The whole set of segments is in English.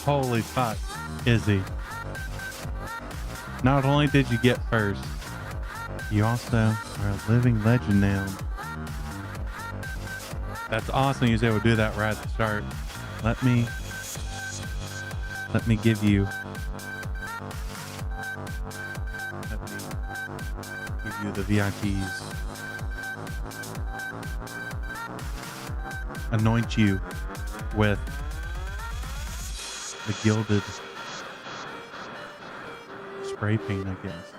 Holy fuck, Izzy. Not only did you get first, you also are a living legend now. That's awesome. You was able to do that right at the start. Let me give you the VIPs. Anoint you with the gilded spray paint, I guess.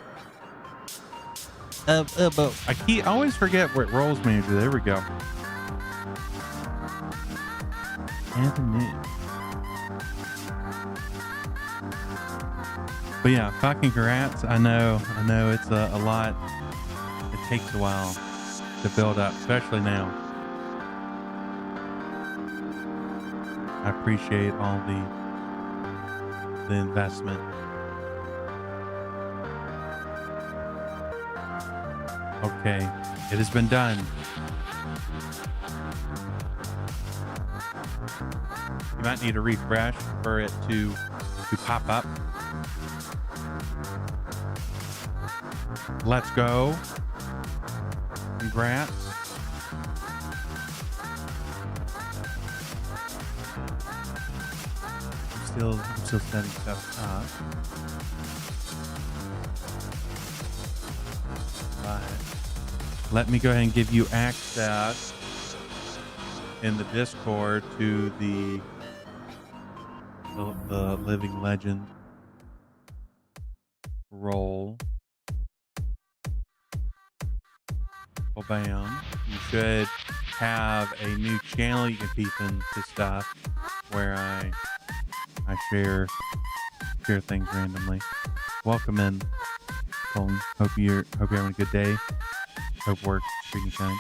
But I always forget what roles manager. There we go. Anthony. But yeah, fucking congrats. I know it's a lot. It takes a while to build up, especially now. I appreciate all the investment. Okay, it has been done. You might need a refresh for it to pop up. Let's go. Congrats. I'm still setting stuff up. But let me go ahead and give you access in the Discord to the Living Legend role. Well, bam. You should have a new channel you can peep into stuff where I share things randomly. Welcome in, Colton. Hope you're having a good day. Hope work treating you kind.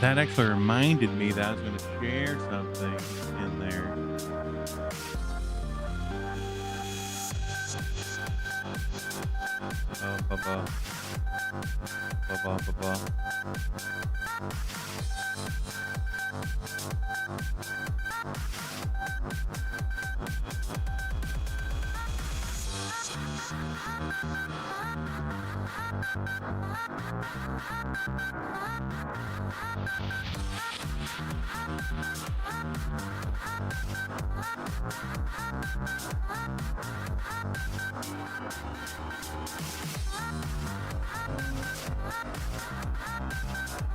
That actually reminded me that I was going to share something in there.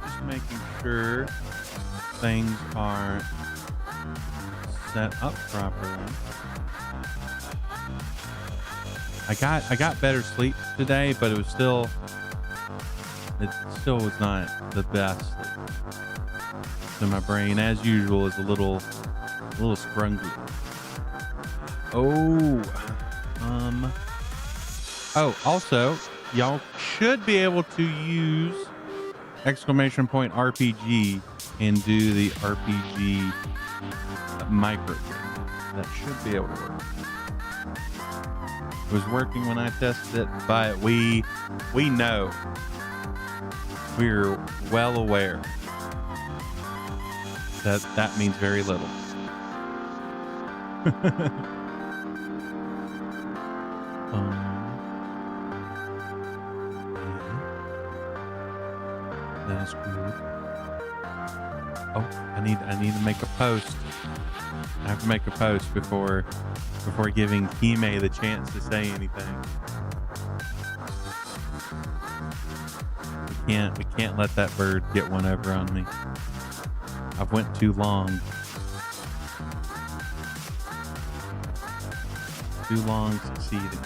Just making sure things are set up properly. I got better sleep today, but it still was not the best sleep. So my brain, as usual, is a little scrungly. Also, y'all should be able to use !RPG and do the RPG micro. That should be able to work. It was working when I tested it, but we know, we're well aware that means very little. That is good. Oh, I need to make a post. I have to make a post before giving Kime the chance to say anything. We can't let that bird get one over on me. I've went too long. Too long succeeding.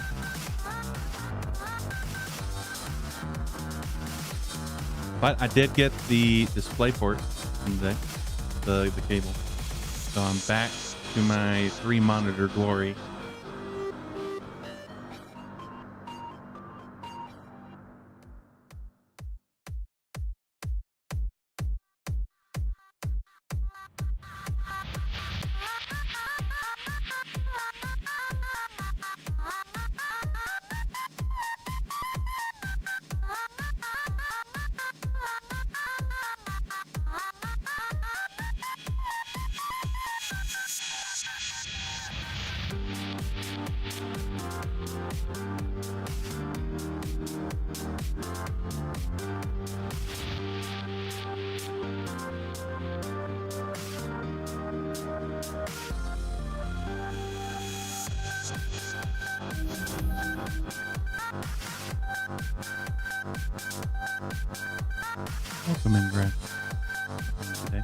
But I did get the display port today, the cable. So I'm back to my 3-monitor glory. Welcome in, Brad. Today.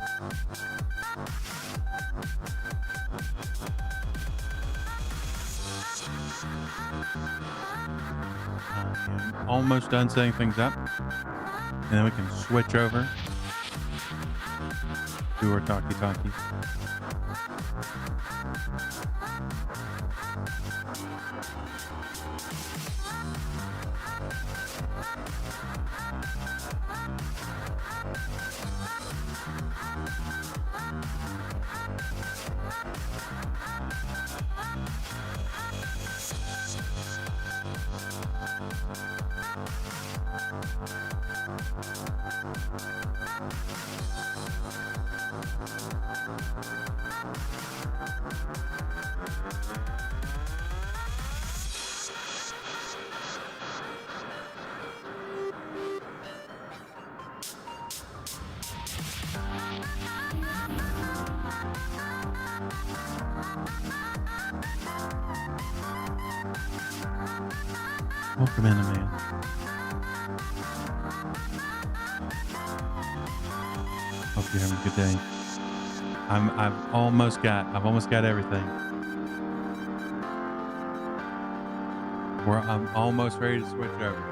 I'm almost done setting things up, and then we can switch over to our talkie-talkie. Welcome in, man. Hope you're having a good day. I've almost got everything. I'm almost ready to switch over.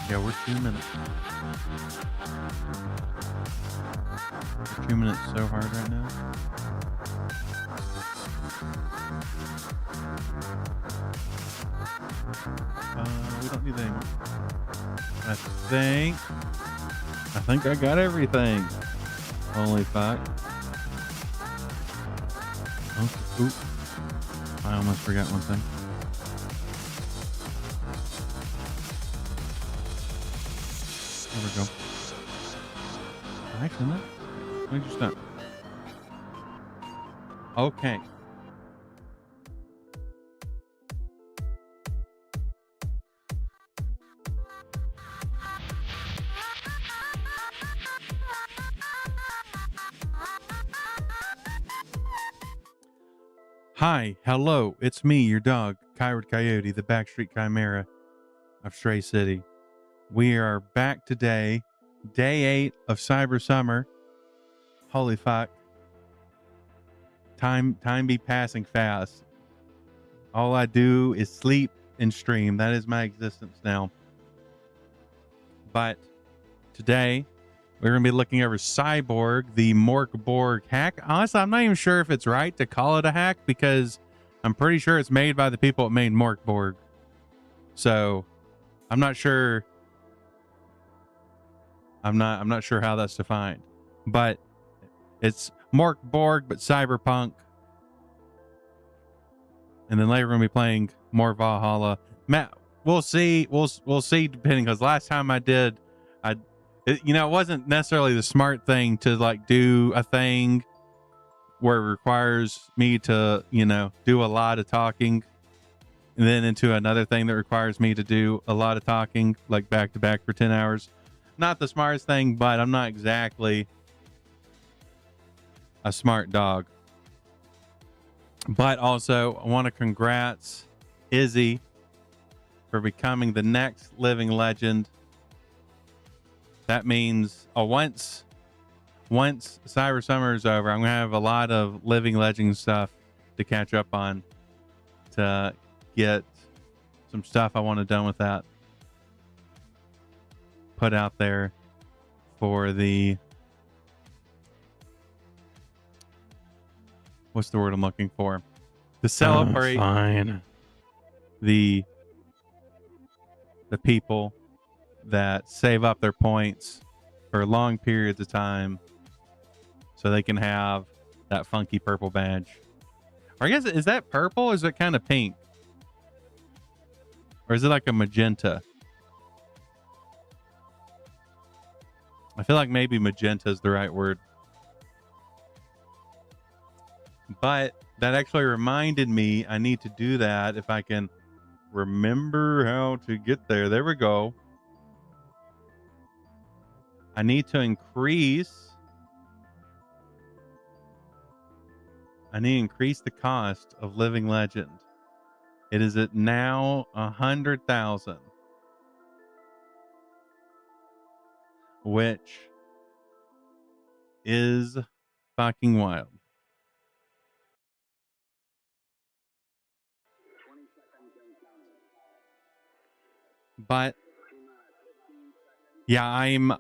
Yeah, we're 2 minutes. We're 2 minutes so hard right now. We don't need that anymore. I think I got everything. Holy fuck. Oh, oop. I almost forgot one thing. There we go. Actually, no. Let me just stop. Okay. Hi, hello, it's me, your dog, Coyote, the backstreet chimera of Stray City. We are back today, day 8 of Cyber Summer. Holy fuck. Time be passing fast. All I do is sleep and stream. That is my existence now. But today, we're going to be looking over Cyborg, the Mork Borg hack. Honestly, I'm not even sure if it's right to call it a hack because I'm pretty sure it's made by the people that made Mork Borg. So I'm not sure. I'm not sure how that's defined, but it's Mork Borg, but cyberpunk. And then later we're going to be playing more Valhalla. Matt, we'll see. We'll see depending, because last time I did, it wasn't necessarily the smart thing to like do a thing where it requires me to, do a lot of talking, and then into another thing that requires me to do a lot of talking, like back to back for 10 hours. Not the smartest thing, but I'm not exactly a smart dog. But also, I want to congrats Izzy for becoming the next living legend. That means once Cyber Summer is over, I'm going to have a lot of living legend stuff to catch up on to get some stuff I want to done with that put out there for the, what's the word I'm looking for? To celebrate the people that save up their points for long periods of time so they can have that funky purple badge. Or I guess, is that purple or is it kind of pink? Or is it like a magenta? I feel like maybe magenta is the right word. But that actually reminded me I need to do that if I can remember how to get there. There we go. I need to increase the cost of Living Legend. It is at now 100,000, which is fucking wild. But yeah, I'm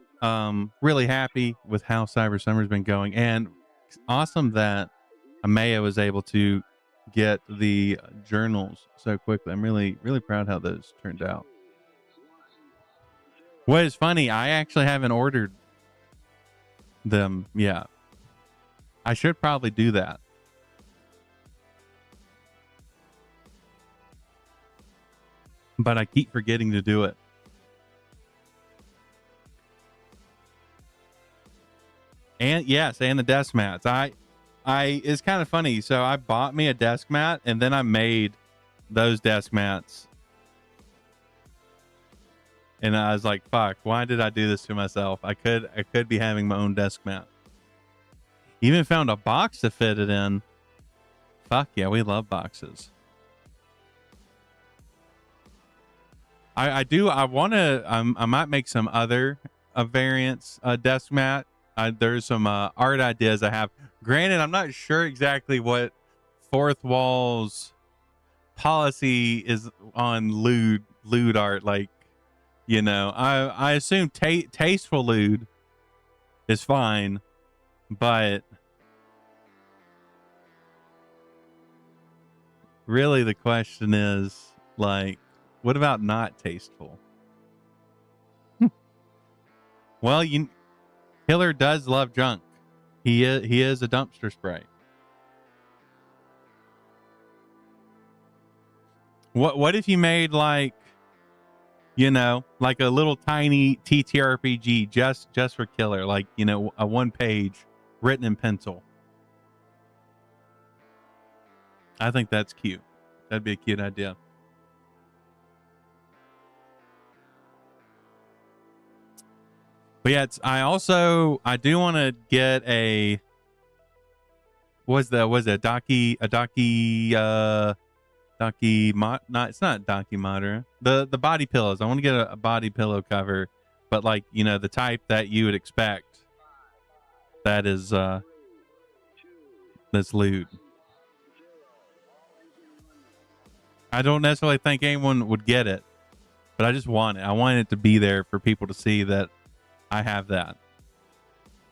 really happy with how Cyber Summer's been going, and it's awesome that Amaya was able to get the journals so quickly. I'm really proud how those turned out. What is funny, I actually haven't ordered them yet. I should probably do that. But I keep forgetting to do it. And yes, and the desk mats. I it's kind of funny. So I bought me a desk mat and then I made those desk mats. And I was like, fuck, why did I do this to myself? I could be having my own desk mat. Even found a box to fit it in. Fuck yeah, we love boxes. I do. I want to. I might make some other variants desk mat. There's some art ideas I have. Granted, I'm not sure exactly what Fourth Wall's policy is on lewd art. Like, you know, I assume tasteful lewd is fine, but really the question is, like, what about not tasteful? Well, Killer does love junk. He is a dumpster sprite. What if you made, like, you know, like a little tiny TTRPG just for Killer, like, you know, a 1 page written in pencil? I think that's cute. That'd be a cute idea. But yeah, I do want to get a it's not Docky Modder. The body pillows. I want to get a body pillow cover, but like, you know, the type that you would expect. That is that's lewd. I don't necessarily think anyone would get it, but I just want it. I want it to be there for people to see that I have that.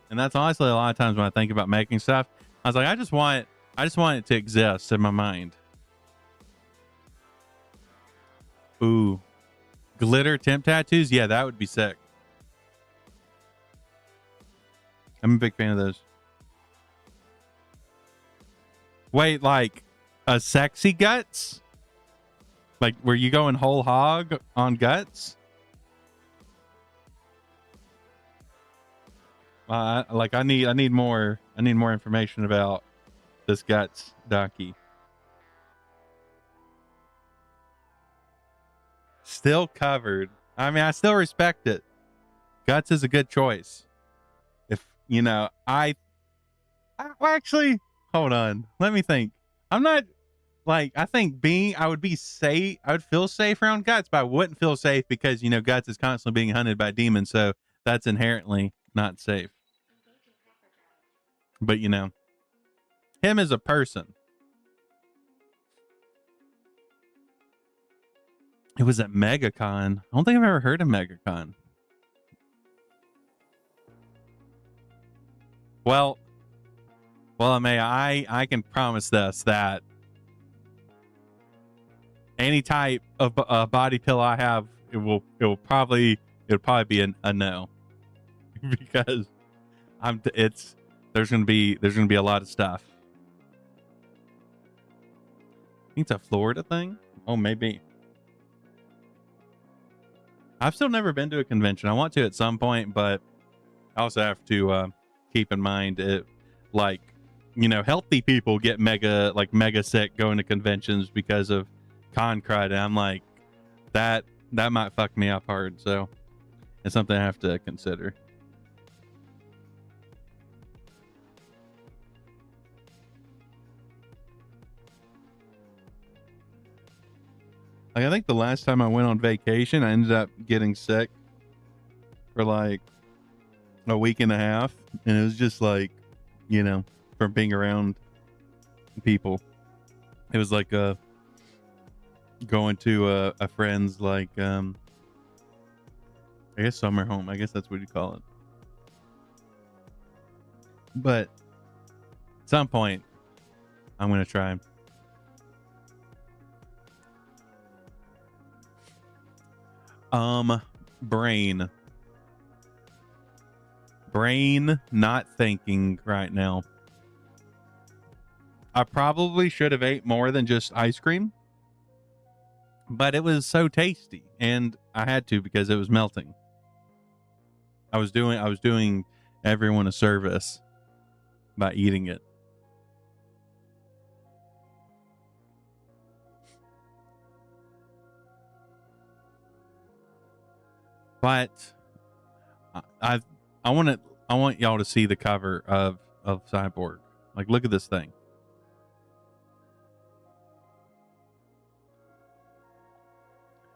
And that's honestly a lot of times when I think about making stuff, I was like, I just want it to exist in my mind. Ooh, glitter temp tattoos. Yeah, that would be sick. I'm a big fan of those. Wait, like a sexy guts? Like, were you going whole hog on guts? Like, I need more information about this guts docky. Still covered. I mean, I still respect it. Guts is a good choice. If, you know, actually, hold on. Let me think. I'm not, like, I think I would feel safe around Guts, but I wouldn't feel safe because, you know, Guts is constantly being hunted by demons, so that's inherently not safe. But, you know, him as a person. It was at MegaCon. I don't think I've ever heard of MegaCon. Well, I can promise this, that any type of body pillow I have, it will probably be a no. Because there's gonna be a lot of stuff. I think it's a Florida thing. Oh, maybe. I've still never been to a convention. I want to at some point, but I also have to keep in mind it, like, healthy people get mega sick going to conventions because of con crud. And I'm like, that might fuck me up hard. So it's something I have to consider. Like, I think the last time I went on vacation, I ended up getting sick for like a week and a half, and it was just like, from being around people. It was like going to a friend's, like, I guess summer home. I guess that's what you call it. But at some point, I'm gonna try. Brain not thinking right now. I probably should have ate more than just ice cream, but it was so tasty, and I had to because it was melting. I was doing everyone a service by eating it. But I want y'all to see the cover of Cyborg. Like, look at this thing.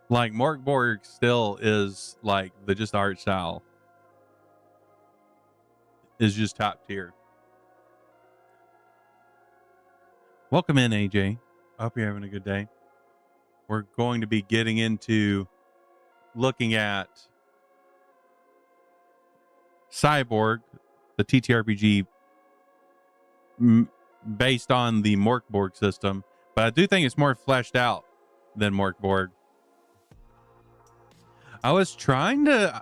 Like, Mork Borg still is like the art style is just top tier. Welcome in, AJ. I hope you're having a good day. We're going to be getting into looking at Cyborg, the TTRPG based on the Mork Borg system, but I do think it's more fleshed out than Mork Borg. I was trying to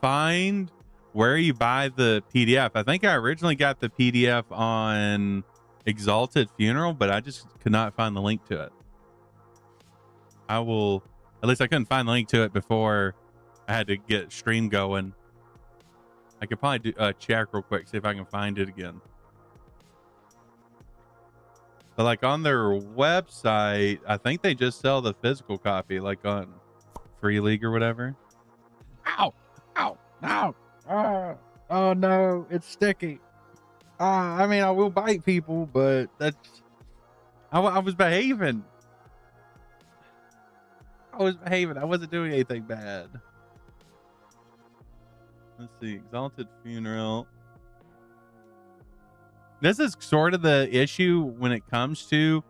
find where you buy the PDF. I think I originally got the PDF on Exalted Funeral, but I just could not find the link to it. At least I couldn't find the link to it before I had to get stream going. I could probably check real quick, see if I can find it again. But like on their website, I think they just sell the physical copy, like on Free League or whatever. Ow! Ow! Ow! Oh no, it's sticky. I mean, I will bite people, but I was behaving. I wasn't doing anything bad. Let's see. Exalted Funeral. This is sort of the issue when it comes to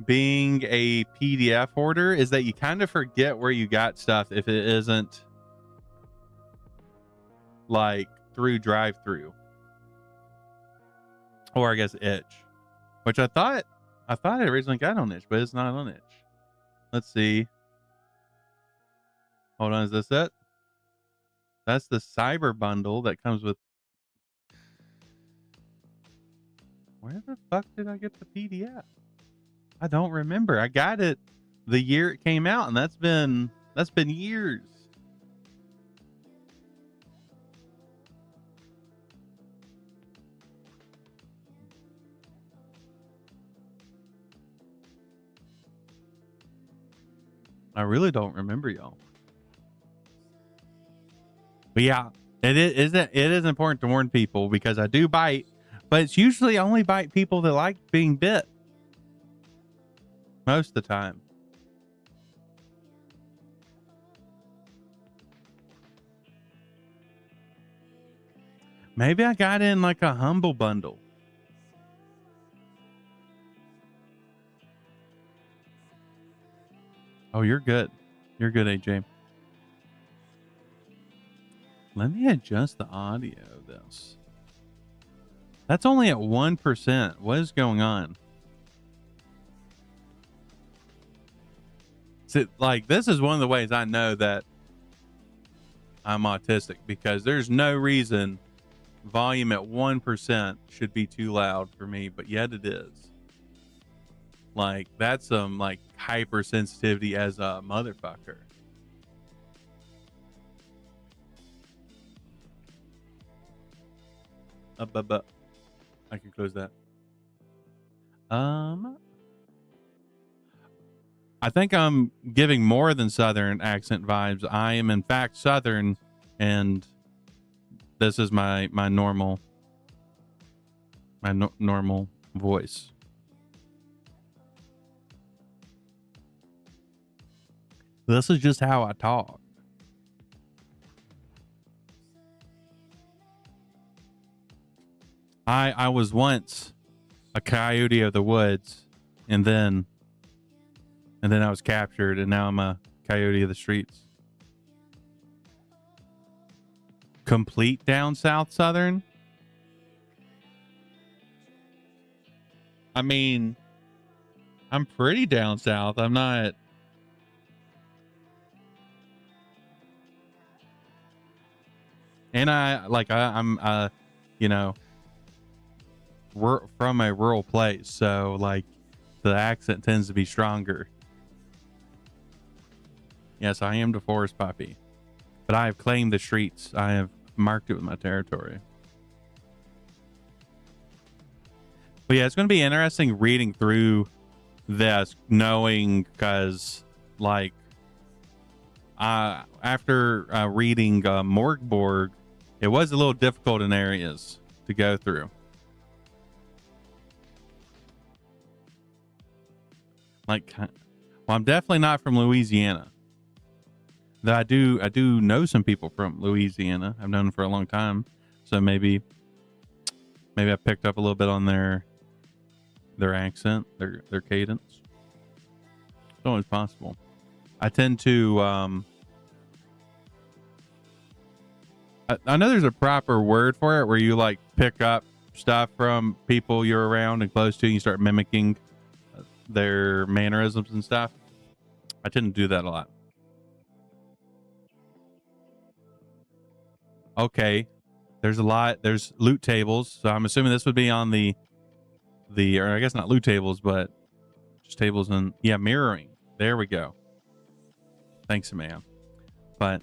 being a PDF hoarder, is that you kind of forget where you got stuff if it isn't like through drive-through, or I guess itch, which I thought I originally got on itch, but it's not on itch. Let's see. Hold on, is this it? That's the cyber bundle that comes with. Where the fuck did I get the PDF? I don't remember. I got it the year it came out, and that's been years. I really don't remember, y'all. But yeah, it is important to warn people, because I do bite, but it's usually only bite people that like being bit. Most of the time. Maybe I got in like a humble bundle. Oh, you're good. You're good, AJ. Let me adjust the audio of this. That's only at 1%. What is going on? So, like, this is one of the ways I know that I'm autistic, because there's no reason volume at 1% should be too loud for me, but yet it is. Like, that's some like hypersensitivity as a motherfucker. I can close that. I think I'm giving more than Southern accent vibes. I am in fact Southern, and this is my normal normal voice. This is just how I talk. I was once a coyote of the woods, and then I was captured, and now I'm a coyote of the streets. Complete down south Southern? I mean, I'm pretty down south. I'm not. And I'm you know, we're from a rural place, so like the accent tends to be stronger. Yes, I am the forest puppy, but I have claimed the streets. I have marked it with my territory. But yeah, it's going to be interesting reading through this, knowing, because like after reading Mork Borg, it was a little difficult in areas to go through. Like, well, I'm definitely not from Louisiana. Though I do know some people from Louisiana. I've known them for a long time, so maybe I picked up a little bit on their accent, their cadence. It's always possible. I tend to I know there's a proper word for it where you like pick up stuff from people you're around and close to, and you start mimicking their mannerisms and stuff. I tend to do that a lot. Okay, there's a lot. There's loot tables, so I'm assuming this would be on the or I guess not loot tables, but just tables and yeah, mirroring. There we go. Thanks, ma'am. But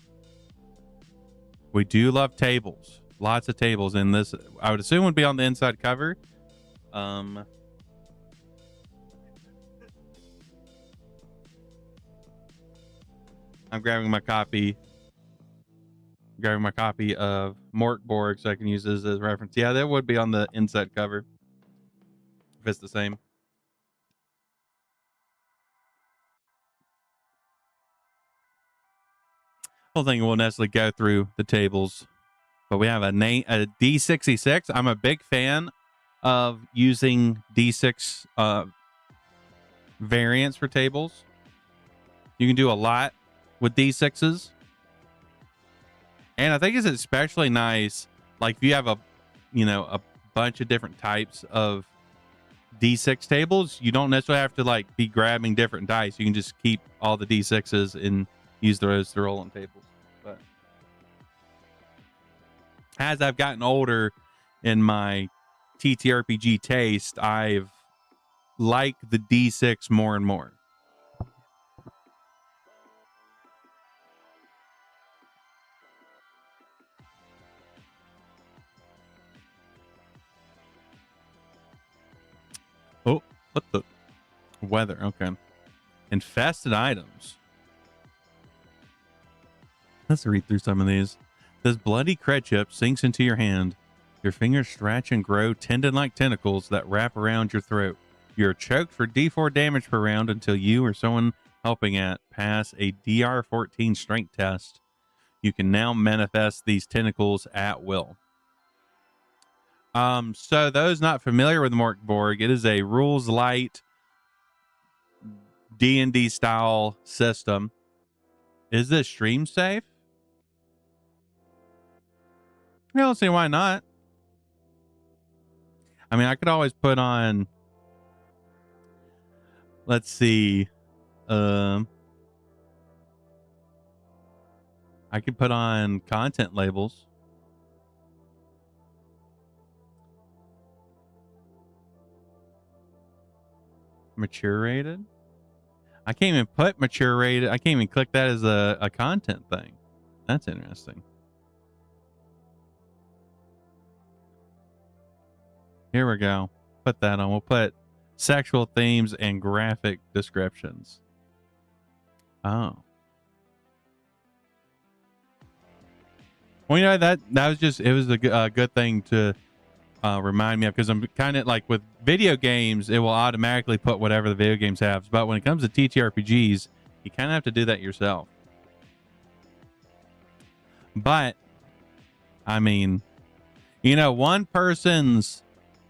we do love tables. Lots of tables in this. I would assume would be on the inside cover. I'm grabbing my copy of Mork Borg so I can use this as a reference. Yeah, that would be on the inside cover if it's the same. I don't think we'll necessarily go through the tables, but we have a D66. I'm a big fan of using D6 variants for tables. You can do a lot with D6s. And I think it's especially nice, like if you have a bunch of different types of D6 tables, you don't necessarily have to like be grabbing different dice. You can just keep all the D6s and use those to roll on tables. But as I've gotten older in my TTRPG taste, I've liked the D6 more and more. Oh, what the weather? Okay. Infested items. Let's read through some of these. This bloody cred chip sinks into your hand. Your fingers stretch and grow tendon-like tentacles that wrap around your throat. You're choked for D4 damage per round until you or someone helping at pass a DR14 strength test. You can now manifest these tentacles at will. So those not familiar with Mork Borg, it is a rules light D&D style system. Is this stream safe? I don't see why not. I mean, I could always put on, let's see, I could put on content labels. Mature rated? I can't even put mature rated. I can't even click that as a content thing. That's interesting. Here we go. Put that on. We'll put sexual themes and graphic descriptions. Oh. Well, you know, that was just, it was a good thing to remind me of, because I'm kind of like with video games, it will automatically put whatever the video games have. But when it comes to TTRPGs, you kind of have to do that yourself. But I mean, you know, one person's,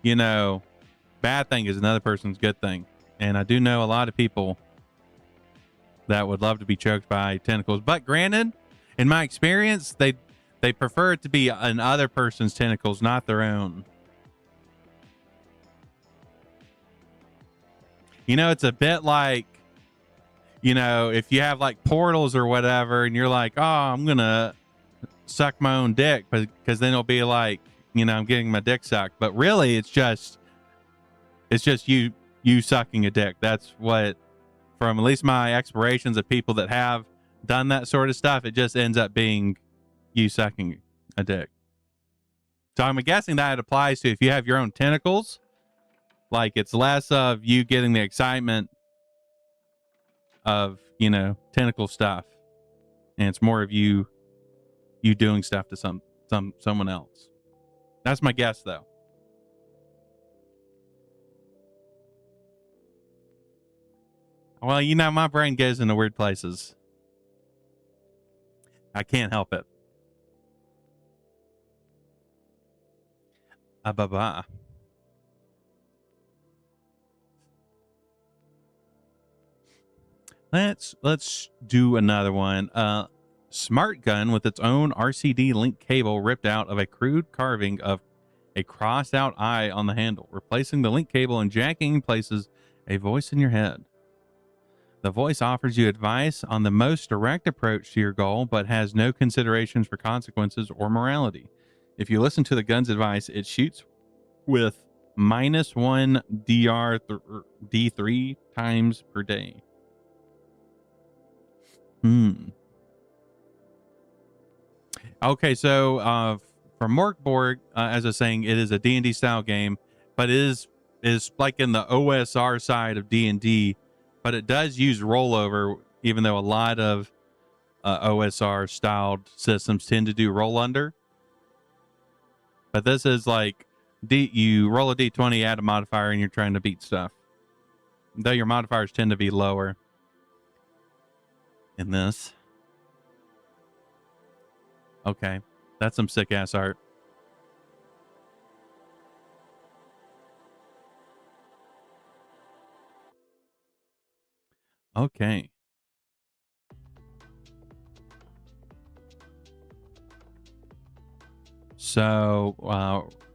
you know, bad thing is another person's good thing. And I do know a lot of people that would love to be choked by tentacles. But granted, in my experience, they prefer it to be another person's tentacles, not their own. You know, it's a bit like, you know, if you have like portals or whatever, and you're like, oh, I'm going to suck my own dick, because then it'll be like, you know, I'm getting my dick sucked. But really, it's just you sucking a dick. That's what, from at least my explorations of people that have done that sort of stuff, it just ends up being you sucking a dick. So I'm guessing that it applies to if you have your own tentacles. Like, it's less of you getting the excitement of, you know, tentacle stuff, and it's more of you doing stuff to someone else. That's my guess, though. Well, you know, my brain goes into weird places. I can't help it. Bye-bye. Let's do another one. Smart gun with its own RCD link cable ripped out of a crude carving of a crossed out eye on the handle. Replacing the link cable and jacking places a voice in your head. The voice offers you advice on the most direct approach to your goal, but has no considerations for consequences or morality. If you listen to the gun's advice, it shoots with -1 D3 times per day. Okay, so for Mork Borg, as I was saying, it is a D&D style game, but it is like in the OSR side of D&D, but it does use rollover, even though a lot of OSR styled systems tend to do roll under. But this is like you roll a D20, add a modifier, and you're trying to beat stuff. Though your modifiers tend to be lower in this. Okay, that's some sick ass art. Okay. So,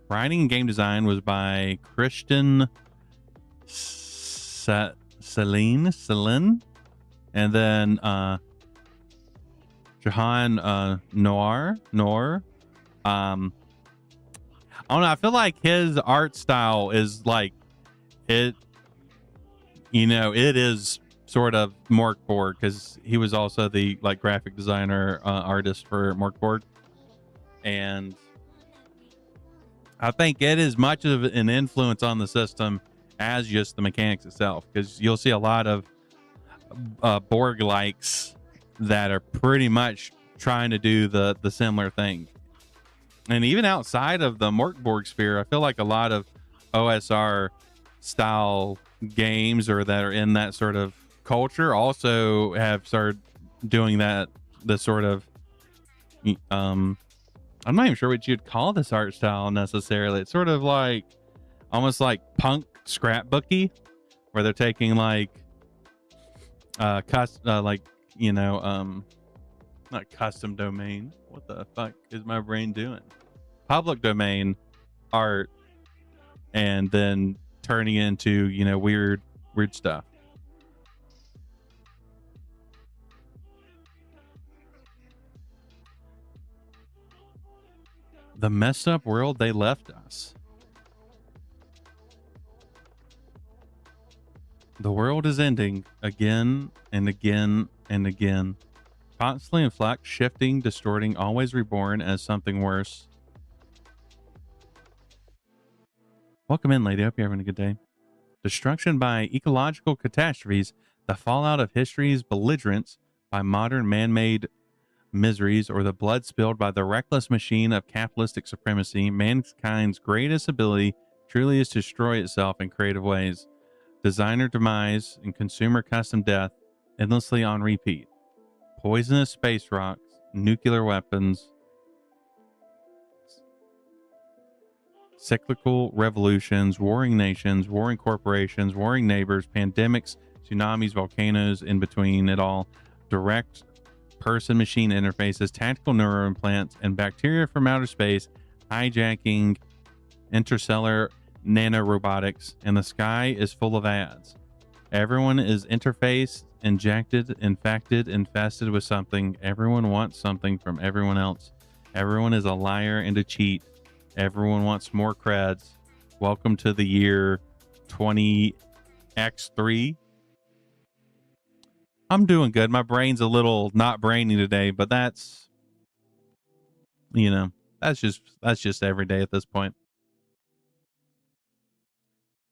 writing and game design was by Christian Celine, and then Jahan Noir. I don't know. I feel like his art style is like it. You know, it is sort of Mork Borg, because he was also the like graphic designer artist for Mork Borg, and I think it is much of an influence on the system as just the mechanics itself, because you'll see a lot of Borg likes that are pretty much trying to do the similar thing. And even outside of the Mork Borg sphere, I feel like a lot of OSR style games, or that are in that sort of culture, also have started doing that. The sort of I'm not even sure what you'd call this art style necessarily. It's sort of like almost like punk scrapbooky, where they're taking like like, you know, not custom domain. What the fuck is my brain doing? Public domain art, and then turning into, you know, weird stuff. The messed up world they left us. The world is ending again and again and again. Constantly in flux, shifting, distorting, always reborn as something worse. Welcome in, lady. Hope you're having a good day. destruction by ecological catastrophes, the fallout of history's belligerence by modern man-made miseries, or the blood spilled by the reckless machine of capitalistic supremacy, mankind's greatest ability truly is to destroy itself in creative ways. Designer demise and consumer custom death endlessly on repeat. Poisonous space rocks, nuclear weapons, cyclical revolutions, warring nations, warring corporations, warring neighbors, pandemics, tsunamis, volcanoes, in between it all, direct person-machine interfaces, tactical neuroimplants, and bacteria from outer space, hijacking interstellar nanorobotics, and the sky is full of ads. Everyone is interfaced, injected, infected, infested with something. Everyone wants something from everyone else. Everyone is a liar and a cheat. Everyone wants more creds. Welcome to the year 20X3. I'm doing good. My brain's a little not brainy today, but that's, you know, that's just every day at this point.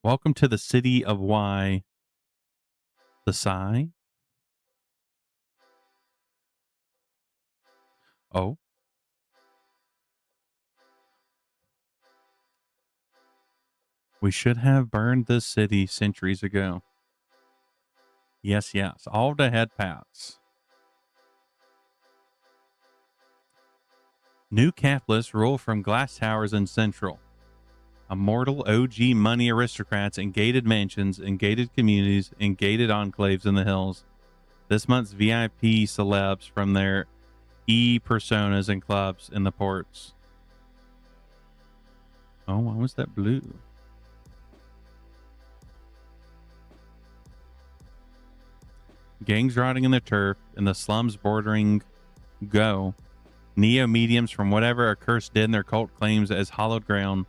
Welcome to the city of Y. The Psy. Oh. We should have burned this city centuries ago. Yes, yes. All the head paths. New capitalists rule from glass towers in Central. Immortal OG money aristocrats in gated mansions, in gated communities, in gated enclaves in the hills. This month's VIP celebs from their personas and clubs in the ports. Oh, why was that blue? Gangs rotting in the turf, in the slums bordering Go. Neo-mediums from whatever accursed dead in their cult claims as hallowed ground.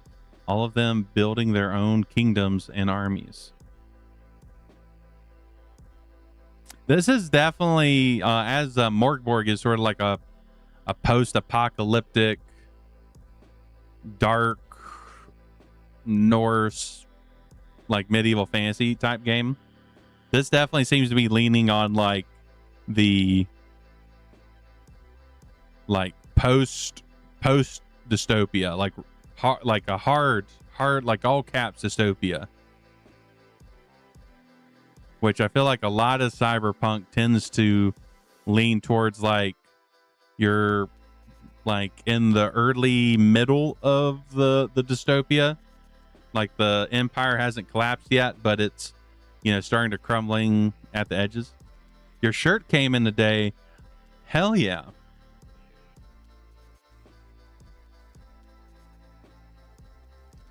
All of them building their own kingdoms and armies. This is definitely, as Mork Borg is sort of like a post-apocalyptic, dark, Norse, like medieval fantasy type game. This definitely seems to be leaning on like the post dystopia, like a hard like all caps dystopia, which I feel like a lot of cyberpunk tends to lean towards, like you're like in the early middle of the dystopia, like the empire hasn't collapsed yet, but it's, you know, starting to crumbling at the edges. Your shirt came in today. Hell yeah.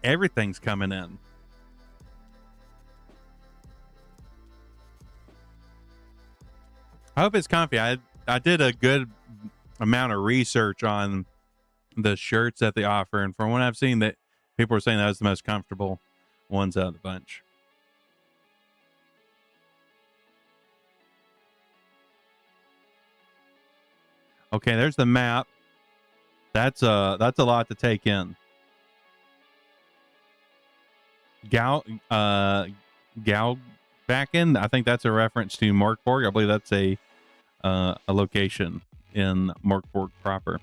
Everything's coming in. I hope it's comfy. I did a good amount of research on the shirts that they offer, and from what I've seen, that people are saying that was the most comfortable ones out of the bunch. Okay, there's the map. That's a lot to take in. Gal back in. I think that's a reference to Mork Borg. I believe that's a location in Mork Borg proper.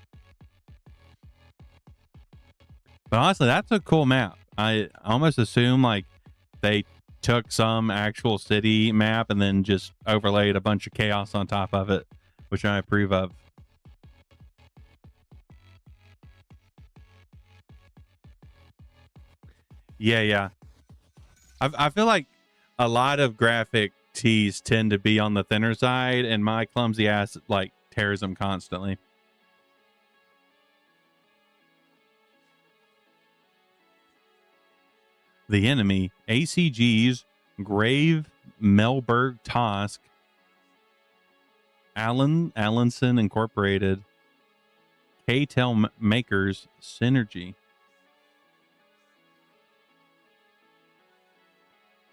But honestly, that's a cool map. I almost assume like they took some actual city map and then just overlaid a bunch of chaos on top of it, which I approve of. Yeah. I feel like a lot of graphic tees tend to be on the thinner side, and my clumsy ass like tears them constantly. The enemy, ACG's Grave, Melberg, Tosk, Allenson Incorporated, K-Tel Makers, Synergy.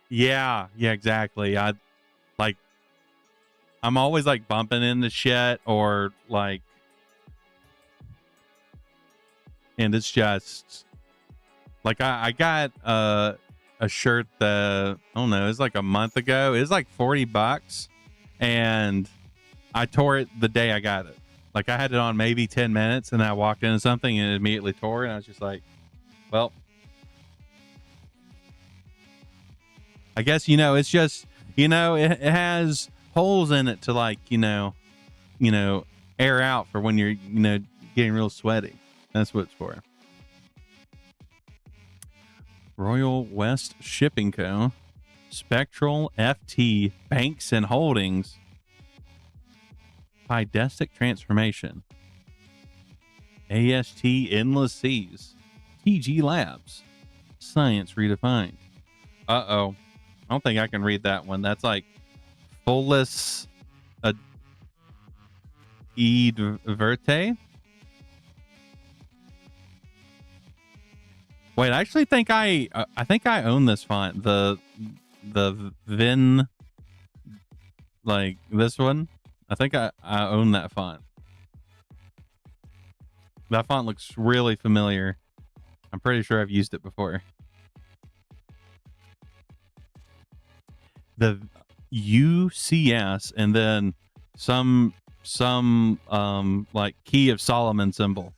Yeah, exactly. I'm always like bumping into shit, or like, and it's just like I got a shirt that I don't know, it was like a month ago. It was like $40, and I tore it the day I got it. Like I had it on maybe 10 minutes, and I walked into something and it immediately tore, and I was just like, well, I guess, it's just, it has holes in it to, like, air out for when you're, getting real sweaty. That's what it's for. Royal West Shipping Co. Spectral FT Banks and Holdings. Pidestic Transformation. AST Endless Seas. TG Labs. Science Redefined. Uh-oh. I don't think I can read that one. That's like Fullis Ed Verte. Wait, I actually think I own this font. The Vin, like this one. I think I own that font. That font looks really familiar. I'm pretty sure I've used it before. The UCS and then some like Key of Solomon symbol.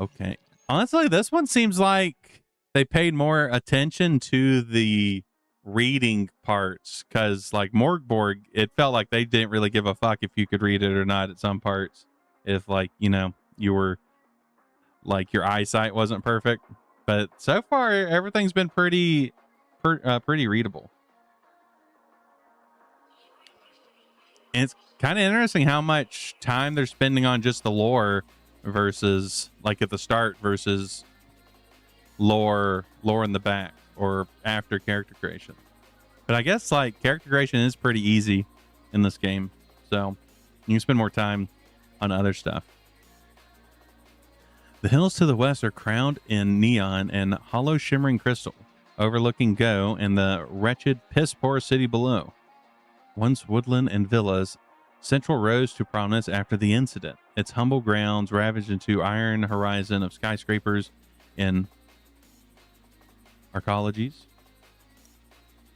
Okay. Honestly, this one seems like they paid more attention to the reading parts, because like Mork Borg, it felt like they didn't really give a fuck if you could read it or not at some parts. If like, you were like your eyesight wasn't perfect. But so far everything's been pretty readable. And it's kind of interesting how much time they're spending on just the lore versus like at the start versus lore in the back or after character creation. But I guess like character creation is pretty easy in this game, so you can spend more time on other stuff. The hills to the west are crowned in neon and hollow shimmering crystal, overlooking Go and the wretched piss-poor city below. Once woodland and villas, Central rose to prominence after the incident, its humble grounds ravaged into iron horizon of skyscrapers and arcologies,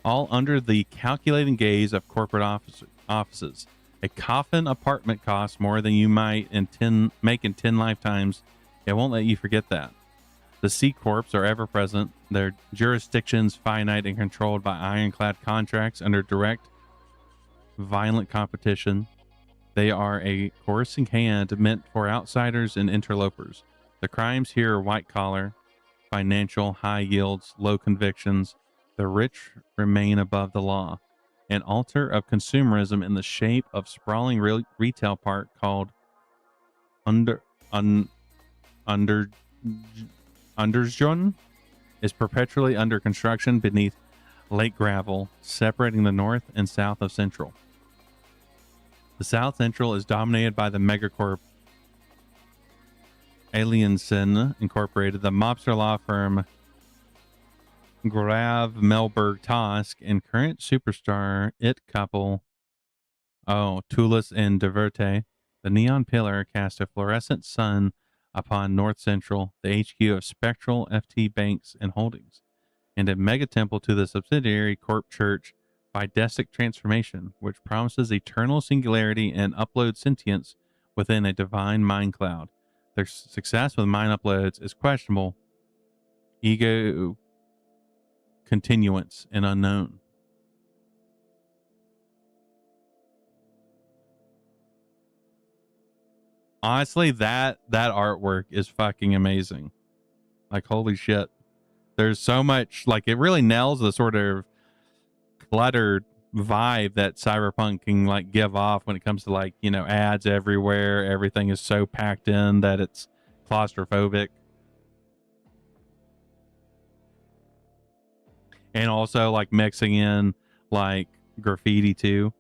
all under the calculating gaze of corporate offices. A coffin apartment costs more than you might make in 10 lifetimes. It won't let you forget that. The C Corps are ever present, their jurisdictions finite and controlled by ironclad contracts under direct, violent competition. They are a coercing hand meant for outsiders and interlopers. The crimes here are white collar, financial, high yields, low convictions. The rich remain above the law. An altar of consumerism in the shape of sprawling retail park called Undersjön is perpetually under construction beneath lake gravel, separating the north and south of Central. The South Central is dominated by the megacorp Aliensen Incorporated, the mobster law firm Grav Melberg Tosk, and current superstar it couple, Tulis and Diverte. The neon pillar cast a fluorescent sun upon North Central, the HQ of Spectral FT Banks and Holdings, and a mega temple to the subsidiary Corp Church Pidestic Transformation, which promises eternal singularity and upload sentience within a divine mind cloud. Their success with mind uploads is questionable, ego continuance, and unknown. Honestly, that artwork is fucking amazing. Like, holy shit. There's so much, like, it really nails the sort of cluttered vibe that cyberpunk can like give off when it comes to like, ads everywhere. Everything is so packed in that it's claustrophobic. And also like mixing in like graffiti too.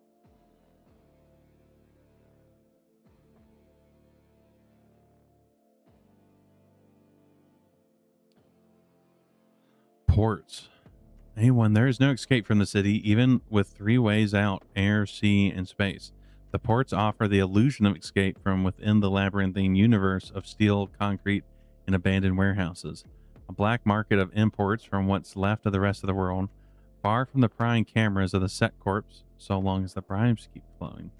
Ports. Anyone, there is no escape from the city, even with 3 ways out: air, sea, and space. The ports offer the illusion of escape from within the labyrinthine universe of steel, concrete, and abandoned warehouses. A black market of imports from what's left of the rest of the world, far from the prying cameras of the set corps, so long as the bribes keep flowing.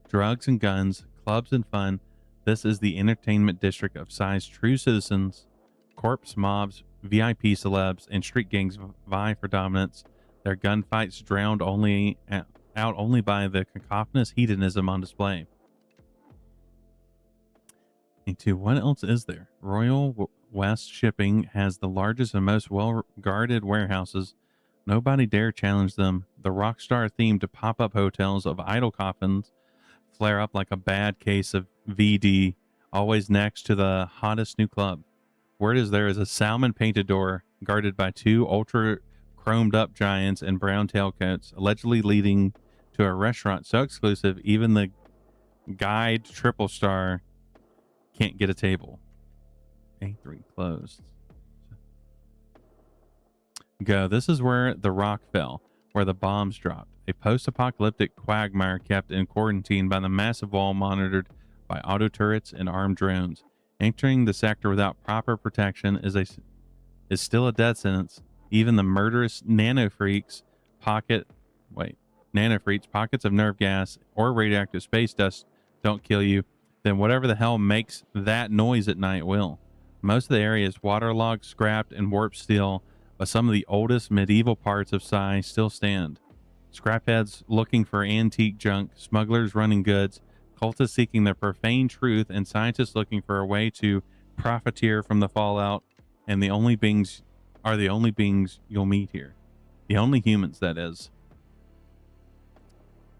Drugs and guns, clubs and fun, this is the entertainment district of Psy's true citizens. Corpse mobs, VIP celebs, and street gangs vie for dominance. Their gunfights drowned out only by the cacophonous hedonism on display. And two, what else is there? Royal West Shipping has the largest and most well-guarded warehouses. Nobody dare challenge them. The Rockstar themed pop-up hotels of idle coffins flare up like a bad case of VD, always next to the hottest new club. Word is there is a salmon painted door guarded by two ultra chromed up giants in brown tailcoats, allegedly leading to a restaurant so exclusive even the guide triple star can't get a table. A3 closed. Go. This is where the rock fell, where the bombs dropped. A post-apocalyptic quagmire kept in quarantine by the massive wall monitored by auto turrets and armed drones. Entering the sector without proper protection is still a death sentence. Even the murderous nanofreaks, pockets of nerve gas or radioactive space dust don't kill you, then whatever the hell makes that noise at night will. Most of the area is waterlogged, scrapped, and warped steel, but some of the oldest medieval parts of Psy still stand. Scrapheads looking for antique junk, smugglers running goods, cultists seeking the profane truth, and scientists looking for a way to profiteer from the fallout, and the only beings you'll meet here. The only humans, that is.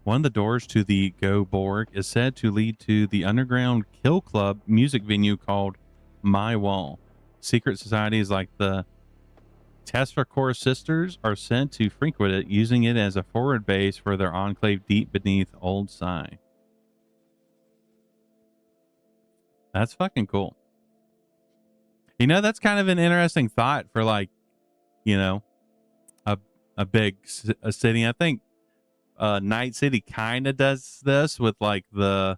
One of the doors to the CY Borg is said to lead to the underground Kill Club music venue called My Wall. Secret societies like the Tesfacore sisters are sent to frequent it, using it as a forward base for their enclave deep beneath Old Psy. That's fucking cool. You know, that's kind of an interesting thought for, like, you know, a big city. I think Night City kind of does this with, like, the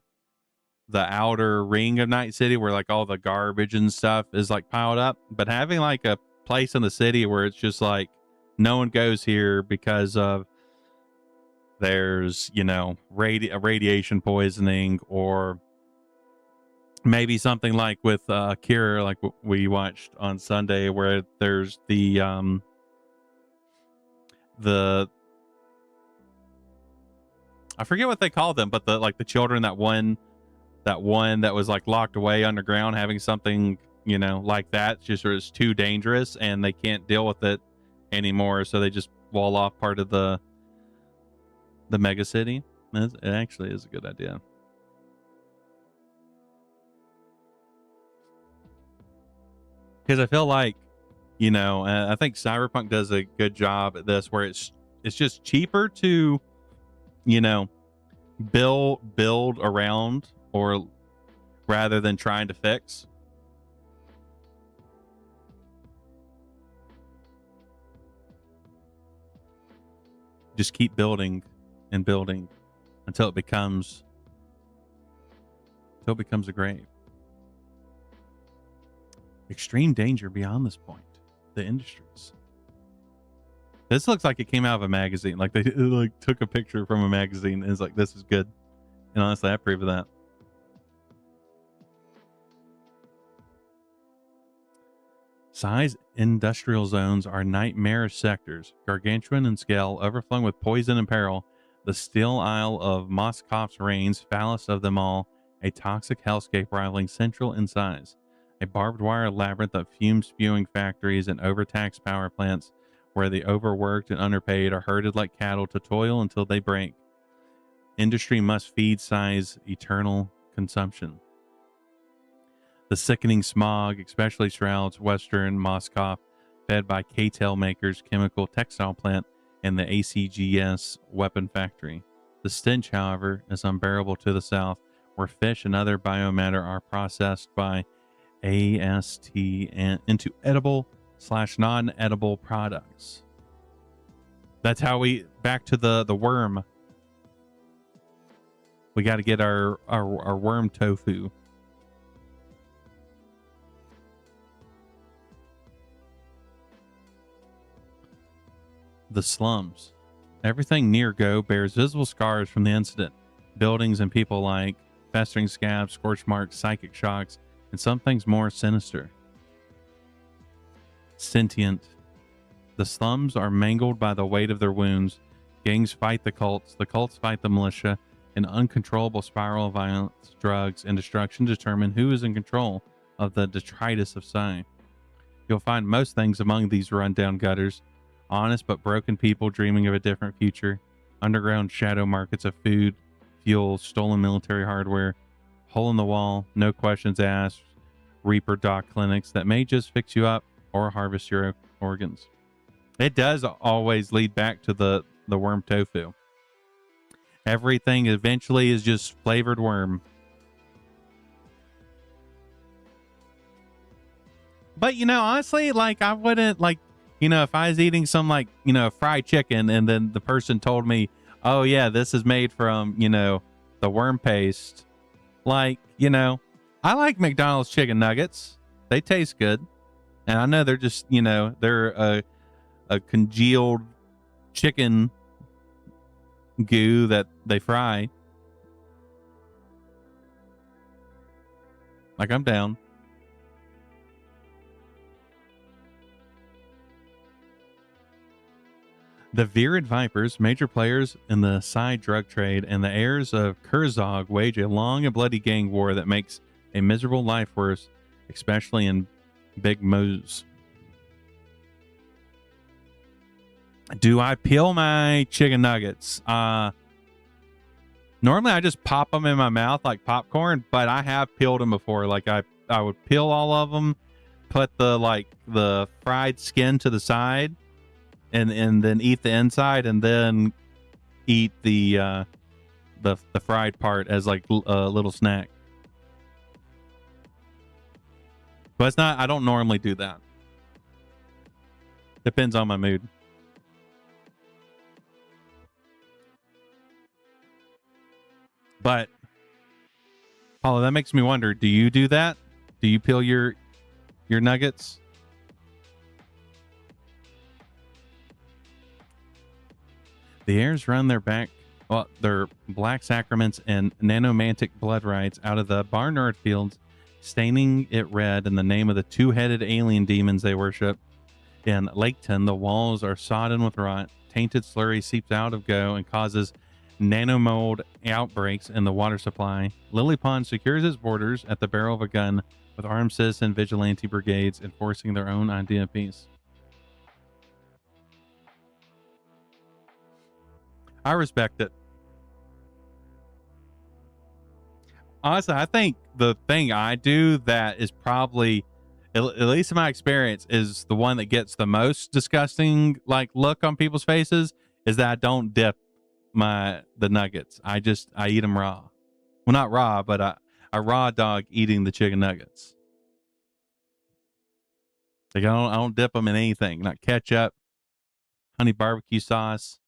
outer ring of Night City where, like, all the garbage and stuff is, like, piled up. But having, like, a place in the city where it's just like no one goes here because of there's, you know, radiation poisoning, or maybe something like with Cure, like we watched on Sunday, where there's the I forget what they call them, but the children that was like locked away underground, having something, you know, like that just is too dangerous and they can't deal with it anymore, so they just wall off part of the mega city. It actually is a good idea. Because I feel like, you know, I think Cyberpunk does a good job at this, where it's just cheaper to, you know, build around, or rather than trying to fix. Just keep building and building until it becomes a grave. Extreme danger beyond this point. The industries. This looks like it came out of a magazine. Like they like took a picture from a magazine and it's like, this is good. And honestly, I approve of that. Size industrial zones are nightmarish sectors, gargantuan in scale, overflowing with poison and peril. The still isle of Moskov's reigns, foulest of them all, a toxic hellscape rivaling Central in size. A barbed wire labyrinth of fume-spewing factories and overtaxed power plants, where the overworked and underpaid are herded like cattle to toil until they break. Industry must feed size eternal consumption. The sickening smog especially shrouds western Moscow, fed by K-Tel Makers chemical textile plant and the ACGS weapon factory. The stench, however, is unbearable to the south, where fish and other biomatter are processed by AST and into edible/non-edible products. That's how back to the worm. We got to get our worm tofu. The slums. Everything near Go bears visible scars from the incident. Buildings and people alike, festering scabs, scorch marks, psychic shocks, and some things more sinister. Sentient. The slums are mangled by the weight of their wounds. Gangs fight the cults fight the militia. An uncontrollable spiral of violence, drugs, and destruction determine who is in control of the detritus of Psy. You'll find most things among these rundown gutters. Honest but broken people dreaming of a different future. Underground shadow markets of food, fuel, stolen military hardware. Hole in the wall, no questions asked. Reaper doc clinics that may just fix you up or harvest your organs. It does always lead back to the worm tofu. Everything eventually is just flavored worm. But, you know, honestly, like, I wouldn't, like, you know, if I was eating some, like, you know, fried chicken and then the person told me, oh, yeah, this is made from, you know, the worm paste. Like, you know, I like McDonald's chicken nuggets. They taste good. And I know they're just, you know, they're a congealed chicken goo that they fry. Like, I'm down. The Virid Vipers, major players in the Psy drug trade, and the heirs of Kurzog wage a long and bloody gang war that makes a miserable life worse, especially in Big Moose. Do I peel my chicken nuggets? Normally I just pop them in my mouth like popcorn, but I have peeled them before. Like I would peel all of them, put the fried skin to the side, and then eat the inside, and then eat the fried part as like a little snack. But it's not. I don't normally do that. Depends on my mood. But Paula, that makes me wonder, do you do that? Do you peel your nuggets? The heirs run their black sacraments and nanomantic blood rites out of the Barnard fields, staining it red in the name of the two-headed alien demons they worship. In Laketon, the walls are sodden with rot. Tainted slurry seeps out of Go and causes nanomold outbreaks in the water supply. Lily Pond secures its borders at the barrel of a gun with armed citizen vigilante brigades enforcing their own idea of peace. I respect it. Honestly, I think the thing I do that is probably, at least in my experience, is the one that gets the most disgusting like look on people's faces, is that I don't dip the nuggets. I eat them raw. Well, not raw, but a raw dog eating the chicken nuggets. Like I don't dip them in anything. Not ketchup, honey barbecue sauce,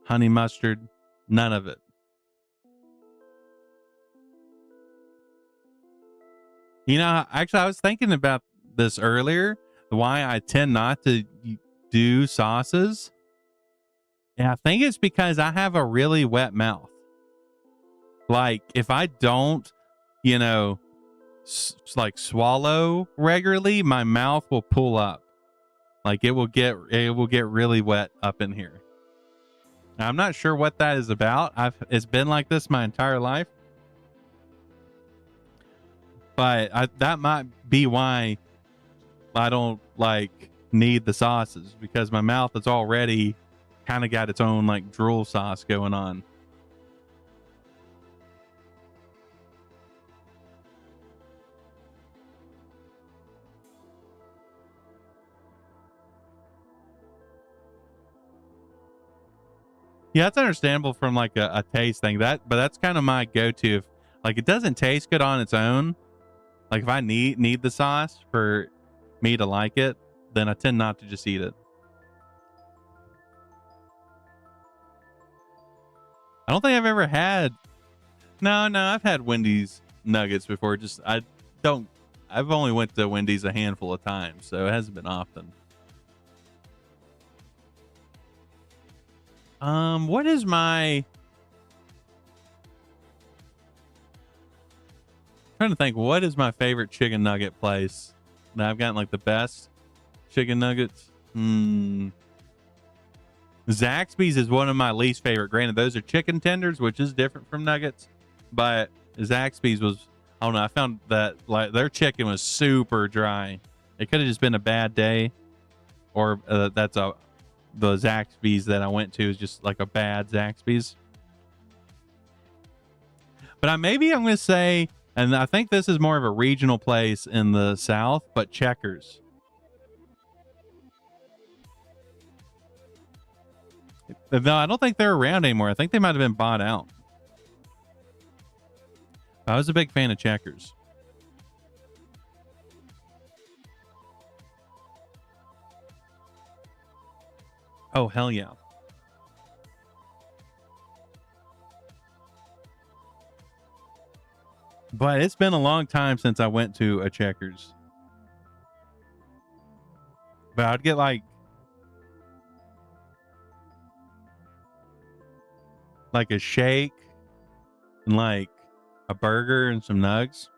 honey mustard, none of it. You know, actually, I was thinking about this earlier, why I tend not to do sauces. And I think it's because I have a really wet mouth. Like, if I don't, you know, like swallow regularly, my mouth will pull up. Like it will get really wet up in here. Now, I'm not sure what that is about. It's been like this my entire life. But that might be why I don't like need the sauces, because my mouth is already kind of got its own like drool sauce going on. Yeah, that's understandable from like a taste thing. But that's kind of my go-to. If like it doesn't taste good on its own, like if I need the sauce for me to like it, then I tend not to just eat it. I don't think I've ever had No, I've had Wendy's nuggets before. Just don't. I've only went to Wendy's a handful of times, so it hasn't been often. What is my? Trying to think. What is my favorite chicken nugget place? Now I've gotten like the best chicken nuggets. Zaxby's is one of my least favorite. Granted, those are chicken tenders, which is different from nuggets, but Zaxby's was, I don't know, I found that like their chicken was super dry. It could have just been a bad day, or the Zaxby's that I went to is just like a bad Zaxby's. But maybe I'm going to say, and I think this is more of a regional place in the South, but Checkers. No, I don't think they're around anymore. I think they might have been bought out. I was a big fan of Checkers. Oh, hell yeah. But it's been a long time since I went to a Checkers. But I'd get like a shake and like a burger and some nugs.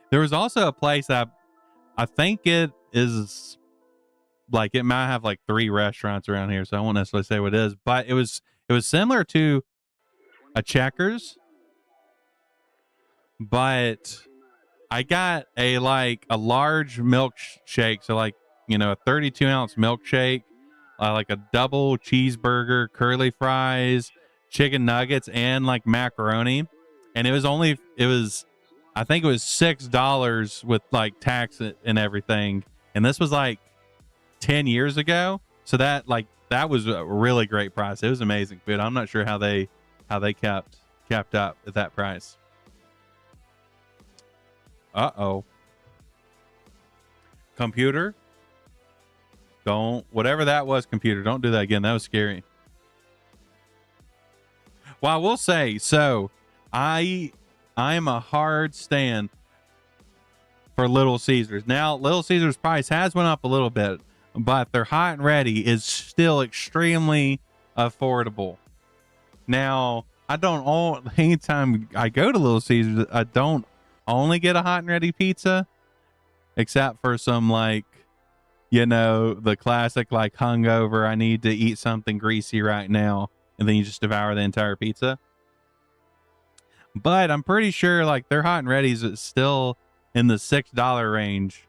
There was also a place that I think it is like, it might have like 3 restaurants around here, so I won't necessarily say what it is, but it was similar to a Checkers, but I got a large milkshake, so like, you know, a 32-ounce milkshake, like a double cheeseburger, curly fries, chicken nuggets, and like macaroni. And it was I think it was $6 with like tax and everything. And this was like 10 years ago. So that was a really great price. It was amazing food. I'm not sure how they kept up at that price. Uh-oh. Computer. Whatever that was, computer, don't do that again. That was scary. Well, I will say, so I am a hard stand for Little Caesars. Now, Little Caesars price has went up a little bit, but their hot and ready is still extremely affordable. Now, anytime I go to Little Caesars, I don't only get a hot and ready pizza, except for some like, you know, the classic like hungover, I need to eat something greasy right now, and then you just devour the entire pizza. But I'm pretty sure like their hot and ready's is still in the $6 range,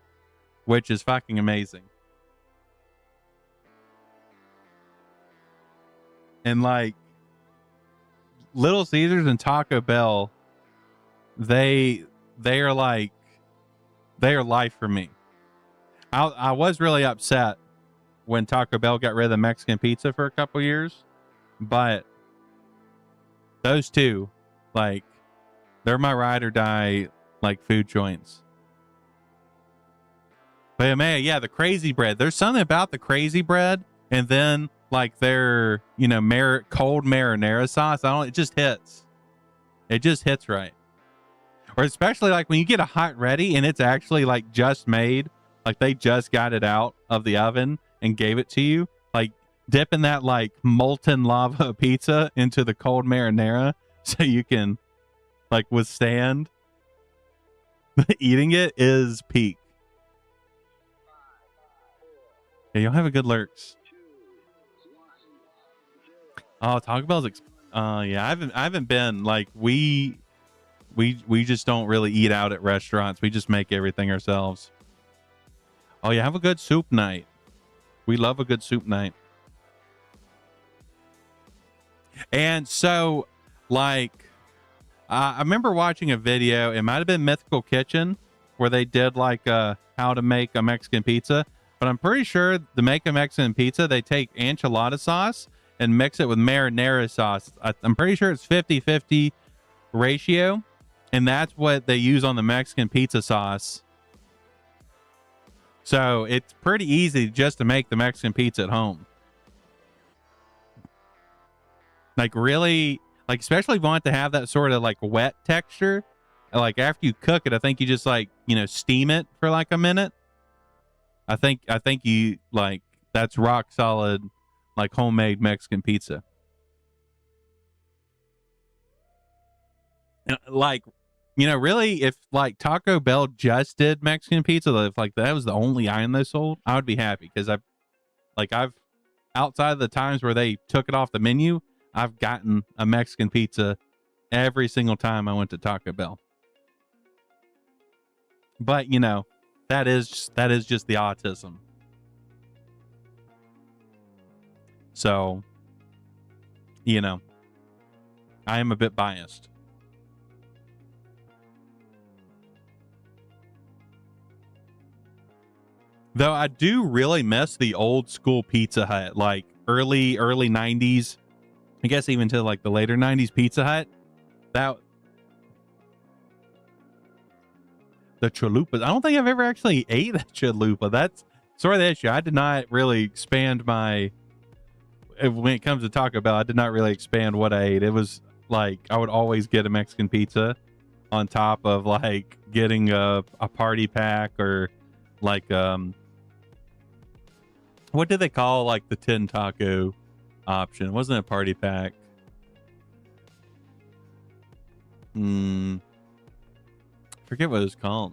which is fucking amazing. And like Little Caesars and Taco Bell, they are life for me. I was really upset when Taco Bell got rid of the Mexican pizza for a couple years, but those two, like, they're my ride or die like food joints. But man, yeah, the crazy bread. There's something about the crazy bread, and then like their, you know, cold marinara sauce. It just hits. It just hits right. Or especially like when you get a hot and ready and it's actually like just made. Like they just got it out of the oven and gave it to you. Like dipping that like molten lava pizza into the cold marinara so you can like withstand eating it is peak. Yeah, you'll have a good lurks. Oh, Taco Bell's yeah, I haven't been. Like we just don't really eat out at restaurants. We just make everything ourselves. Oh, yeah, have a good soup night. We love a good soup night. And so, like, I remember watching a video. It might have been Mythical Kitchen, where they did like how to make a Mexican pizza. But I'm pretty sure to make a Mexican pizza, they take enchilada sauce and mix it with marinara sauce. I'm pretty sure it's 50-50 ratio. And that's what they use on the Mexican pizza sauce. So it's pretty easy just to make the Mexican pizza at home. Like really, like especially if you want to have that sort of like wet texture. Like after you cook it, I think you just like, you know, steam it for like a minute. I think you like that's rock solid, like homemade Mexican pizza. And like, you know, really, if like Taco Bell just did Mexican pizza, if like that was the only item they sold, I would be happy because I've outside of the times where they took it off the menu, I've gotten a Mexican pizza every single time I went to Taco Bell. But you know, that is just the autism. So, you know, I am a bit biased. Though I do really miss the old school Pizza Hut, like early 90s. I guess even to like the later 90s Pizza Hut. That the chalupas. I don't think I've ever actually ate a chalupa. That's sort of the issue. I did not really expand my when it comes to Taco Bell, I did not really expand what I ate. It was like I would always get a Mexican pizza on top of like getting a party pack or like what did they call like the 10 taco option? It wasn't a party pack. Forget what it was called.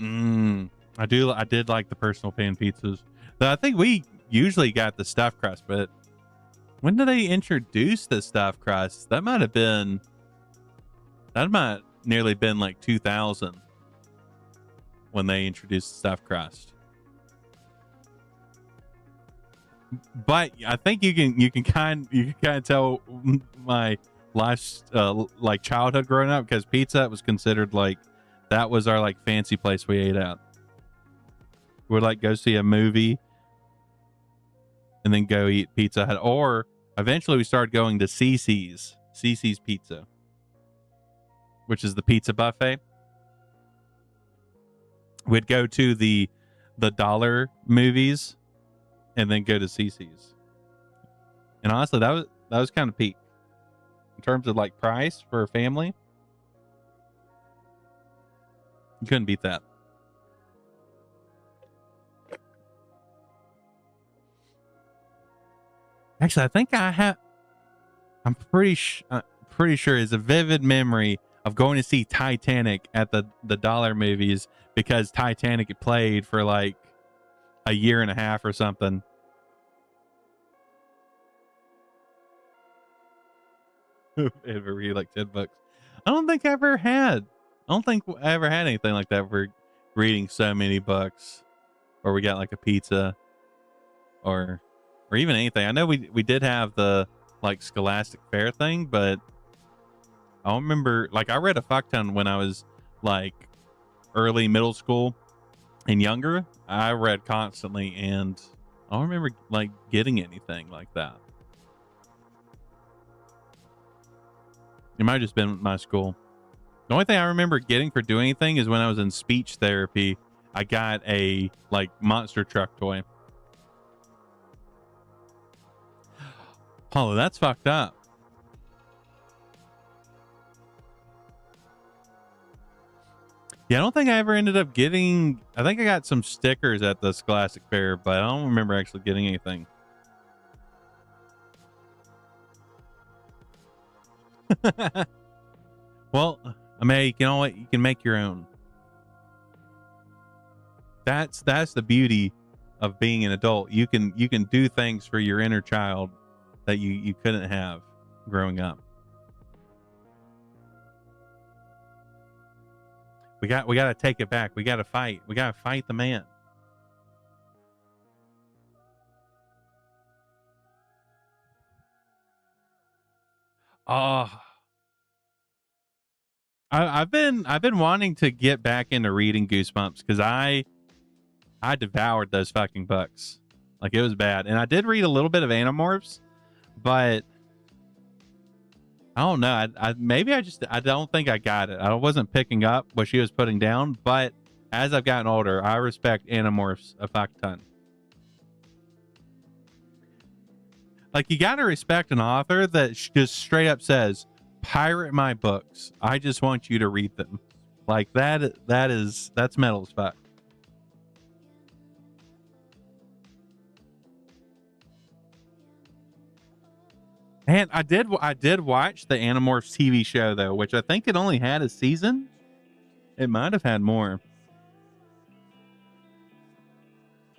I did like the personal pan pizzas. But I think we usually got the stuffed crust, but when did they introduce the stuffed crust? That might nearly been like 2000 when they introduced the stuffed crust. But I think you can kind of tell my last like childhood growing up, because Pizza Hut was considered like that was our like fancy place we ate at. We'd like go see a movie and then go eat Pizza Hut, or eventually we started going to CC's Pizza, which is the pizza buffet. We'd go to the dollar movies and then go to CC's. And honestly, that was kind of peak in terms of like price for a family. You couldn't beat that. Actually, I think I'm pretty sure it's a vivid memory of going to see Titanic at the dollar movies, because Titanic played for like a year and a half or something. Ever read like $10? I don't think I ever had anything like that for reading so many bucks, or we got like a pizza or even anything. I know we did have the like Scholastic Fair thing, but I don't remember. Like I read a fuck ton when I was like early middle school and younger. I read constantly, and I don't remember like getting anything like that. It might have just been my school. The only thing I remember getting for doing anything is when I was in speech therapy, I got a like monster truck toy. Paulo, that's fucked up. Yeah, I don't think I ever ended up getting. I think I got some stickers at the Scholastic Fair, but I don't remember actually getting anything. Well, I mean, you know what? You can make your own. That's the beauty of being an adult. You can do things for your inner child that you couldn't have growing up. We got to take it back. We got to fight. We got to fight the man. Oh, I've been wanting to get back into reading Goosebumps, because I devoured those fucking books. Like it was bad. And I did read a little bit of Animorphs, but I don't know. I don't think I got it. I wasn't picking up what she was putting down, but as I've gotten older, I respect Animorphs a fuck ton. Like, you got to respect an author that just straight up says, pirate my books. I just want you to read them. Like, that's metal as fuck. And I did watch the Animorphs TV show though, which I think it only had a season. It might have had more.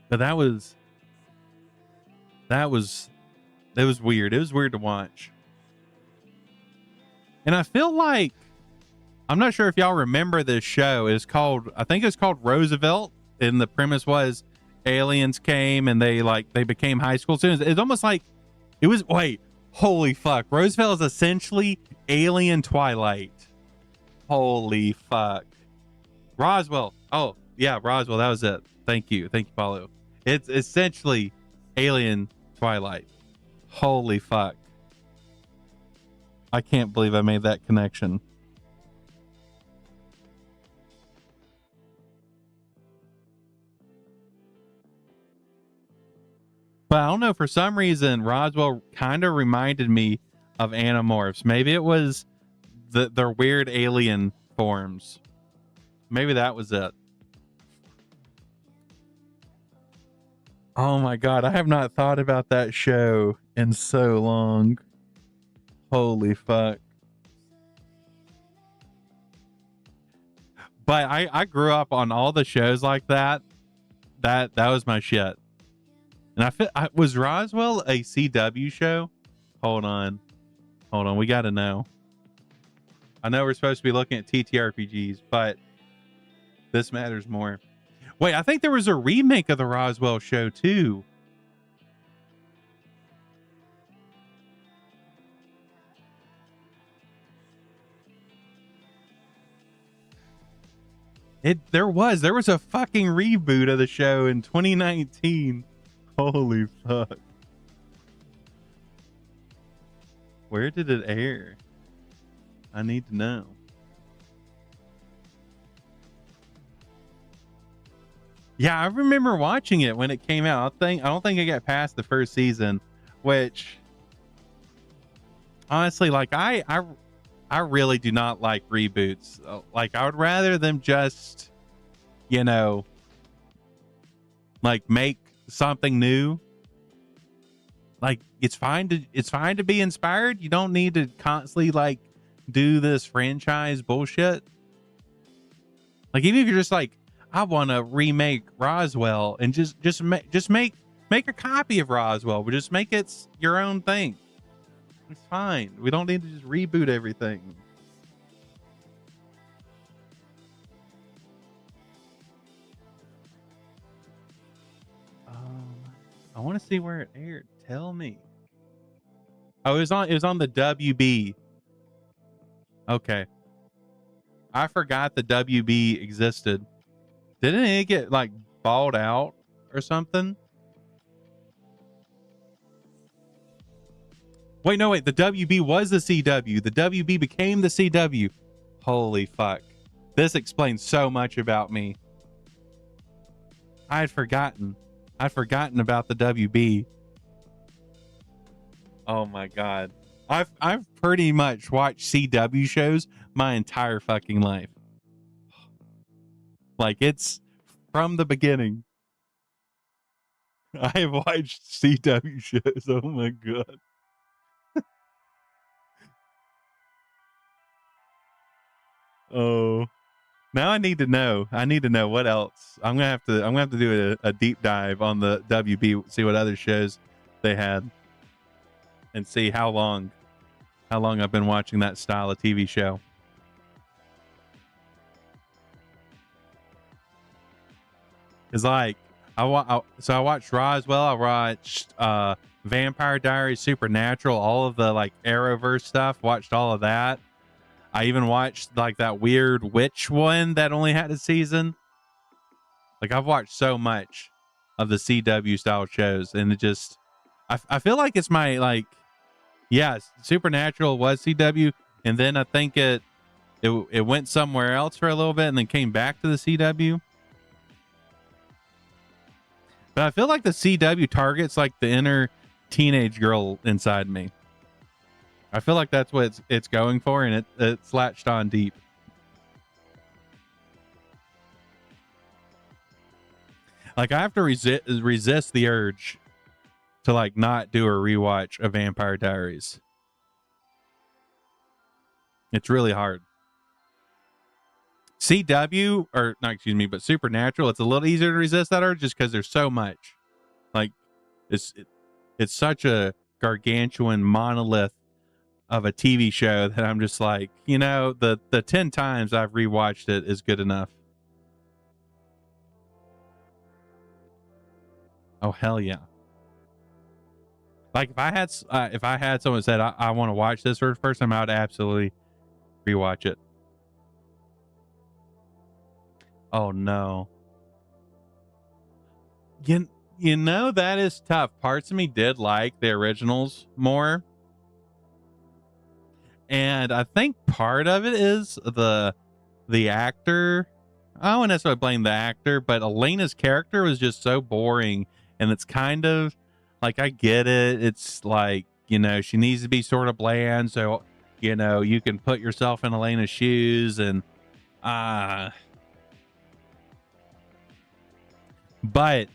But it was weird. It was weird to watch. And I feel like, I'm not sure if y'all remember this show. I think it's called Roosevelt. And the premise was aliens came and they became high school students. It's almost like holy fuck. Roosevelt is essentially Alien Twilight. Holy fuck. Roswell. Oh, yeah, Roswell. That was it. Thank you. Thank you, Paulo. It's essentially Alien Twilight. Holy fuck. I can't believe I made that connection. But I don't know, for some reason, Roswell kind of reminded me of Animorphs. Maybe it was their weird alien forms. Maybe that was it. Oh my God, I have not thought about that show in so long. Holy fuck. But I grew up on all the shows like that. That was my shit. And was Roswell a CW show? Hold on. We got to know. I know we're supposed to be looking at TTRPGs, but this matters more. Wait, I think there was a remake of the Roswell show too. There was a fucking reboot of the show in 2019. Holy fuck. Where did it air? I need to know. Yeah, I remember watching it when it came out. I don't think I got past the first season, which honestly, like I really do not like reboots. Like, I would rather them just, like, make something new. Like, it's fine to be inspired. You don't need to constantly like do this franchise bullshit. Like, even if you're just like, I want to remake Roswell, and just make a copy of Roswell, but just make it your own thing. It's fine. We don't need to just reboot everything. I want to see where it aired. Tell me. Oh, it was on the WB. Okay. I forgot the WB existed. Didn't it get like balled out or something? Wait, no, wait. The WB was the CW. The WB became the CW. Holy fuck. This explains so much about me. I'd forgotten about the WB. Oh my God. I've pretty much watched CW shows my entire fucking life. Like, it's from the beginning. I have watched CW shows. Oh my God. Oh, now I need to know. What else. I'm gonna have to do a deep dive on the WB, see what other shows they had, and see how long I've been watching that style of TV show. It's like I watched Roswell. I watched Vampire Diaries, Supernatural, all of the like Arrowverse stuff. Watched all of that. I even watched like that weird witch one that only had a season. Like, I've watched so much of the CW style shows, and it just, I feel like it's my, like, yeah, Supernatural was CW, and then I think it went somewhere else for a little bit and then came back to the CW. But I feel like the CW targets like the inner teenage girl inside me. I feel like that's what it's going for, and it's latched on deep. Like, I have to resist the urge to like not do a rewatch of Vampire Diaries. It's really hard. CW, or not, excuse me, but Supernatural, it's a little easier to resist that urge just because there's so much. Like, it's such a gargantuan monolith of a TV show that I'm just like, you know, the 10 times I've rewatched it is good enough. Oh, hell yeah. Like, if I had someone said I want to watch this for the first time, I would absolutely rewatch it. Oh no. You know, that is tough. Parts of me did like the originals more. And I think part of it is the actor. I don't necessarily blame the actor, but Elena's character was just so boring. And it's kind of like, I get it. It's like, you know, she needs to be sort of bland. So, you know, you can put yourself in Elena's shoes and, but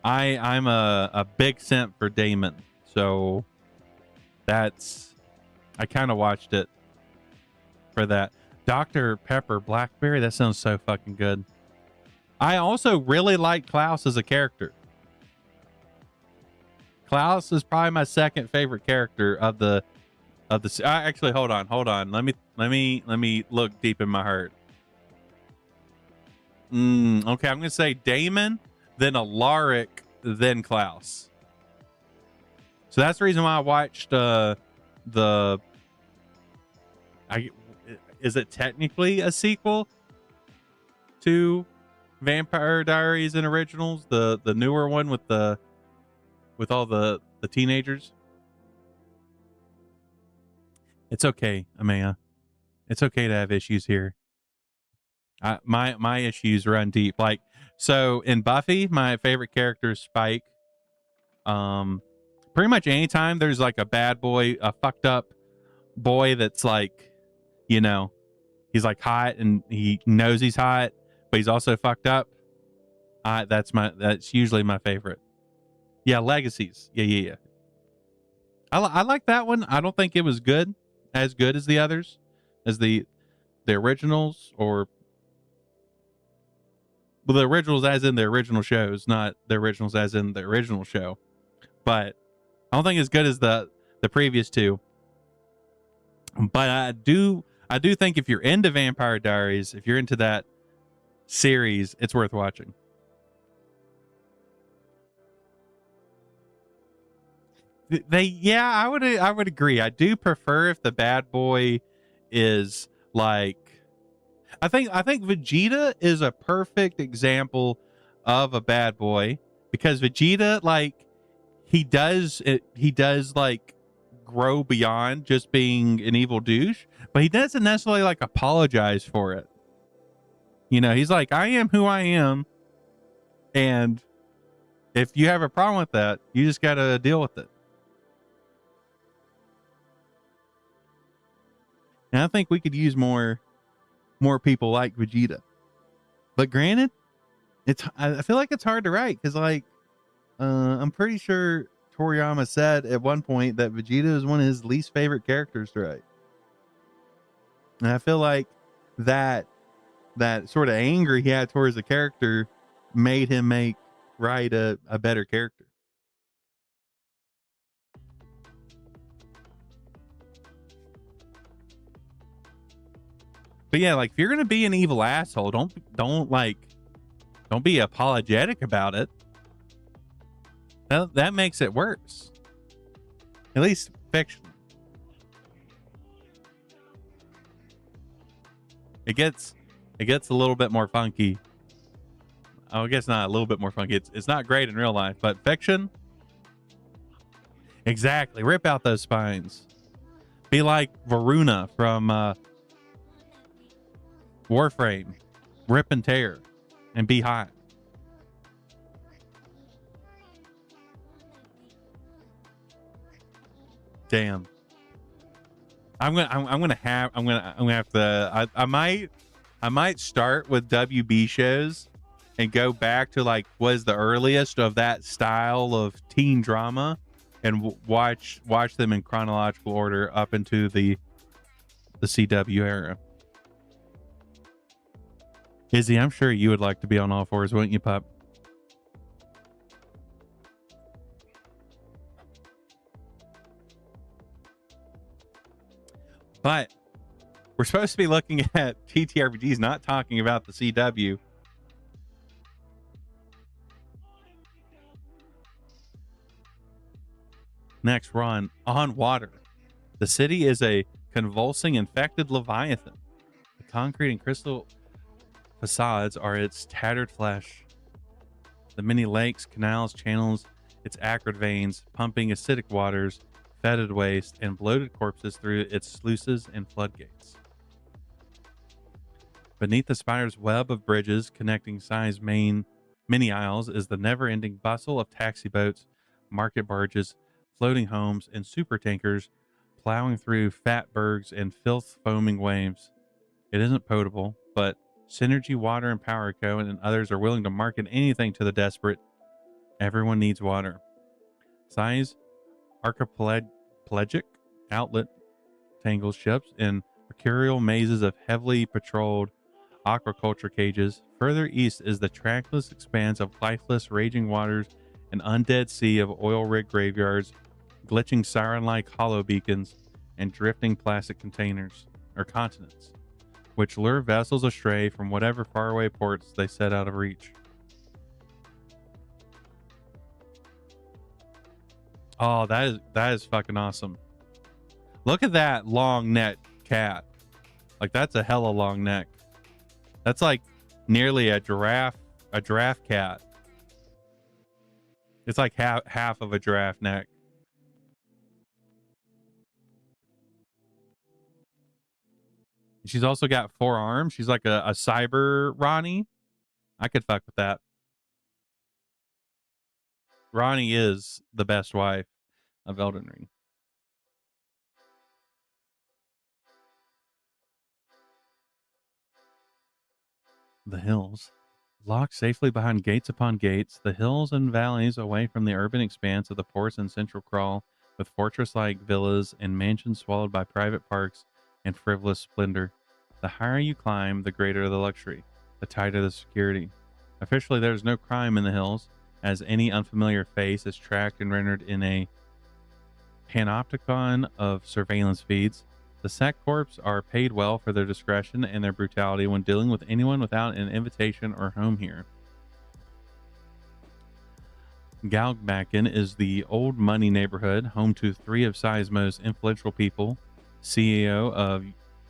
I'm a big simp for Damon. So that's, I kind of watched it for that. Dr. Pepper Blackberry, that sounds so fucking good. I also really like Klaus as a character. Klaus is probably my second favorite character of the actually, hold on. Let me look deep in my heart. Okay, I'm gonna say Damon, then Alaric, then Klaus. So that's the reason why I watched is it technically a sequel to Vampire Diaries and Originals, the newer one with all the teenagers? It's okay, Amaya. It's okay to have issues here. My issues run deep. Like, so in Buffy, my favorite character is Spike. Pretty much anytime there's like a bad boy, a fucked up boy that's like, you know, he's like hot and he knows he's hot, but he's also fucked up. That's usually my favorite. Yeah, Legacies. Yeah. I like that one. I don't think it was as good as the others, as the originals, or well, the originals as in the original shows, not the originals as in the original show. But I don't think it's as good as the previous two. But I do think if you're into Vampire Diaries, if you're into that series, it's worth watching. I would agree. I do prefer if the bad boy is like, I think Vegeta is a perfect example of a bad boy, because Vegeta, like, he does like grow beyond just being an evil douche, but he doesn't necessarily like apologize for it. You know, he's like, I am who I am, and if you have a problem with that, you just got to deal with it. And I think we could use more people like Vegeta. But granted, I feel like it's hard to write, because like I'm pretty sure Toriyama said at one point that Vegeta is one of his least favorite characters to write. And I feel like that sort of anger he had towards the character made him write a better character. But yeah, like, if you're gonna be an evil asshole, don't be apologetic about it. That makes it worse. At least fiction. It gets a little bit more funky. Oh, I guess not a little bit more funky. It's not great in real life, but fiction. Exactly. Rip out those spines. Be like Varuna from Warframe. Rip and tear and be hot. Damn. I'm gonna have to. I might start with WB shows and go back to like was the earliest of that style of teen drama, and watch them in chronological order up into the CW era. Izzy, I'm sure you would like to be on all fours, wouldn't you, pup? But we're supposed to be looking at TTRPGs, not talking about the CW. Next, we're on water. The city is a convulsing, infected leviathan. The concrete and crystal facades are its tattered flesh. The many lakes, canals, channels, its acrid veins, pumping acidic waters, fetid waste, and bloated corpses through its sluices and floodgates. Beneath the spider's web of bridges connecting Cy's many isles is the never-ending bustle of taxi boats, market barges, floating homes, and super tankers plowing through fat bergs and filth-foaming waves. It isn't potable, but Synergy Water and Power Co. and others are willing to market anything to the desperate. Everyone needs water. Cy's archipelagic outlet tangles ships in mercurial mazes of heavily patrolled aquaculture cages. Further east is the trackless expanse of lifeless raging waters, an undead sea of oil rig graveyards, glitching siren-like hollow beacons, and drifting plastic containers or continents, which lure vessels astray from whatever faraway ports they set out of reach. Oh, that is fucking awesome. Look at that long neck cat. Like that's a hella long neck. That's like nearly a giraffe cat. It's like half of a giraffe neck. She's also got 4 arms. She's like a cyber Ronnie. I could fuck with that. Ronnie is the best wife of Elden Ring. The hills. Locked safely behind gates upon gates, the hills and valleys away from the urban expanse of the ports and central crawl, with fortress-like villas and mansions swallowed by private parks and frivolous splendor. The higher you climb, the greater the luxury, the tighter the security. Officially, there is no crime in the hills, as any unfamiliar face is tracked and rendered in a panopticon of surveillance feeds. The Sec Corps are paid well for their discretion and their brutality when dealing with anyone without an invitation or home here. Galgbacken is the old money neighborhood, home to 3 of Cy's most influential people. CEO of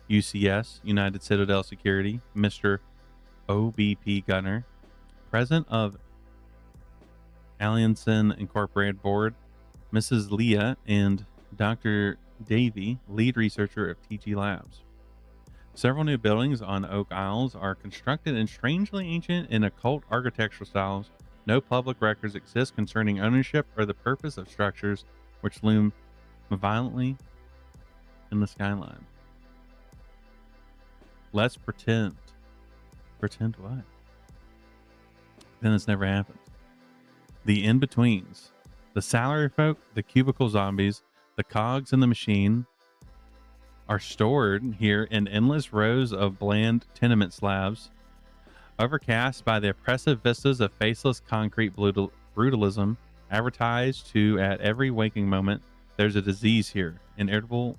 UCS, United Citadel Security, Mr. OBP Gunner. President of Allianson Incorporated Board, Mrs. Leah, and Dr. Davey, lead researcher of TG Labs. Several new buildings on Oak Isles are constructed in strangely ancient and occult architectural styles. No public records exist concerning ownership or the purpose of structures which loom violently in the skyline. Let's pretend. Pretend what? Then it's never happened. The in-betweens. The salary folk, the cubicle zombies, the cogs in the machine are stored here in endless rows of bland tenement slabs, overcast by the oppressive vistas of faceless concrete brutalism, advertised to at every waking moment. There's a disease here, an irritable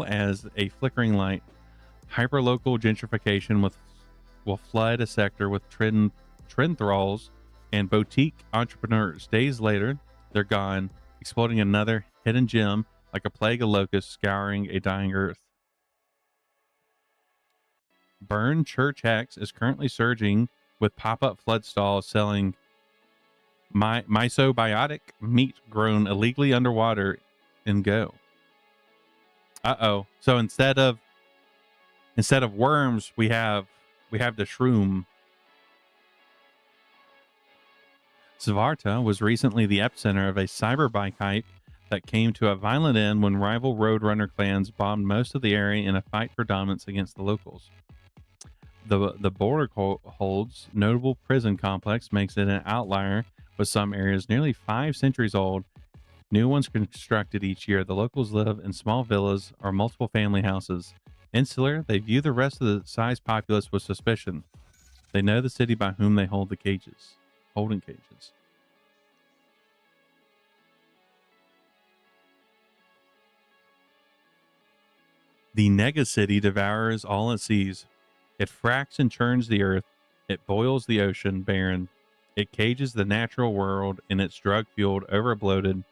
as a flickering light. Hyperlocal gentrification will flood a sector with trend thralls and boutique entrepreneurs. Days later, they're gone, exploding another hidden gem like a plague of locusts scouring a dying earth. Burn Church Hex is currently surging with pop-up flood stalls selling mysobiotic meat grown illegally underwater in Go. Uh-oh. So instead of worms, we have the shroom. Svarta was recently the epicenter of a cyberbike hype that came to a violent end when rival Roadrunner clans bombed most of the area in a fight for dominance against the locals. The Borg holds notable prison complex makes it an outlier, with some areas nearly 5 centuries old. New ones constructed each year. The locals live in small villas or multiple family houses. Insular, they view the rest of the size populace with suspicion. They know the city by whom they hold the cages. Holding cages. The nega city devours all it sees. It fracks and churns the earth. It boils the ocean barren. It cages the natural world in its drug-fueled, overbloated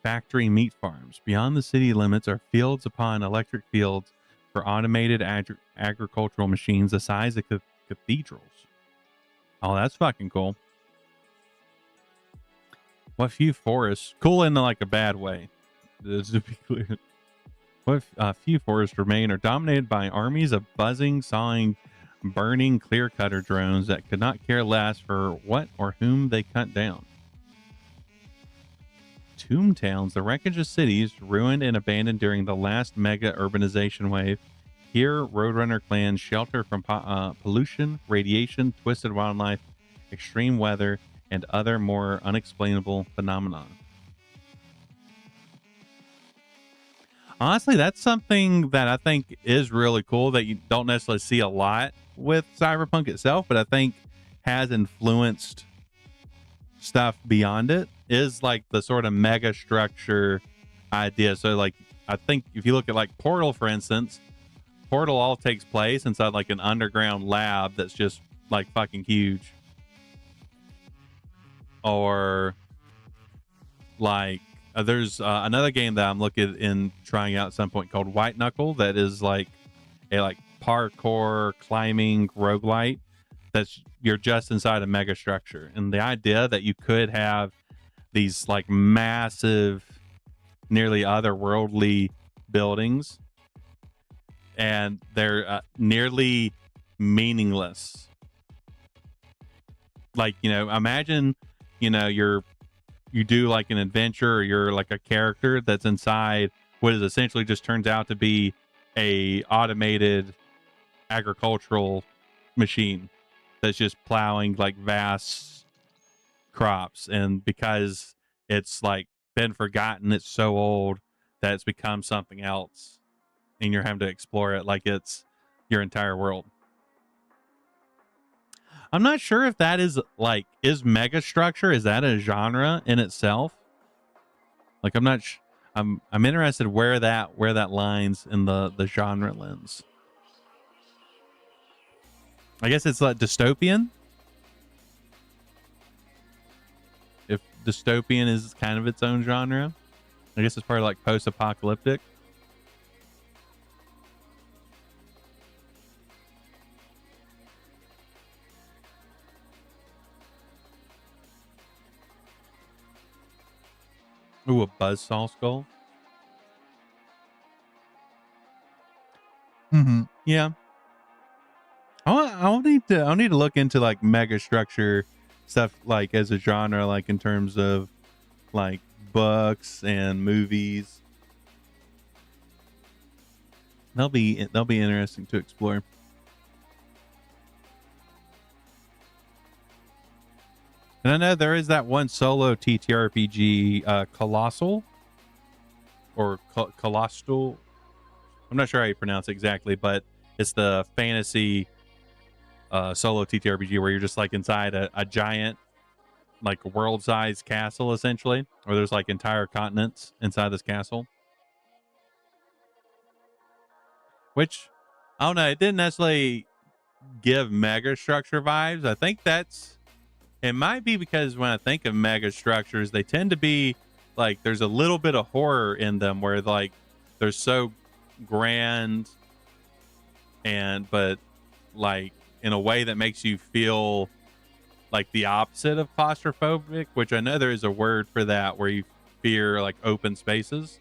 factory meat farms. Beyond the city limits are fields upon electric fields for automated agricultural machines the size of cathedrals. Oh, that's fucking cool. What few forests, cool in like a bad way, just to be clear. What few forests remain are dominated by armies of buzzing, sawing, burning clear-cutter drones that could not care less for what or whom they cut down. Tomb towns, the wreckage of cities ruined and abandoned during the last mega urbanization wave. Here, Roadrunner clans shelter from pollution, radiation, twisted wildlife, extreme weather, and other more unexplainable phenomena. Honestly, that's something that I think is really cool that you don't necessarily see a lot with Cyberpunk itself, but I think has influenced stuff beyond it, is like the sort of mega structure idea. So like, I think if you look at like Portal, for instance, Portal all takes place inside like an underground lab that's just like fucking huge. Or like there's another game that I'm looking in trying out at some point called White Knuckle that is like a like parkour climbing roguelite that's you're just inside a mega structure. And the idea that you could have these like massive, nearly otherworldly buildings and they're nearly meaningless. Like, you know, imagine, you know, you do like an adventure or you're like a character that's inside what is essentially just turns out to be a automated agricultural machine that's just plowing like vast crops. And because it's like been forgotten, it's so old that it's become something else and you're having to explore it like it's your entire world. I'm not sure if that is like, is mega structure, is that a genre in itself? Like, I'm not I'm interested where that lines in the genre lens. I guess it's like dystopian. If dystopian is kind of its own genre, I guess it's probably like post-apocalyptic. Ooh, a buzzsaw skull. Mm-hmm. Yeah. I'll need to look into like mega structure stuff like as a genre, like in terms of like books and movies. They'll be interesting to explore. And I know there is that one solo TTRPG, Colossal or Colossal. I'm not sure how you pronounce it exactly, but it's the fantasy solo TTRPG where you're just like inside a giant, like world-sized castle, essentially, or there's like entire continents inside this castle. Which, I don't know, it didn't necessarily give mega structure vibes. I think it might be because when I think of mega structures, they tend to be like there's a little bit of horror in them where like they're so grand but like in a way that makes you feel like the opposite of claustrophobic, which I know there is a word for that where you fear like open spaces.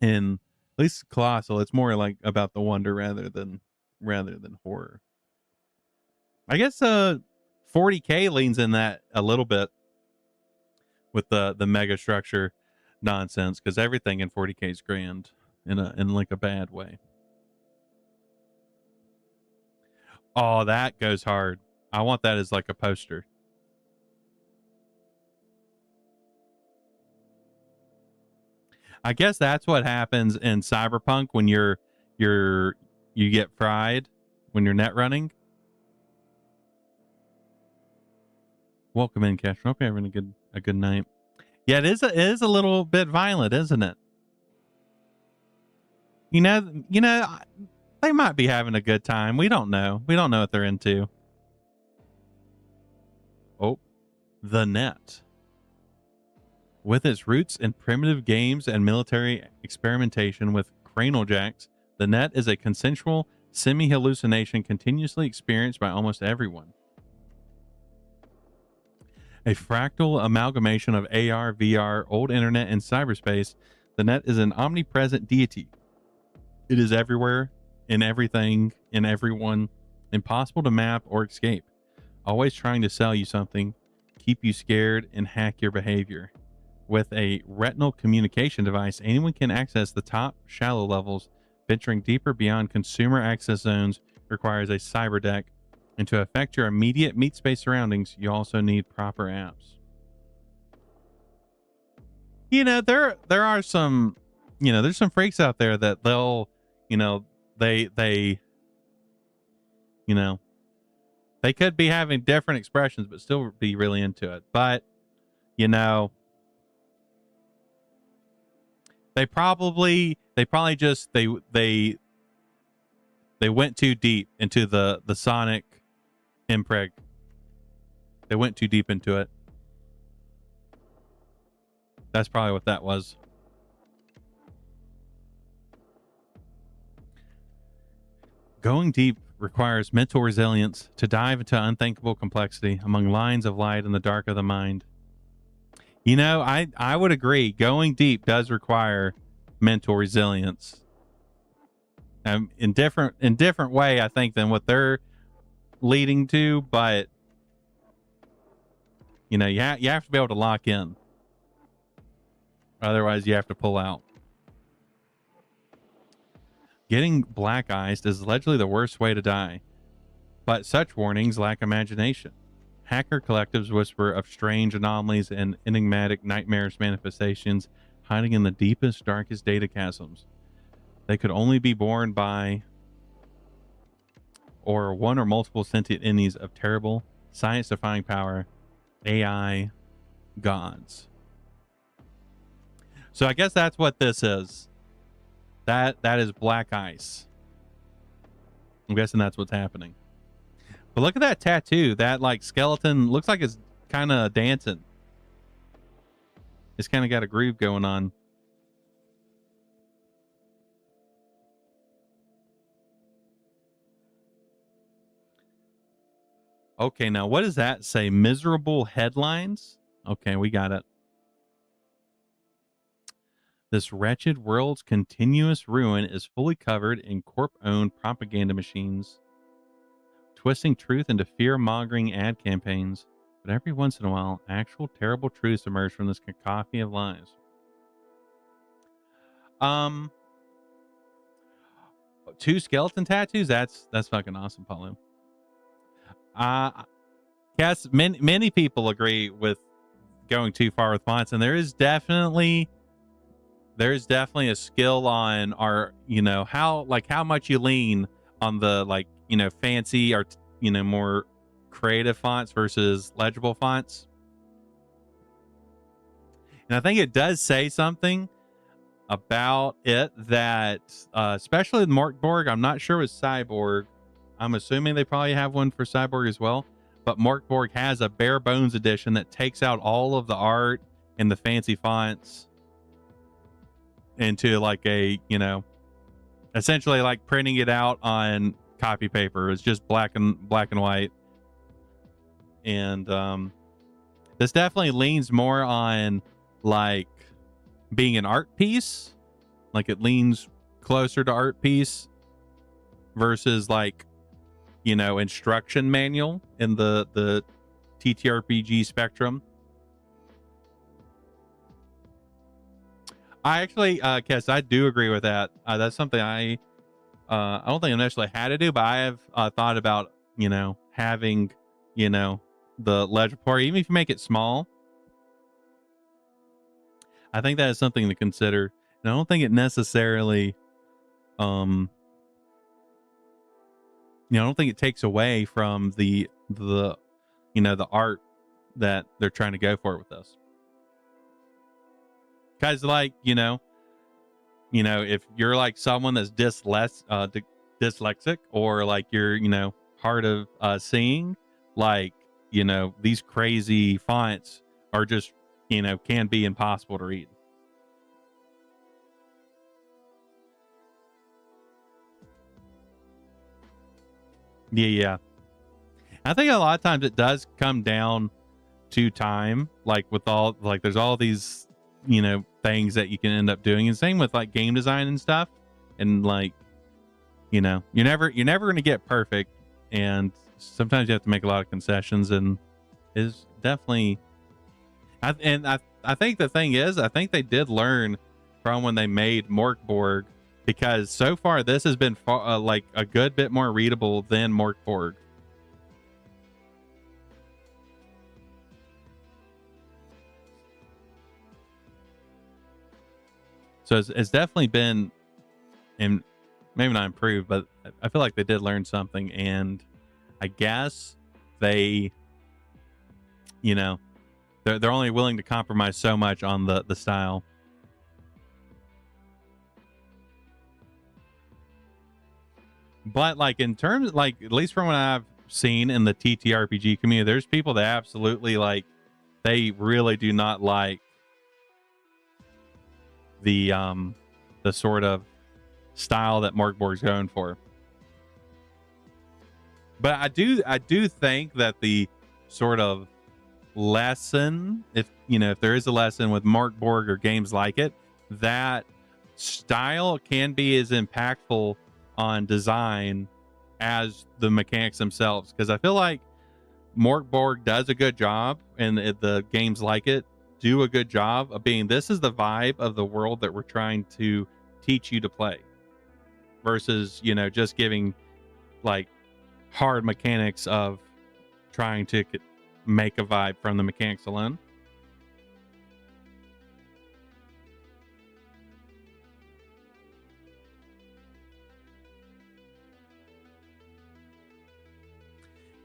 In at least Colossal, it's more like about the wonder rather than horror. I guess 40K leans in that a little bit with the mega structure nonsense, because everything in 40K is grand in like a bad way. Oh, that goes hard. I want that as like a poster. I guess that's what happens in Cyberpunk when you get fried when you're net running. Welcome in, Cash. Hope you're having a good night. Yeah, it is a little bit violent, isn't it? You know, they might be having a good time. We don't know. We don't know what they're into. Oh, the net. With its roots in primitive games and military experimentation with cranial jacks, the net is a consensual semi-hallucination continuously experienced by almost everyone. A fractal amalgamation of AR, VR, old internet, and cyberspace, the net is an omnipresent deity. It is everywhere, in everything, in everyone, impossible to map or escape. Always trying to sell you something, keep you scared, and hack your behavior. With a retinal communication device, anyone can access the top shallow levels. Venturing deeper beyond consumer access zones requires a cyber deck. And to affect your immediate meat space surroundings, you also need proper apps. You know, there are some, you know, there's some freaks out there that they'll, you know, they you know, they could be having different expressions but still be really into it. But, you know, they probably just they went too deep into the Sonic impreg. They went too deep into it. That's probably what that was. Going deep requires mental resilience to dive into unthinkable complexity among lines of light in the dark of the mind. You know, I would agree. Going deep does require mental resilience. In different way, I think, than what they're leading to, but you know, you have to be able to lock in. Otherwise, you have to pull out. Getting black iced is allegedly the worst way to die, but such warnings lack imagination. Hacker collectives whisper of strange anomalies and enigmatic nightmarish manifestations hiding in the deepest, darkest data chasms. They could only be borne by or one or multiple sentient entities of terrible, science-defying power, AI gods. So I guess that's what this is. That is black ice. I'm guessing that's what's happening. But look at that tattoo. That like skeleton looks like it's kind of dancing. It's kind of got a groove going on. Okay, now what does that say? Miserable headlines? Okay, we got it. This wretched world's continuous ruin is fully covered in corp-owned propaganda machines, twisting truth into fear-mongering ad campaigns. But every once in a while, actual terrible truths emerge from this cacophony of lies. Two skeleton tattoos? That's fucking awesome, Paulo. Yes, many people agree with going too far with fonts, and there is definitely a skill on our, you know, how much you lean on the, like, you know, fancy or, you know, more creative fonts versus legible fonts. And I think it does say something about it that, especially with Mork Borg, I'm not sure with Cyborg. I'm assuming they probably have one for Cyborg as well. But Mork Borg has a bare bones edition that takes out all of the art and the fancy fonts into like a, you know, essentially like printing it out on copy paper. It's just black and white. And this definitely leans more on like being an art piece. Like it leans closer to art piece versus like, you know, instruction manual in the TTRPG spectrum. I actually, Kes, I do agree with that. That's something I don't think I necessarily had to do, but I have thought about, you know, having, you know, the ledger port, even if you make it small. I think that is something to consider. And I don't think it necessarily, you know, I don't think it takes away from the you know, the art that they're trying to go for with this. Guys, like, you know, if you're like someone that's dyslexic, or like you're, you know, hard of seeing, like, you know, these crazy fonts are just, you know, can be impossible to read. Yeah. I think a lot of times it does come down to time, like with all, like there's all these, you know, things that you can end up doing, and same with like game design and stuff. And like, you know, you're never going to get perfect, and sometimes you have to make a lot of concessions, and is definitely I think the thing is, I think they did learn from when they made Mork Borg, because so far this has been like a good bit more readable than Mork Borg. So it's definitely been, and maybe not improved, but I feel like they did learn something, and I guess they, you know, they're only willing to compromise so much on the style. But like in terms, like at least from what I've seen in the TTRPG community, there's people that absolutely like, they really do not like the sort of style that Mork Borg's going for. But I do think that the sort of lesson, if you know, if there is a lesson with Mork Borg or games like it, that style can be as impactful on design as the mechanics themselves, because I feel like Mork Borg does a good job, and the games like it do a good job of being, this is the vibe of the world that we're trying to teach you to play, versus, you know, just giving like hard mechanics of trying to make a vibe from the mechanics alone.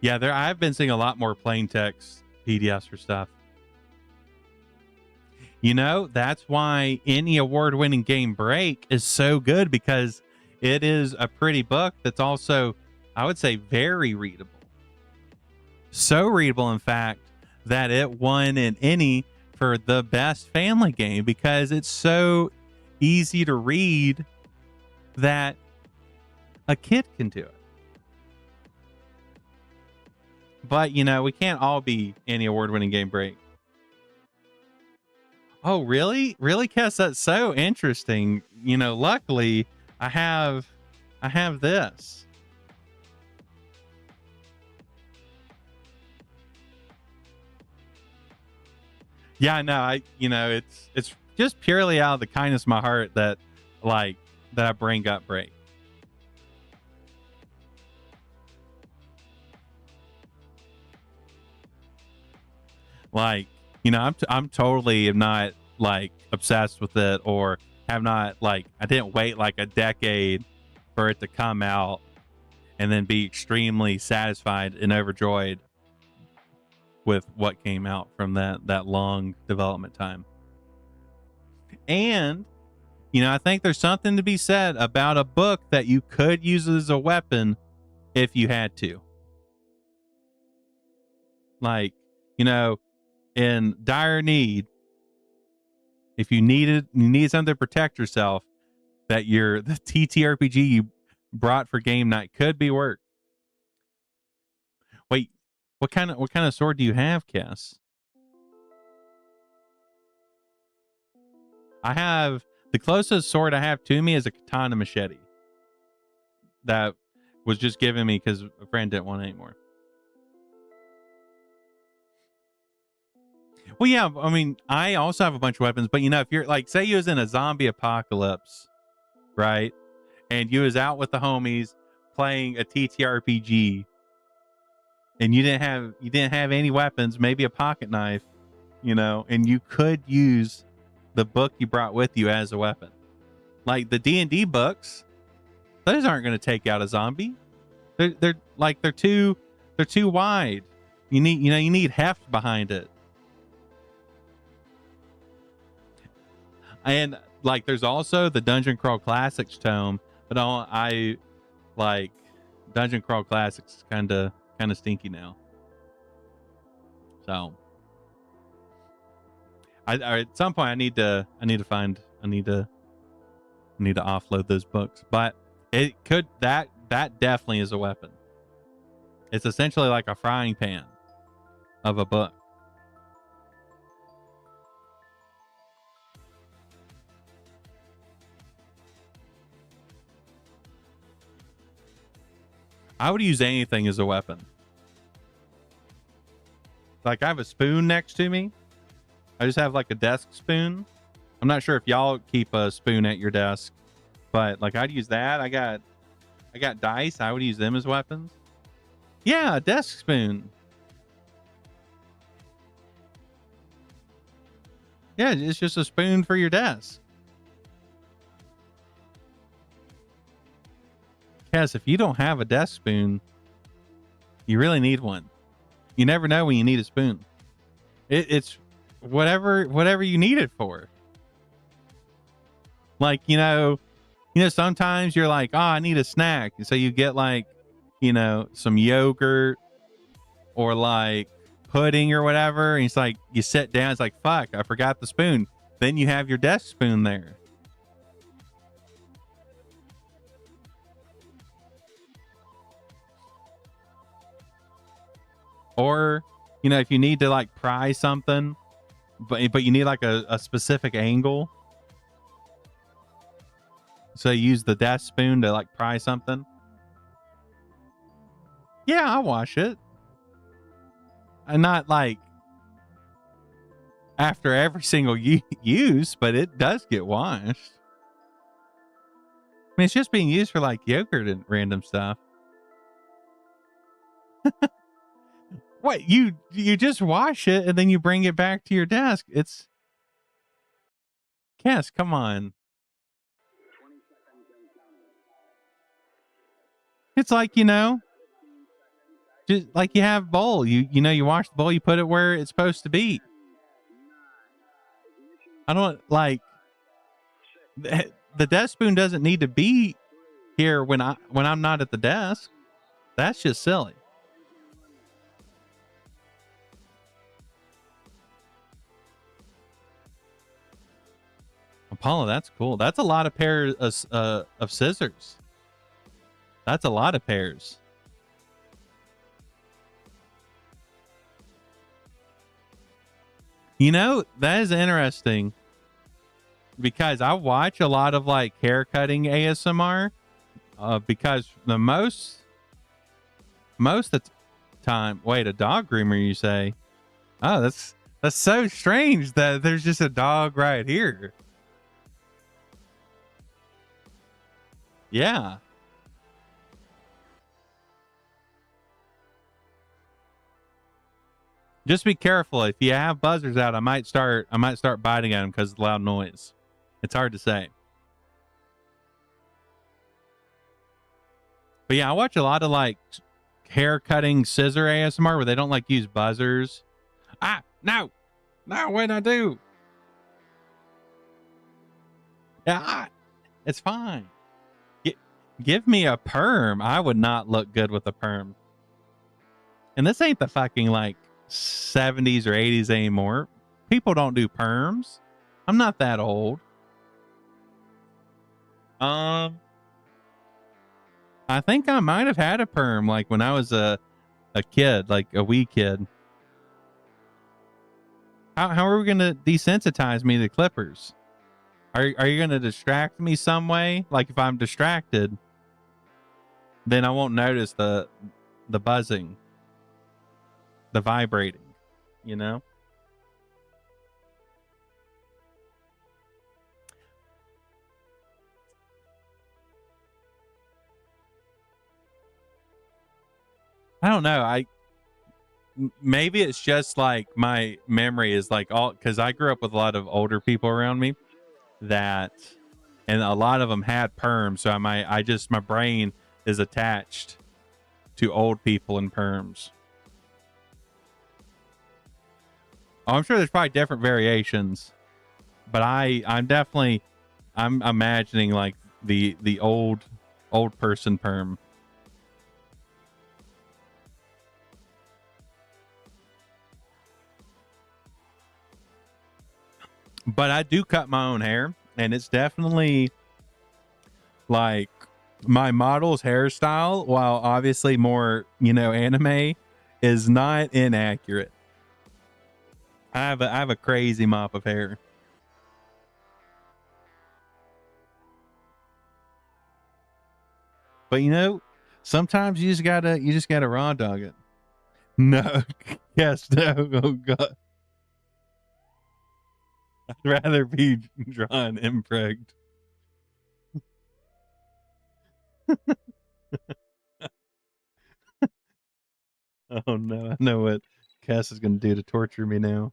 Yeah, I've been seeing a lot more plain text PDFs for stuff. You know, that's why any award-winning game Break is so good, because it is a pretty book that's also, I would say, very readable. So readable, in fact, that it won an Emmy for the best family game, because it's so easy to read that a kid can do it. But, you know, we can't all be any award-winning game Break. Oh, really? Really, Cass? That's so interesting. You know, luckily I have this. Yeah, no, you know, it's just purely out of the kindness of my heart that, like, that I bring up Break. Like, you know, I'm totally am not like obsessed with it, or have not, like, I didn't wait like a decade for it to come out and then be extremely satisfied and overjoyed with what came out from that long development time. And, you know, I think there's something to be said about a book that you could use as a weapon if you had to. Like, you know, in dire need, if you need something to protect yourself, that the TTRPG you brought for game night could be work. Wait, what kind of sword do you have, Cass? I have, the closest sword I have to me is a katana machete. That was just giving me because a friend didn't want it anymore. Well, yeah, I mean, I also have a bunch of weapons, but you know, if you're like, say you was in a zombie apocalypse, right? And you was out with the homies playing a TTRPG and you didn't have any weapons, maybe a pocket knife, you know, and you could use the book you brought with you as a weapon. Like the D&D books, those aren't going to take out a zombie. They're too wide. You need heft behind it. And like there's also the Dungeon Crawl Classics tome, but I like Dungeon Crawl Classics kind of stinky now. So I at some point I need to offload those books, but it could that definitely is a weapon. It's essentially like a frying pan of a book. I would use anything as a weapon. Like I have a spoon next to me. I just have like a desk spoon. I'm not sure if y'all keep a spoon at your desk, but like I'd use that. I got dice. I would use them as weapons. Yeah, a desk spoon. Yeah, it's just a spoon for your desk. Yes, if you don't have a desk spoon, you really need one. You never know when you need a spoon. It's whatever you need it for. Like, you know, sometimes you're like, oh, I need a snack. And so you get like, you know, some yogurt or like pudding or whatever. And it's like, you sit down. It's like, fuck, I forgot the spoon. Then you have your desk spoon there. Or, you know, if you need to like pry something, but you need like a specific angle. So you use the desk spoon to like pry something. Yeah, I wash it. And not like after every single use, but it does get washed. I mean, it's just being used for like yogurt and random stuff. What, you just wash it and then you bring it back to your desk. It's Cass, come on. It's like, you know, just like you have bowl. You know, you wash the bowl, you put it where it's supposed to be. I don't like the desk spoon doesn't need to be here when I'm not at the desk. That's just silly. Apollo, that's cool. That's a lot of pairs of scissors. That's a lot of pairs. You know, that is interesting because I watch a lot of like hair cutting ASMR because the most of the time, wait, a dog groomer, you say? Oh, that's so strange that there's just a dog right here. Yeah. Just be careful. If you have buzzers out, I might start biting at them because of the loud noise. It's hard to say. But yeah, I watch a lot of like hair cutting scissor ASMR where they don't like use buzzers. No, what'd I do? Yeah, it's fine. Give me a perm. I would not look good with a perm. And this ain't the fucking like 70s or 80s anymore. People don't do perms. I'm not that old. I think I might have had a perm like when I was a kid, like a wee kid. How are we gonna desensitize me to clippers? Are you gonna distract me some way? Like if I'm distracted, then I won't notice the buzzing, the vibrating, you know? I don't know. Maybe it's just like my memory is like all because I grew up with a lot of older people around me that, and a lot of them had perms. So my brain is attached to old people and perms. Oh, I'm sure there's probably different variations, but I'm imagining like the old person perm. But I do cut my own hair, and it's definitely like my model's hairstyle, while obviously more, anime, is not inaccurate. I have a crazy mop of hair. But sometimes you just gotta raw dog it. No, yes, no, oh god. I'd rather be drawn impregned. Oh no, I know what Cass is gonna do to torture me now.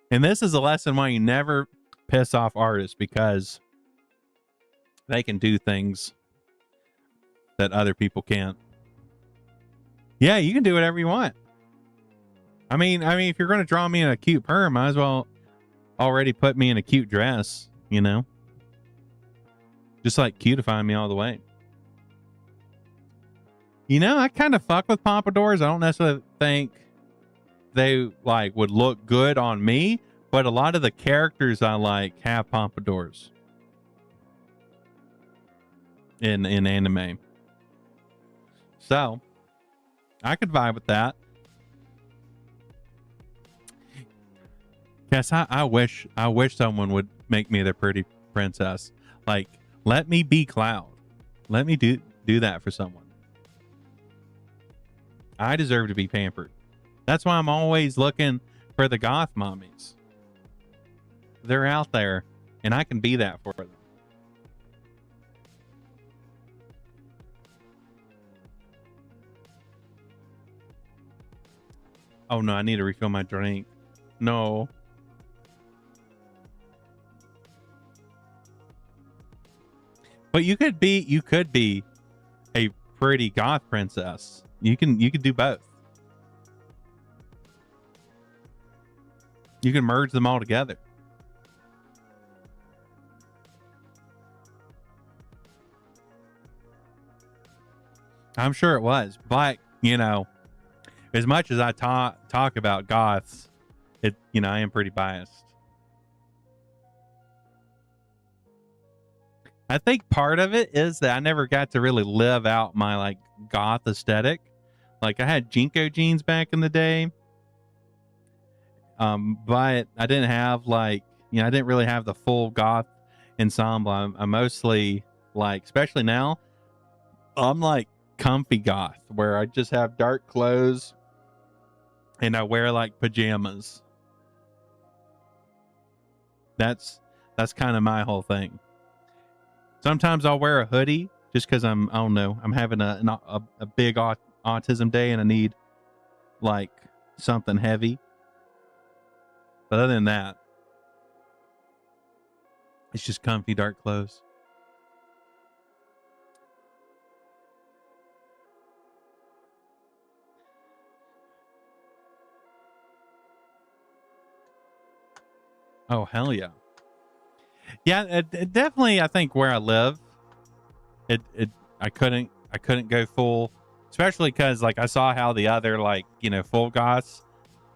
And this is a lesson why you never piss off artists, because they can do things that other people can't. Yeah, you can do whatever you want. I mean, if you're going to draw me in a cute perm, might as well already put me in a cute dress, Just like cutify me all the way. I kind of fuck with pompadours. I don't necessarily think they like would look good on me, but a lot of the characters I like have pompadours in anime. So I could vibe with that. Yes, I wish someone would make me their pretty princess. Like, let me be Cloud. Let me do that for someone. I deserve to be pampered. That's why I'm always looking for the goth mommies. They're out there, and I can be that for them. Oh no, I need to refill my drink. No. But you could be a pretty goth princess. You could do both. You can merge them all together. I'm sure it was, but as much as I talk about goths, I am pretty biased. I think part of it is that I never got to really live out my like goth aesthetic. Like I had Jinko jeans back in the day. But I didn't have I didn't really have the full goth ensemble. I'm mostly like, especially now, I'm like comfy goth where I just have dark clothes and I wear like pajamas. That's kind of my whole thing. Sometimes I'll wear a hoodie just because I don't know, I'm having a big autism day and I need like something heavy. But other than that, it's just comfy dark clothes. Oh hell yeah. Yeah, it definitely. I think where I live, I couldn't go full, especially because like I saw how the other like full goths,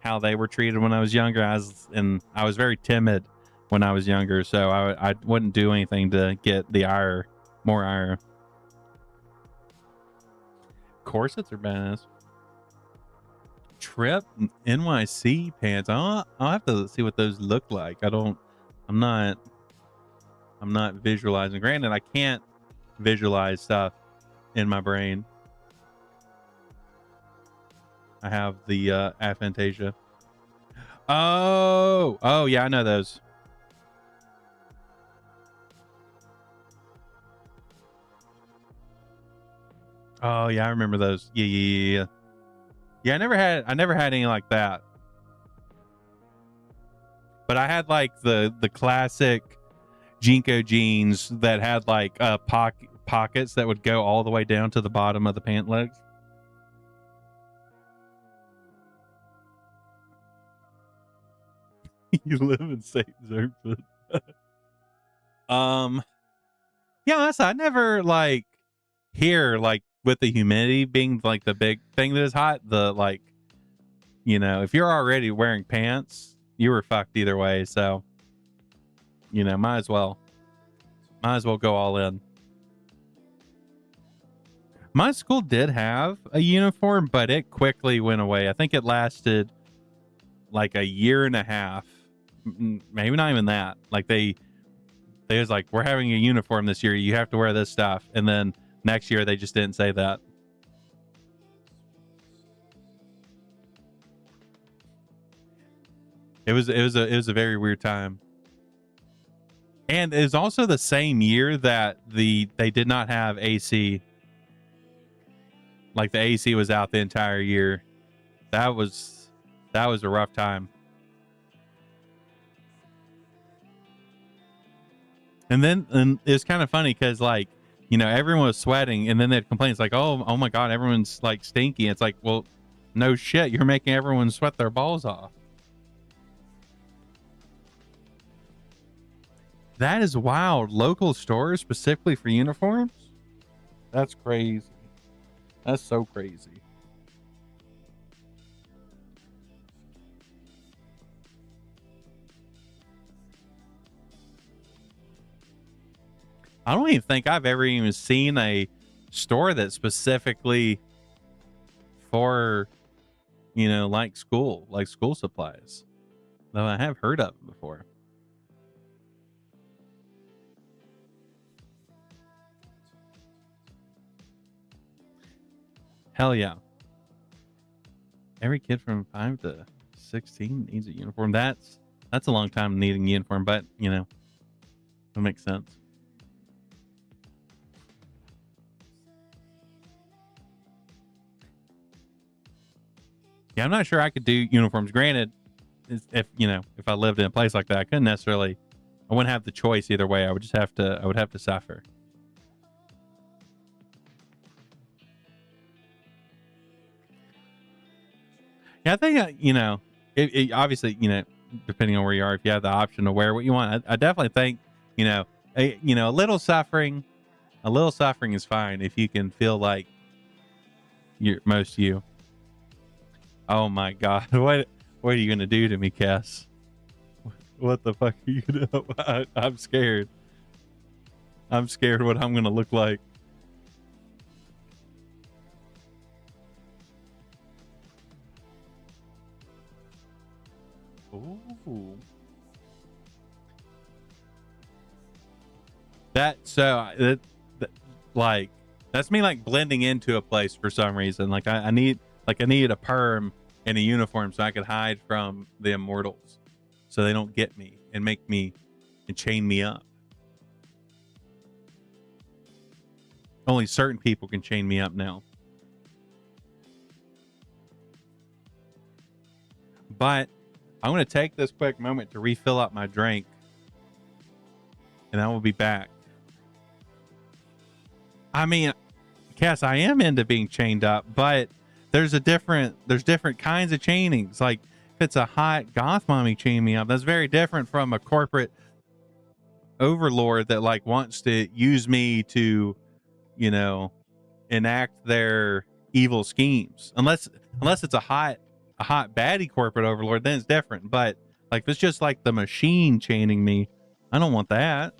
how they were treated when I was younger. I was very timid when I was younger, so I wouldn't do anything to get the more ire. Corsets are badass. Trip NYC pants. I'll have to see what those look like. I'm not I'm not visualizing. Granted, I can't visualize stuff in my brain. I have the aphantasia. Oh yeah, I know those. Oh yeah, I remember those. Yeah. Yeah, I never had any like that. But I had like the classic Jinko jeans that had like pockets that would go all the way down to the bottom of the pant legs. You live in Satan's Earthfoot. Yeah, I never like hear like with the humidity being like the big thing that is hot, the like, you know, if you're already wearing pants, you were fucked either way. So, you know, might as well go all in. My school did have a uniform, but it quickly went away. I think it lasted like a year and a half, maybe not even that. Like they was like, we're having a uniform this year, you have to wear this stuff, and then next year they just didn't say that. It was a very weird time. And it was also the same year that they did not have AC. Like the AC was out the entire year. That was a rough time. And it was kind of funny because like, you know, everyone was sweating, and then they'd complain. It's like, oh my God, everyone's like stinky. It's like, well, no shit, you're making everyone sweat their balls off. That is wild. Local stores specifically for uniforms? That's crazy. That's so crazy. I don't even think I've ever even seen a store that's specifically for, you know, like school supplies. Though I have heard of it before. Hell yeah. Every kid from 5 to 16 needs a uniform. That's a long time needing a uniform, but you know, it makes sense. Yeah, I'm not sure I could do uniforms. Granted, if you know, if I lived in a place like that, I couldn't necessarily. I wouldn't have the choice either way. I would just have to. I would have to suffer. Yeah, I think you know. It obviously, you know, depending on where you are, if you have the option to wear what you want, I definitely think, you know, a little suffering, is fine if you can feel like you're most you. Oh my God, what are you gonna do to me, Cass? What the fuck are you gonna? I'm scared. I'm scared what I'm gonna look like. Ooh. Like that's me like blending into a place for some reason. Like I need a perm and a uniform so I could hide from the immortals, so they don't get me and make me and chain me up. Only certain people can chain me up now. But I'm going to take this quick moment to refill up my drink, and I will be back. I mean, Cass, I am into being chained up, but there's different kinds of chainings. Like if it's a hot goth mommy chain me up, that's very different from a corporate overlord that like wants to use me to, you know, enact their evil schemes. Unless it's a hot baddie corporate overlord, then it's different. But like if it's just like the machine chaining me, I don't want that.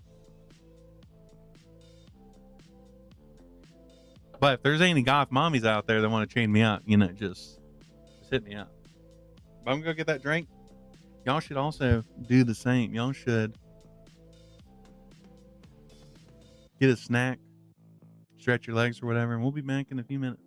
But if there's any goth mommies out there that want to chain me up, you know, just hit me up. But I'm gonna go get that drink. Y'all should also do the same. Y'all should get a snack, stretch your legs or whatever, and we'll be back in a few minutes.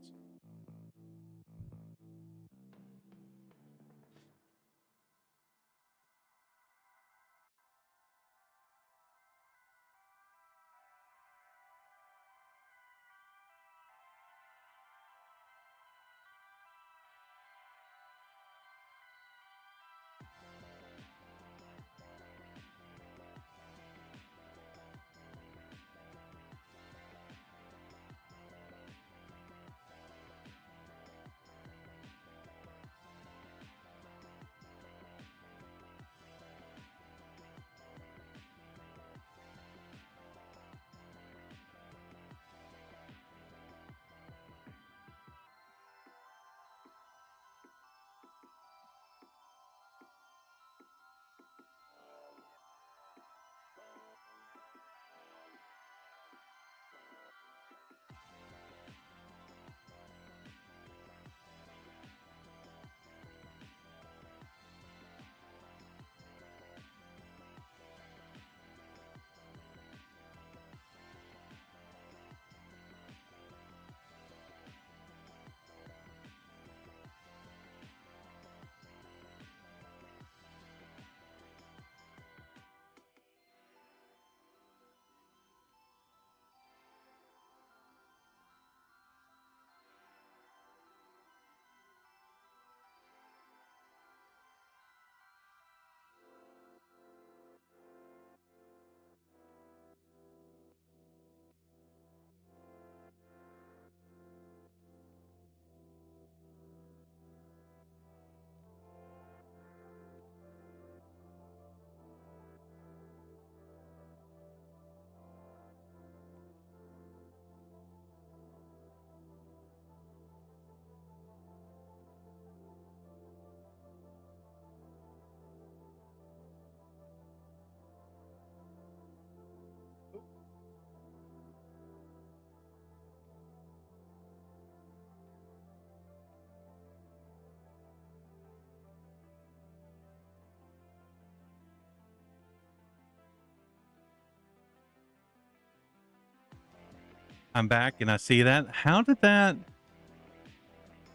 I'm back and I see that. How did that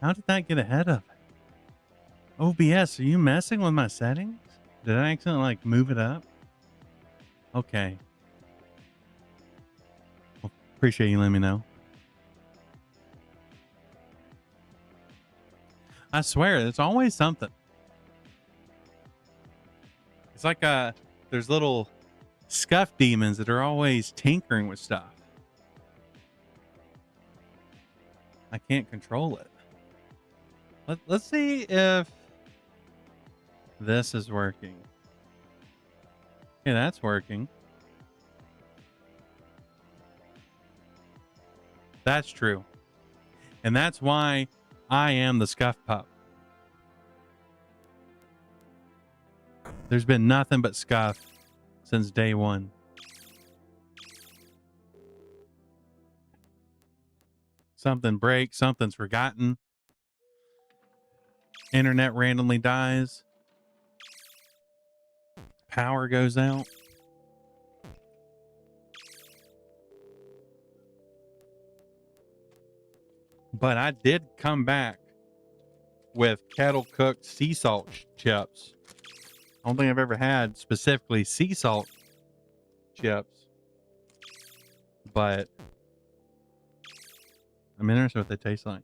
get ahead of it? OBS, are you messing with my settings? Did I accidentally like move it up? Okay. Well, appreciate you letting me know. I swear, there's always something. It's like there's little scuff demons that are always tinkering with stuff. I can't control it. Let's see if this is working. Okay, that's working. That's true. And that's why I am the scuff pup. There's been nothing but scuff since day one. Something breaks, something's forgotten. Internet randomly dies. Power goes out. But I did come back with kettle cooked sea salt chips. Only thing I've ever had specifically sea salt chips. But I'm interested what they taste like.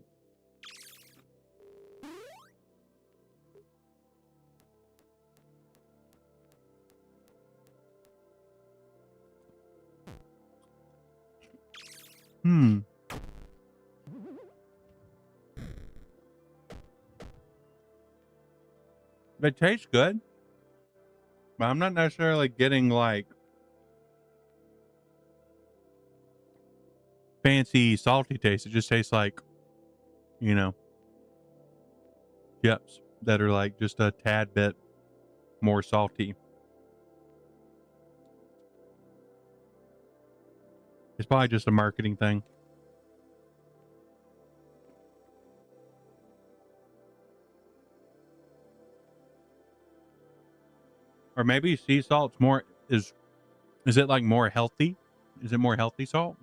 They taste good, but I'm not necessarily getting like fancy salty taste. It just tastes like, you know, chips that are like just a tad bit more salty. It's probably just a marketing thing. Or maybe sea salt's more is it like more healthy Is it more healthy salt?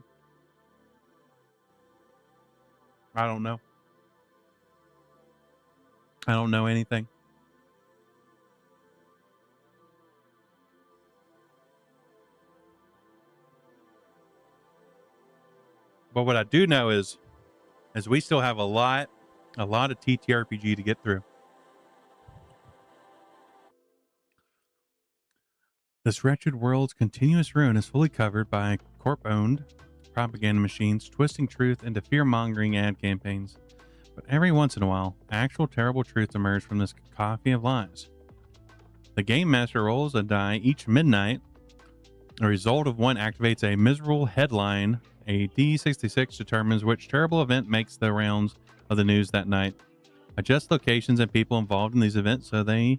I don't know. I don't know anything. But what I do know is we still have a lot of TTRPG to get through. This wretched world's continuous ruin is fully covered by corp-owned propaganda machines twisting truth into fear-mongering ad campaigns. But every once in a while, actual terrible truths emerge from this cacophony of lies. The game master rolls a die each midnight. The result of one activates a miserable headline. A D66 determines which terrible event makes the rounds of the news that night. Adjust locations and people involved in these events so that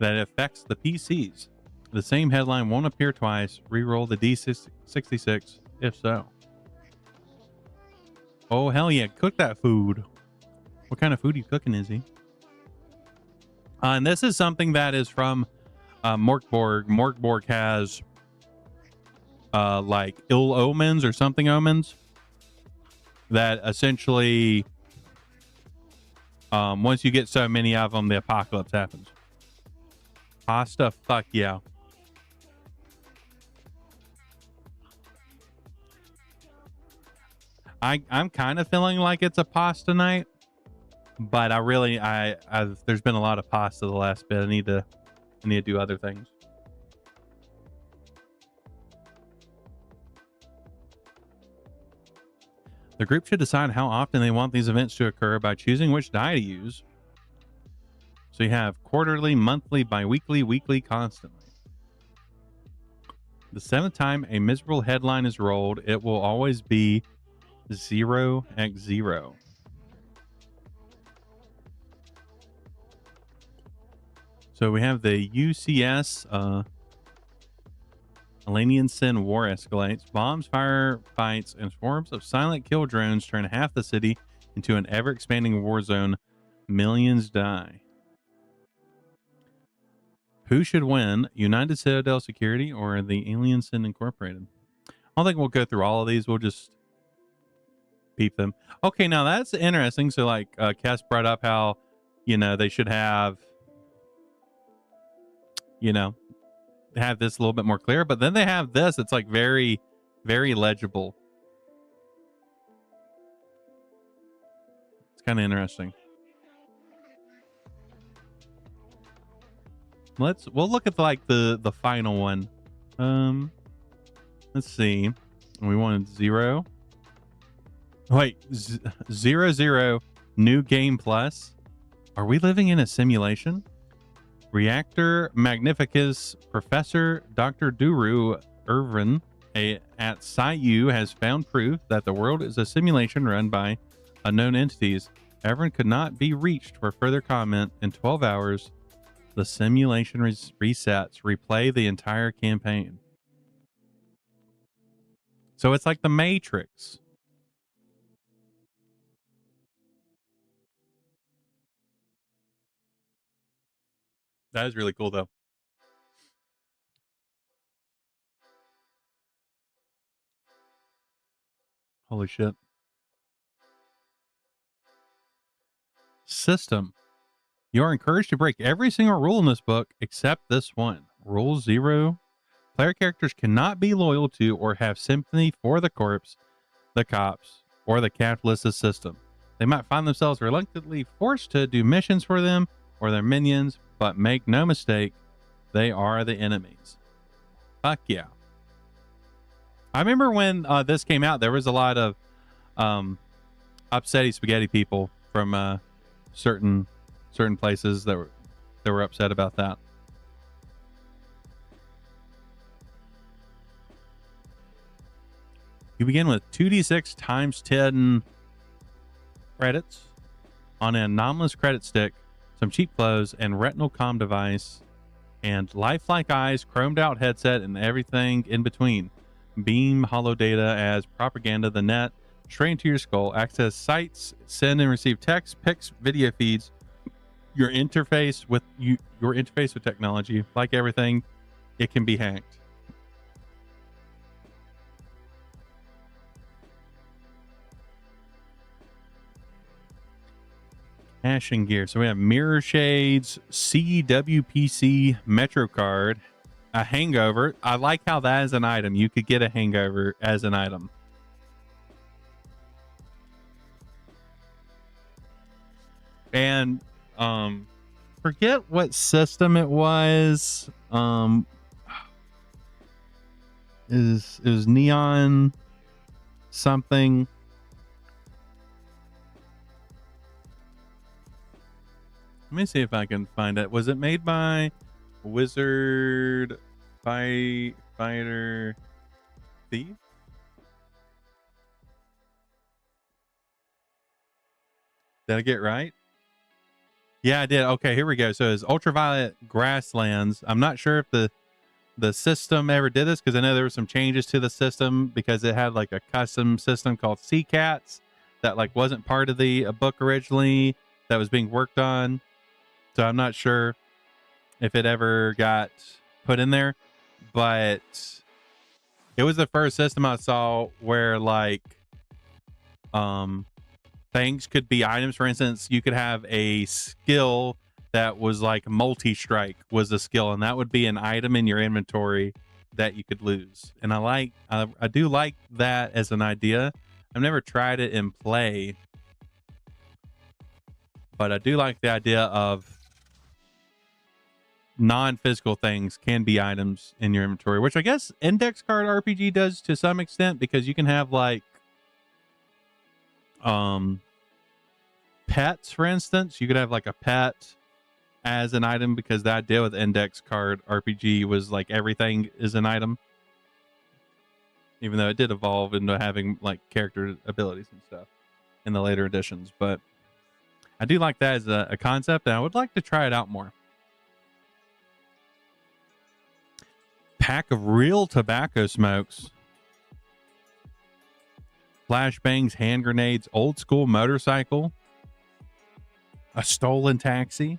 it affects the PCs. The same headline won't appear twice. Reroll the D66 if so. Oh, hell yeah. Cook that food. What kind of food are you cooking, Izzy? And this is something that is from Mork Borg. Mork Borg has like ill omens or something omens that essentially once you get so many of them, the apocalypse happens. Pasta, fuck yeah. I'm kind of feeling like it's a pasta night, but there's been a lot of pasta the last bit. I need to do other things. The group should decide how often they want these events to occur by choosing which die to use. So you have quarterly, monthly, bi-weekly, weekly, constantly. The 7th time a miserable headline is rolled, it will always be 0x0. So we have the UCS Alanian Sin war escalates. Bombs, firefights, and swarms of silent kill drones turn half the city into an ever-expanding war zone. Millions die. Who should win? United Citadel Security or the Alien Sin Incorporated? I don't think we'll go through all of these. We'll just peep them. Okay, now that's interesting. So like Cass brought up how, they should have, have this a little bit more clear, but then they have this. It's like very, very legible. It's kind of interesting. We'll look at the final one. Let's see. We wanted 0. Wait, 0 new game plus. Are we living in a simulation? Reactor Magnificus Professor Dr. Duru Irvin at SciU has found proof that the world is a simulation run by unknown entities. Irvin could not be reached for further comment. In 12 hours, the simulation resets. Replay the entire campaign. So it's like the Matrix. That is really cool, though. Holy shit. System. You are encouraged to break every single rule in this book except this one. Rule 0. Player characters cannot be loyal to or have sympathy for the corpse, the cops, or the capitalist system. They might find themselves reluctantly forced to do missions for them or their minions, but make no mistake, they are the enemies. Fuck yeah. I remember when this came out, there was a lot of upsetty spaghetti people from certain places that were upset about that. You begin with 2d6 times 10 credits on an anomalous credit stick, some cheap clothes, and retinal comm device, and lifelike eyes, chromed out headset, and everything in between. Beam hollow data as propaganda, the net, straight into your skull. Access sites, send and receive text, pics, video feeds. Your interface with technology, like everything, it can be hacked. Fashion gear. So we have mirror shades, CWPC Metro card, a hangover. I like how that is an item. You could get a hangover as an item. And forget what system it was. It was neon something. Let me see if I can find it. Was it made by Wizard Fighter Thief? Did I get it right? Yeah, I did. Okay, here we go. So it's Ultraviolet Grasslands. I'm not sure if the system ever did this, because I know there were some changes to the system because it had like a custom system called Sea Cats that like wasn't part of the book originally, that was being worked on. So I'm not sure if it ever got put in there, but it was the first system I saw where like things could be items. For instance, you could have a skill that was like multi-strike was a skill, and that would be an item in your inventory that you could lose. And I do like that as an idea. I've never tried it in play, but I do like the idea of non-physical things can be items in your inventory, which I guess Index Card RPG does to some extent, because you can have like pets, for instance. You could have like a pet as an item, because the idea with Index Card RPG was like everything is an item, even though it did evolve into having like character abilities and stuff in the later editions. But I do like that as a concept, and I would like to try it out more. Pack of real tobacco smokes, flashbangs, hand grenades, old school motorcycle, a stolen taxi,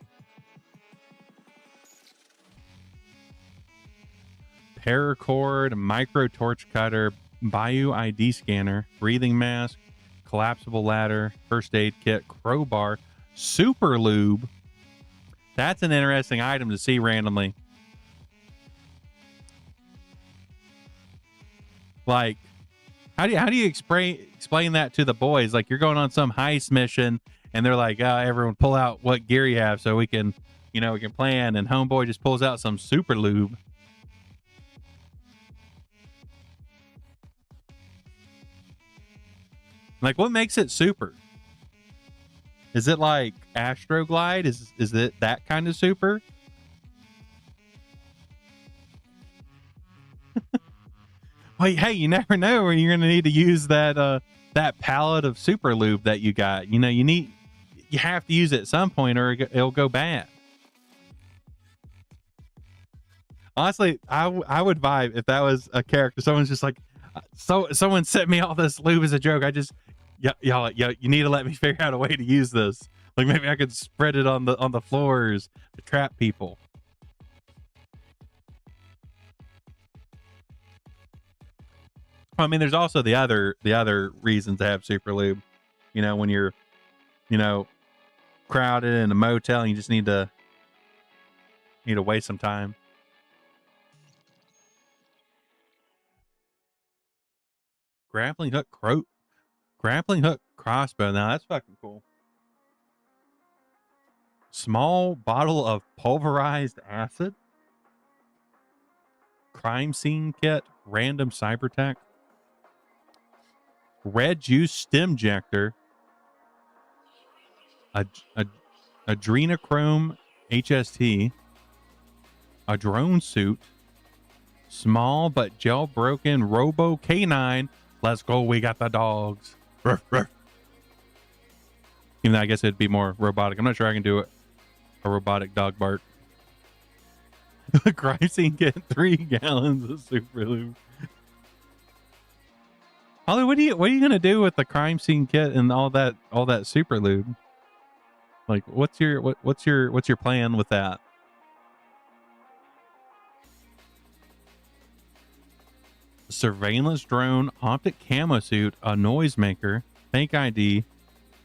paracord, micro torch cutter, Bayou ID scanner, breathing mask, collapsible ladder, first aid kit, crowbar, super lube. That's an interesting item to see randomly. Like, how do you explain that to the boys? Like, you're going on some heist mission, and they're like, "Oh, everyone pull out what gear you have so we can plan." And homeboy just pulls out some super lube. Like, what makes it super? Is it like Astroglide? Is it that kind of super? Well, hey, you never know where you're going to need to use that palette of super lube that you got. You have to use it at some point, or it'll go bad. Honestly, I would vibe if that was a character. Someone's just like, someone sent me all this lube as a joke. Y'all, you need to let me figure out a way to use this. Like, maybe I could spread it on the floors to trap people. I mean, there's also the other reasons to have super lube. When you're, crowded in a motel and you just need to waste some time. Grappling hook crossbow. Now that's fucking cool. Small bottle of pulverized acid. Crime scene kit. Random cyber tech. Red juice stimjector. Adrenochrome HST. A drone suit. Small but jailbroken Robo K9. Let's go, we got the dogs. Ruff, ruff. Even though I guess it'd be more robotic. I'm not sure I can do it. A robotic dog bark. Crime scene get 3 gallons of super lube. Holly, what are you gonna do with the crime scene kit and all that super lube? Like, what's your plan with that? Surveillance drone, optic camo suit, a noisemaker, fake ID,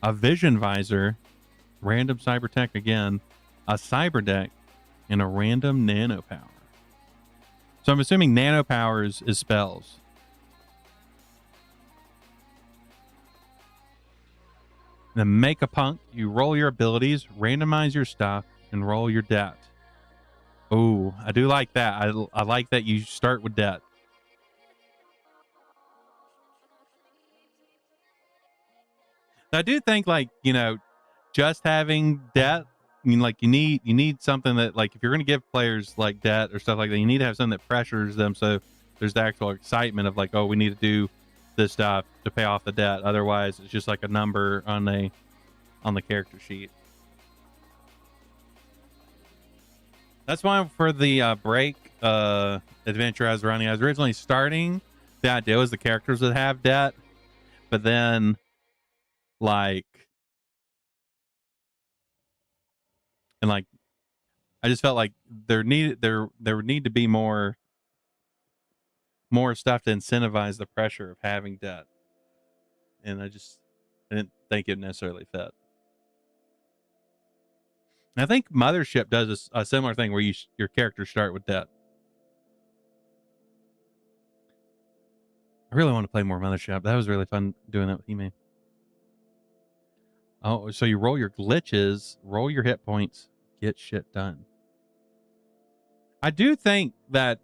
a vision visor, Random cyber tech again. A cyber deck and a random nano power. So I'm assuming nano powers is spells. Then make a punk. You roll your abilities, randomize your stuff, and roll your debt. Oh, I do like that. I like that you start with debt. I do think, like, you know, just having debt, I mean, like, you need something that, like, if you're going to give players like debt or stuff like that, you need to have something that pressures them, so there's the actual excitement of, like, oh, we need to do this stuff to pay off the debt. Otherwise, it's just like a number on the character sheet. That's why for the break adventure I was running, I was originally starting, the idea was the characters would have debt, but then, like, and like, I just felt like there would need to be more stuff to incentivize the pressure of having debt, and I didn't think it necessarily fit. And I think Mothership does a similar thing where your characters start with debt. I really want to play more Mothership. That was really fun doing that with He-Man. Oh, so you roll your glitches, roll your hit points, get shit done. I do think that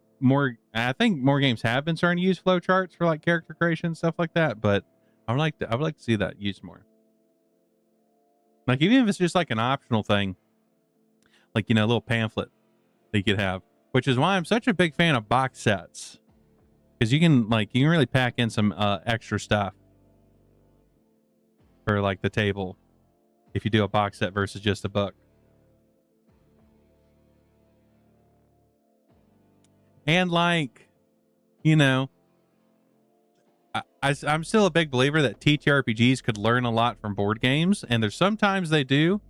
I think more games have been starting to use flowcharts for like character creation and stuff like that, but I would like to see that used more. Like, even if it's just like an optional thing, like, you know, a little pamphlet that you could have, which is why I'm such a big fan of box sets, because you can really pack in some extra stuff for like the table if you do a box set versus just a book. And, like, you know, I'm still a big believer that TTRPGs could learn a lot from board games, and there's sometimes they do,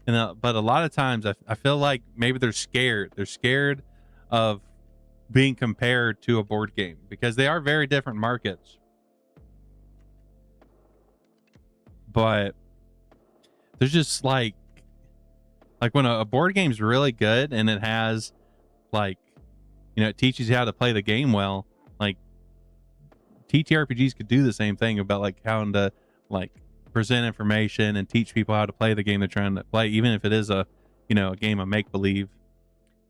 but a lot of times I feel like maybe they're scared. They're scared of being compared to a board game because they are very different markets. But there's just like when a board game's really good and it has, like, you know, it teaches you how to play the game well. Like, TTRPGs could do the same thing about like how to like present information and teach people how to play the game they're trying to play, even if it is a game of make believe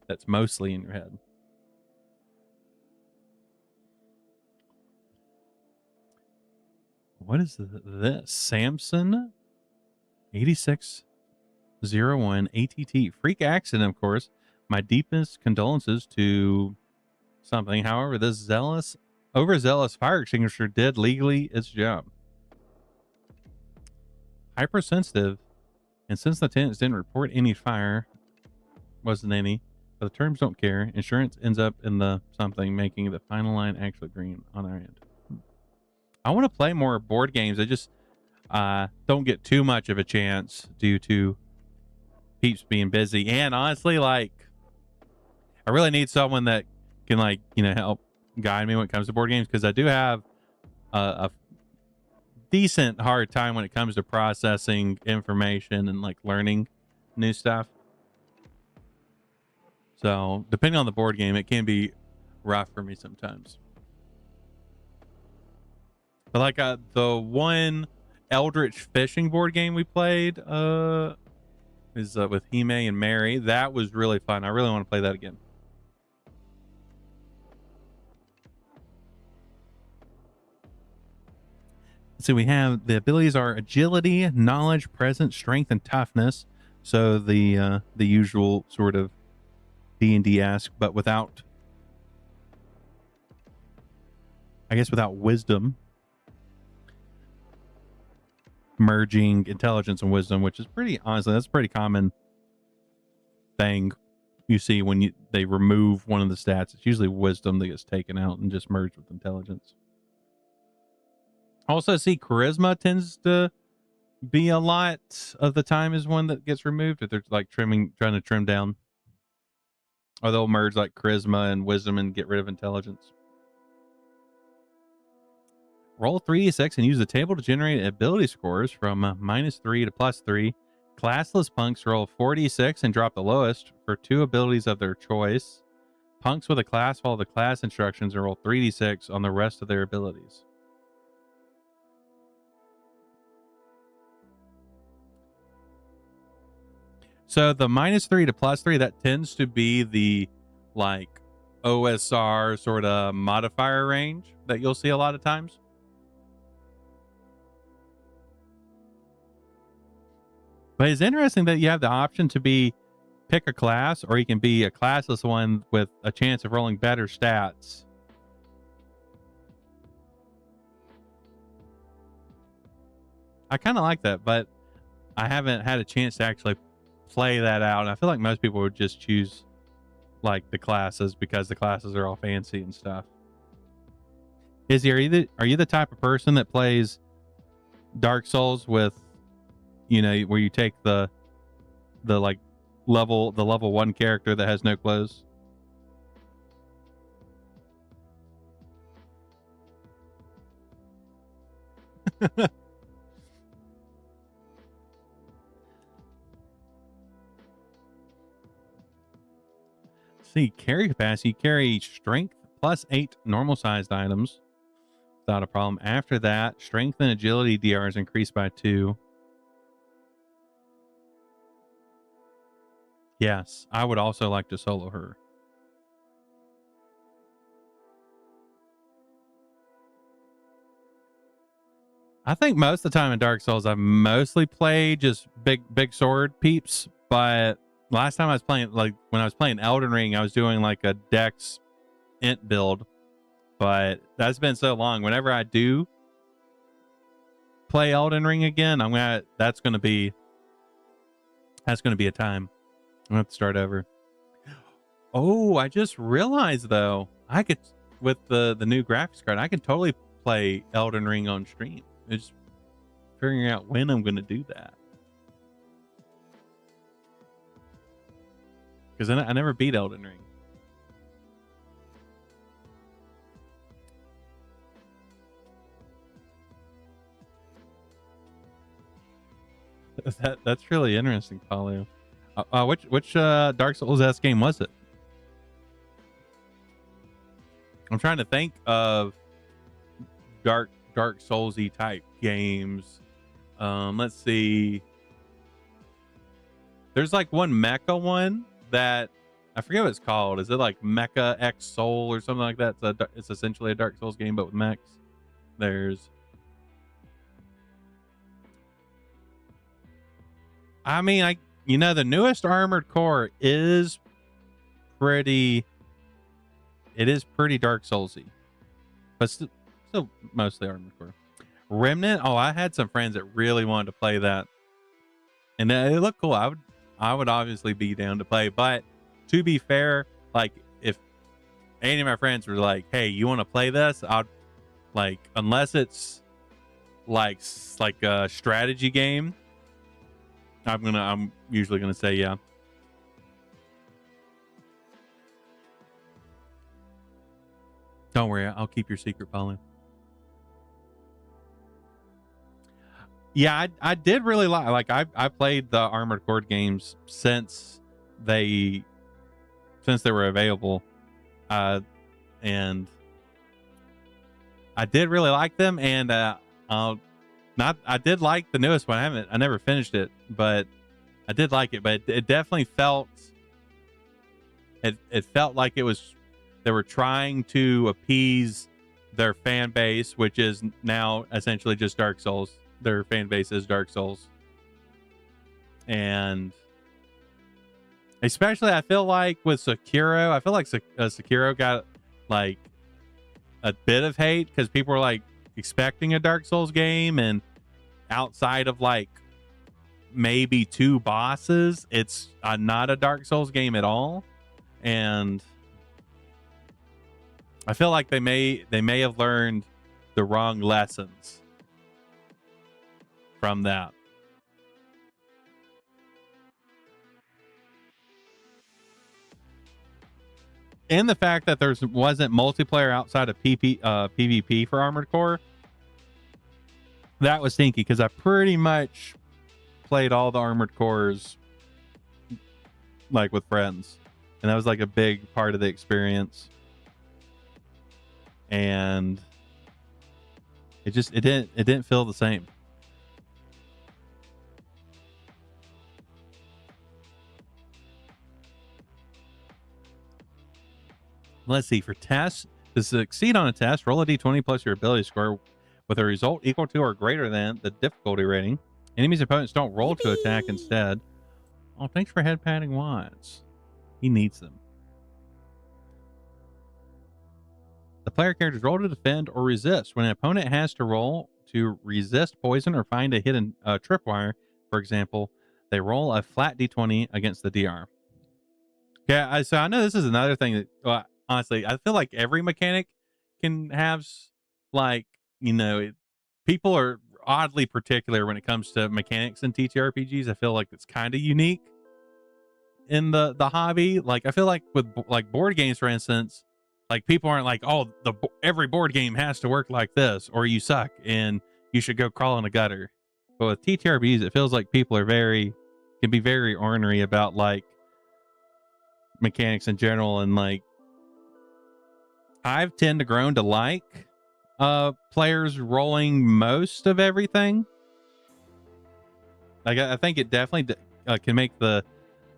that's mostly in your head. What is this? Samson 8601 ATT. Freak accident, of course. My deepest condolences to something. However, this overzealous fire extinguisher did legally its job. Hypersensitive, and since the tenants didn't report any fire, wasn't any, but the terms don't care. Insurance ends up in the something, making the final line actually green on our end. I want to play more board games. I just don't get too much of a chance due to peeps being busy, and honestly, like, I really need someone that can, like, you know, help guide me when it comes to board games, because I do have a decent hard time when it comes to processing information and like learning new stuff. So depending on the board game, it can be rough for me sometimes. But like the one Eldritch fishing board game we played is with Hime and Mary. That was really fun. I really want to play that again. So we have the abilities are agility, knowledge, presence, strength, and toughness. So the usual sort of D&D-esque, but without, I guess, without wisdom. Merging intelligence and wisdom, which is pretty, honestly, that's a pretty common thing you see when they remove one of the stats. It's usually wisdom that gets taken out and just merged with intelligence. Also, see charisma tends to be a lot of the time is one that gets removed if they're like trying to trim down. Or they'll merge like charisma and wisdom and get rid of intelligence. Roll 3d6 and use the table to generate ability scores from -3 to +3. Classless punks roll 46 and drop the lowest for 2 abilities of their choice. Punks with a class follow the class instructions and roll 3d6 on the rest of their abilities. So the -3 to +3, that tends to be the like OSR sort of modifier range that you'll see a lot of times. But it's interesting that you have the option to pick a class, or you can be a classless one with a chance of rolling better stats. I kind of like that, but I haven't had a chance to actually play that out. And I feel like most people would just choose like the classes because the classes are all fancy and stuff. Izzy, are you the type of person that plays Dark Souls with, you know, where you take the like level 1 character that has no clothes? See, carry capacity, carry strength +8 normal sized items without a problem. After that, strength and agility DR is increased by 2. Yes, I would also like to solo her. I think most of the time in Dark Souls, I've mostly played just big sword peeps. But last time I was playing, like when I was playing Elden Ring, I was doing like a Dex int build. But that's been so long. Whenever I do play Elden Ring again, that's gonna be a time. I'm gonna have to start over. Oh, I just realized though, I could, with the new graphics card, I can totally play Elden Ring on stream. It's figuring out when I'm gonna do that. Because I never beat Elden Ring. That's really interesting, Paulo. Which Dark Souls-esque game was it? I'm trying to think of Dark Souls-y type games. Let's see. There's like one mecha one that I forget what it's called. Is it like Mecha X Soul or something like that? It's essentially a Dark Souls game but with mechs. There's, I mean, the newest Armored Core is pretty. It is pretty Dark Soulsy, but still mostly Armored Core. Remnant. Oh, I had some friends that really wanted to play that, and it looked cool. I would obviously be down to play, but to be fair, like if any of my friends were like, "Hey, you want to play this?" I'd like, unless it's like a strategy game, I'm usually gonna say yeah. Don't worry, I'll keep your secret, Pauline. Yeah, I did really like I played the Armored Core games since they were available, and I did really like them, and I did like the newest one. I never finished it, but I did like it. But it definitely felt like they were trying to appease their fan base, which is now essentially just Dark Souls. Their fan base is Dark Souls, and especially I feel like with Sekiro, I feel like Sekiro got like a bit of hate because people were like expecting a Dark Souls game, and outside of like maybe 2 bosses, it's not a Dark Souls game at all. And I feel like they may have learned the wrong lessons from that. And the fact that there wasn't multiplayer outside of PvP for Armored Core, that was stinky, because I pretty much played all the Armored Cores like with friends, and that was like a big part of the experience. And it didn't feel the same. Let's see, for tests, to succeed on a test, roll a d20 plus your ability score with a result equal to or greater than the difficulty rating. Enemies' opponents don't roll to attack instead. Oh, thanks for head patting Watts. He needs them. The player characters roll to defend or resist. When an opponent has to roll to resist poison or find a hidden tripwire, for example, they roll a flat d20 against the DR. Yeah, so I know this is another thing that, honestly, I feel like every mechanic can have, like, people are oddly particular when it comes to mechanics in TTRPGs. I feel like it's kind of unique in the hobby. Like, I feel like with like board games, for instance, like people aren't like, oh, every board game has to work like this, or you suck and you should go crawl in a gutter. But with TTRPGs, it feels like people can be very ornery about like mechanics in general, and like I've tend to grown to like players rolling most of everything. Like I think it definitely can make the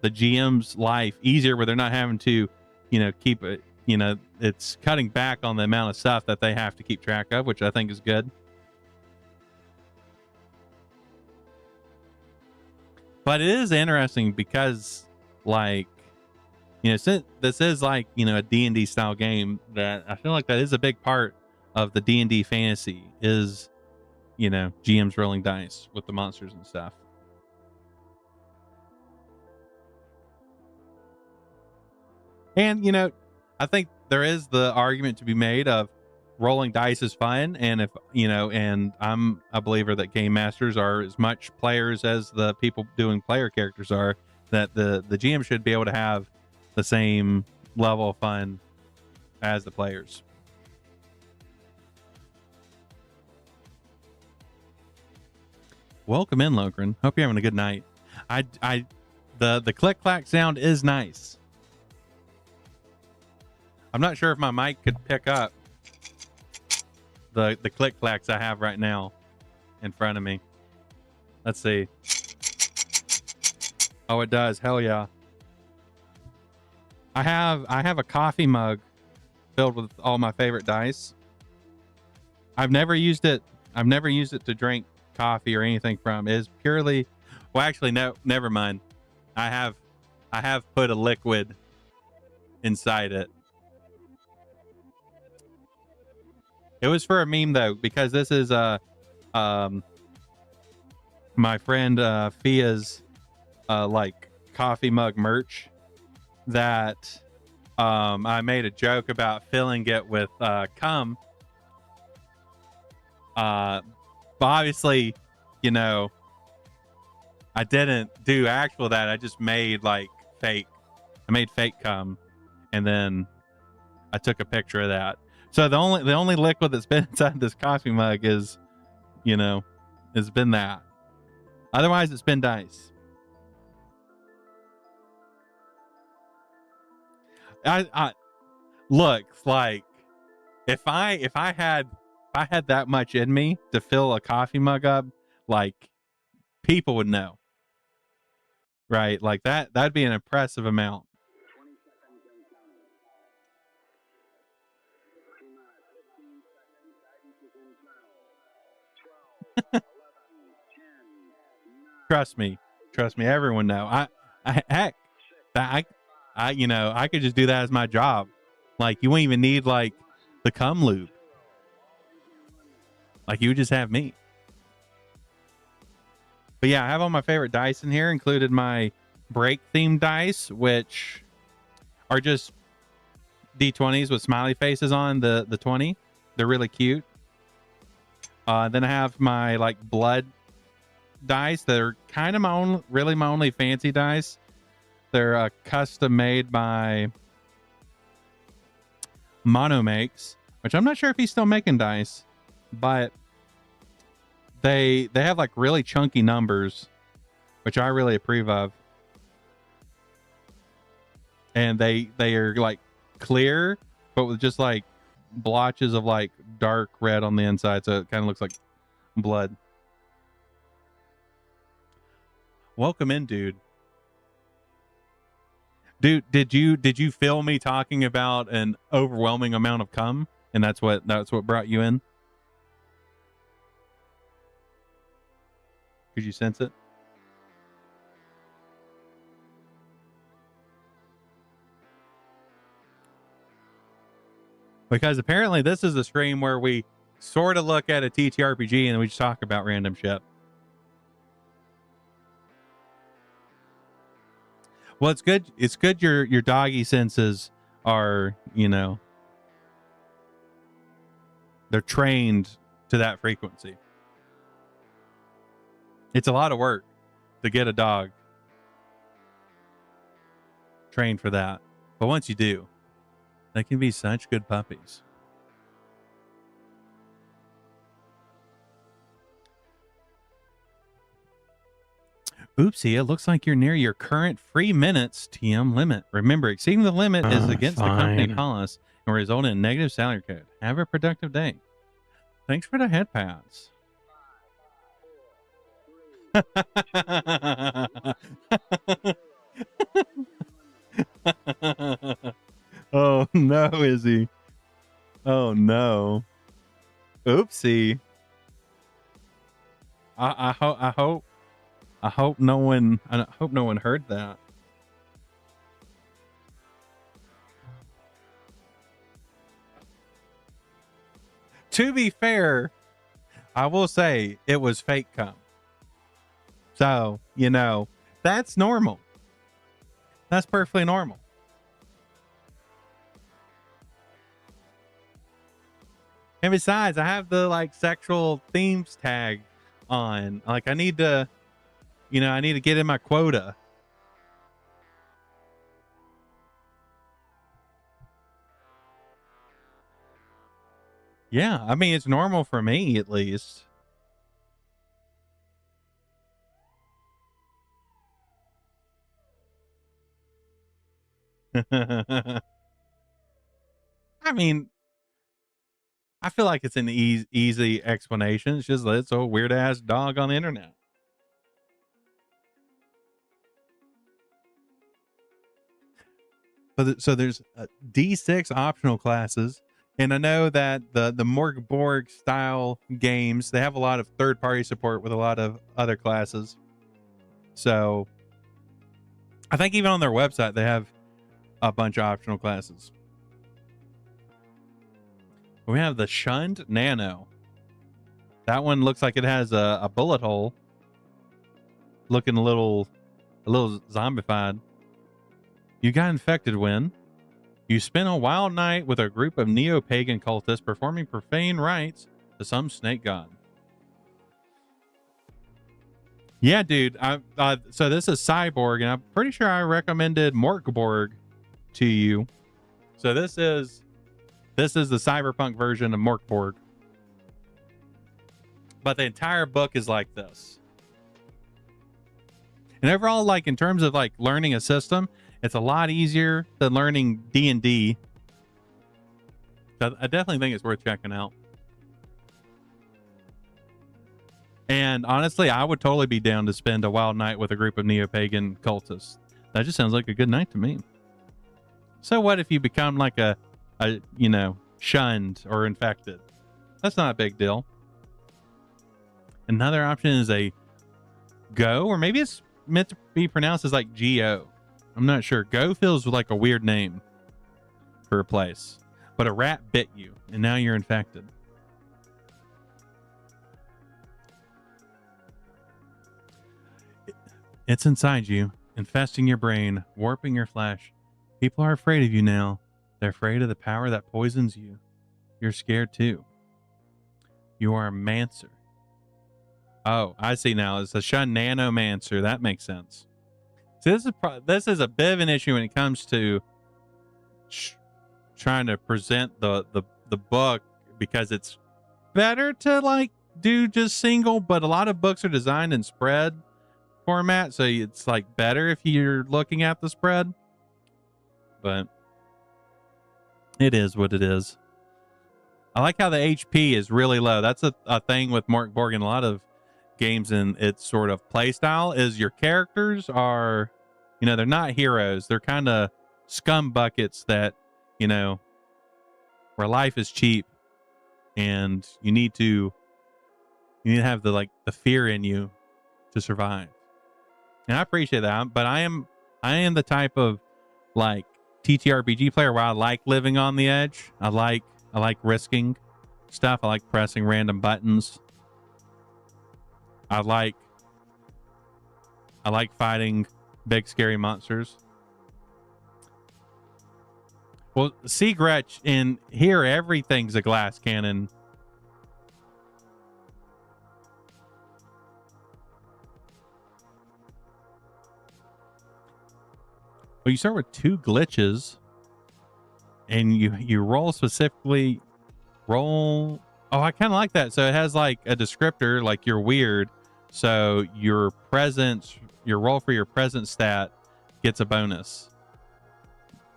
GM's life easier, where they're not having to keep it, it's cutting back on the amount of stuff that they have to keep track of, which I think is good. But it is interesting because, like, since this is like, a D&D style game, that I feel like that is a big part of the D&D fantasy is, GMs rolling dice with the monsters and stuff. And, I think there is the argument to be made of rolling dice is fun. And if, and I'm a believer that game masters are as much players as the people doing player characters are, that the GM should be able to have the same level of fun as the players. Welcome in, Logren. Hope you're having a good night. The click clack sound is nice. I'm not sure if my mic could pick up the click clacks I have right now in front of me. Let's see. Oh, it does. Hell yeah. I have a coffee mug filled with all my favorite dice. I've never used it to drink coffee or anything from. It is purely, well, actually, no, never mind. I have put a liquid inside it. It was for a meme though, because this is my friend Fia's like coffee mug merch that I made a joke about filling it with cum. But obviously, I didn't do actual that. I just made like fake. I made fake cum, and then I took a picture of that. So the only liquid that's been inside this coffee mug is, has been that. Otherwise, it's been dice. I look, like if I had that much in me to fill a coffee mug up, like people would know, right? Like that'd be an impressive amount. Trust me, everyone know. Heck, I could just do that as my job. Like you wouldn't even need like the cum lube. Like you would just have me. But yeah, I have all my favorite dice in here, included my break themed dice, which are just D20s with smiley faces on the 20. They're really cute. Then I have my like blood dice that are kind of my only fancy dice. They're custom made by Mono Makes, which I'm not sure if he's still making dice, but they have like really chunky numbers, which I really approve of. And they are like clear, but with just like blotches of like dark red on the inside, so it kind of looks like blood. Welcome in, dude. Dude, did you feel me talking about an overwhelming amount of cum, and that's what brought you in? Could you sense it? Because apparently this is a stream where we sort of look at a TTRPG and we just talk about random shit. Well, it's good. It's good your doggy senses are, you know, they're trained to that frequency. It's a lot of work to get a dog trained for that. But once you do, they can be such good puppies. Oopsie, it looks like you're near your current free minutes TM limit. Remember, exceeding the limit is against the company policy and will result in a negative salary code. Have a productive day. Thanks for the head pads. Oh no, Izzy. Oh no. Oopsie. I hope no one heard that. To be fair, I will say it was fake cum. So, you know, that's normal. That's perfectly normal. And besides, I have the like sexual themes tag on. Like I need to, you know, I need to get in my quota. Yeah, I mean, it's normal for me at least. I mean, I feel like it's an easy explanation. It's just that it's a weird ass dog on the internet. So there's D6 optional classes, and I know that the Mork Borg style games, they have a lot of third-party support with a lot of other classes. So I think even on their website they have a bunch of optional classes. We have the Shunned Nano. That one looks like it has a bullet hole, looking a little zombified. You got infected when you spent a wild night with a group of neo-pagan cultists performing profane rites to some snake god. Yeah, dude. So this is Cyborg, and I'm pretty sure I recommended Mork Borg to you. So this is the cyberpunk version of Mork Borg. But the entire book is like this. And overall, like in terms of like learning a system, it's a lot easier than learning D&D. So I definitely think it's worth checking out. And honestly, I would totally be down to spend a wild night with a group of neo-pagan cultists. That just sounds like a good night to me. So what if you become like a you know, shunned or infected? That's not a big deal. Another option is a Go, or maybe it's meant to be pronounced as like G-O. I'm not sure. Go feels like a weird name for a place. But a rat bit you, and now you're infected. It's inside you, infesting your brain, warping your flesh. People are afraid of you now. They're afraid of the power that poisons you. You're scared too. You are a mancer. Oh, I see now. It's a Shun Nanomancer. That makes sense. So this is a bit of an issue when it comes to trying to present the book, because it's better to like do just single, but a lot of books are designed in spread format, so it's like better if you're looking at the spread. But it is what it is. I like how the HP is really low. That's a thing with Mork Borg in a lot of games, and its sort of play style is your characters are, you know, they're not heroes. They're kind of scum buckets that, you know, where life is cheap, and you need to have the fear in you to survive. And I appreciate that, but I am the type of like TTRPG player where I like living on the edge. I like risking stuff. I like pressing random buttons. I like fighting big scary monsters. Well, see, Gretch, in here everything's a glass cannon. Well, you start with 2 glitches, and you roll specifically. Roll. Oh, I kind of like that. So it has like a descriptor, like you're weird. So your roll for your presence stat gets a bonus.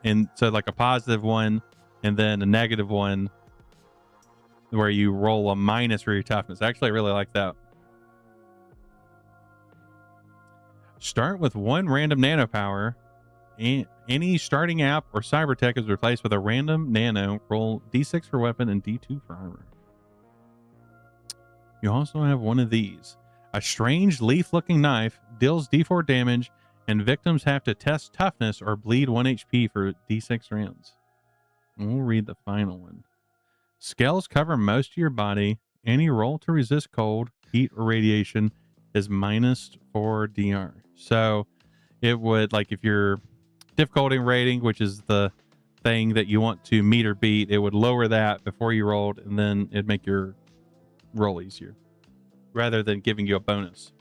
And so like a positive one, and then a negative one, where you roll a minus for your toughness. Actually, I really like that. Start with 1 random nano power. Any starting app or cyber tech is replaced with a random nano. Roll D6 for weapon and D2 for armor. You also have one of these. A strange leaf-looking knife deals D4 damage, and victims have to test toughness or bleed 1 HP for D6 rounds. And we'll read the final one. Scales cover most of your body. Any roll to resist cold, heat, or radiation is -4 DR. So it would, like, if you're difficulty rating, which is the thing that you want to meet or beat, it would lower that before you rolled, and then it'd make your roll easier rather than giving you a bonus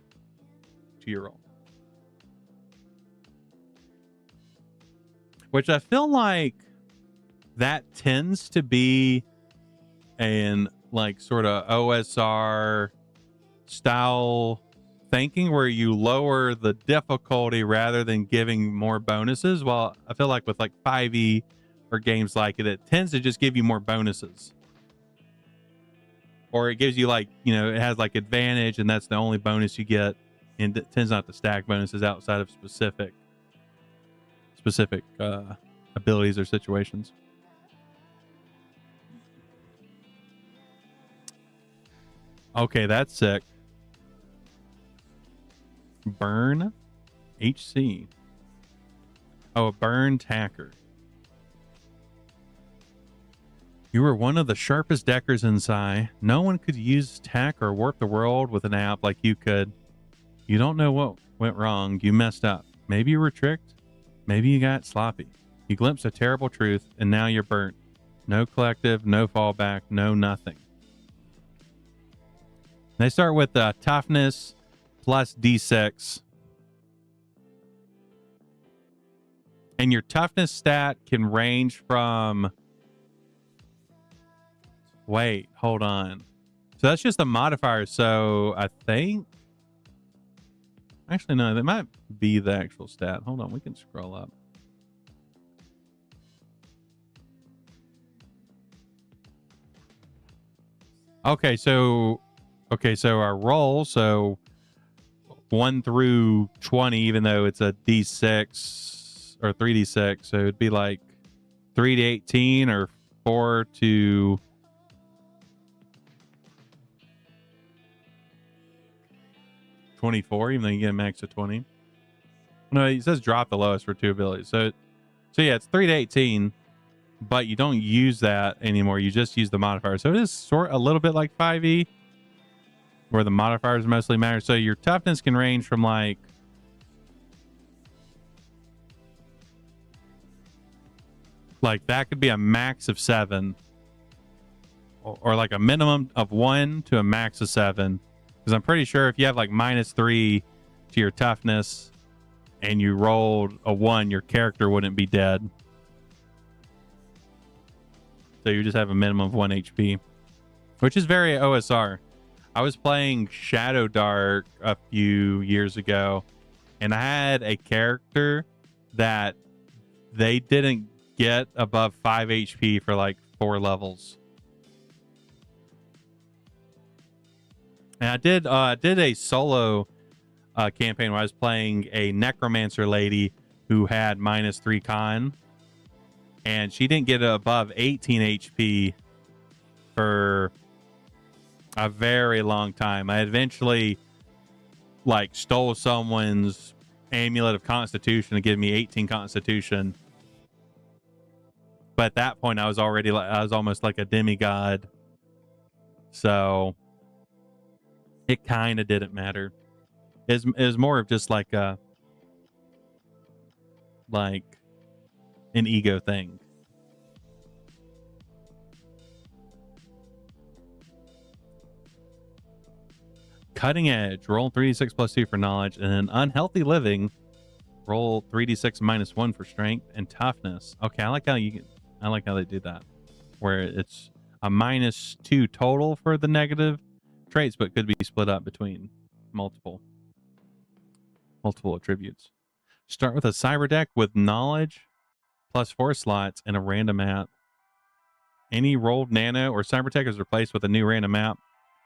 to your roll. Which I feel like that tends to be an like sort of OSR style thinking, where you lower the difficulty rather than giving more bonuses. Well, I feel like with like 5e or games like it tends to just give you more bonuses, or it gives you, like, you know, it has like advantage, and that's the only bonus you get, and it tends not to stack bonuses outside of specific abilities or situations. Okay, that's sick. Burn HC. Oh, a burned hacker. You were one of the sharpest deckers in Psy. No one could use tech or warp the world with an app like you could. You don't know what went wrong. You messed up. Maybe you were tricked. Maybe you got sloppy. You glimpsed a terrible truth, and now you're burnt. No collective, no fallback, no nothing. They start with toughness plus D6. And your toughness stat can range from... Wait, hold on. So that's just a modifier. So I think... Actually, no, that might be the actual stat. Hold on, we can scroll up. Okay, so our roll, so 1 through 20, even though it's a D6 or 3D6, so it'd be like 3 to 18 or 4 to 24, even though you get a max of 20. No, it says drop the lowest for 2 abilities. So yeah, it's 3 to 18, but you don't use that anymore. You just use the modifier. So it is a little bit like 5e, where the modifiers mostly matter. So your toughness can range from like that could be a max of 7, or like a minimum of 1 to a max of 7. Because I'm pretty sure if you have like -3 to your toughness and you rolled a 1, your character wouldn't be dead. So you just have a minimum of 1 HP, which is very OSR. I was playing Shadow Dark a few years ago, and I had a character that they didn't get above 5 HP for like 4 levels. And I did a solo campaign where I was playing a necromancer lady who had -3 con, and she didn't get above 18 HP for a very long time. I eventually like stole someone's amulet of constitution to give me 18 constitution. But at that point I was almost like a demigod. So it kind of didn't matter. It was more of just like an ego thing. Cutting edge, roll 3d6 plus 2 for knowledge, and then unhealthy living, roll 3d6 -1 for strength and toughness. Okay, I like how they do that, where it's a -2 total for the negative traits, but could be split up between multiple attributes. Start with a cyber deck with knowledge plus 4 slots and a random map. Any rolled nano or cyber tech is replaced with a new random map.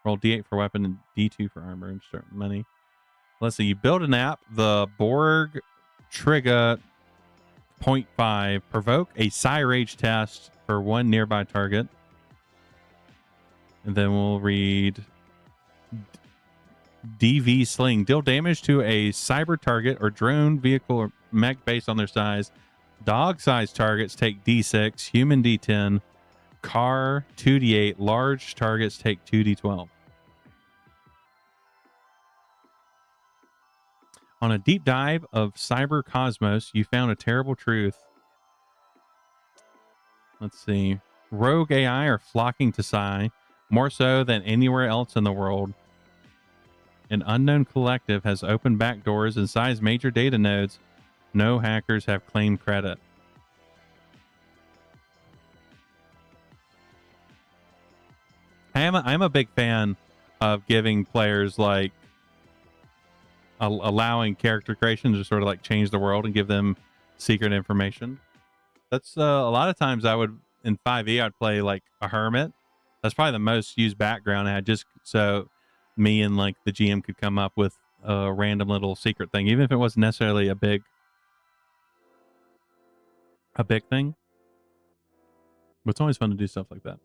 Roll D8 for weapon and D2 for armor and start money. Let's see. You build an app. The Borg trigger 0.5. Provoke a Psy Rage test for 1 nearby target. And then we'll read DV Sling. Deal damage to a cyber target or drone vehicle or mech based on their size. Dog-sized targets take D6. Human D10. Car 2d8. Large targets take 2d12. On a deep dive of cyber cosmos, you found a terrible truth. Let's see. Rogue AI are flocking to Psy, more so than anywhere else in the world. An unknown collective has opened back doors inside major data nodes. No hackers have claimed credit. I'm a big fan of giving players like allowing character creation to sort of like change the world and give them secret information. That's a lot of times I would in 5e I'd play like a hermit. That's probably the most used background I had, just so me and like the GM could come up with a random little secret thing, even if it wasn't necessarily a big thing. But it's always fun to do stuff like that.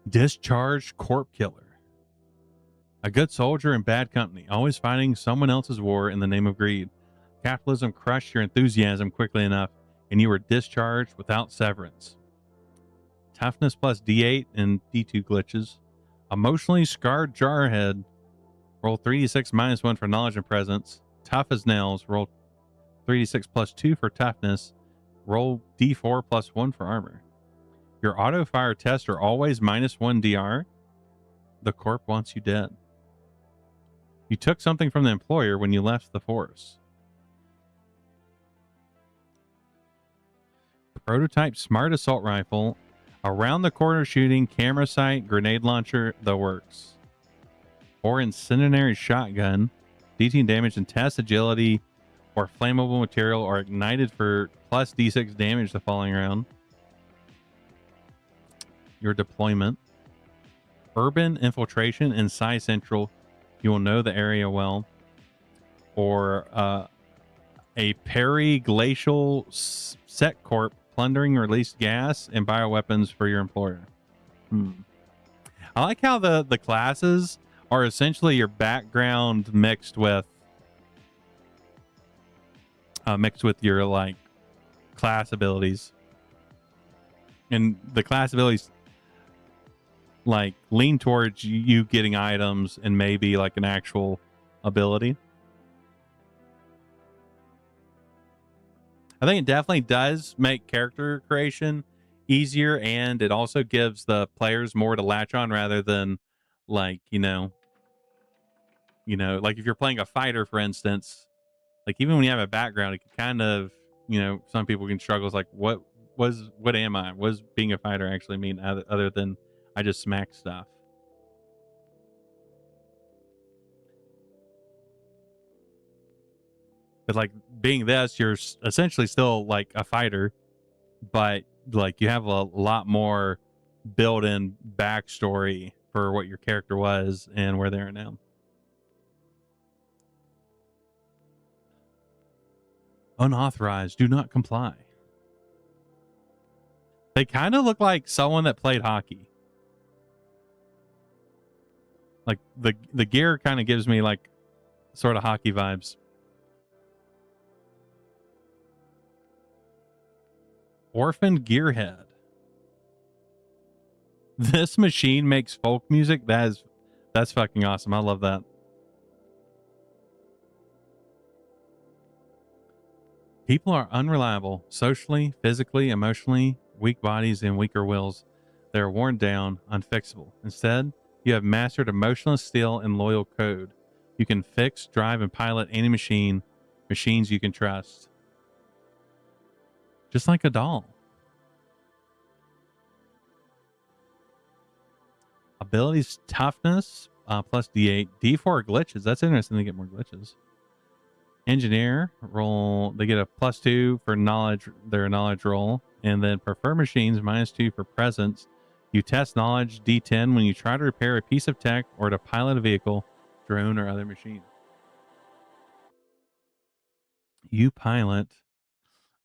Discharged corp killer. A good soldier in bad company, always fighting someone else's war in the name of greed. Capitalism crushed your enthusiasm quickly enough, and you were discharged without severance. Toughness plus D8 and D2 glitches. Emotionally scarred jarhead. Roll 3d6 -1 for knowledge and presence. Tough as nails. Roll 3d6 plus 2 for toughness. Roll D4 plus 1 for armor. Your auto fire tests are always -1 DR. The corp wants you dead. You took something from the employer when you left the force. Prototype smart assault rifle. Around the corner shooting, camera sight, grenade launcher, the works. Or incendiary shotgun. D10 damage and test agility or flammable material are ignited for plus D6 damage the following round. Your deployment. Urban infiltration in Psy Central. You will know the area well. Or a periglacial sec corp plundering released gas and bioweapons for your employer. I like how the classes are essentially your background mixed with your like class abilities, and the class abilities like lean towards you getting items and maybe like an actual ability. I think it definitely does make character creation easier, and it also gives the players more to latch on rather than like, you know, like if you're playing a fighter, for instance, like even when you have a background, it can kind of, you know, some people can struggle. It's like, what am I? What does being a fighter actually mean other than I just smack stuff? But like being this, you're essentially still like a fighter, but like you have a lot more built-in backstory for what your character was and where they are now. Unauthorized, do not comply. They kind of look like someone that played hockey. Like the gear kind of gives me like sort of hockey vibes. Orphan Gearhead. This machine makes folk music. That's fucking awesome. I love that. People are unreliable, socially, physically, emotionally, weak bodies and weaker wills. They are worn down, unfixable. Instead, you have mastered emotionless steel and loyal code. You can fix, drive, and pilot any machines you can trust. Just like a doll. Abilities toughness plus D8. D4 glitches. That's interesting to get more glitches. Engineer roll, they get a +2 for knowledge, their knowledge roll, and then prefer machines -2 for presence. You test knowledge D10 when you try to repair a piece of tech or to pilot a vehicle, drone, or other machine. You pilot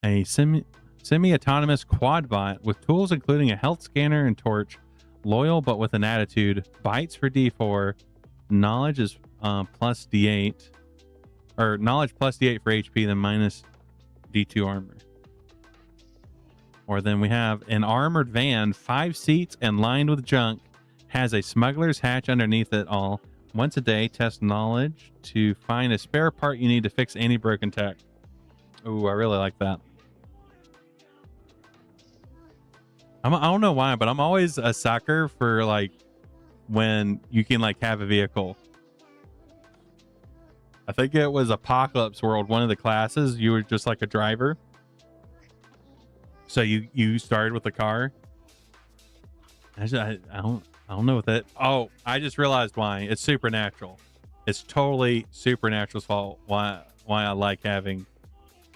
a semi-autonomous quadbot with tools including a health scanner and torch. Loyal but with an attitude. Bites for D4. Knowledge is plus D8. Or knowledge plus D8 for HP, then minus D2 armor. Or then we have an armored van, 5 seats and lined with junk. Has a smuggler's hatch underneath it all. Once a day, test knowledge to find a spare part you need to fix any broken tech. Ooh, I really like that. I don't know why, but I'm always a sucker for like when you can like have a vehicle. I think it was Apocalypse World, one of the classes, you were just like a driver. So you started with the car. I don't know what that. Oh, I just realized why. It's supernatural. It's totally Supernatural's fault why I like having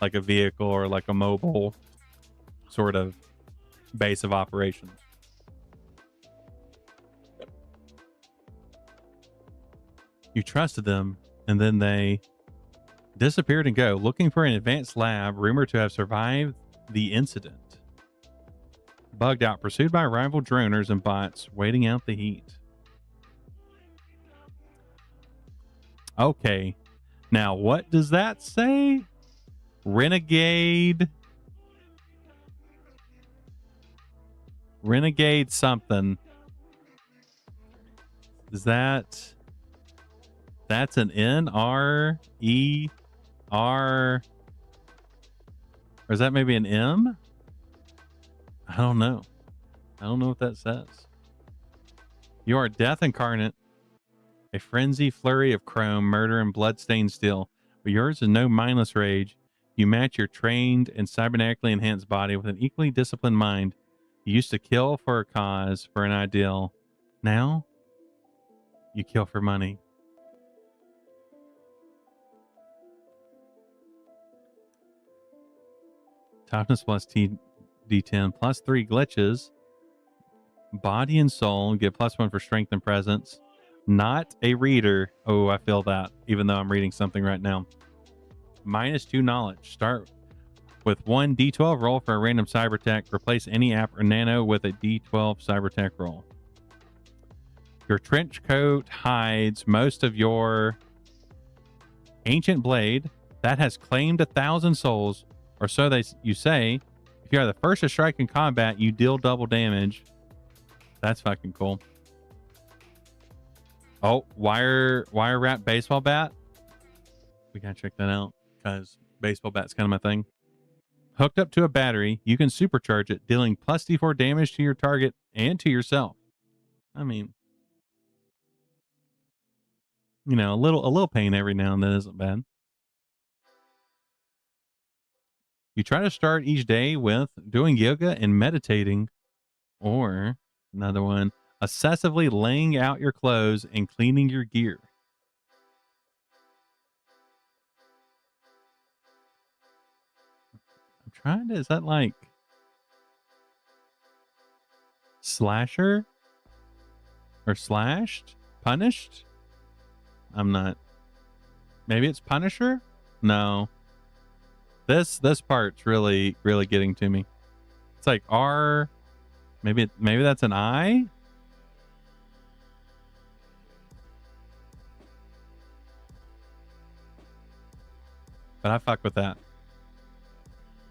like a vehicle or like a mobile sort of base of operations. You trusted them, and then they disappeared and go, looking for an advanced lab rumored to have survived the incident. Bugged out, pursued by rival droners and bots, waiting out the heat. Okay. Now, what does that say? Renegade something. Is that's an NRER? Or is that maybe an M? I don't know. I don't know what that says. You are death incarnate. A frenzy flurry of chrome, murder, and bloodstained steel. But yours is no mindless rage. You match your trained and cybernetically enhanced body with an equally disciplined mind. You used to kill for a cause, for an ideal. Now, you kill for money. Toughness plus D10, +3 glitches. Body and soul, get +1 for strength and presence. Not a reader. Oh, I feel that, even though I'm reading something right now. -2 knowledge. Start with 1 D12 roll for a random cyber tech. Replace any app or nano with a D12 cyber tech roll. Your trench coat hides most of your ancient blade that has claimed 1,000 souls, or so you say. If you are the first to strike in combat, you deal double damage. That's fucking cool. Oh, wire wrap baseball bat. We gotta check that out because baseball bat's kind of my thing. Hooked up to a battery, you can supercharge it, dealing +D4 damage to your target and to yourself. I mean, you know, a little pain every now and then isn't bad. You try to start each day with doing yoga and meditating, or another one, obsessively laying out your clothes and cleaning your gear. trying to, is that like slasher or slashed? Punished? I'm not. Maybe it's Punisher? No. This part's really getting to me. It's like R. Maybe that's an I. But I fuck with that.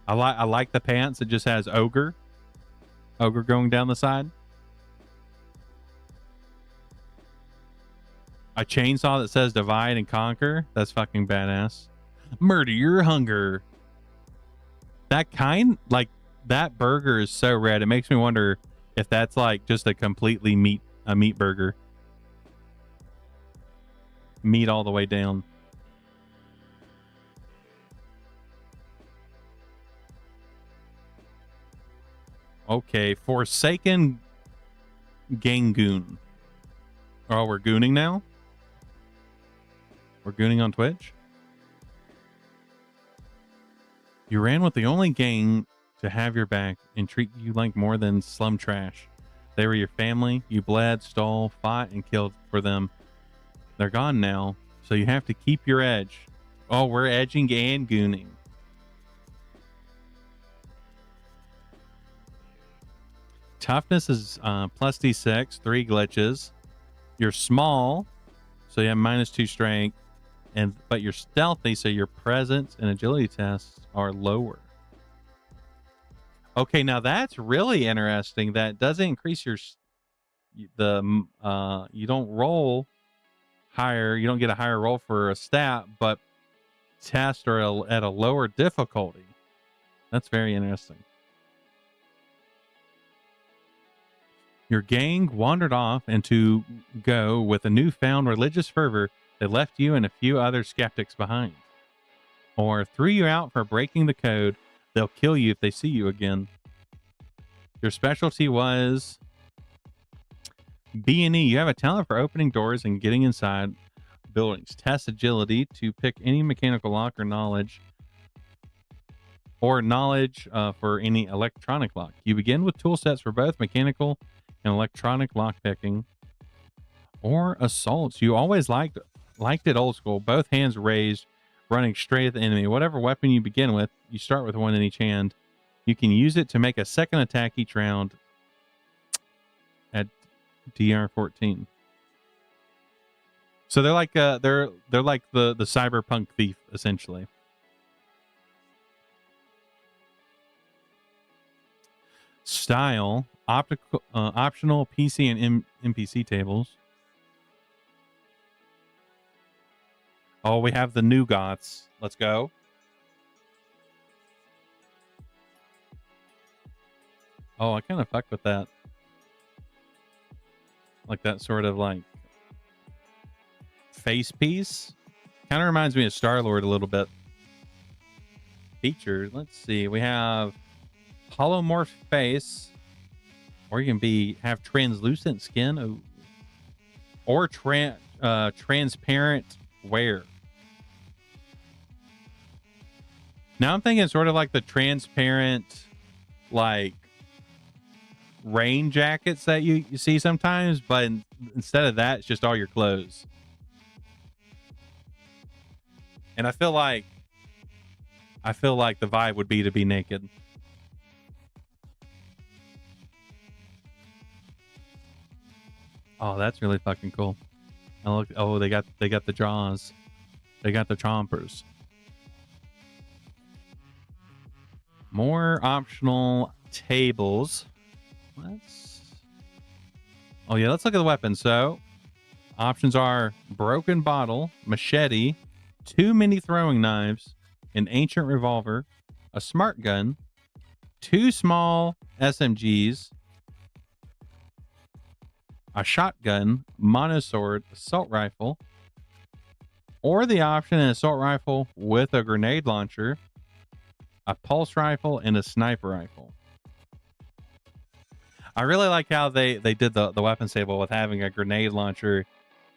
I like the pants. It just has ogre going down the side. A chainsaw that says divide and conquer. That's fucking badass. Murder your hunger. That kind, like, that burger is so red. It makes me wonder if that's like just a completely meat burger. Meat all the way down. Okay, Forsaken Gangoon. Oh, we're gooning now? We're gooning on Twitch? You ran with the only gang to have your back and treat you like more than slum trash. They were your family. You bled, stole, fought, and killed for them. They're gone now, so you have to keep your edge. Oh, we're edging and gooning. Toughness is plus D6, 3 glitches. You're small, so you have -2 strength, but you're stealthy, so your presence and agility tests are lower. Okay, now that's really interesting. That doesn't increase your you don't roll higher. You don't get a higher roll for a stat, but tests are at a lower difficulty. That's very interesting. Your gang wandered off and to go with a newfound religious fervor that left you and a few other skeptics behind, or threw you out for breaking the code. They'll kill you if they see you again. Your specialty was B&E. You have a talent for opening doors and getting inside buildings. Test agility to pick any mechanical lock or knowledge for any electronic lock. You begin with tool sets for both mechanical and electronic lock picking or assaults. You always liked it old school, both hands raised, running straight at the enemy. Whatever weapon you begin with, you start with one in each hand. You can use it to make a second attack each round at DR14. So they're like they're like the cyberpunk thief, essentially. Style, optional PC and NPC tables. Oh, we have the Nougats. Let's go. Oh, I kind of fuck with that. Like that sort of like face piece. Kind of reminds me of Star-Lord a little bit. Features. Let's see. We have holomorph face, or you can have translucent skin. Ooh. Or transparent wear. Now I'm thinking sort of like the transparent, like rain jackets that you see sometimes, but instead of that, it's just all your clothes. And I feel like the vibe would be to be naked. Oh, that's really fucking cool. And look, oh, they got the jaws. They got the chompers. More optional tables. Oh yeah, let's look at the weapons. So options are broken bottle, machete, 2 mini throwing knives, an ancient revolver, a smart gun, 2 small SMGs, a shotgun, monosword, assault rifle, or the option an assault rifle with a grenade launcher, a pulse rifle, and a sniper rifle. I really like how they did the weapons table with having a grenade launcher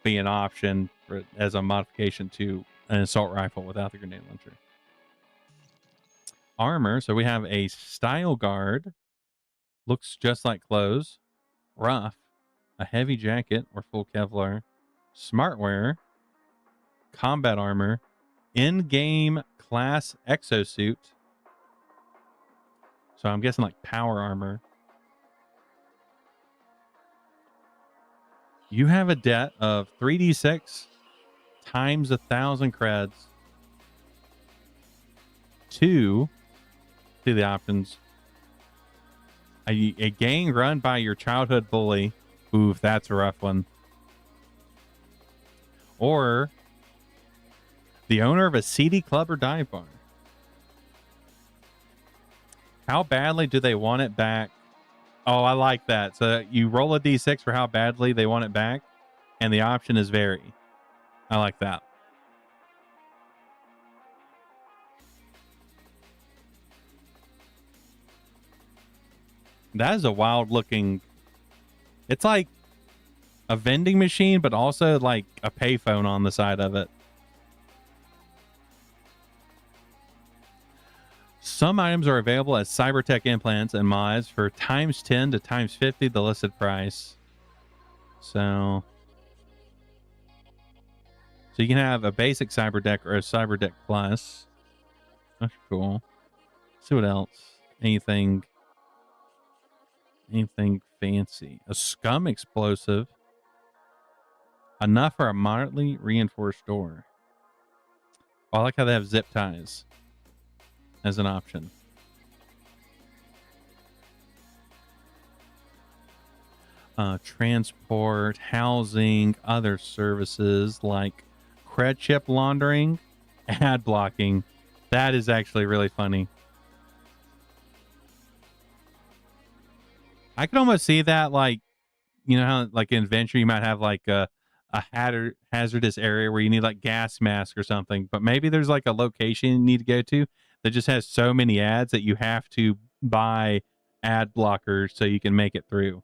be an option as a modification to an assault rifle without the grenade launcher. Armor. So we have a style guard. Looks just like clothes. Rough. A heavy jacket or full Kevlar. Smartwear. Combat armor. In-game class exosuit. So I'm guessing like power armor. You have a debt of 3d6 times 1,000 creds. 2, see the options. A gang run by your childhood bully. Oof, that's a rough one. Or the owner of a seedy club or dive bar. How badly do they want it back? Oh, I like that. So you roll a d6 for how badly they want it back, and the option is vary. I like that. That is a wild looking. It's like a vending machine, but also like a payphone on the side of it. Some items are available as cybertech implants and mods for times 10 to times 50 the listed price. So you can have a basic cyberdeck or a cyberdeck plus. That's cool. Let's see what else. Anything fancy. A scum explosive. Enough for a moderately reinforced door. Oh, I like how they have zip ties as an option. Transport, housing, other services like cred chip laundering, ad blocking. That is actually really funny. I can almost see that, like, you know how like in Venture you might have like a hazardous area where you need like gas mask or something, but maybe there's like a location you need to go to that just has so many ads that you have to buy ad blockers so you can make it through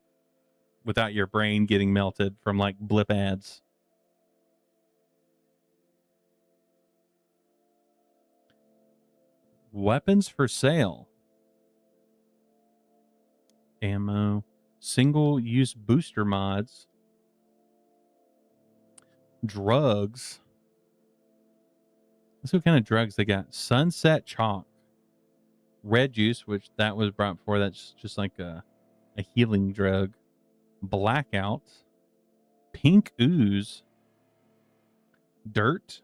without your brain getting melted from like blip ads. Weapons for sale. Ammo. Single-use booster mods. Drugs. Let's see what kind of drugs they got. Sunset chalk. Red juice, which that was brought before. That's just like a healing drug. Blackout. Pink ooze. Dirt.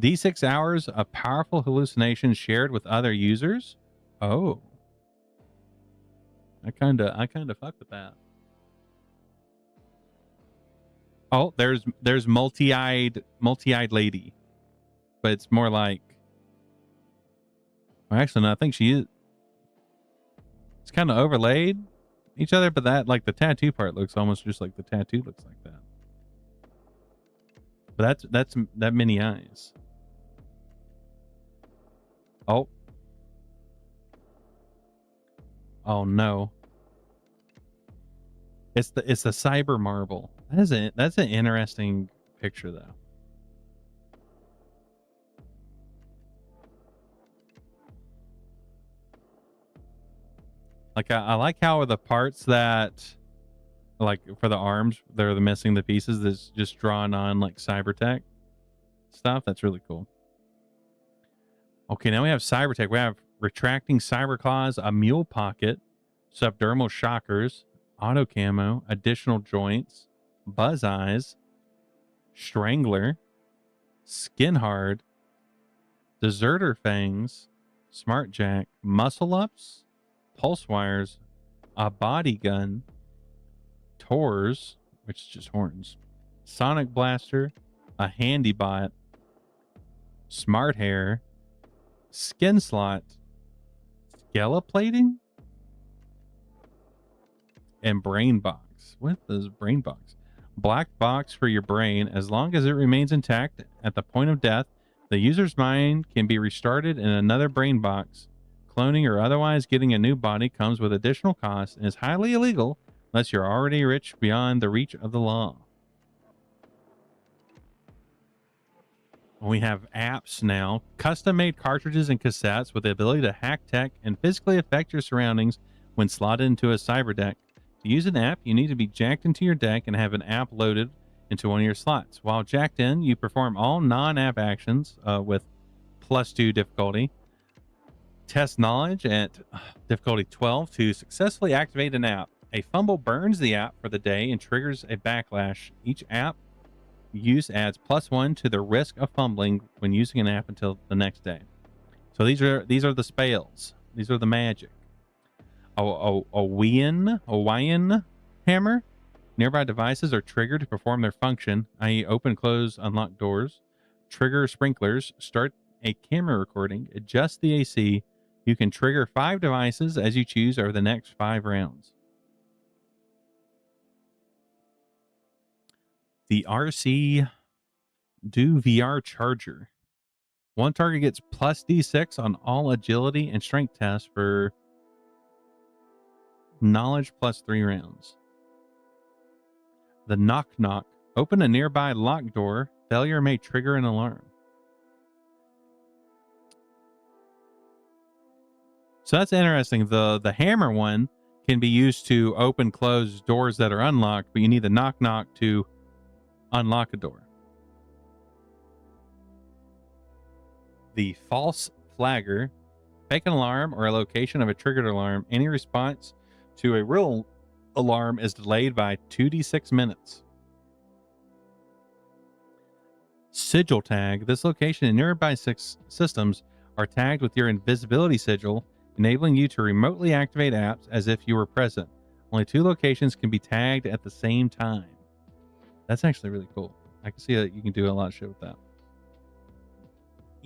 D6 hours of powerful hallucination shared with other users. Oh. I kind of fuck with that. Oh, there's multi-eyed lady. But it's more like, well, actually no, I think she is. It's kind of overlaid each other, but that like the tattoo part looks almost just like the tattoo looks like that. But that's that many eyes. Oh. Oh no. It's the cyber marble. That's an interesting picture though. Like I like how the parts that like for the arms, they're missing the pieces that's just drawn on like cybertech stuff. That's really cool. Okay, now we have cybertech. We have retracting cyber claws, a mule pocket, subdermal shockers, auto camo, additional joints, buzz eyes, strangler, skin hard, deserter fangs, smart jack, muscle ups, pulse wires, a body gun, Tors, which is just horns, sonic blaster, a handy bot, smart hair, skin slot, skeleplating, and brain box. What is brain box? Black box for your brain. As long as it remains intact at the point of death, the user's mind can be restarted in another brain box. Cloning or otherwise getting a new body comes with additional costs and is highly illegal unless you're already rich beyond the reach of the law. We have apps now, custom-made cartridges and cassettes with the ability to hack tech and physically affect your surroundings when slotted into a cyber deck. To use an app, you need to be jacked into your deck and have an app loaded into one of your slots. While jacked in, you perform all non-app actions with +2 difficulty. Test knowledge at difficulty 12 to successfully activate an app. A fumble burns the app for the day and triggers a backlash. Each app use adds +1 to the risk of fumbling when using an app until the next day. So these are the spells. These are the magic. A Hawaiian hammer. Nearby devices are triggered to perform their function, i.e., open, close, unlock doors, trigger sprinklers, start a camera recording, adjust the AC. You can trigger 5 devices as you choose over the next 5 rounds. The RC Do VR Charger. One target gets +D6 on all agility and strength tests for knowledge +3 rounds. The Knock Knock. Open a nearby locked door. Failure may trigger an alarm. So that's interesting. The hammer one can be used to open, close doors that are unlocked, but you need the Knock Knock to unlock a door. The False Flagger. Fake an alarm or a location of a triggered alarm. Any response to a real alarm is delayed by 2d6 minutes. Sigil Tag. This location and nearby 6 systems are tagged with your invisibility sigil, enabling you to remotely activate apps as if you were present. Only 2 locations can be tagged at the same time. That's actually really cool. I can see that you can do a lot of shit with that.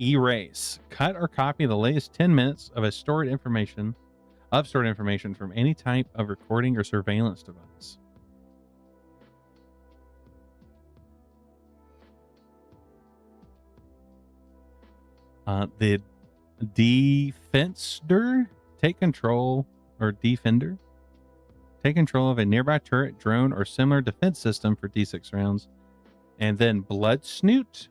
Erase. Cut or copy the latest 10 minutes of stored information from any type of recording or surveillance device. The Defender. Take control of a nearby turret, drone, or similar defense system for D6 rounds. And then Blood Snoot.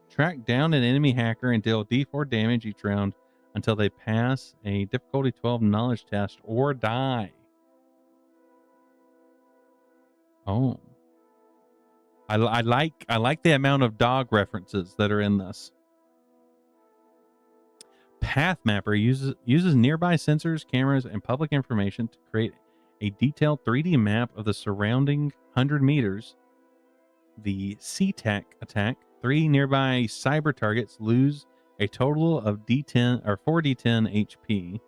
Track down an enemy hacker and deal D4 damage each round until they pass a difficulty 12 knowledge test or die. Oh. I like the amount of dog references that are in this. Path Mapper uses nearby sensors, cameras, and public information to create a detailed 3D map of the surrounding 100 meters. The C-Tech attack. 3 nearby cyber targets lose a total of D10 or 4d10 HP.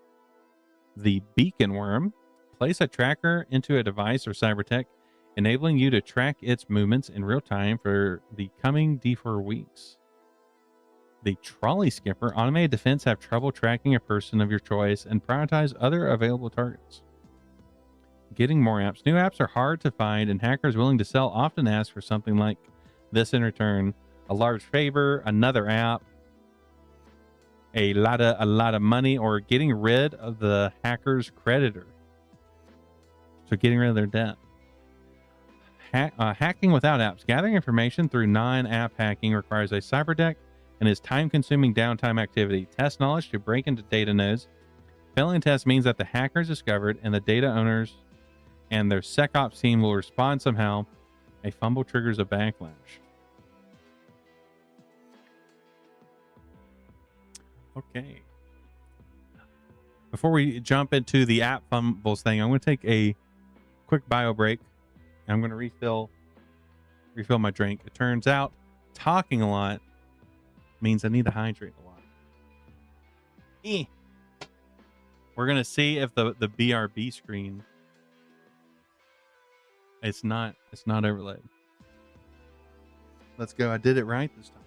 The Beacon Worm. Place a tracker into a device or cyber tech, enabling you to track its movements in real time for the coming D4 weeks. The Trolley Skipper. Automated defense have trouble tracking a person of your choice and prioritize other available targets. Getting more apps. New apps are hard to find, and hackers willing to sell often ask for something like this in return: a large favor, another app, a lot of money, or getting rid of the hacker's creditor. So getting rid of their debt. Hacking without apps. Gathering information through non-app hacking requires a cyber deck and is time-consuming downtime activity. Test knowledge to break into data nodes. Failing a test means that the hacker is discovered and the data owners and their SecOps team will respond somehow. A fumble triggers a backlash. Okay. Before we jump into the app fumbles thing, I'm going to take a quick bio break. I'm going to refill my drink. It turns out talking a lot means I need to hydrate a lot. We're going to see if the BRB screen it's not overlaid. Let's go. I did it right this time.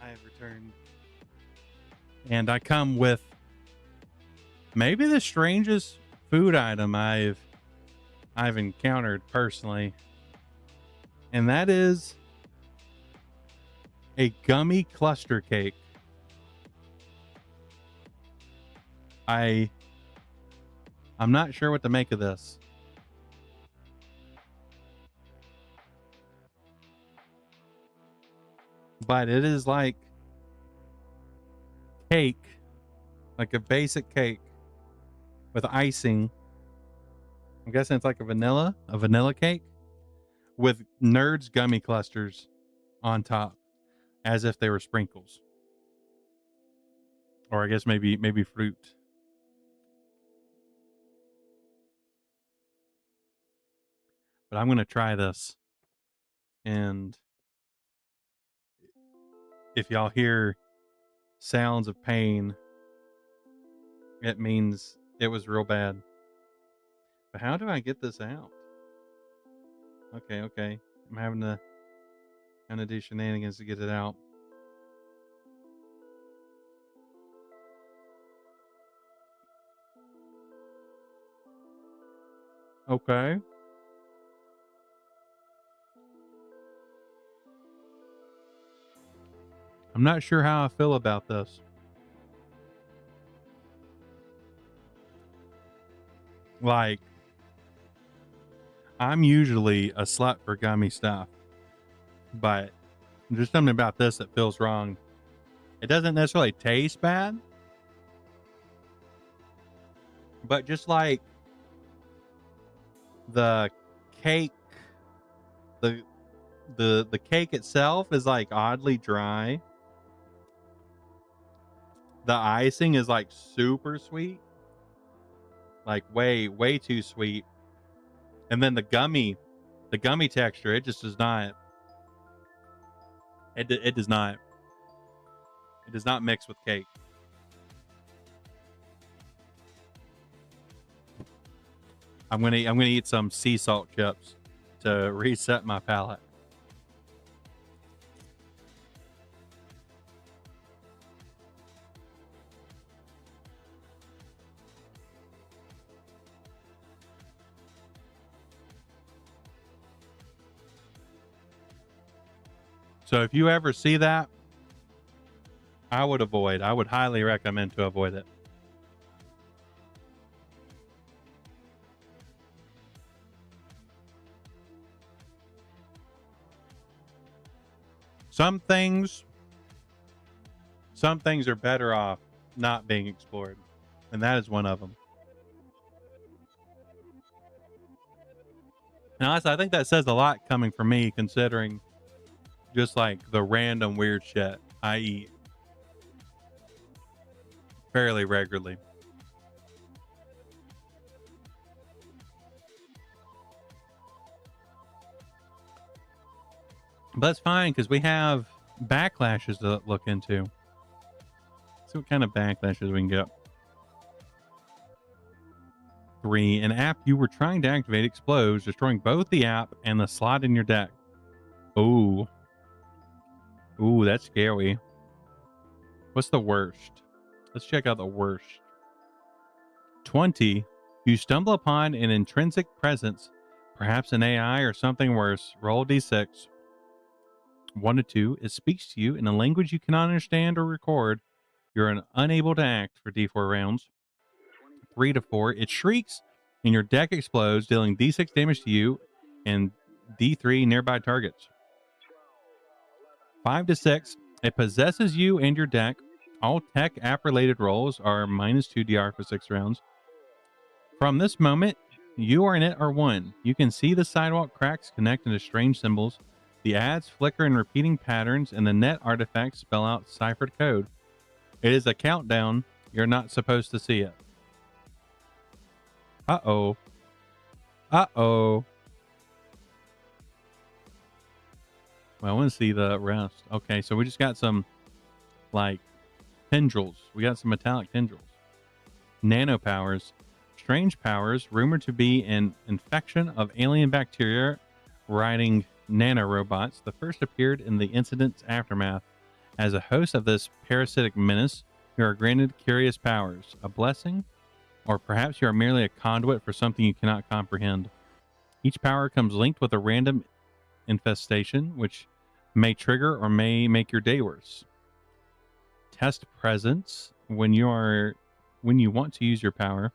I have returned. And I come with maybe the strangest food item I've encountered personally. And that is a gummy cluster cake. I'm not sure what to make of this. But it is like cake, like a basic cake with icing. I'm guessing it's like a vanilla cake with Nerds gummy clusters on top, as if they were sprinkles. Or I guess maybe fruit. But I'm going to try this. And if y'all hear sounds of pain, it means it was real bad. But how do I get this out? Okay. I'm having to kind of do shenanigans to get it out. Okay. I'm not sure how I feel about this. Like, I'm usually a slut for gummy stuff, but there's something about this that feels wrong. It doesn't necessarily taste bad, but just like the cake, the cake itself is like oddly dry. The icing is like super sweet, like way too sweet. And then the gummy texture, it just does not. It does not. It does not mix with cake. I'm gonna eat some sea salt chips to reset my palate. So if you ever see that, I would avoid. I would highly recommend to avoid it. Some things are better off not being explored, and that is one of them. And honestly, I think that says a lot coming from me, considering just like the random weird shit I eat fairly regularly. But that's fine, because we have backlashes to look into. Let's see what kind of backlashes we can get. 3. An app you were trying to activate explodes, destroying both the app and the slot in your deck. Ooh, that's scary. What's the worst? Let's check out the worst. 20. You stumble upon an intrinsic presence, perhaps an AI or something worse. Roll a d6. 1 to 2. It speaks to you in a language you cannot understand or record. You're unable to act for d4 rounds. 3 to 4. It shrieks and your deck explodes, dealing d6 damage to you and d3 nearby targets. 5 to 6. It possesses you and your deck. All tech app related rolls are -2 DR for 6 rounds. From this moment, you or it are one. You can see the sidewalk cracks connect into strange symbols. The ads flicker in repeating patterns, and the net artifacts spell out ciphered code. It is a countdown. You're not supposed to see it. Uh-oh. Uh-oh. Well, I want to see the rest. Okay, so we just got some, like, tendrils. We got some metallic tendrils. Nano powers. Strange powers, rumored to be an infection of alien bacteria riding nanorobots. The first appeared in the incident's aftermath. As a host of this parasitic menace, you are granted curious powers, a blessing, or perhaps you are merely a conduit for something you cannot comprehend. Each power comes linked with a random infestation, which may trigger or may make your day worse. Test presence when you want to use your power.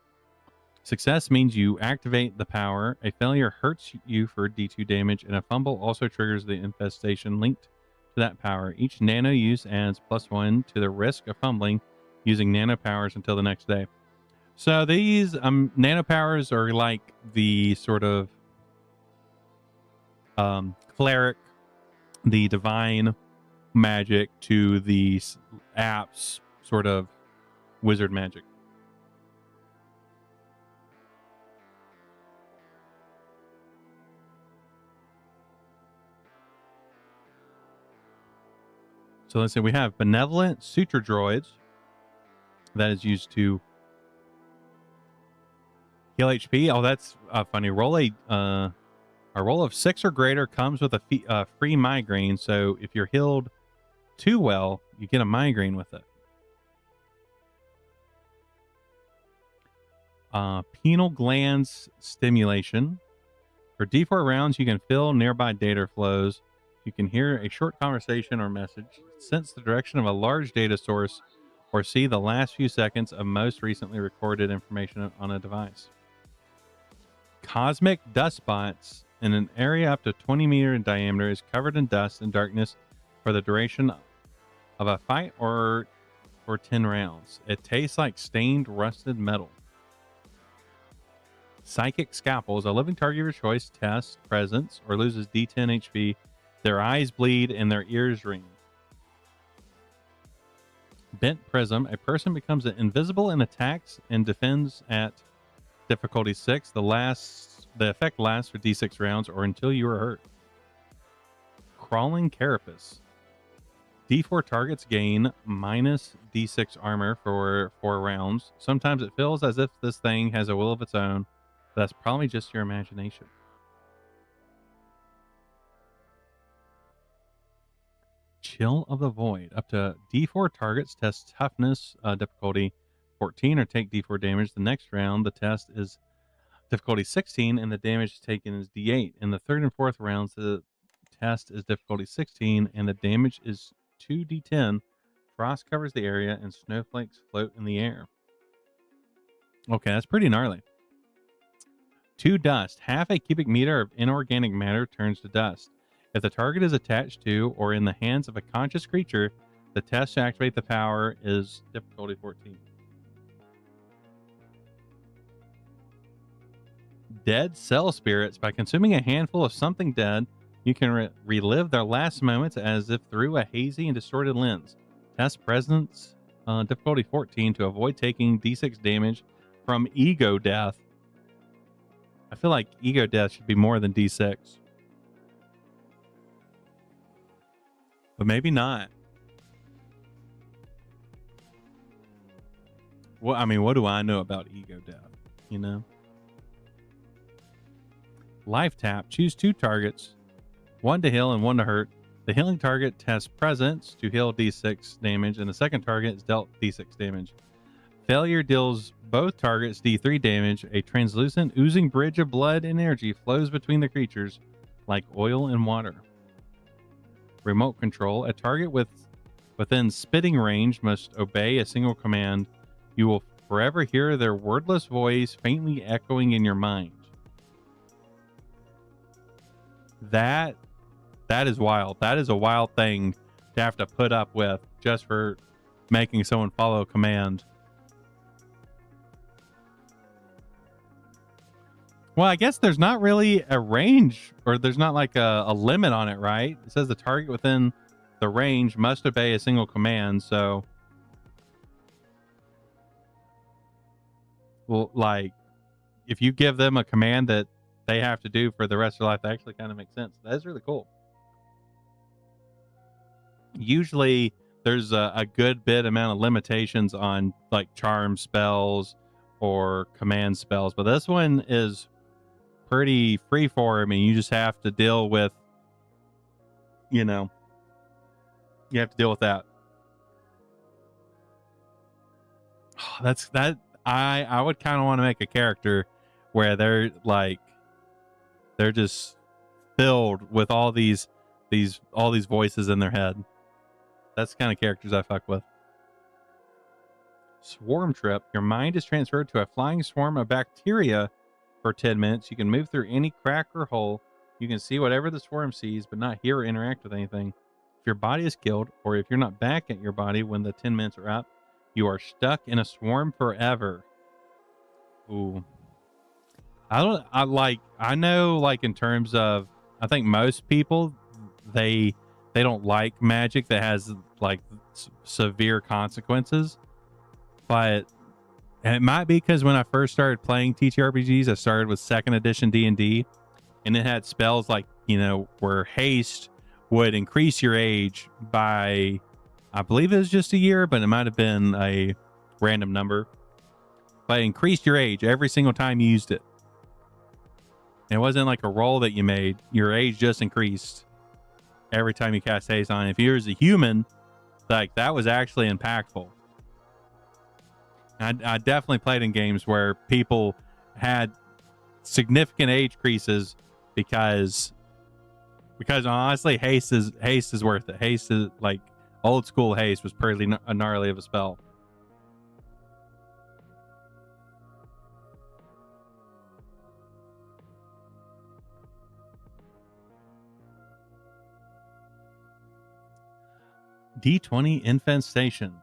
Success means you activate the power. A failure hurts you for D2 damage, and a fumble also triggers the infestation linked to that power. Each nano use adds +1 to the risk of fumbling using nano powers until the next day. So these nano powers are like the sort of cleric, the divine magic to the app's sort of wizard magic. So let's say we have benevolent suture droids that is used to heal HP. Oh, that's funny. A roll of 6 or greater comes with a free migraine. So if you're healed too well, you get a migraine with it. Penal glands stimulation. For D4 rounds, you can fill nearby data flows. You can hear a short conversation or message, sense the direction of a large data source, or see the last few seconds of most recently recorded information on a device. Cosmic dust spots in an area up to 20 meters in diameter is covered in dust and darkness for the duration of a fight or 10 rounds. It tastes like stained, rusted metal. Psychic scalpels. A living target of your choice tests presence or loses D10 HP. Their eyes bleed and their ears ring. Bent prism. A person becomes invisible and attacks and defends at difficulty 6. The effect lasts for D6 rounds or until you are hurt. Crawling carapace. D4 targets gain minus D6 armor for 4 rounds. Sometimes it feels as if this thing has a will of its own. But that's probably just your imagination. Chill of the Void. Up to D4 targets test toughness difficulty 14 or take D4 damage. The next round, the test is difficulty 16 and the damage taken is D8. In the third and fourth rounds, the test is difficulty 16 and the damage is 2d10. Frost covers the area and snowflakes float in the air. Okay, that's pretty gnarly. 2 dust. Half a cubic meter of inorganic matter turns to dust. If the target is attached to or in the hands of a conscious creature, the test to activate the power is difficulty 14. Dead cell spirits. By consuming a handful of something dead, you can relive their last moments as if through a hazy and distorted lens. Test presence difficulty 14 to avoid taking D6 damage from ego death. I feel like ego death should be more than D6. But maybe not. Well, I mean, what do I know about ego death? You know? Life tap. Choose 2 targets, 1 to heal and 1 to hurt. The healing target tests presence to heal D6 damage, and the second target is dealt D6 damage. Failure deals both targets D3 damage. A translucent, oozing bridge of blood and energy flows between the creatures like oil and water. Remote control. A target within spitting range must obey a single command. You will forever hear their wordless voice faintly echoing in your mind. That is wild. That is a wild thing to have to put up with just for making someone follow a command. Well, I guess there's not really a range, or there's not like a limit on it, right? It says the target within the range must obey a single command. So, well, like, if you give them a command that they have to do for the rest of their life, that actually kind of makes sense. That is really cool. Usually, there's a good bit amount of limitations on like charm spells or command spells, but this one is pretty freeform, and you just have to deal with, you have to deal with that. That's that. I would kind of want to make a character where they're just filled with all these voices in their head. That's the kind of characters I fuck with. Swarm trip. Your mind is transferred to a flying swarm of bacteria for 10 minutes. You can move through any crack or hole. You can see whatever the swarm sees, but not hear or interact with anything. If your body is killed, or if you're not back at your body when the 10 minutes are up, you are stuck in a swarm forever. Ooh. I know, like, in terms of, I think most people, they don't like magic that has like severe consequences, but, and it might be because when I first started playing TTRPGs, I started with 2nd edition D&D, and it had spells like, you know, where haste would increase your age by, I believe it was just a year, but it might have been a random number, but it increased your age every single time you used it. And it wasn't like a roll that you made. Your age just increased every time you cast haste on it. If you was a human, like, that was actually impactful. I definitely played in games where people had significant age increases because honestly, haste is worth it. Haste is like, old school haste was pretty gnarly of a spell. D20 infestation.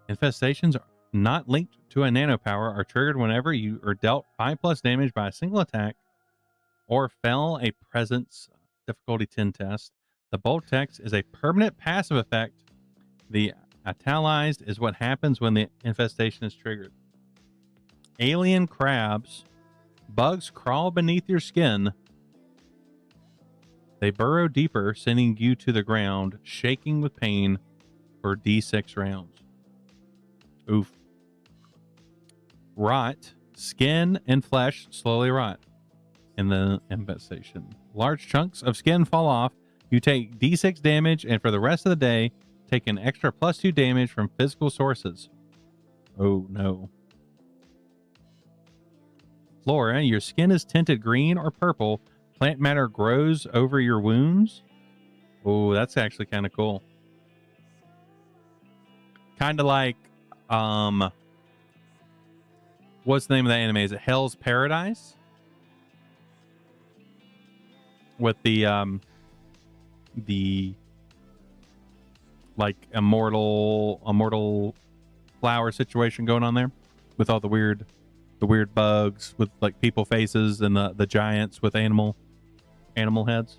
Infestations are not linked to a nanopower are triggered whenever you are dealt 5+ damage by a single attack or fail a presence difficulty 10 test. The bold text is a permanent passive effect. The italicized is what happens when the infestation is triggered. Alien crabs. Bugs crawl beneath your skin. They burrow deeper, sending you to the ground, shaking with pain for D6 rounds. Oof. Rot. Skin and flesh slowly rot in the infestation. Large chunks of skin fall off. You take D6 damage, and for the rest of the day, take an extra +2 damage from physical sources. Oh, no. Flora. Your skin is tinted green or purple. Plant matter grows over your wounds. Oh, that's actually kind of cool. Kind of like, what's the name of that anime? Is it Hell's Paradise? With the like immortal flower situation going on there, with all the weird bugs with like people faces, and the giants with animal heads.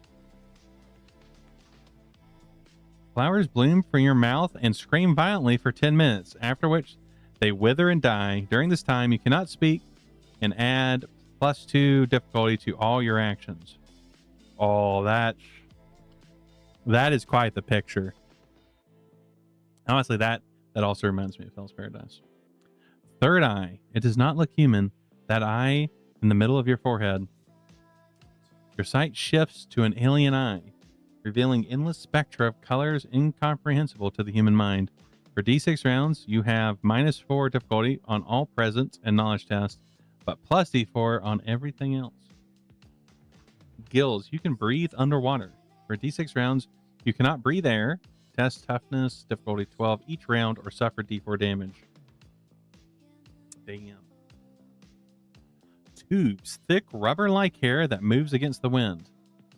Flowers bloom from your mouth and scream violently for 10 minutes, after which they wither and die. During this time, you cannot speak, and add +2 difficulty to all your actions. Oh, that is quite the picture. Honestly, that also reminds me of Hell's Paradise. Third eye. It does not look human. That eye in the middle of your forehead. Your sight shifts to an alien eye, revealing endless spectra of colors incomprehensible to the human mind. For D6 rounds, you have -4 difficulty on all presence and knowledge tests, but +D4 on everything else. Gills. You can breathe underwater. For D6 rounds, you cannot breathe air. Test toughness, difficulty 12 each round, or suffer D4 damage. Damn. Tubes. Thick rubber-like hair that moves against the wind.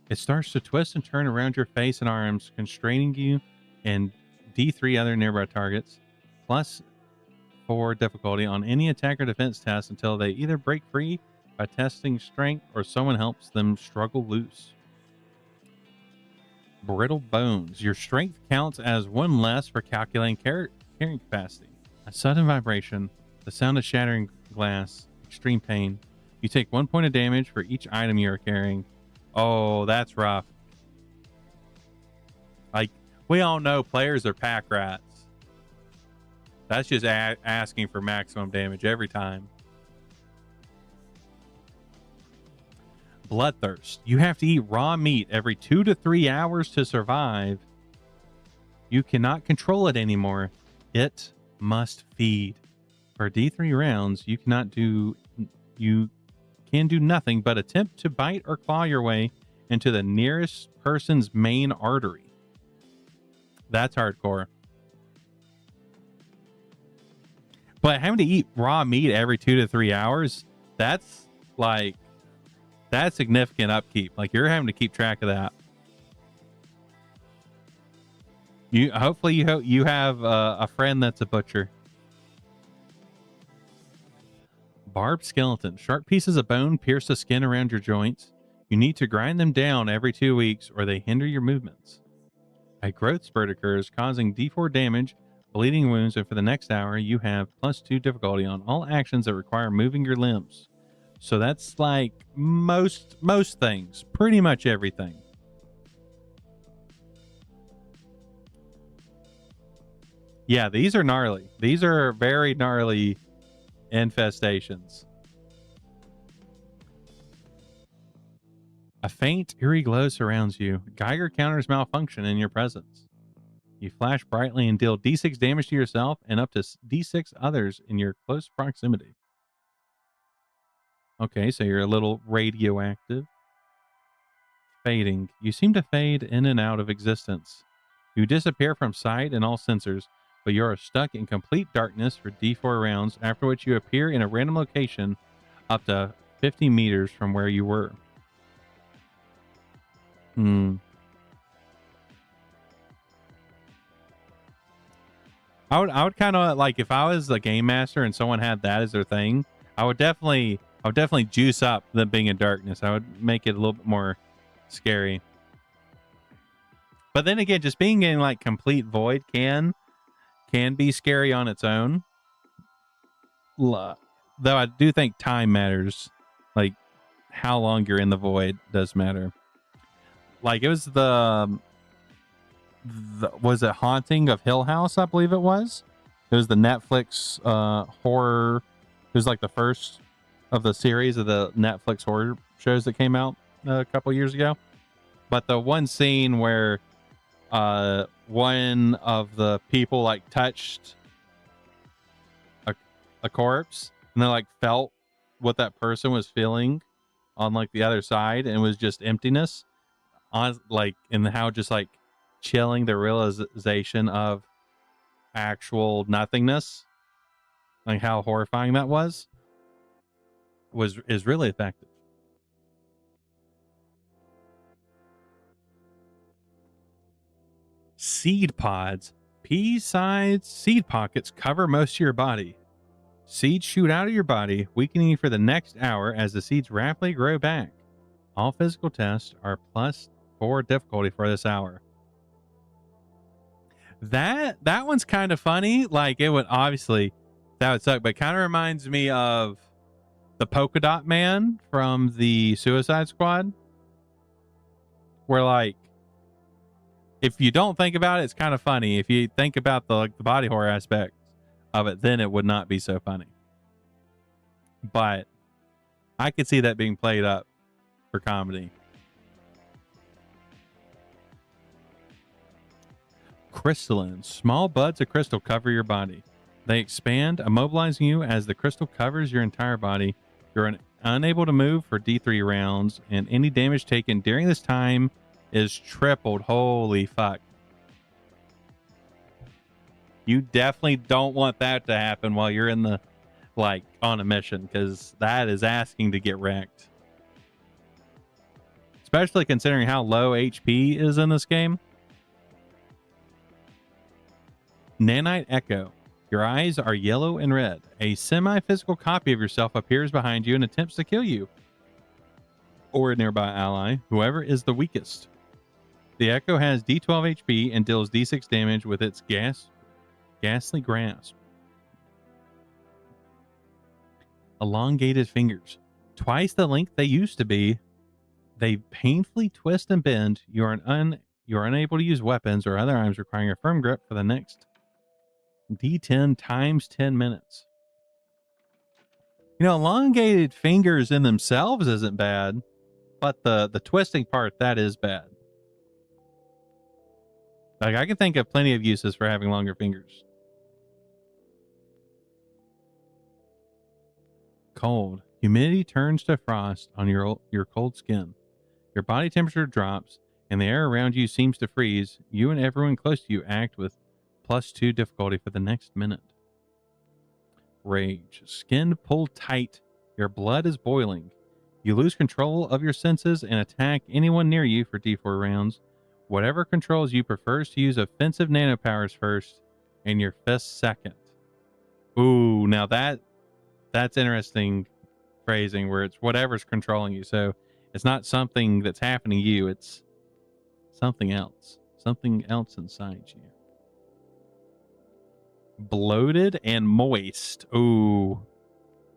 It starts to twist and turn around your face and arms, constraining you and D3 other nearby targets. +4 difficulty on any attack or defense test until they either break free by testing strength or someone helps them struggle loose. Brittle bones. Your strength counts as 1 less for calculating carrying capacity. A sudden vibration, the sound of shattering glass, extreme pain. You take 1 point of damage for each item you are carrying. Oh, that's rough. Like, we all know players are pack rats. That's just asking for maximum damage every time. Bloodthirst. You have to eat raw meat every 2 to 3 hours to survive. You cannot control it anymore. It must feed. For D3 rounds, you can do nothing but attempt to bite or claw your way into the nearest person's main artery. That's hardcore. But having to eat raw meat every 2 to 3 hours, that's significant upkeep. Like, you're having to keep track of that. Hopefully you have a friend that's a butcher. Barbed skeleton. Sharp pieces of bone pierce the skin around your joints. You need to grind them down every 2 weeks or they hinder your movements. A growth spurt occurs, causing D4 damage, bleeding wounds, and for the next hour, you have +2 difficulty on all actions that require moving your limbs. So that's like most things, pretty much everything. Yeah, these are gnarly. These are very gnarly infestations. A faint, eerie glow surrounds you. Geiger counters malfunction in your presence. You flash brightly and deal D6 damage to yourself and up to D6 others in your close proximity. Okay, so you're a little radioactive. Fading. You seem to fade in and out of existence. You disappear from sight and all sensors, but you are stuck in complete darkness for D4 rounds, after which you appear in a random location up to 50 meters from where you were. I would kind of like, if I was a game master and someone had that as their thing, I would definitely juice up them being in darkness. I would make it a little bit more scary. But then again, just being in like complete void can be scary on its own. Though I do think time matters. Like, how long you're in the void does matter. Like, it was was it Haunting of Hill House, I believe it was. It was the Netflix horror. It was like the first of the series of the Netflix horror shows that came out a couple years ago. But the one scene where one of the people like touched a corpse and they like felt what that person was feeling on like the other side, and it was just emptiness on like, and how just like chilling the realization of actual nothingness, like how horrifying that is really effective. Seed pods. Pea-sized seed pockets cover most of your body. Seeds shoot out of your body, weakening you for the next hour as the seeds rapidly grow back. All physical tests are +4 difficulty for this hour. That one's kind of funny. Like, it would obviously, that would suck, but it kind of reminds me of the polka dot man from the Suicide Squad, where like, if you don't think about it, it's kind of funny. If you think about the body horror aspect of it, then it would not be so funny. But I could see that being played up for comedy. Crystalline. Small buds of crystal cover your body. They expand, immobilizing you as the crystal covers your entire body. You're unable to move for D3 rounds, and any damage taken during this time is tripled. Holy fuck. You definitely don't want that to happen while you're in the, like, on a mission, because that is asking to get wrecked. Especially considering how low HP is in this game. Nanite Echo. Your eyes are yellow and red. A semi-physical copy of yourself appears behind you and attempts to kill you or a nearby ally, whoever is the weakest. The Echo has D12 HP and deals D6 damage with its ghastly grasp. Elongated fingers. Twice the length they used to be. They painfully twist and bend. You are unable to use weapons or other items requiring a firm grip for the next D10 times 10 minutes. You know, elongated fingers in themselves isn't bad, but the twisting part, that is bad. Like, I can think of plenty of uses for having longer fingers. cold. Humidity turns to frost on your cold skin. Your body temperature drops, and the air around you seems to freeze. You and everyone close to you act with +2 difficulty for the next minute. Rage. Skin pulled tight. Your blood is boiling. You lose control of your senses and attack anyone near you for D4 rounds. Whatever controls you prefers to use offensive nano powers first and your fists second. Ooh, now that's interesting phrasing where it's whatever's controlling you. So it's not something that's happening to you, it's something else. Something else inside you. Bloated and moist. Ooh.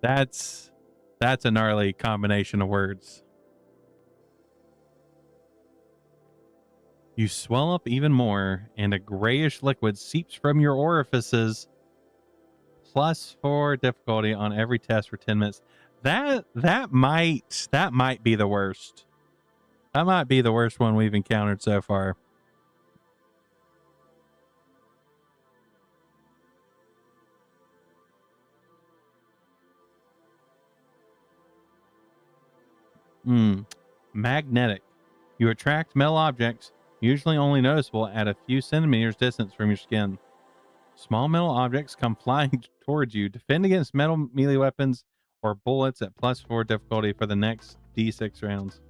That's a gnarly combination of words. You swell up even more, and a grayish liquid seeps from your orifices. +4 difficulty on every test for 10 minutes. That might be the worst. That might be the worst one we've encountered so far. Magnetic. You attract metal objects, usually only noticeable at a few centimeters distance from your skin. Small metal objects come flying towards you. Defend against metal melee weapons or bullets at +4 difficulty for the next D6 rounds.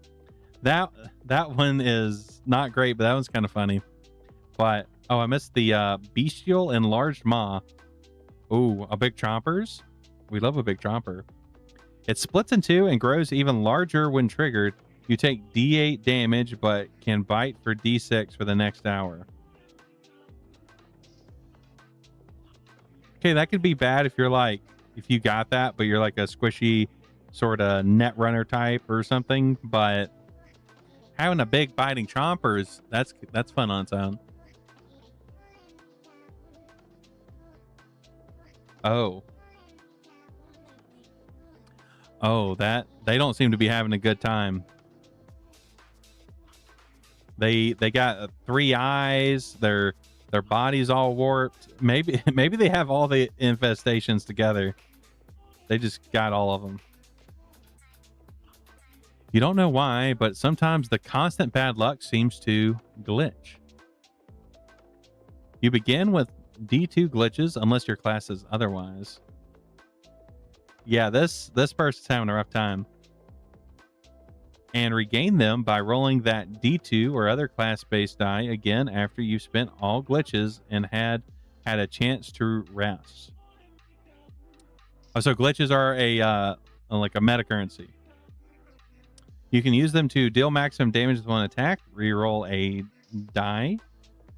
That one is not great, but that one's kind of funny. But oh, I missed the bestial enlarged maw. Ooh, a big chompers. We love a big chomper. It splits in two and grows even larger when triggered. You take D8 damage, but can bite for D6 for the next hour. Okay, that could be bad if you're like, if you got that, but you're like a squishy sort of net runner type or something. But having a big biting chomper is that's fun on its own. Oh, that they don't seem to be having a good time. They got 3 eyes. Their body's all warped. Maybe they have all the infestations together. They just got all of them. You don't know why, but sometimes the constant bad luck seems to glitch. You begin with D2 glitches unless your class is otherwise. Yeah, this person's having a rough time. And regain them by rolling that D2 or other class-based die again after you've spent all glitches and had a chance to rest. Oh, so glitches are like a meta currency. You can use them to deal maximum damage with one attack, reroll a die,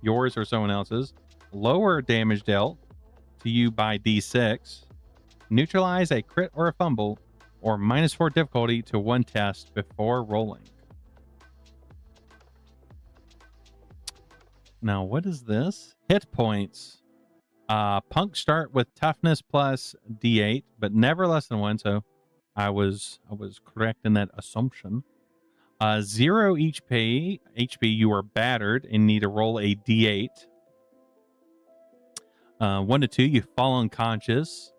yours or someone else's, lower damage dealt to you by D6, neutralize a crit or a fumble, or -4 difficulty to one test before rolling. Now, what is this? Hit points. Punk start with toughness plus D8, but never less than 1. So I was correct in that assumption. 0 HP. You are battered and need to roll a D8. 1 to 2, you fall unconscious.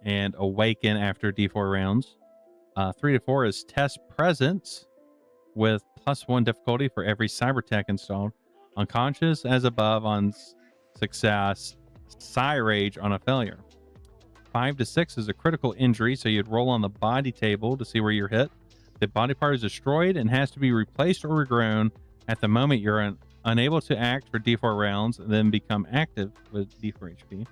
And awaken after D4 rounds. 3 to 4 is test presence with +1 difficulty for every cyber tech installed. Unconscious as above on success. Psy rage on a failure. 5 to 6 is a critical injury, so you'd roll on the body table to see where you're hit. The body part is destroyed and has to be replaced or regrown. At the moment, you're unable to act for D4 rounds, then become active with D4 HP.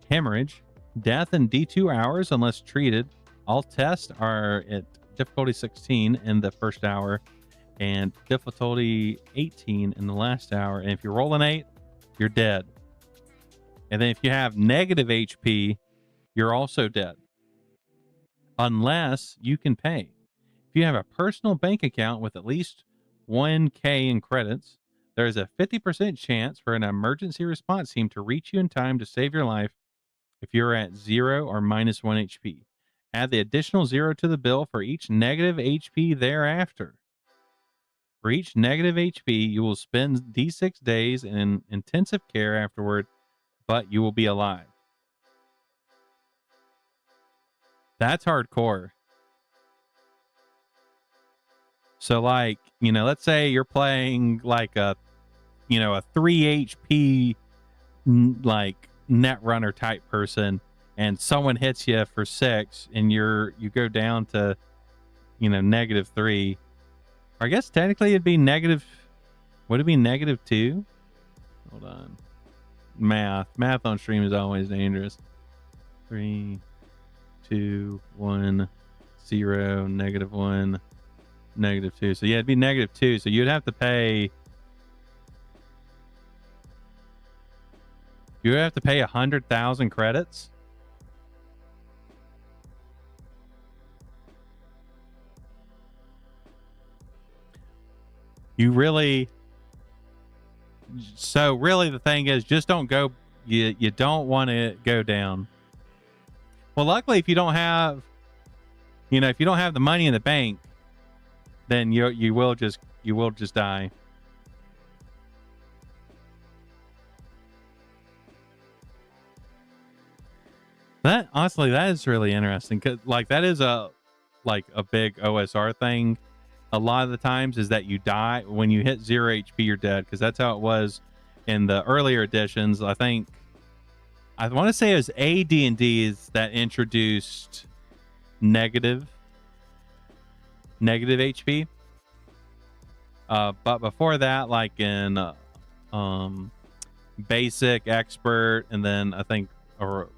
Hemorrhage. Death in D2 hours unless treated. All tests are at difficulty 16 in the first hour and difficulty 18 in the last hour. And if you roll an 8, you're dead. And then if you have negative HP, you're also dead. Unless you can pay. If you have a personal bank account with at least 1K in credits, there is a 50% chance for an emergency response team to reach you in time to save your life if you're at 0 or -1 HP. Add the additional 0 to the bill for each negative HP thereafter. For each negative HP, you will spend D6 days in intensive care afterward, but you will be alive. That's hardcore. So like, you know, let's say you're playing like a, you know, a 3 HP like net runner type person, and someone hits you for 6 and you go down to, you know, -3. I guess technically it'd be negative. Would it be -2? Hold on. Math on stream is always dangerous. 3, 2, 1, 0, -1, -2. So yeah, it'd be -2. So you'd have to pay. You would have to pay 100,000 credits. You really. So really, the thing is, just don't go. You don't want to go down. Well, luckily, if you don't have, you know, if you don't have the money in the bank, then you will just die. That honestly, that is really interesting, because like that is a big OSR thing. A lot of the times is that you die when you hit 0 HP, you're dead, because that's how it was in the earlier editions. I think I want to say it was AD&D's that introduced negative HP. But before that, like in basic, expert, and then I think or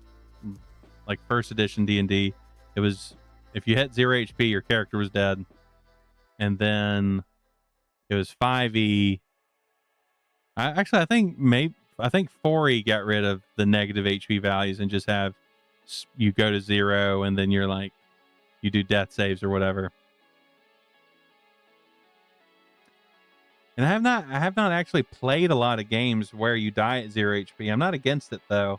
like first edition D&D, it was if you hit 0 HP, your character was dead. And then it was 5e. I think 4e got rid of the negative HP values and just have you go to 0 and then you're like you do death saves or whatever. And I have not actually played a lot of games where you die at 0 HP. I'm not against it though.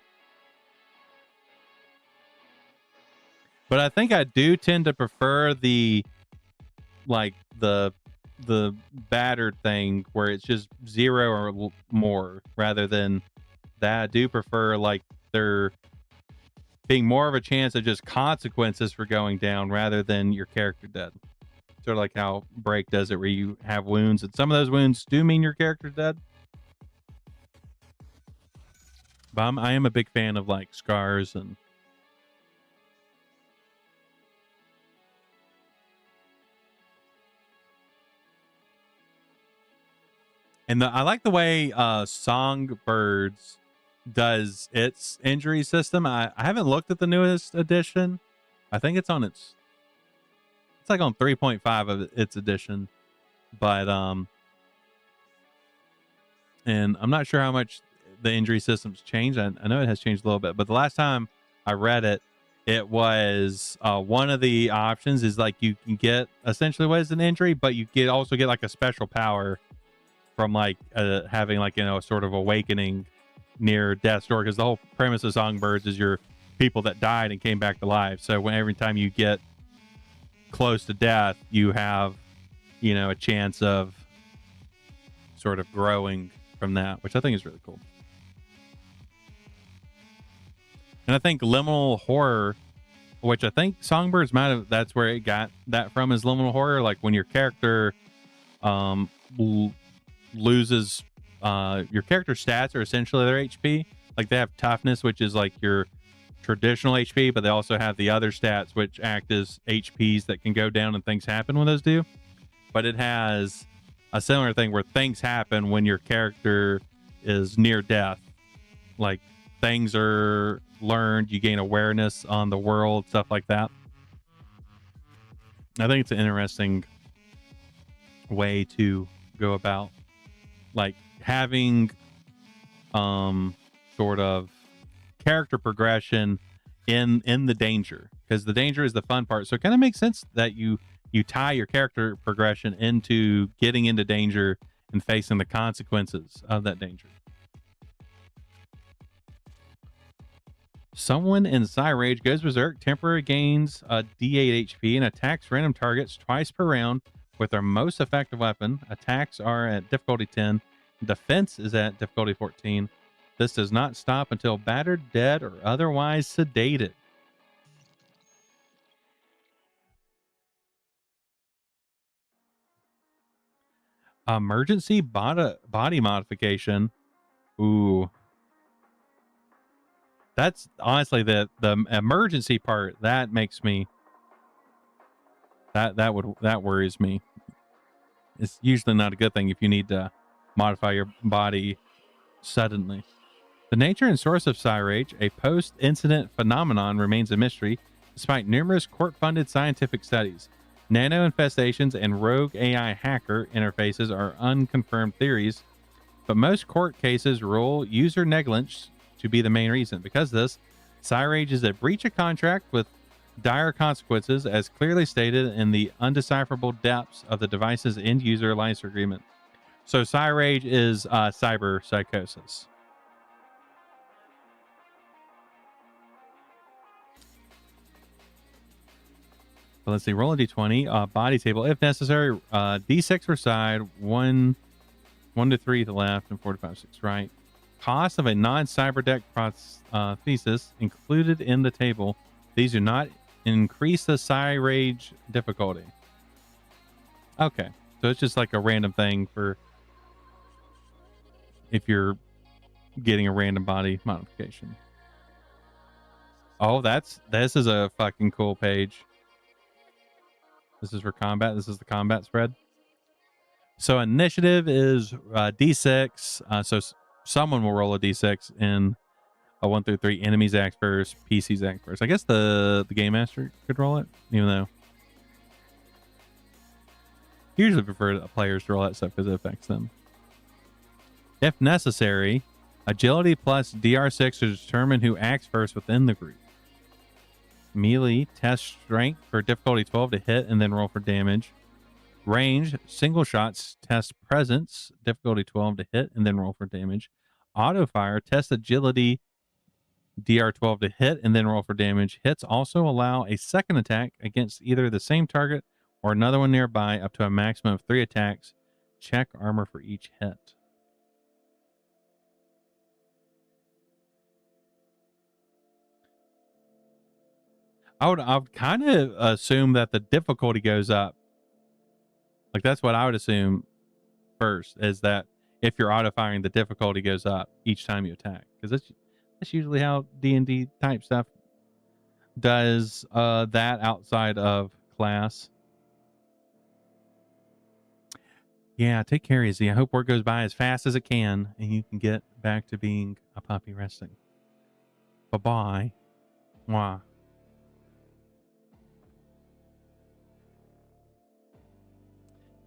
But I think I do tend to prefer the battered thing where it's just 0 or more rather than that. I do prefer like there being more of a chance of just consequences for going down rather than your character dead. Sort of like how Break does it, where you have wounds, and some of those wounds do mean your character's dead. But I am a big fan of like scars and I like the way Songbirds does its injury system. I haven't looked at the newest edition. I think it's like on 3.5 of its edition, but and I'm not sure how much the injury system's changed. I know it has changed a little bit, but the last time I read it, it was one of the options is like you can get essentially what is an injury, but you also get like a special power from like having like, you know, sort of awakening near death's door, because the whole premise of Songbirds is you're people that died and came back to life. So every time you get close to death, you have, you know, a chance of sort of growing from that, which I think is really cool. And I think liminal horror, which I think Songbirds that's where it got that from, is liminal horror. Like when your character loses your character stats are essentially their HP. Like they have toughness, which is like your traditional HP, but they also have the other stats which act as HPs that can go down and things happen when those do. But it has a similar thing where things happen when your character is near death. Like things are learned, you gain awareness on the world, stuff like that. I think it's an interesting way to go about like having sort of character progression in the danger, because the danger is the fun part. So it kind of makes sense that you tie your character progression into getting into danger and facing the consequences of that danger. Someone in Rage goes berserk, temporary gains D8 HP, and attacks random targets twice per round with their most effective weapon. Attacks are at difficulty 10. Defense is at difficulty 14. This does not stop until battered, dead, or otherwise sedated. Emergency body modification. Ooh. That's honestly the emergency part that makes me that worries me. It's usually not a good thing if you need to modify your body suddenly. The nature and source of Rage, a post-incident phenomenon, remains a mystery despite numerous court-funded scientific studies. Nano infestations and rogue AI hacker interfaces are unconfirmed theories, but most court cases rule user negligence to be the main reason. Because of this, Rage is a breach of contract with dire consequences, as clearly stated in the undecipherable depths of the device's end-user license agreement. So Rage is cyber psychosis. But let's see, roll a d20, body table. If necessary, d6 per side, 1 to 3 to the left, and 4 to 5, 6 right. Cost of a non-cyber deck prosthesis included in the table. These do not increase the Rage difficulty. Okay, so it's just like a random thing for if you're getting a random body modification. Oh, this is a fucking cool page. This is for combat. This is the combat spread. So initiative is d6. So someone will roll a d6 in a 1 through 3. Enemies act first. PCs act first. I guess the game master could roll it, even though I usually prefer the players to roll that stuff because it affects them. If necessary, agility plus DR6 to determine who acts first within the group. Melee, test strength for difficulty 12 to hit and then roll for damage. Range, single shots, test presence, difficulty 12 to hit and then roll for damage. Auto fire, test agility, DR 12 to hit and then roll for damage. Hits also allow a second attack against either the same target or another one nearby, up to a maximum of 3 attacks. Check armor for each hit. I would kind of assume that the difficulty goes up. Like, that's what I would assume first, is that if you're auto firing, the difficulty goes up each time you attack, because that's usually how D&D type stuff does that outside of class. Yeah, take care, Izzy. I hope work goes by as fast as it can and you can get back to being a puppy resting. Bye-bye. Mwah.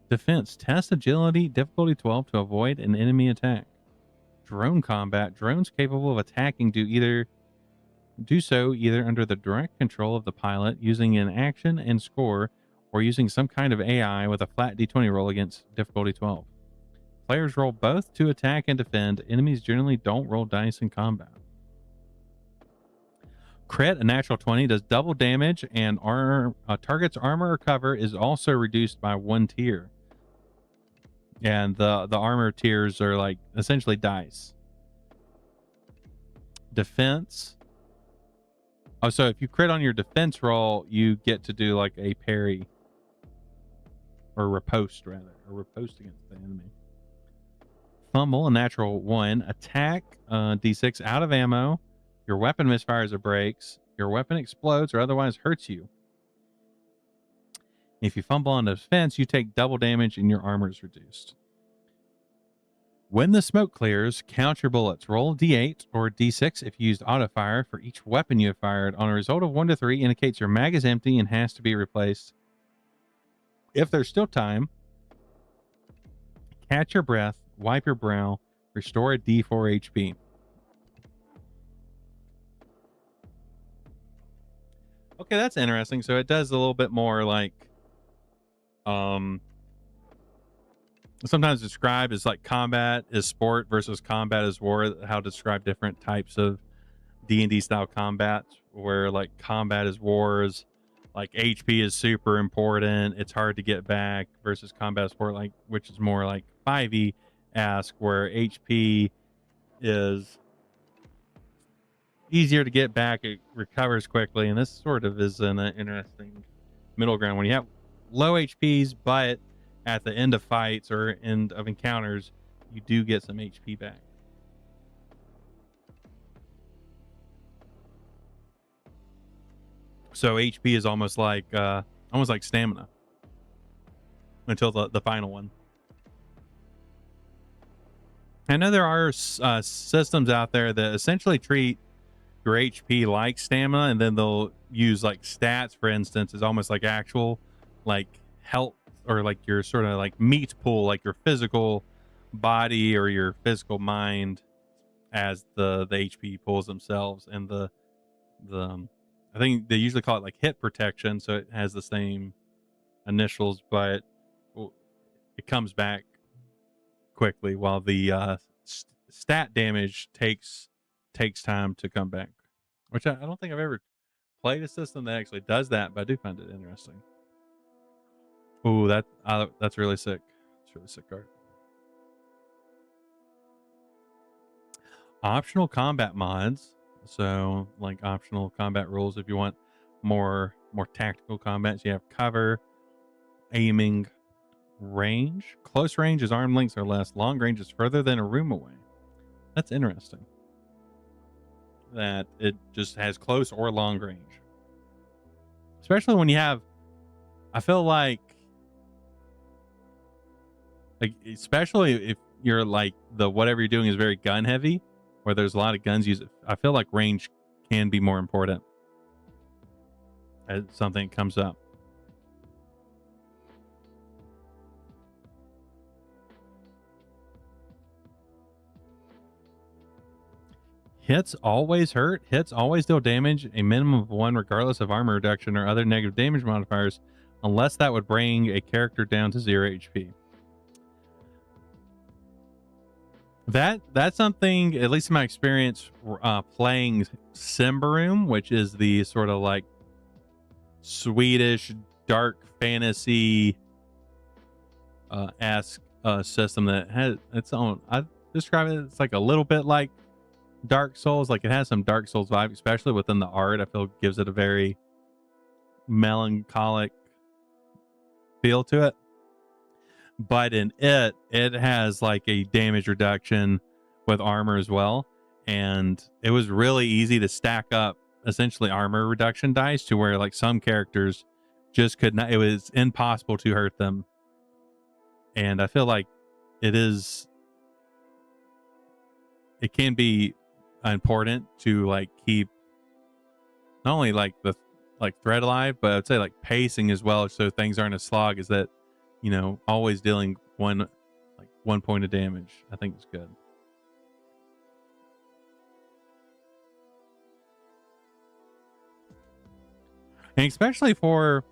Defense. Test agility, difficulty 12 to avoid an enemy attack. Drone combat. Drones capable of attacking do so either under the direct control of the pilot, using an action and score, or using some kind of AI with a flat d20 roll against difficulty 12. Players roll both to attack and defend. Enemies generally don't roll dice in combat. Crit, a natural 20, does double damage, and target's armor or cover is also reduced by 1 tier. And the armor tiers are like essentially dice. Defense. Oh, so if you crit on your defense roll, you get to do like a parry. Or riposte, rather. Or riposte against the enemy. Fumble, a natural 1. Attack, d6 out of ammo. Your weapon misfires or breaks. Your weapon explodes or otherwise hurts you. If you fumble on defense, you take double damage and your armor is reduced. When the smoke clears, count your bullets. Roll a d8 or a d6 if you used auto fire for each weapon you have fired. On a result of 1 to 3 indicates your mag is empty and has to be replaced. If there's still time, catch your breath, wipe your brow, restore a d4 HP. Okay, that's interesting. So it does a little bit more like sometimes described as like combat is sport versus combat is war, how to describe different types of D&D style combat, where like combat is wars, like HP is super important, it's hard to get back, versus combat sport, like, which is more like 5e-esque, where HP is easier to get back, it recovers quickly, and this sort of is an interesting middle ground when you have low HPs, but at the end of fights or end of encounters, you do get some HP back. So HP is almost like stamina until the final one. I know there are systems out there that essentially treat your HP like stamina, and then they'll use like stats, for instance, is almost like actual like health, or like your sort of like meat pool, like your physical body or your physical mind, as the HP pools themselves. And the I think they usually call it like hit protection, so it has the same initials, but it comes back quickly, while the stat damage takes time to come back, which I don't think I've ever played a system that actually does that, but I do find it interesting. Ooh, that's really sick. It's really sick card. Optional combat mods. So like optional combat rules if you want more tactical combats. You have cover, aiming, range. Close range is arm lengths or less. Long range is further than a room away. That's interesting. That it just has close or long range. Especially when you have, I feel like especially if you're like whatever you're doing is very gun heavy, where there's a lot of guns used, I feel like range can be more important as something comes up. Hits always hurt. Hits always deal damage, a minimum of 1 regardless of armor reduction or other negative damage modifiers, unless that would bring a character down to 0 HP. That's something, at least in my experience, playing Symbaroum, which is the sort of like Swedish dark fantasy esque system that has its own. I describe it. It's like a little bit like Dark Souls. Like it has some Dark Souls vibe, especially within the art. I feel gives it a very melancholic feel to it. But in it has like a damage reduction with armor as well, and it was really easy to stack up essentially armor reduction dice to where like some characters just could not, it was impossible to hurt them. And I feel like it can be important to like keep not only like the thread alive, but I'd say like pacing as well, so things aren't a slog. Is that, you know, always dealing one point of damage, I think is good. And especially for,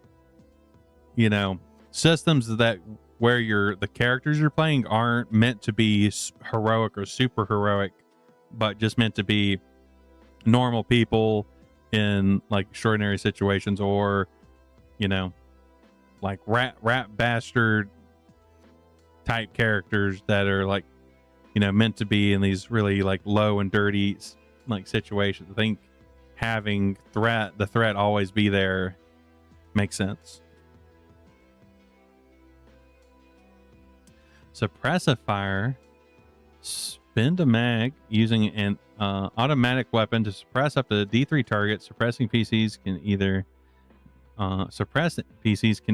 you know, systems that where the characters you're playing aren't meant to be heroic or super heroic, but just meant to be normal people in like extraordinary situations, or, you know, like rat bastard type characters that are like, you know, meant to be in these really like low and dirty like situations. I think having the threat always be there makes sense. Suppressifier. Spend a mag using an automatic weapon to suppress up to D3 targets. Suppressing PCs can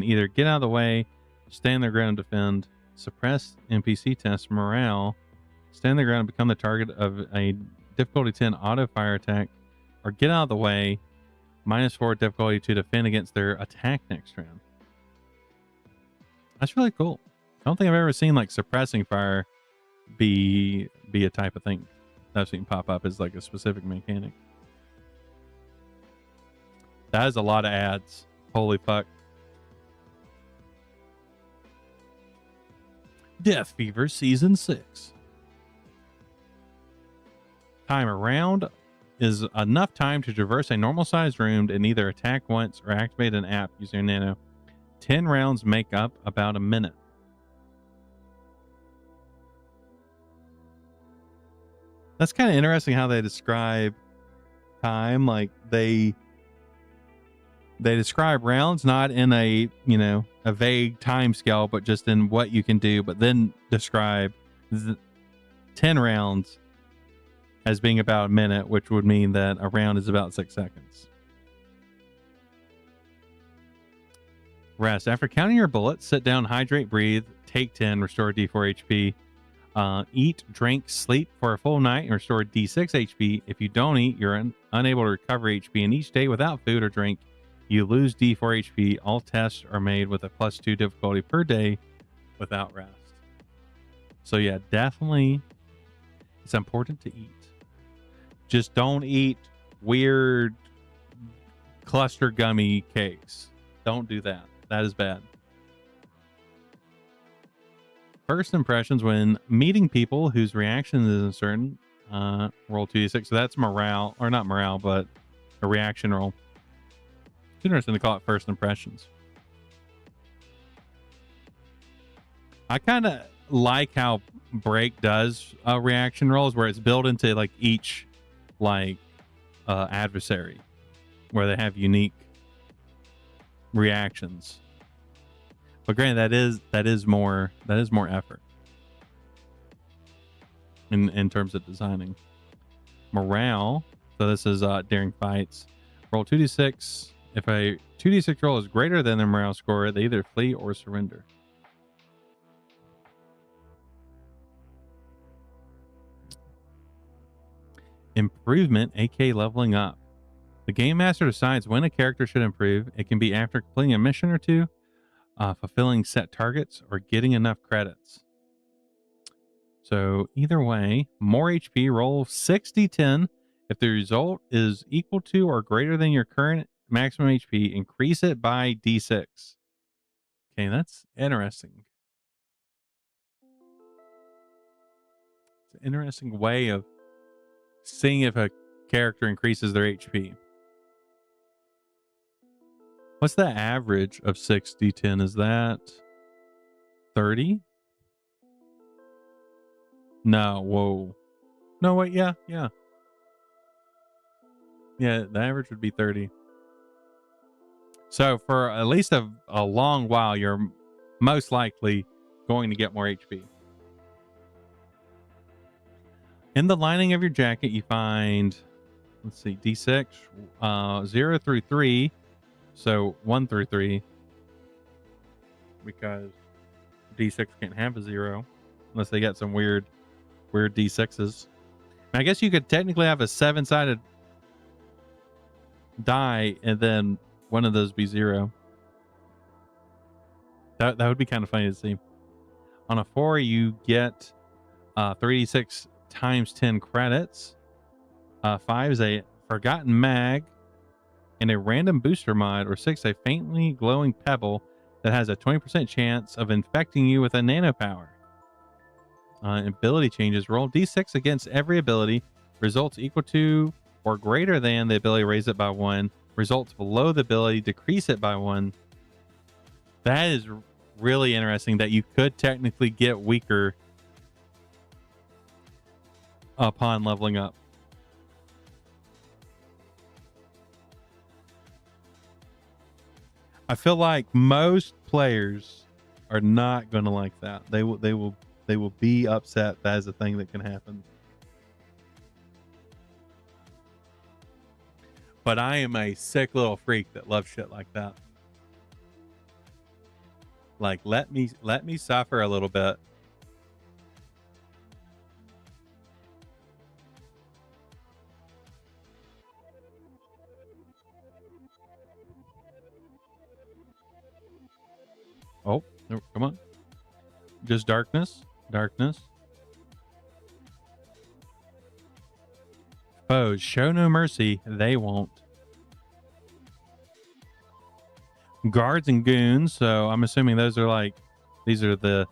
either get out of the way, stand their ground, defend. Suppress NPC test morale, stand their ground and become the target of a difficulty 10 auto fire attack, or get out of the way, -4 difficulty to defend against their attack next round. That's really cool. I don't think I've ever seen like suppressing fire be a type of thing that I've seen pop up as like a specific mechanic. That is a lot of ads. Holy fuck. Death Fever Season 6. Time around is enough time to traverse a normal sized room and either attack once or activate an app using nano. 10 rounds make up about a minute. That's kind of interesting how they describe time. Like they They describe rounds not in a, you know, a vague time scale, but just in what you can do, but then describe 10 rounds as being about a minute, which would mean that a round is about 6 seconds. Rest. After counting your bullets, sit down, hydrate, breathe, take 10, restore D4 HP. Eat, drink, sleep for a full night and restore D6 HP. If you don't eat, you're unable to recover HP. And each day without food or drink, you lose D4 HP. All tests are made with a +2 difficulty per day without rest. So yeah, definitely it's important to eat. Just don't eat weird cluster gummy cakes. Don't do that. That is bad. First impressions when meeting people whose reaction is uncertain. Roll 2d6. So that's morale, or not morale, but a reaction roll. It's interesting to call it first impressions. I kind of like how Break does reaction rolls, where it's built into like each like adversary, where they have unique reactions. But granted, that is more effort in terms of designing. Morale. So this is during fights. Roll 2d6. If a 2d6 roll is greater than the morale score, they either flee or surrender. Improvement, aka leveling up. The game master decides when a character should improve. It can be after completing a mission or two, fulfilling set targets, or getting enough credits. So either way, more HP, roll 60-10. If the result is equal to or greater than your current maximum HP, increase it by D6. Okay, that's interesting. It's an interesting way of seeing if a character increases their HP. What's the average of 60-10? Is that 30? No, whoa. No, wait, yeah. Yeah, the average would be 30. So for at least a long while, you're most likely going to get more HP. In the lining of your jacket, you find, let's see, D6, 0 through 3. So 1 through 3, because D6 can't have a 0 unless they got some weird D6s. And I guess you could technically have a 7-sided die and then one of those be 0. That would be kind of funny to see. On a 4, you get 3d6 times 10 credits. 5 is a forgotten mag and a random booster mod, or 6, a faintly glowing pebble that has a 20% chance of infecting you with a nano power. Ability changes. Roll d6 against every ability. Results equal to or greater than the ability, raise it by 1. Results below the ability, decrease it by 1. That is really interesting, that you could technically get weaker upon leveling up. I feel like most players are not going to like that. They will be upset. That is a thing that can happen. But I am a sick little freak that loves shit like that. Like, let me suffer a little bit. Oh, come on. Just darkness. Darkness. Foes, show no mercy. They won't. Guards and goons. So I'm assuming those are like, these are the,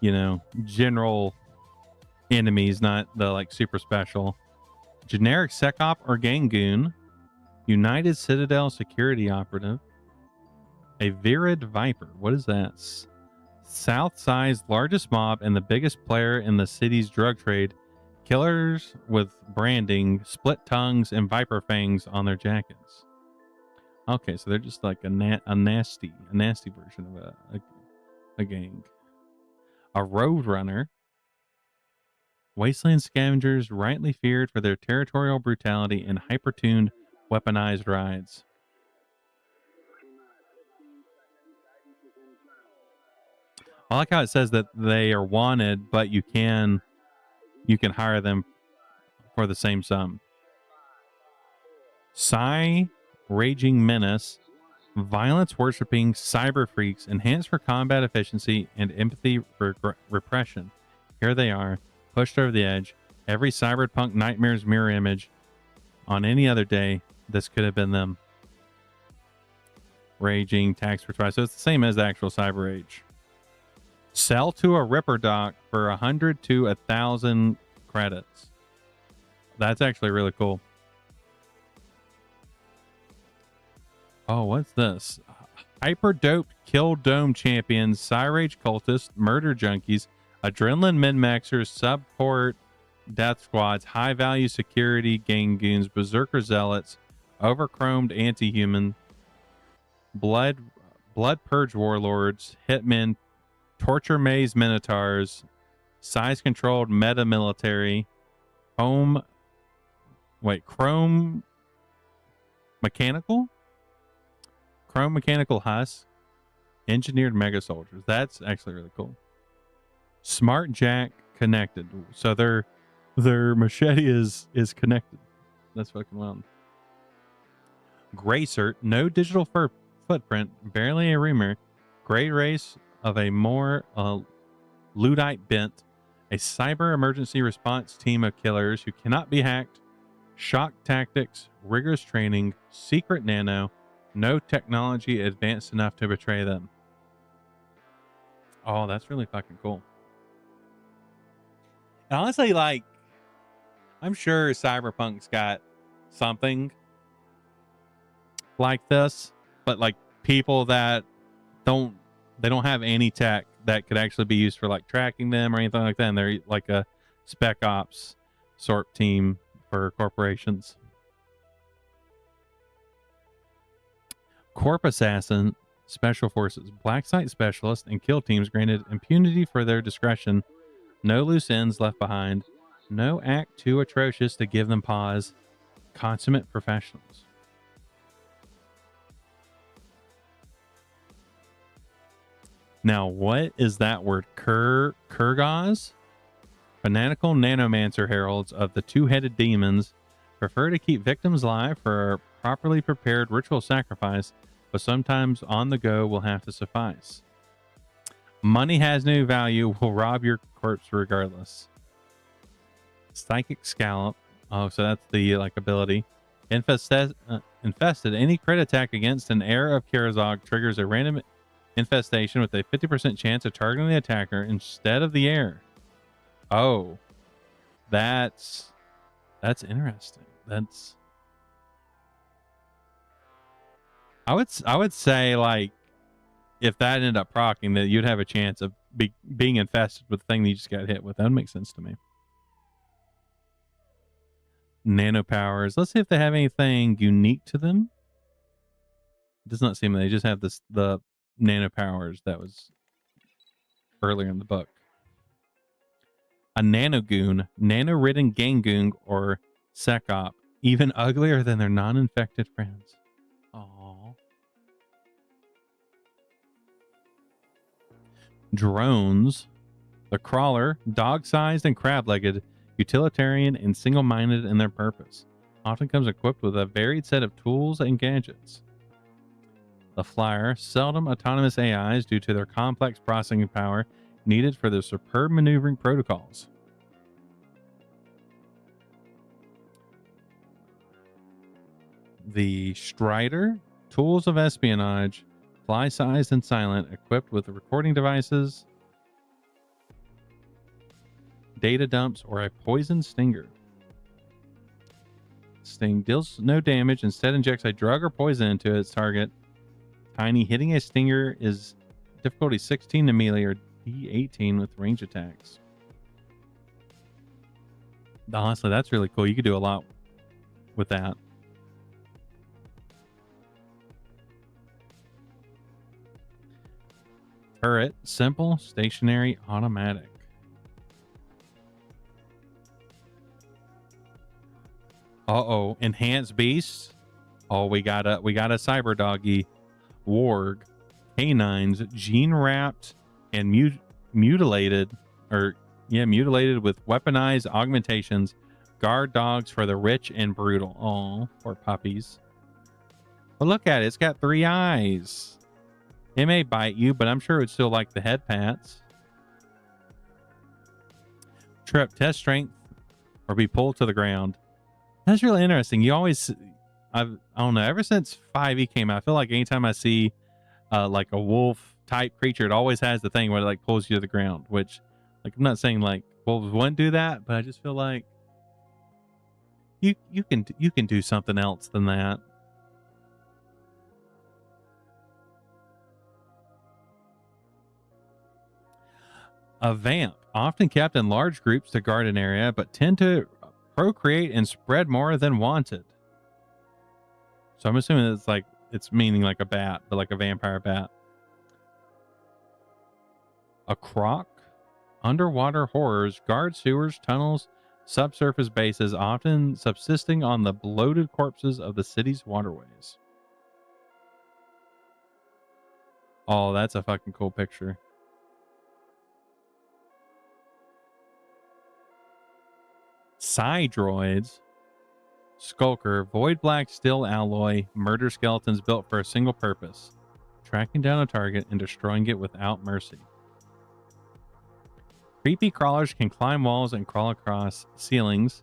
you know, general enemies, not the like super special. Generic sec op or gang goon. United Citadel security operative. A Virid Viper. What is that? Southside's largest mob and the biggest player in the city's drug trade. Killers with branding, split tongues, and viper fangs on their jackets. Okay, so they're just like a nasty version of a gang. A road runner. Wasteland scavengers rightly feared for their territorial brutality and hyper-tuned weaponized rides. I like how it says that they are wanted, but you can hire them for the same sum. Psy Raging Menace. Violence worshipping cyber freaks enhanced for combat efficiency and empathy for repression. Here they are, pushed over the edge. Every cyberpunk nightmare's mirror image. On any other day, this could have been them. Raging, tax for twice. So it's the same as the actual cyber rage. Sell to a Ripper Doc for 100 to 1,000 credits. That's actually really cool. Oh, what's this? Hyper doped kill dome champions, Cyrage cultists, murder junkies, adrenaline min-maxers, support death squads, high value security gang goons, berserker zealots, overchromed anti-human, blood purge warlords, hitmen, torture maze minotaurs, size controlled meta military, chrome mechanical husk, engineered mega soldiers. That's actually really cool. Smart Jack connected. So their machete is connected. That's fucking wild. Gray cert, no digital footprint, barely a rumor. Gray race of a more Luddite bent, a cyber emergency response team of killers who cannot be hacked. Shock tactics, rigorous training, secret nano, no technology advanced enough to betray them. Oh, that's really fucking cool. And honestly, like, I'm sure Cyberpunk's got something like this, but like people that don't have any tech that could actually be used for like tracking them or anything like that. And they're like a spec ops sort team for corporations. Corp Assassin, Special Forces, Black Site Specialist, and kill teams granted impunity for their discretion. No loose ends left behind. No act too atrocious to give them pause. Consummate professionals. Now, what is that word? Kurgaz? Fanatical nanomancer heralds of the two-headed demons prefer to keep victims alive for a properly prepared ritual sacrifice, but sometimes on the go will have to suffice. Money has no value, will rob your corpse regardless. Psychic Scallop. Oh, so that's the like ability. Infested. Any crit attack against an heir of Kirazog triggers a random infestation with a 50% chance of targeting the attacker instead of the heir. Oh, that's interesting. That's I would say like if that ended up proccing, that you'd have a chance of being infested with the thing that you just got hit with. That would make sense to me. Nano powers. Let's see if they have anything unique to them. It does not seem they just have the nano powers that was earlier in the book. A nanogoon, nano-ridden gangoon, or secop, even uglier than their non-infected friends. Aww. Drones. The crawler, dog-sized and crab-legged, utilitarian and single-minded in their purpose. Often comes equipped with a varied set of tools and gadgets. The flyer, seldom autonomous AIs due to their complex processing power needed for their superb maneuvering protocols. The Strider, tools of espionage, fly-sized and silent, equipped with recording devices, data dumps, or a poison stinger. Sting deals no damage, instead injects a drug or poison into its target. Tiny, hitting a stinger is difficulty 16 to melee or D18 with range attacks. Honestly, that's really cool. You could do a lot with that. turret, simple, stationary, automatic. Uh-oh, enhanced beasts. Oh, we got a cyber doggy, warg, canines, gene wrapped and mutilated with weaponized augmentations, guard dogs for the rich and brutal. Oh, poor puppies. But look at it, it's got 3 eyes. It may bite you, but I'm sure it's still like the head pats. Trip, test strength, or be pulled to the ground. That's really interesting. You always, I don't know, ever since 5e came out, I feel like anytime I see like a wolf type creature, it always has the thing where it like pulls you to the ground, which, like, I'm not saying like wolves wouldn't do that, but I just feel like you can do something else than that. A vamp, often kept in large groups to guard an area, but tend to procreate and spread more than wanted. So I'm assuming it's like, it's meaning like a bat, but like a vampire bat. A croc, underwater horrors, guard sewers, tunnels, subsurface bases, often subsisting on the bloated corpses of the city's waterways. Oh, that's a fucking cool picture. Psy droids. Skulker, void black steel alloy, murder skeletons built for a single purpose, tracking down a target and destroying it without mercy. Creepy crawlers can climb walls and crawl across ceilings.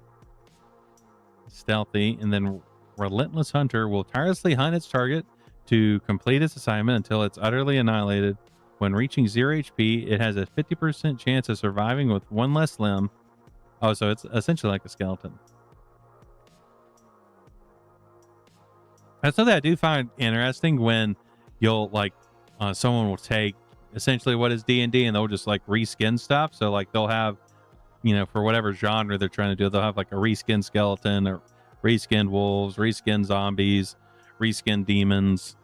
Stealthy, and then relentless hunter will tirelessly hunt its target to complete its assignment until it's utterly annihilated. When reaching 0 HP, it has a 50% chance of surviving with one less limb. Oh, so it's essentially like a skeleton. That's something I do find interesting when you'll like someone will take essentially what is D&D and they'll just like reskin stuff. So like they'll have, you know, for whatever genre they're trying to do, they'll have like a reskin skeleton or reskin wolves, reskin zombies, reskin demons.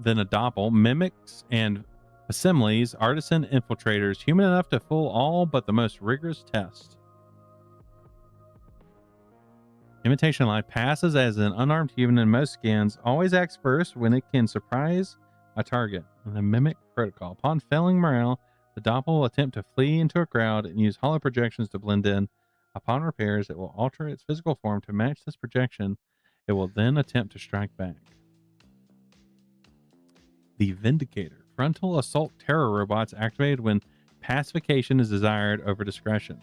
Then a doppel, mimics and assemblies, artisan infiltrators, human enough to fool all but the most rigorous test. Imitation life passes as an unarmed human in most scans, always acts first when it can surprise a target. The mimic protocol. Upon failing morale, the doppel will attempt to flee into a crowd and use hollow projections to blend in. Upon repairs, it will alter its physical form to match this projection. It will then attempt to strike back. The Vindicator. Frontal assault terror robots activated when pacification is desired over discretion.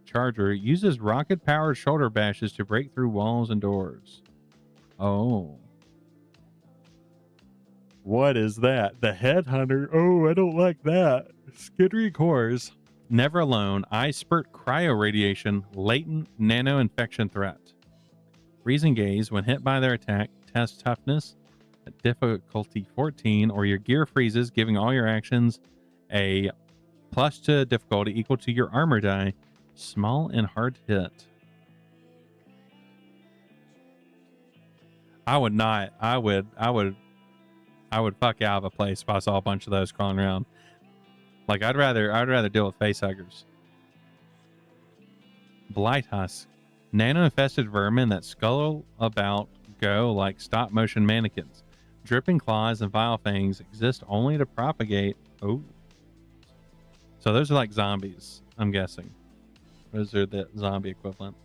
Charger uses rocket-powered shoulder bashes to break through walls and doors. Oh. What is that? The Headhunter. Oh, I don't like that. Skittery cores. Never alone. Eye spurt cryo radiation. Latent nano infection threat. Freezing gaze. When hit by their attack, test toughness at difficulty 14, or your gear freezes, giving all your actions a plus to difficulty equal to your armor die. Small and hard to hit. I would not. I would fuck out of a place if I saw a bunch of those crawling around. Like I'd rather deal with facehuggers. Blight husk. Nano infested vermin that scuttle about go like stop motion mannequins. Dripping claws and vile fangs exist only to propagate. Oh. So those are like zombies, I'm guessing. Those are the zombie equivalent.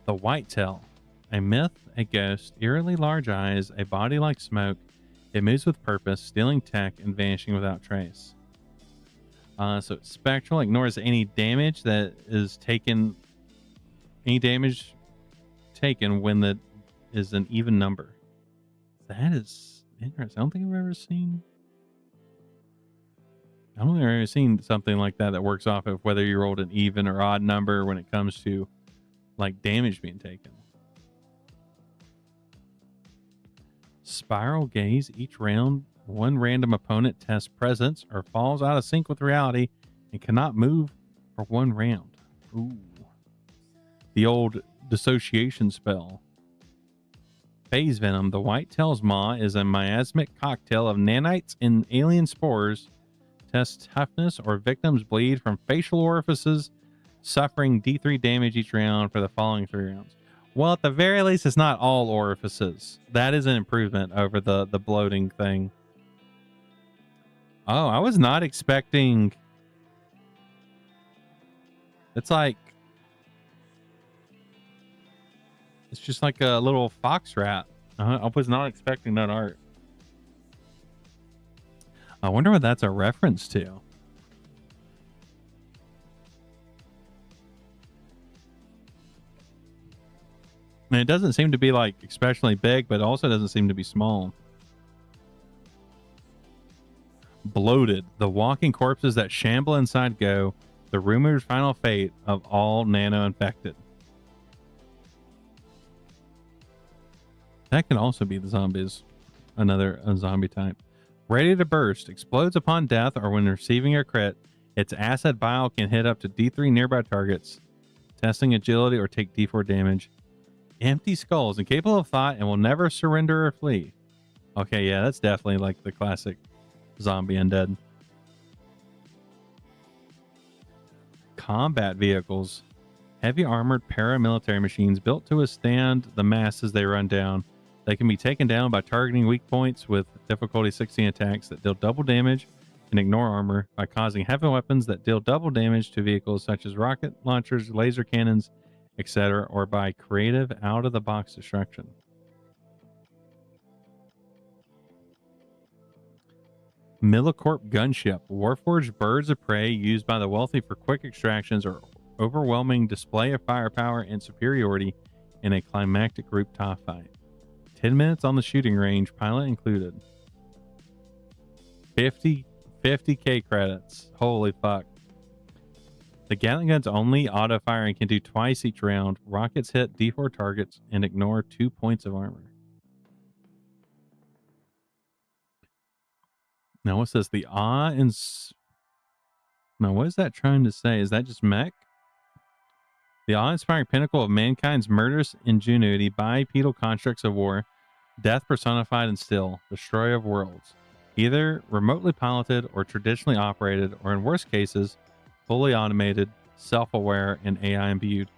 The Whitetail. A myth, a ghost, eerily large eyes, a body like smoke. It moves with purpose, stealing tech and vanishing without trace. So it's spectral, ignores any damage that is taken. Any damage taken when that is an even number. That is interesting. I don't think I've ever seen something like that that works off of whether you rolled an even or odd number when it comes to like damage being taken. Spiral gaze. Each round, one random opponent tests presence or falls out of sync with reality and cannot move for one round. Ooh. The old dissociation spell. Phase venom. The whitetail's maw is a miasmic cocktail of nanites and alien spores. Test toughness or victims bleed from facial orifices, suffering D3 damage each round for the following 3 rounds. Well, at the very least, it's not all orifices. That is an improvement over the bloating thing. Oh, I was not expecting. It's like, it's just like a little fox rat. I was not expecting that art. I wonder what that's a reference to. I mean, it doesn't seem to be like especially big, but it also doesn't seem to be small. Bloated. The walking corpses that shamble inside go. The rumored final fate of all nano-infected. That can also be the zombies. Another zombie type. Ready to burst. Explodes upon death or when receiving a crit. Its acid bile can hit up to D3 nearby targets. Testing agility or take D4 damage. Empty skulls. Incapable of thought and will never surrender or flee. Okay, yeah, that's definitely like the classic zombie undead. Combat vehicles. Heavy armored paramilitary machines built to withstand the masses they run down. They can be taken down by targeting weak points with difficulty 16 attacks that deal double damage and ignore armor by causing heavy weapons that deal double damage to vehicles such as rocket launchers, laser cannons, etc., or by creative out-of-the-box destruction. Millicorp gunship. Warforged birds of prey used by the wealthy for quick extractions or overwhelming display of firepower and superiority in a climactic group top fight. 10 minutes on the shooting range, pilot included. 50k credits. Holy fuck. The Gatling gun's only auto fire and can do twice each round. Rockets hit D4 targets and ignore 2 points of armor. Now what's this? The awe and... Now what is that trying to say? Is that just mech? The awe-inspiring pinnacle of mankind's murderous ingenuity, bipedal constructs of war, death personified and still, destroyer of worlds, either remotely piloted or traditionally operated, or in worst cases, fully automated, self-aware, and AI imbued.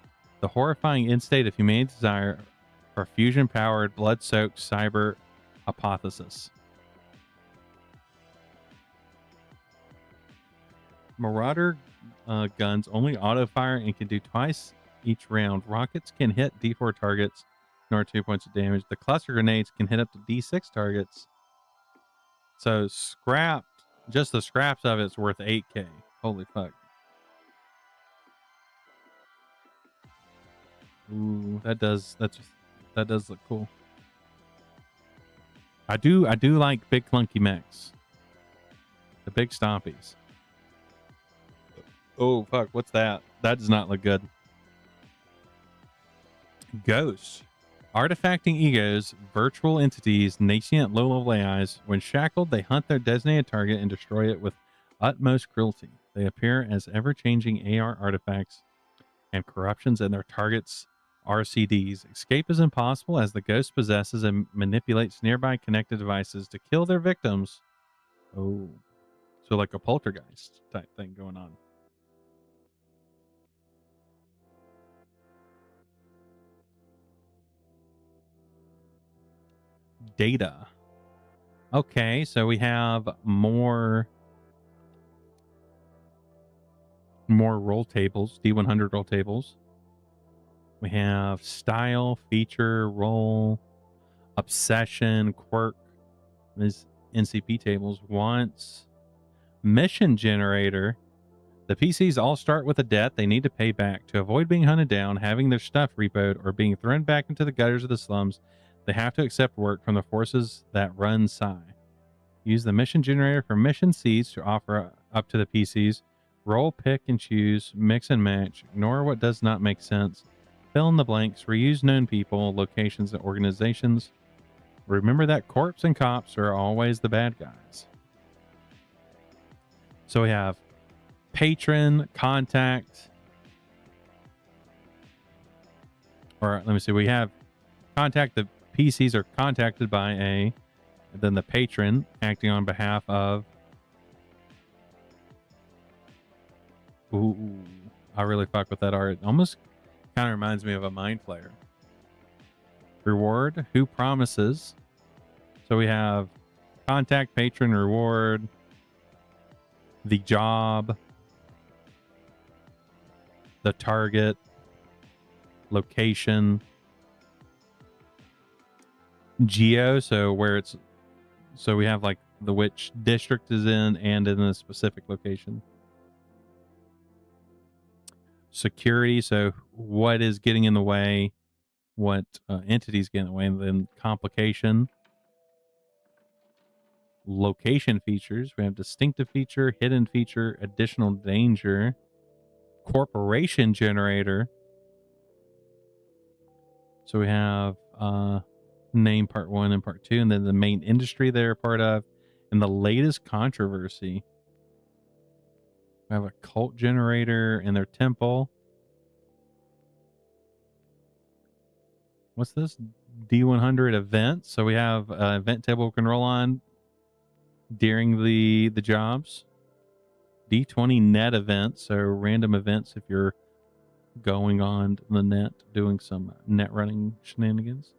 The horrifying end state of humanity's desire for fusion-powered, blood-soaked cyber apotheosis. Marauder guns only auto fire and can do twice each round. Rockets can hit D4 targets, ignore 2 points of damage. The cluster grenades can hit up to D6 targets. So scrapped, just the scraps of it's worth 8k. Holy fuck. Ooh, that does look cool. I do like big clunky mechs. The big stompies. Oh, fuck. What's that? That does not look good. Ghosts. Artifacting egos, virtual entities, nascent low-level AIs. When shackled, they hunt their designated target and destroy it with utmost cruelty. They appear as ever-changing AR artifacts and corruptions in their target's RCDs. Escape is impossible as the ghost possesses and manipulates nearby connected devices to kill their victims. Oh. So like a poltergeist type thing going on. Data. Okay, so we have more roll tables, D100 roll tables. We have style, feature, role, obsession, quirk. These NCP tables. Wants, mission generator. The PCs all start with a debt they need to pay back. To avoid being hunted down, having their stuff repoed, or being thrown back into the gutters of the slums, they have to accept work from the forces that run CY. Use the mission generator for mission seeds to offer up to the PCs. Roll, pick, and choose. Mix and match. Ignore what does not make sense. Fill in the blanks. Reuse known people, locations, and organizations. Remember that corpse and cops are always the bad guys. So we have patron, contact, or let me see, we have contact, the PCs are contacted by A, and then the patron acting on behalf of. Ooh, I really fuck with that art. Almost kind of reminds me of a Mind Flayer. Reward, who promises? So we have contact, patron, reward, the job, the target, location, geo, so where it's, so we have like the which district is in and in a specific location. Security, so what is getting in the way, what entities get in the way, and then complication. Location features, we have distinctive feature, hidden feature, additional danger, corporation generator. So we have name part 1 and part 2, and then the main industry they're part of, and the latest controversy. We have a cult generator and their temple. What's this? D100 events. So we have an event table we can roll on during the jobs. D20 net events, so random events if you're going on the net doing some net running shenanigans.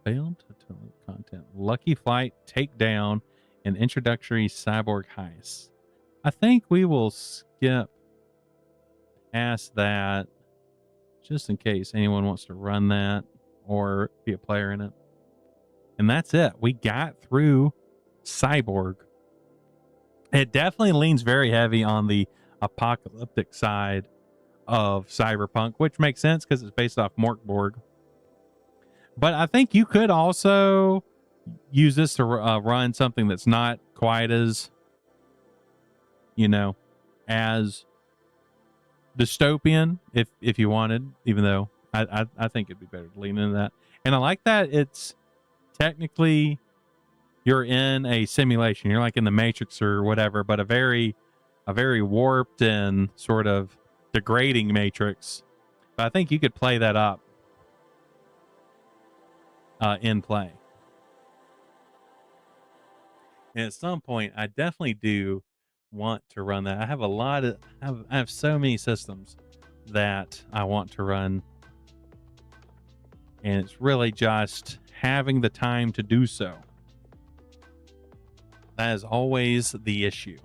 Failed to content. Lucky flight, takedown, and introductory cyborg heist. I think we will skip past that just in case anyone wants to run that or be a player in it. And that's it. We got through Cyborg. It definitely leans very heavy on the apocalyptic side of cyberpunk, which makes sense because it's based off Mork Borg. But I think you could also use this to run something that's not quite as, you know, as dystopian if you wanted, even though I think it'd be better to lean into that. And I like that it's technically you're in a simulation. You're like in the Matrix or whatever, but a very warped and sort of degrading Matrix. But I think you could play that up in play. And at some point, I definitely do want to run that. I have a lot of, I have so many systems that I want to run. And it's really just having the time to do so. That is always the issue.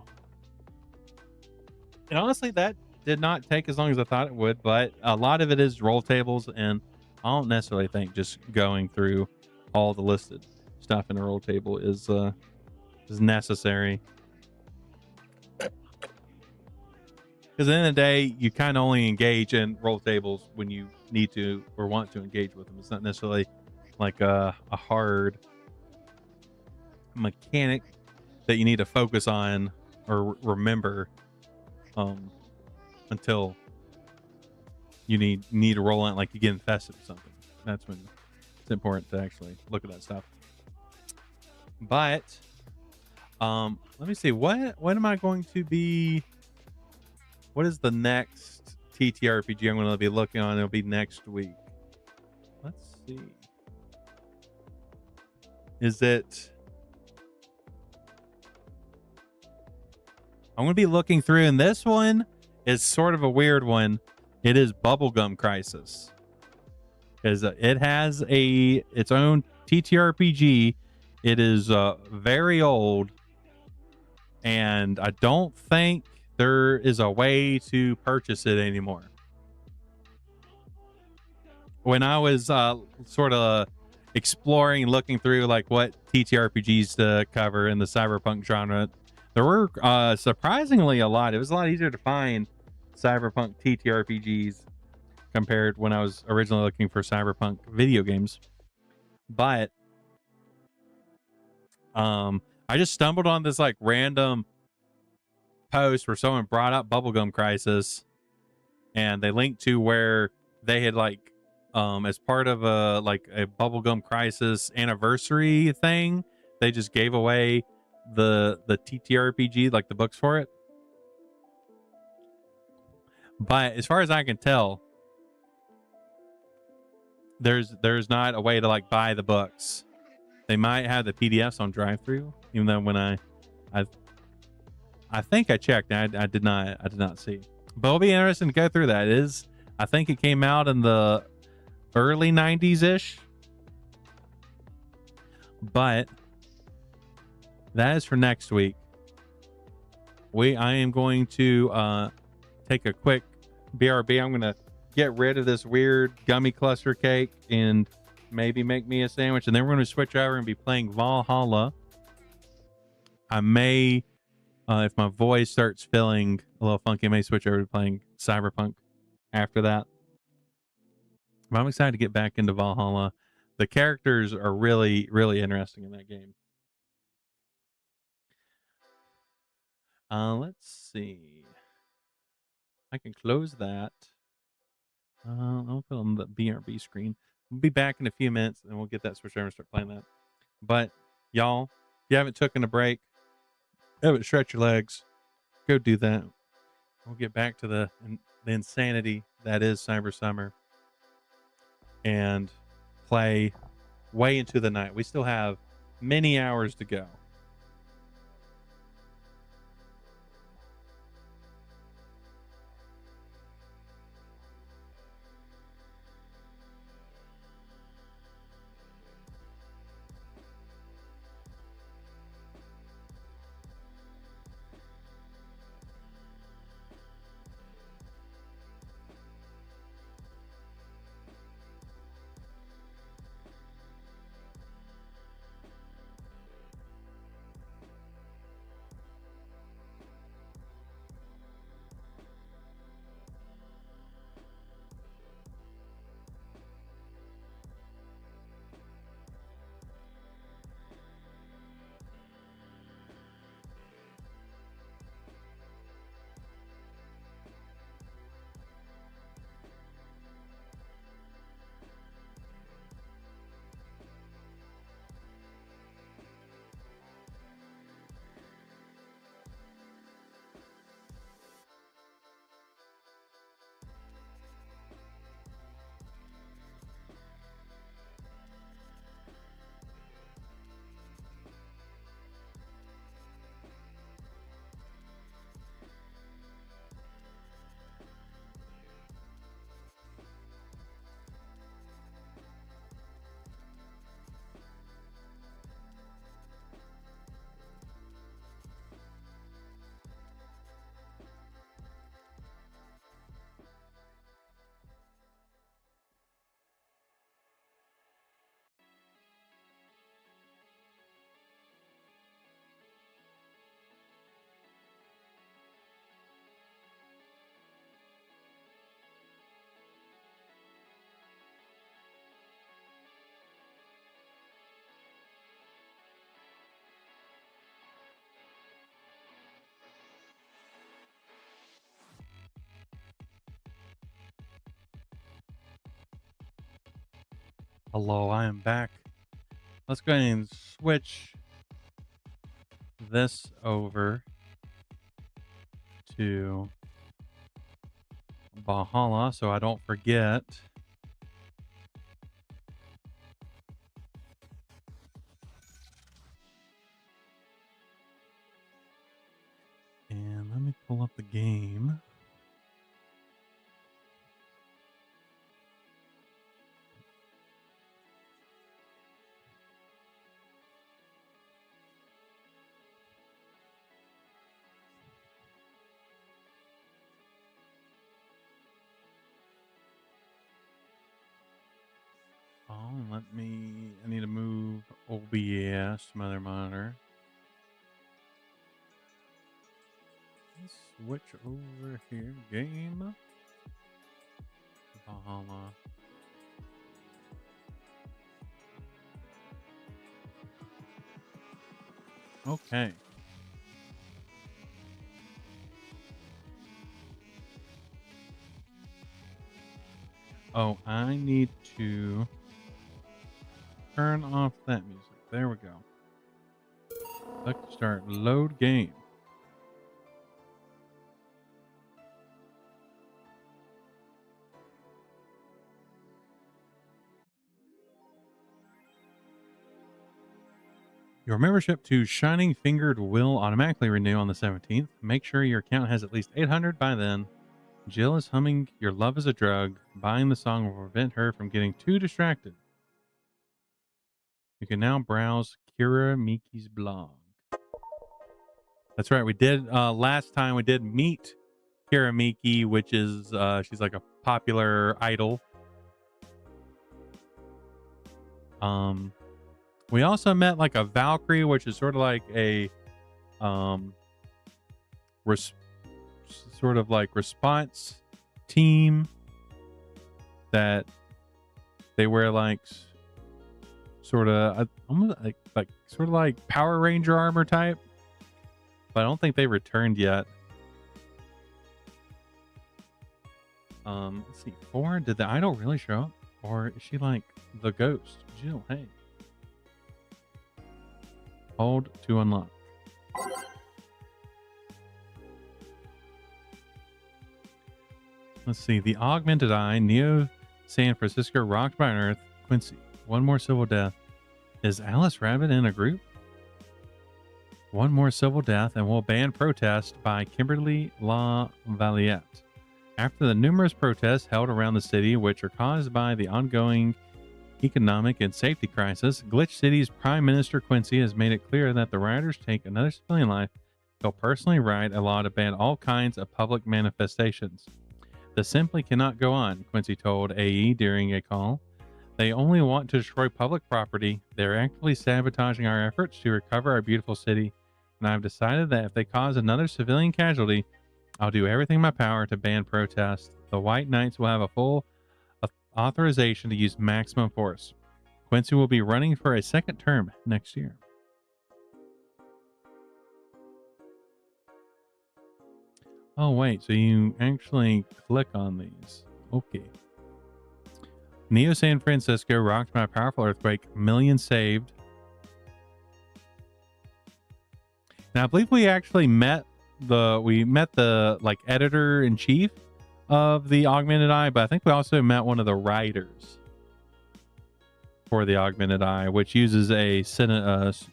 And honestly, that did not take as long as I thought it would, but a lot of it is roll tables, and I don't necessarily think just going through all the listed stuff in a roll table is necessary. Because at the end of the day, you kind of only engage in roll tables when you need to or want to engage with them. It's not necessarily like a hard mechanic that you need to focus on or remember until you need to roll on, like you get infested or something. That's when it's important to actually look at that stuff. But let me see, what am I going to be, what is the next TTRPG I'm going to be looking on? It'll be next week. Let's see. Is it, I'm going to be looking through, and this one is sort of a weird one. It is Bubblegum Crisis, because it has its own TTRPG. It is very old, and I don't think there is a way to purchase it anymore. When I was sort of exploring, looking through like what TTRPGs to cover in the cyberpunk genre, there were surprisingly a lot. It was a lot easier to find cyberpunk TTRPGs compared when I was originally looking for cyberpunk video games. But I just stumbled on this like random post where someone brought up Bubblegum Crisis, and they linked to where they had like as part of a Bubblegum Crisis anniversary thing, they just gave away the TTRPG, like the books for it. But as far as I can tell, there's not a way to like buy the books. They might have the PDFs on drive-through, even though when I I think I checked, and I did not see. But it'll be interesting to go through that. It is, I think it came out in the early 90s ish, but that is for next week. I am going to take a quick BRB. I'm gonna get rid of this weird gummy cluster cake and maybe make me a sandwich, and then we're going to switch over and be playing Valhalla. I may, if my voice starts feeling a little funky, I may switch over to playing Cyberpunk after that. But I'm excited to get back into Valhalla. The characters are really, really interesting in that game. Let's see. I can close that. I'll put on the BRB screen. We'll be back in a few minutes, and we'll get that switch over and start playing that. But y'all, if you haven't taken a break, haven't stretched your legs, go do that. We'll get back to the insanity that is Cyber Summer and play way into the night. We still have many hours to go. Hello, I am back. Let's go ahead and switch this over to Valhalla so I don't forget. And let me pull up the game. Oh, I need to move OBS to my other monitor. Let's switch over here. Game. Valhalla. Okay. Oh, I need to turn off that music. There we go. Click to start. Load game. Your membership to Shining Fingered will automatically renew on the 17th. Make sure your account has at least 800 by then. Jill is humming Your Love is a Drug. Buying the song will prevent her from getting too distracted. You can now browse Kira Miki's blog. That's right. We did last time we did meet Kira Miki, which is she's like a popular idol. We also met like a Valkyrie, which is sort of like a response team that they wear like sort of like Power Ranger armor type, but I don't think they returned yet. Let's see. 4, did the idol really show up, or is she like the ghost? Jill, hey. Hold to unlock. Let's see. The Augmented Eye, Neo San Francisco, rocked by an Earth, Quincy. One more civil death. Is Alice Rabbit in a group? One more civil death and we'll ban protest by Kimberly La Valliette. After the numerous protests held around the city, which are caused by the ongoing economic and safety crisis, Glitch City's Prime Minister Quincy has made it clear that the rioters take another civilian life. He'll personally write a law to ban all kinds of public manifestations. This simply cannot go on, Quincy told AE during a call. They only want to destroy public property. They're actively sabotaging our efforts to recover our beautiful city, and I've decided that if they cause another civilian casualty, I'll do everything in my power to ban protest. The White Knights will have a full authorization to use maximum force. Quincy will be running for a second term next year. Oh, wait. So you actually click on these. Okay. Neo San Francisco, rocked by a powerful earthquake. Millions saved. Now, I believe we actually met the like editor in chief of the Augmented Eye, but I think we also met one of the writers for the Augmented Eye, which uses a pseudonym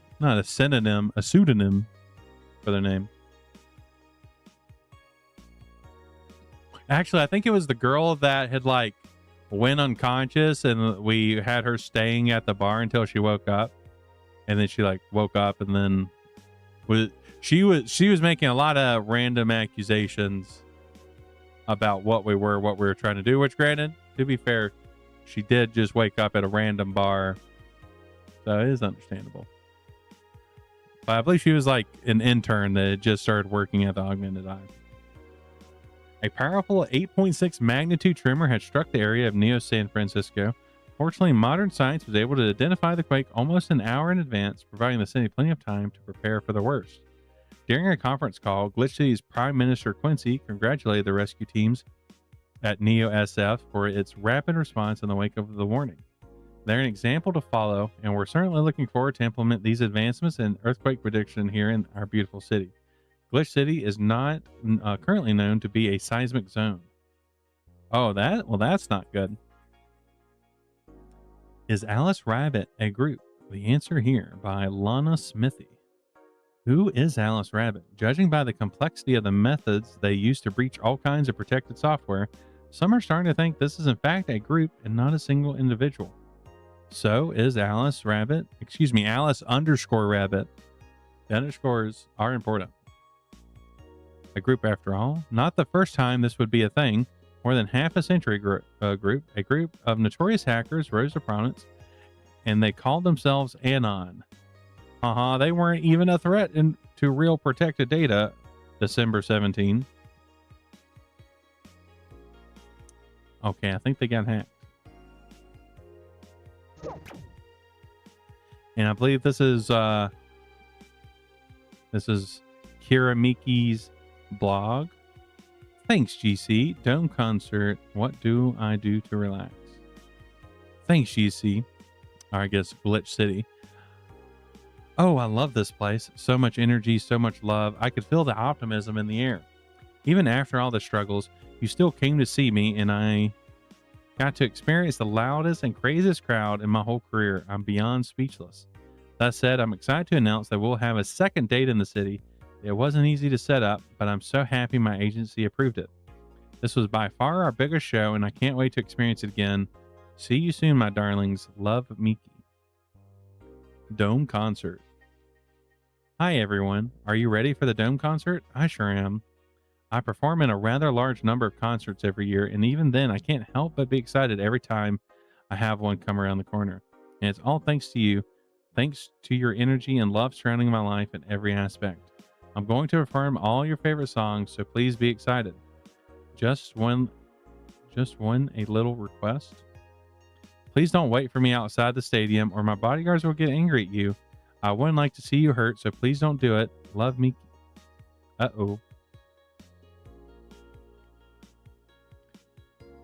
for their name. Actually, I think it was the girl that had like went unconscious, and we had her staying at the bar until she woke up, and then she like woke up, and then she was making a lot of random accusations about what we were trying to do, which granted, to be fair, she did just wake up at a random bar, so it is understandable. But I believe she was like an intern that had just started working at the Augmented Eye. A powerful 8.6 magnitude tremor had struck the area of Neo San Francisco. Fortunately, modern science was able to identify the quake almost an hour in advance, providing the city plenty of time to prepare for the worst. During a conference call, Glitch City's Prime Minister Quincy congratulated the rescue teams at Neo SF for its rapid response in the wake of the warning. They're an example to follow, and we're certainly looking forward to implement these advancements in earthquake prediction here in our beautiful city. Glitch City is not currently known to be a seismic zone. Oh, that's not good. Is Alice Rabbit a group? The answer here by Lana Smithy. Who is Alice Rabbit? Judging by the complexity of the methods they use to breach all kinds of protected software, some are starting to think this is in fact a group and not a single individual. So is Alice Rabbit, Alice _ Rabbit. The underscores are important. A group after all. Not the first time this would be a thing. More than half a century a group of notorious hackers rose to prominence, and they called themselves Anon. They weren't even a threat to real protected data. December 17. Okay, I think they got hacked. And I believe this is Kira Miki's blog. Thanks, GC. Dome concert. What do I do to relax? Thanks, GC. Or I guess Glitch City. Oh, I love this place. So much energy, so much love. I could feel the optimism in the air. Even after all the struggles, you still came to see me, and I got to experience the loudest and craziest crowd in my whole career. I'm beyond speechless. That said, I'm excited to announce that we'll have a second date in the city. It wasn't easy to set up, but I'm so happy my agency approved it. This was by far our biggest show, and I can't wait to experience it again. See you soon, my darlings. Love, Miki. Dome concert. Hi, everyone. Are you ready for the Dome concert? I sure am. I perform in a rather large number of concerts every year, and even then, I can't help but be excited every time I have one come around the corner. And it's all thanks to you. Thanks to your energy and love surrounding my life in every aspect. I'm going to perform all your favorite songs, so please be excited. Just one a little request. Please don't wait for me outside the stadium or my bodyguards will get angry at you. I wouldn't like to see you hurt, so please don't do it. Love, Miki. Uh-oh.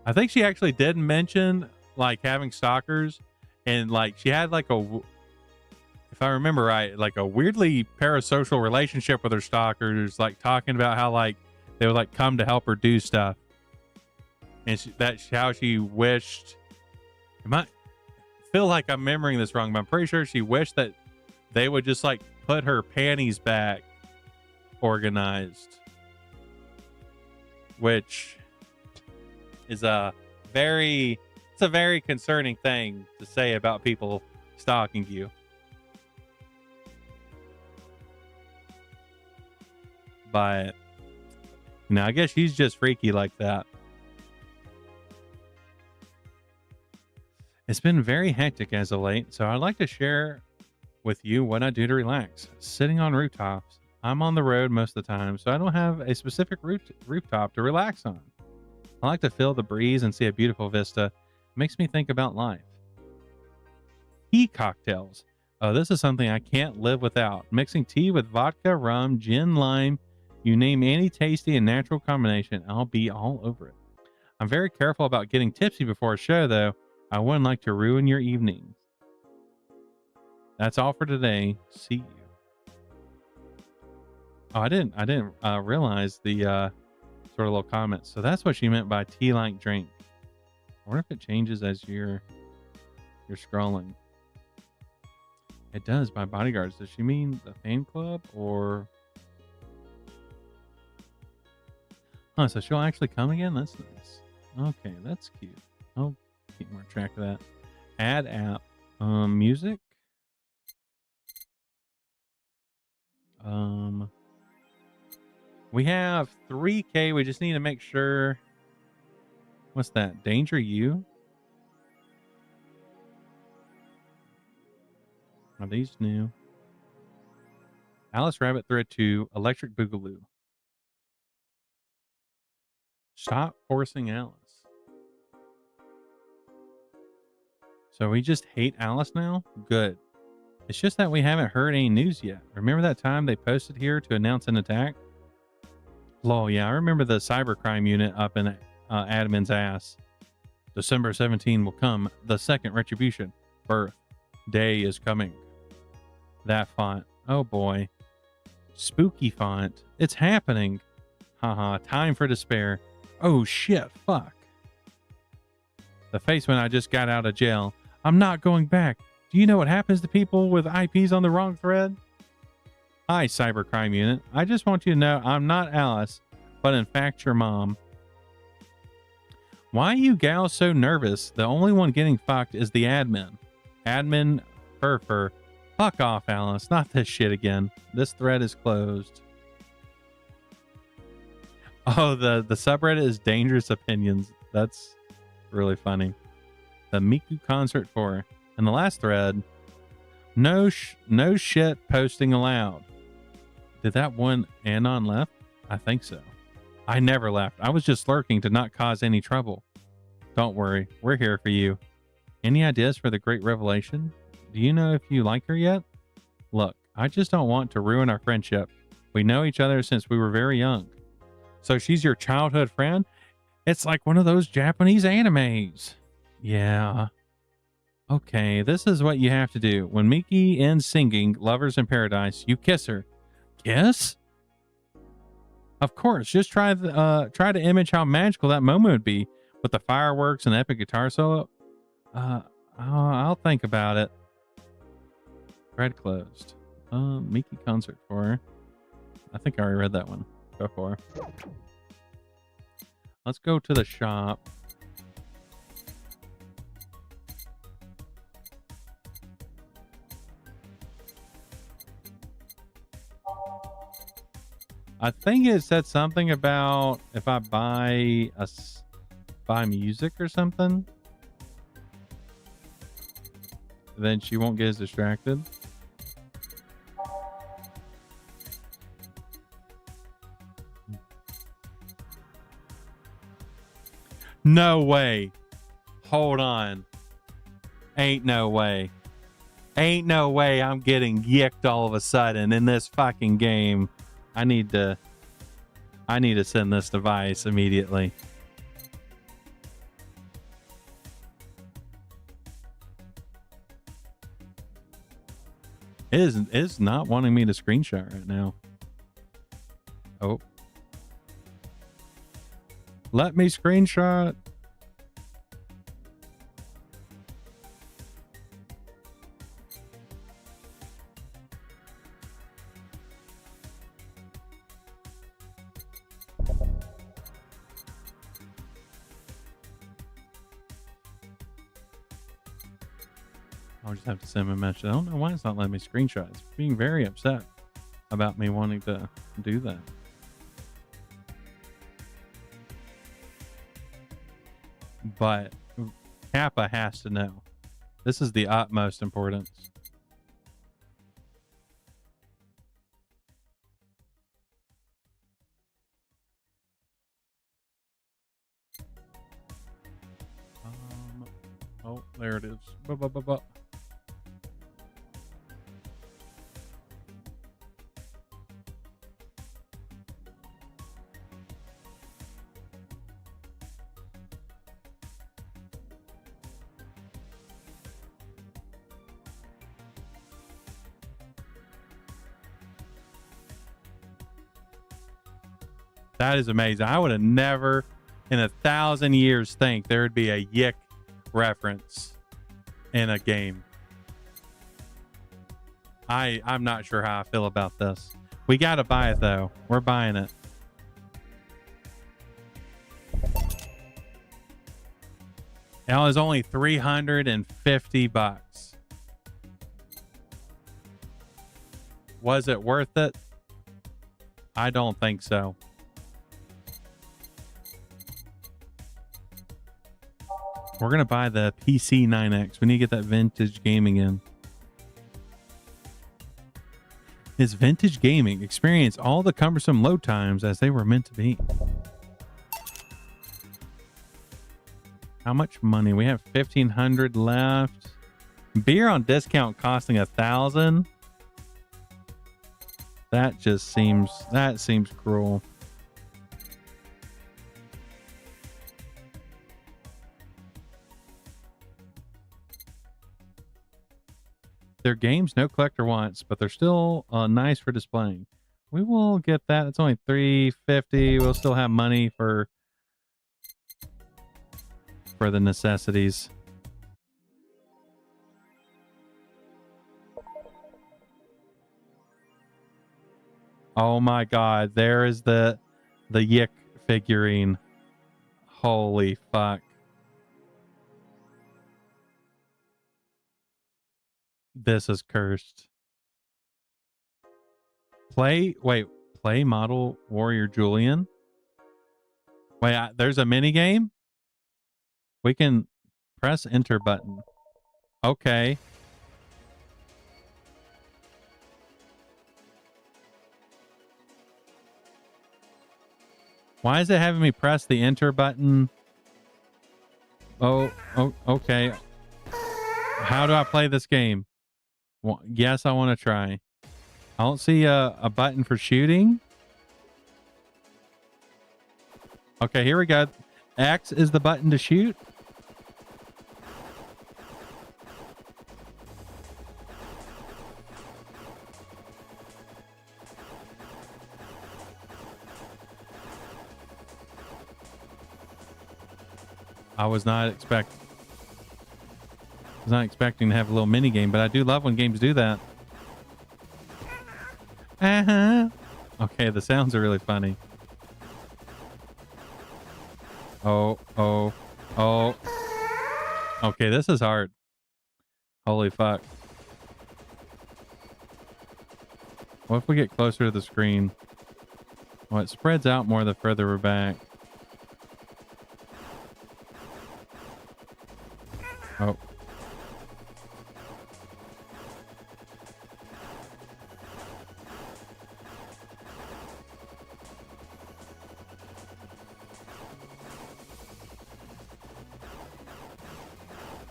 I think she actually did mention like having stalkers, and like she had like if I remember right, like a weirdly parasocial relationship with her stalkers, like talking about how like they would like come to help her do stuff. And that's how she wished. I might feel like I'm remembering this wrong, but I'm pretty sure she wished that they would just like put her panties back organized, which is a very concerning thing to say about people stalking you. But I guess she's just freaky like that. It's been very hectic as of late, so I'd like to share with you what I do to relax. Sitting on rooftops. I'm on the road most of the time, so I don't have a specific rooftop to relax on. I like to feel the breeze and see a beautiful vista. It makes me think about life. Tea cocktails. Oh, this is something I can't live without. Mixing tea with vodka, rum, gin, lime. You name any tasty and natural combination, I'll be all over it. I'm very careful about getting tipsy before a show, though. I wouldn't like to ruin your evening. That's all for today. See you. Oh, I didn't realize the sort of little comments. So that's what she meant by tea-like drink. I wonder if it changes as you're scrolling. It does by bodyguards. Does she mean the fan club or? Oh, so she'll actually come again? That's nice. Okay, that's cute. I'll keep more track of that. Add app. Music. We have 3K. We just need to make sure. What's that? Danger You? Are these new? Alice Rabbit Thread 2, Electric Boogaloo. Stop forcing Alice. So we just hate Alice now? Good. It's just that we haven't heard any news yet. Remember that time they posted here to announce an attack? Lol, yeah, I remember the cybercrime unit up in admin's ass. December 17 will come. The second retribution. Birth. Day is coming. That font. Oh boy. Spooky font. It's happening. Haha, time for despair. Oh shit, fuck. The face when I just got out of jail. I'm not going back. Do you know what happens to people with IPs on the wrong thread? Hi, cybercrime unit. I just want you to know I'm not Alice, but in fact your mom. Why are you gals so nervous? The only one getting fucked is the admin. Admin Furfur. Fuck off, Alice. Not this shit again. This thread is closed. Oh, the subreddit is Dangerous Opinions. That's really funny. The Miku concert for. And the last thread. No shit posting allowed. Did that one Anon left? I think so. I never left. I was just lurking to not cause any trouble. Don't worry. We're here for you. Any ideas for the great revelation? Do you know if you like her yet? Look, I just don't want to ruin our friendship. We know each other since we were very young. So she's your childhood friend? It's like one of those Japanese animes. Yeah. Okay, this is what you have to do. When Miki ends singing Lovers in Paradise, you kiss her. Kiss? Of course, just try to image how magical that moment would be with the fireworks and epic guitar solo. I'll think about it. Thread closed. Mickey concert tour. I think I already read that one before. Let's go to the shop. I think it said something about if I buy music or something, then she won't get as distracted. No way. Hold on. Ain't no way. Ain't no way I'm getting yicked all of a sudden in this fucking game. I need to send this device immediately. It is not wanting me to screenshot right now. Oh. Let me screenshot. I'll just have to send him a message. I don't know why it's not letting me screenshot. It's being very upset about me wanting to do that. But Kappa has to know. This is the utmost importance. Oh, there it is. That is amazing. I would have never in 1,000 years think there would be a yick reference in a game. I'm not sure how I feel about this. We got to buy it though. We're buying it. It was only $350. Was it worth it? I don't think so. We're going to buy the PC 9X. We need to get that vintage gaming in. It's vintage gaming. Experience all the cumbersome load times as they were meant to be. How much money? We have 1,500 left. Beer on discount costing 1,000. That seems cruel. They're games no collector wants, but they're still nice for displaying. We will get that. It's only $350. We'll still have money for the necessities. Oh my God! There is the Yick figurine. Holy fuck! This is cursed. Play model warrior Julian. Wait, there's a mini game. We can press enter button. Okay. Why is it having me press the enter button? Oh, okay. How do I play this game? Well, yes, I want to try. I don't see a button for shooting. Okay, here we go. X is the button to shoot. I was not expecting to have a little mini game, but I do love when games do that. Uh-huh. Okay, the sounds are really funny. Oh, oh, oh. Okay, this is hard. Holy fuck. What if we get closer to the screen? Well, it spreads out more the further we're back. Oh.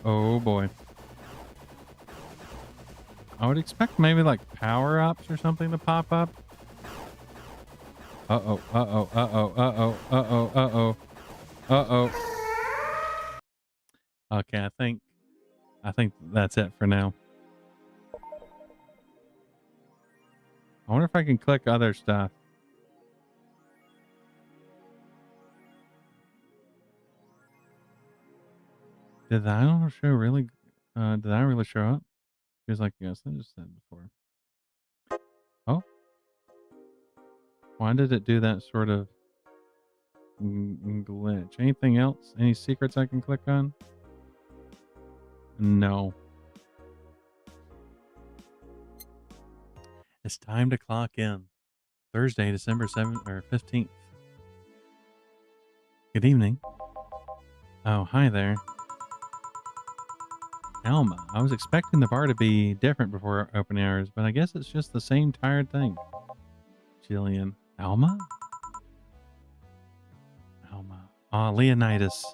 Oh boy. I would expect maybe like power-ups or something to pop up. Uh-oh, uh-oh, uh-oh, uh-oh, uh-oh, uh-oh, uh-oh. Okay, I think that's it for now. I wonder if I can click other stuff. Did that show really did that really show up? Feels like yes, I just said before. Oh. Why did it do that sort of glitch? Anything else? Any secrets I can click on? No. It's time to clock in. Thursday, December 7th or 15th. Good evening. Oh, hi there. Alma. I was expecting the bar to be different before open hours, but I guess it's just the same tired thing. Jillian. Alma? Alma. Ah, Leonidas.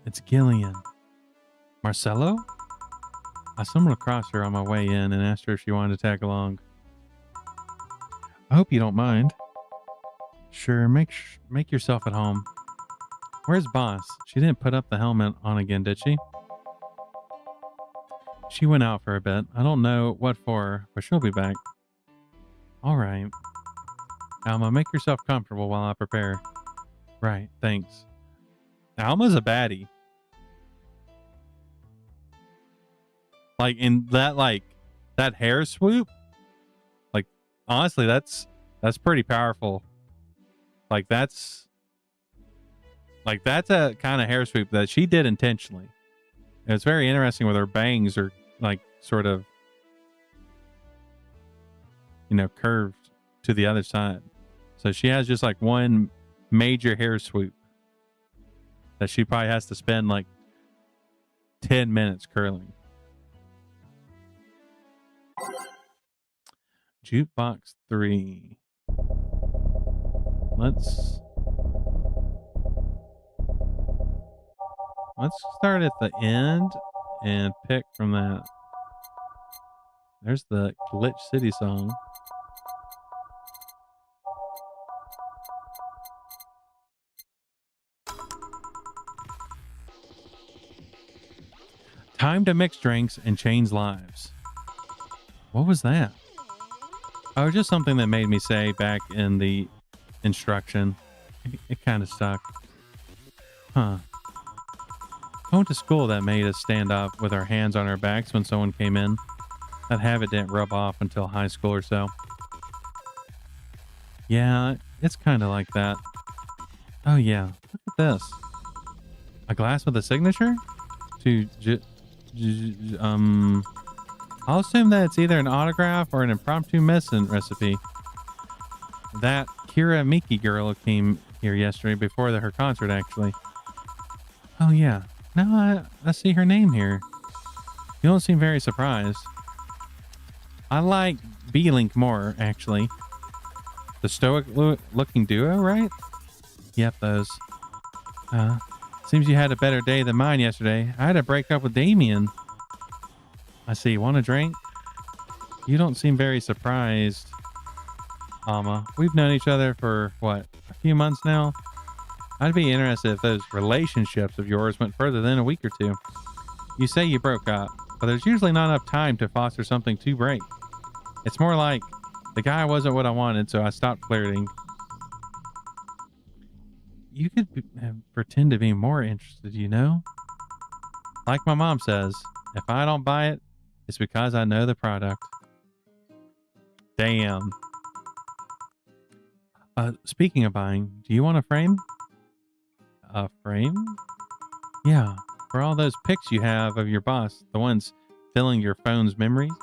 It's Gillian. Marcello? I stumbled across her on my way in and asked her if she wanted to tag along. I hope you don't mind. Sure, make yourself at home. Where's Boss? She didn't put up the helmet on again, did she? She went out for a bit. I don't know what for, but she'll be back. All right. Alma, make yourself comfortable while I prepare. Right, thanks. Alma's a baddie. Like, in that, that hair swoop, like, honestly, that's pretty powerful. That's a kind of hair swoop that she did intentionally. And it's very interesting with her bangs are, like, sort of, curved to the other side. So she has just, like, one major hair swoop that she probably has to spend, like, 10 minutes curling. Jukebox 3. Let's start at the end and pick from that. There's the Glitch City song. Time to mix drinks and change lives. What was that? Oh, just something that made me say back in the instruction. It kind of stuck. Huh. I went to school that made us stand up with our hands on our backs when someone came in. That habit didn't rub off until high school or so. Yeah, it's kind of like that. Oh yeah, look at this. A glass with a signature? I'll assume that it's either an autograph or an impromptu medicine recipe. That Kira Miki girl came here yesterday before her concert, actually. Oh yeah, now I see her name here. You don't seem very surprised. I like B-Link more, actually. The stoic looking duo, right? Yep, those. Seems you had a better day than mine yesterday. I had to break up with Damien. I see. Want a drink? You don't seem very surprised, Alma. We've known each other for, what, a few months now? I'd be interested if those relationships of yours went further than a week or two. You say you broke up, but there's usually not enough time to foster something to break. It's more like the guy wasn't what I wanted, so I stopped flirting. You could pretend to be more interested, Like my mom says, if I don't buy it, it's because I know the product. Damn. Speaking of buying, do you want a frame? A frame? Yeah, for all those pics you have of your boss, the ones filling your phone's memories.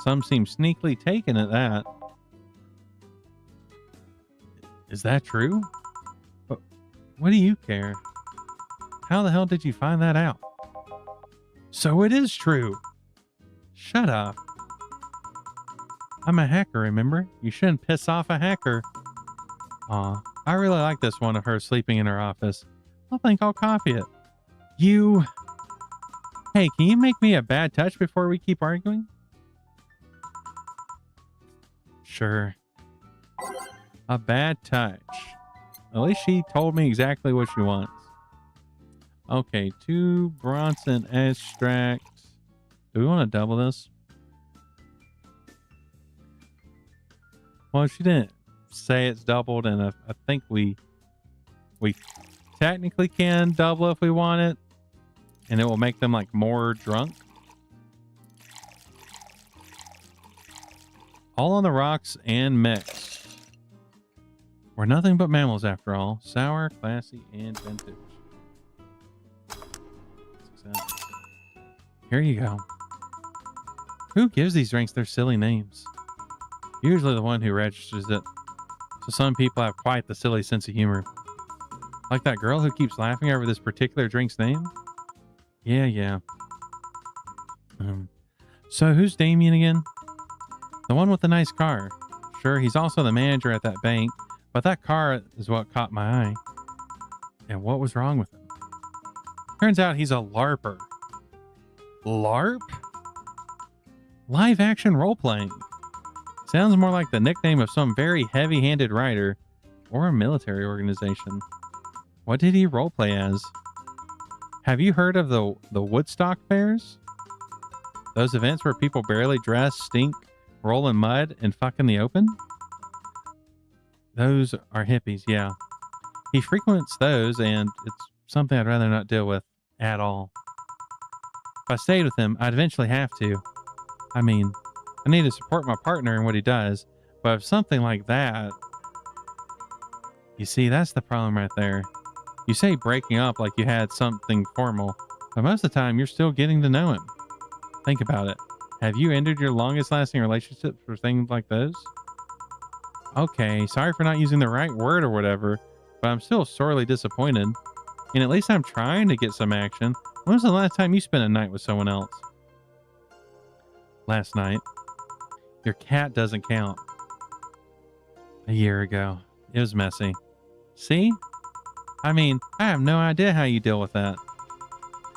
Some seem sneakily taken at that. Is that true? But what do you care? How the hell did you find that out? So it is true. Shut up. I'm a hacker, remember? You shouldn't piss off a hacker. Aw, I really like this one of her sleeping in her office. I think I'll copy it. You... Hey, can you make me a bad touch before we keep arguing? Sure. A bad touch. At least she told me exactly what she wants. Okay, 2 Bronson extracts. Do we want to double this? Well, she didn't say it's doubled, and I think we technically can double if we want it, and it will make them like more drunk. All on the rocks and mixed. We're nothing but mammals after all. Sour, classy, and vintage. Here you go. Who gives these drinks their silly names? Usually the one who registers it. So some people have quite the silly sense of humor. Like that girl who keeps laughing over this particular drink's name? Yeah. So who's Damien again? The one with the nice car. Sure, he's also the manager at that bank, but that car is what caught my eye. And what was wrong with him? Turns out he's a LARPer. LARP? Live action role playing. Sounds more like the nickname of some very heavy-handed writer or a military organization. What did he roleplay as? Have you heard of the Woodstock fairs? Those events where people barely dress, stink, roll in mud, and fuck in the open? Those are hippies, yeah. He frequents those, and it's something I'd rather not deal with at all. If I stayed with him, I'd eventually have to. I mean, I need to support my partner in what he does, but if something like that... You see, that's the problem right there. You say breaking up like you had something formal, but most of the time you're still getting to know him. Think about it. Have you ended your longest lasting relationships for things like those? Okay, sorry for not using the right word or whatever, but I'm still sorely disappointed. And at least I'm trying to get some action. When was the last time you spent a night with someone else? Last night. Your cat doesn't count. A year ago. It was messy. See? I mean, I have no idea how you deal with that.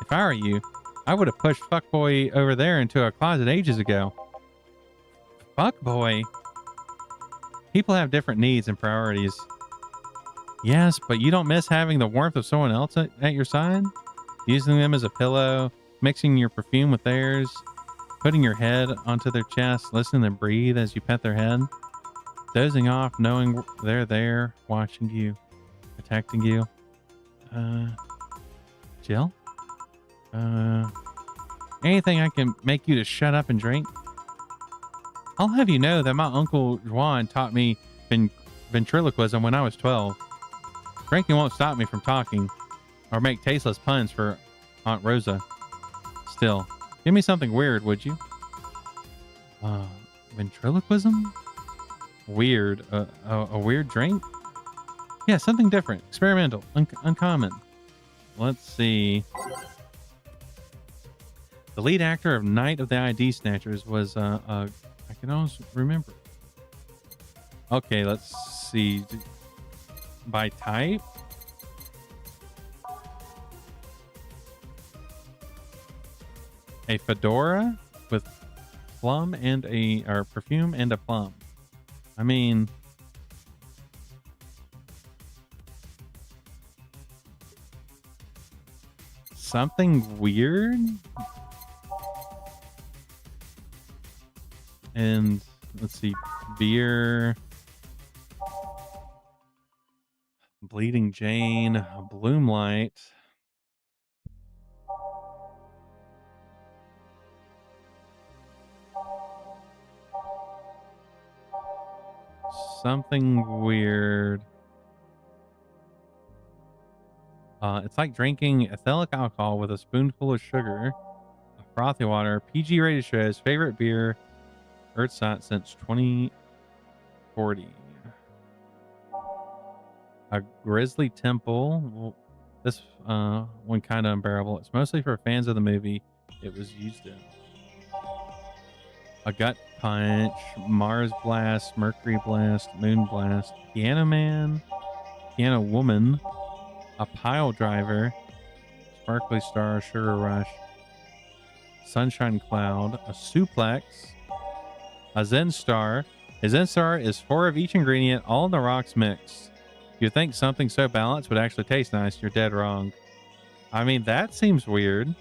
If I were you, I would have pushed fuckboy over there into a closet ages ago. Fuckboy? People have different needs and priorities. Yes, but you don't miss having the warmth of someone else at your side? Using them as a pillow, mixing your perfume with theirs, putting your head onto their chest, listening to them breathe as you pet their head, dozing off, knowing they're there, watching you, protecting you. Jill? Anything I can make you to shut up and drink? I'll have you know that my Uncle Juan taught me ventriloquism when I was 12. Drinking won't stop me from talking or make tasteless puns for Aunt Rosa. Still, give me something weird, would you? Ventriloquism? Weird. A weird drink? Yeah, something different. Experimental. Uncommon. Let's see. The lead actor of Night of the ID Snatchers was, I can almost remember. Okay, let's see. By type? A fedora with plum and or perfume and a plum. I mean, something weird. And let's see, beer, Bleeding Jane, Bloomlight. something weird. It's like drinking ethylene alcohol with a spoonful of sugar, a frothy water. PG rated shows favorite beer, Earthsat since 2040. A grizzly temple. Well, this one kind of unbearable. It's mostly for fans of the movie it was used in. A gut punch, Mars blast, Mercury blast, Moon blast, piano man, piano woman, a pile driver, sparkly star, sugar rush, sunshine cloud, a suplex, a zen star. A zen star is 4 of each ingredient, all in the rocks mix. You think something so balanced would actually taste nice, you're dead wrong. I mean, that seems weird.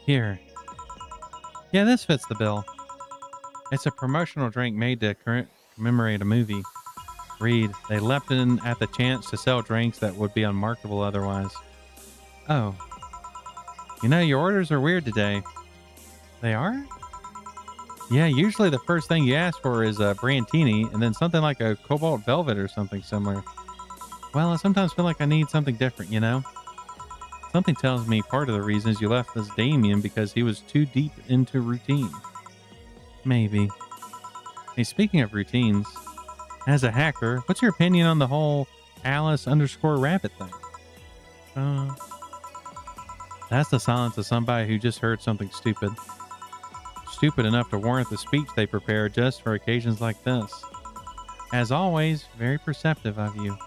Here. Yeah, this fits the bill. It's a promotional drink made to commemorate a movie. Read, they leapt in at the chance to sell drinks that would be unmarketable otherwise. Oh. You know, your orders are weird today. They are? Yeah, usually the first thing you ask for is a Brantini and then something like a Cobalt Velvet or something similar. Well, I sometimes feel like I need something different, you know? Something tells me part of the reason is you left this Damien because he was too deep into routine. Maybe. Hey, speaking of routines, as a hacker, what's your opinion on the whole Alice_Rabbit thing? That's the silence of somebody who just heard something stupid. Stupid enough to warrant the speech they prepare just for occasions like this. As always, very perceptive of you.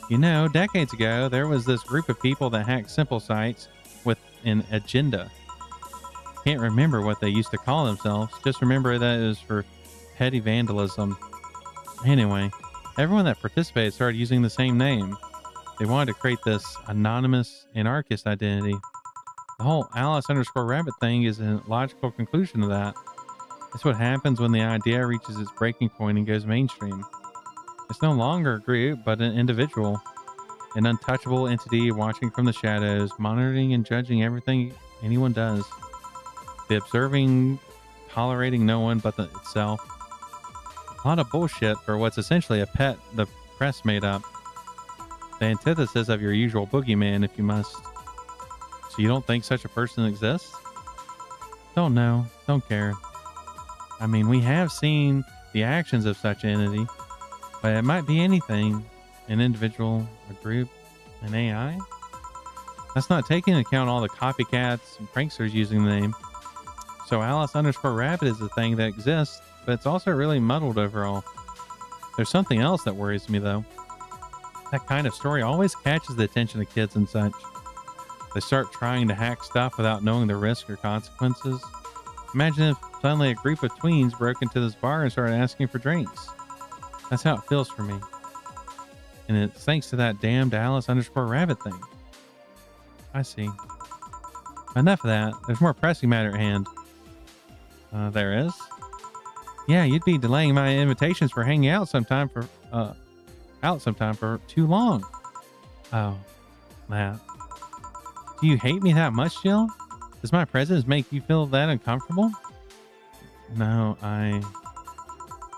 You know, decades ago, there was this group of people that hacked simple sites with an agenda. Can't remember what they used to call themselves. Just remember that it was for petty vandalism. Anyway, everyone that participated started using the same name. They wanted to create this anonymous anarchist identity. The whole Alice_Rabbit thing is a logical conclusion to that. That's what happens when the idea reaches its breaking point and goes mainstream. It's no longer a group, but an individual, an untouchable entity watching from the shadows, monitoring and judging everything anyone does. The observing, tolerating no one but itself. A lot of bullshit for what's essentially a pet the press made up. The antithesis of your usual boogeyman, if you must. So you don't think such a person exists? Don't know. Don't care. I mean, we have seen the actions of such entity. But it might be anything, an individual, a group, an AI. That's not taking into account all the copycats and pranksters using the name. So Alice_Rabbit is a thing that exists, but it's also really muddled overall. There's something else that worries me though. That kind of story always catches the attention of kids and such. They start trying to hack stuff without knowing the risk or consequences. Imagine if suddenly a group of tweens broke into this bar and started asking for drinks. That's how it feels for me. And it's thanks to that damned Alice_Rabbit thing. I see. Enough of that. There's more pressing matter at hand. There is? Yeah, you'd be delaying my invitations for hanging out sometime for too long. Oh, Matt. Do you hate me that much, Jill? Does my presence make you feel that uncomfortable? No,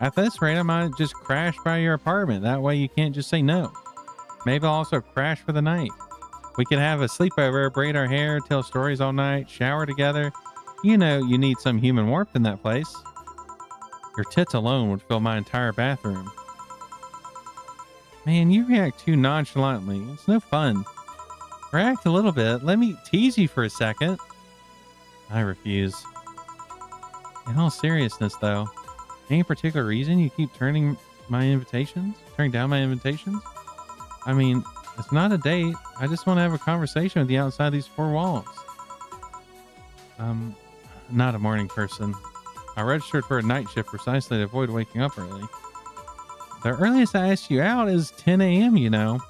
At this rate, I might just crash by your apartment. That way you can't just say no. Maybe I'll also crash for the night. We could have a sleepover, braid our hair, tell stories all night, shower together. You know you need some human warmth in that place. Your tits alone would fill my entire bathroom. Man, you react too nonchalantly. It's no fun. React a little bit. Let me tease you for a second. I refuse. In all seriousness, though, any particular reason you keep turning down my invitations? I mean, it's not a date. I just want to have a conversation with you outside these 4 walls. Not a morning person. I registered for a night shift precisely to avoid waking up early. The earliest I asked you out is 10 a.m., you know.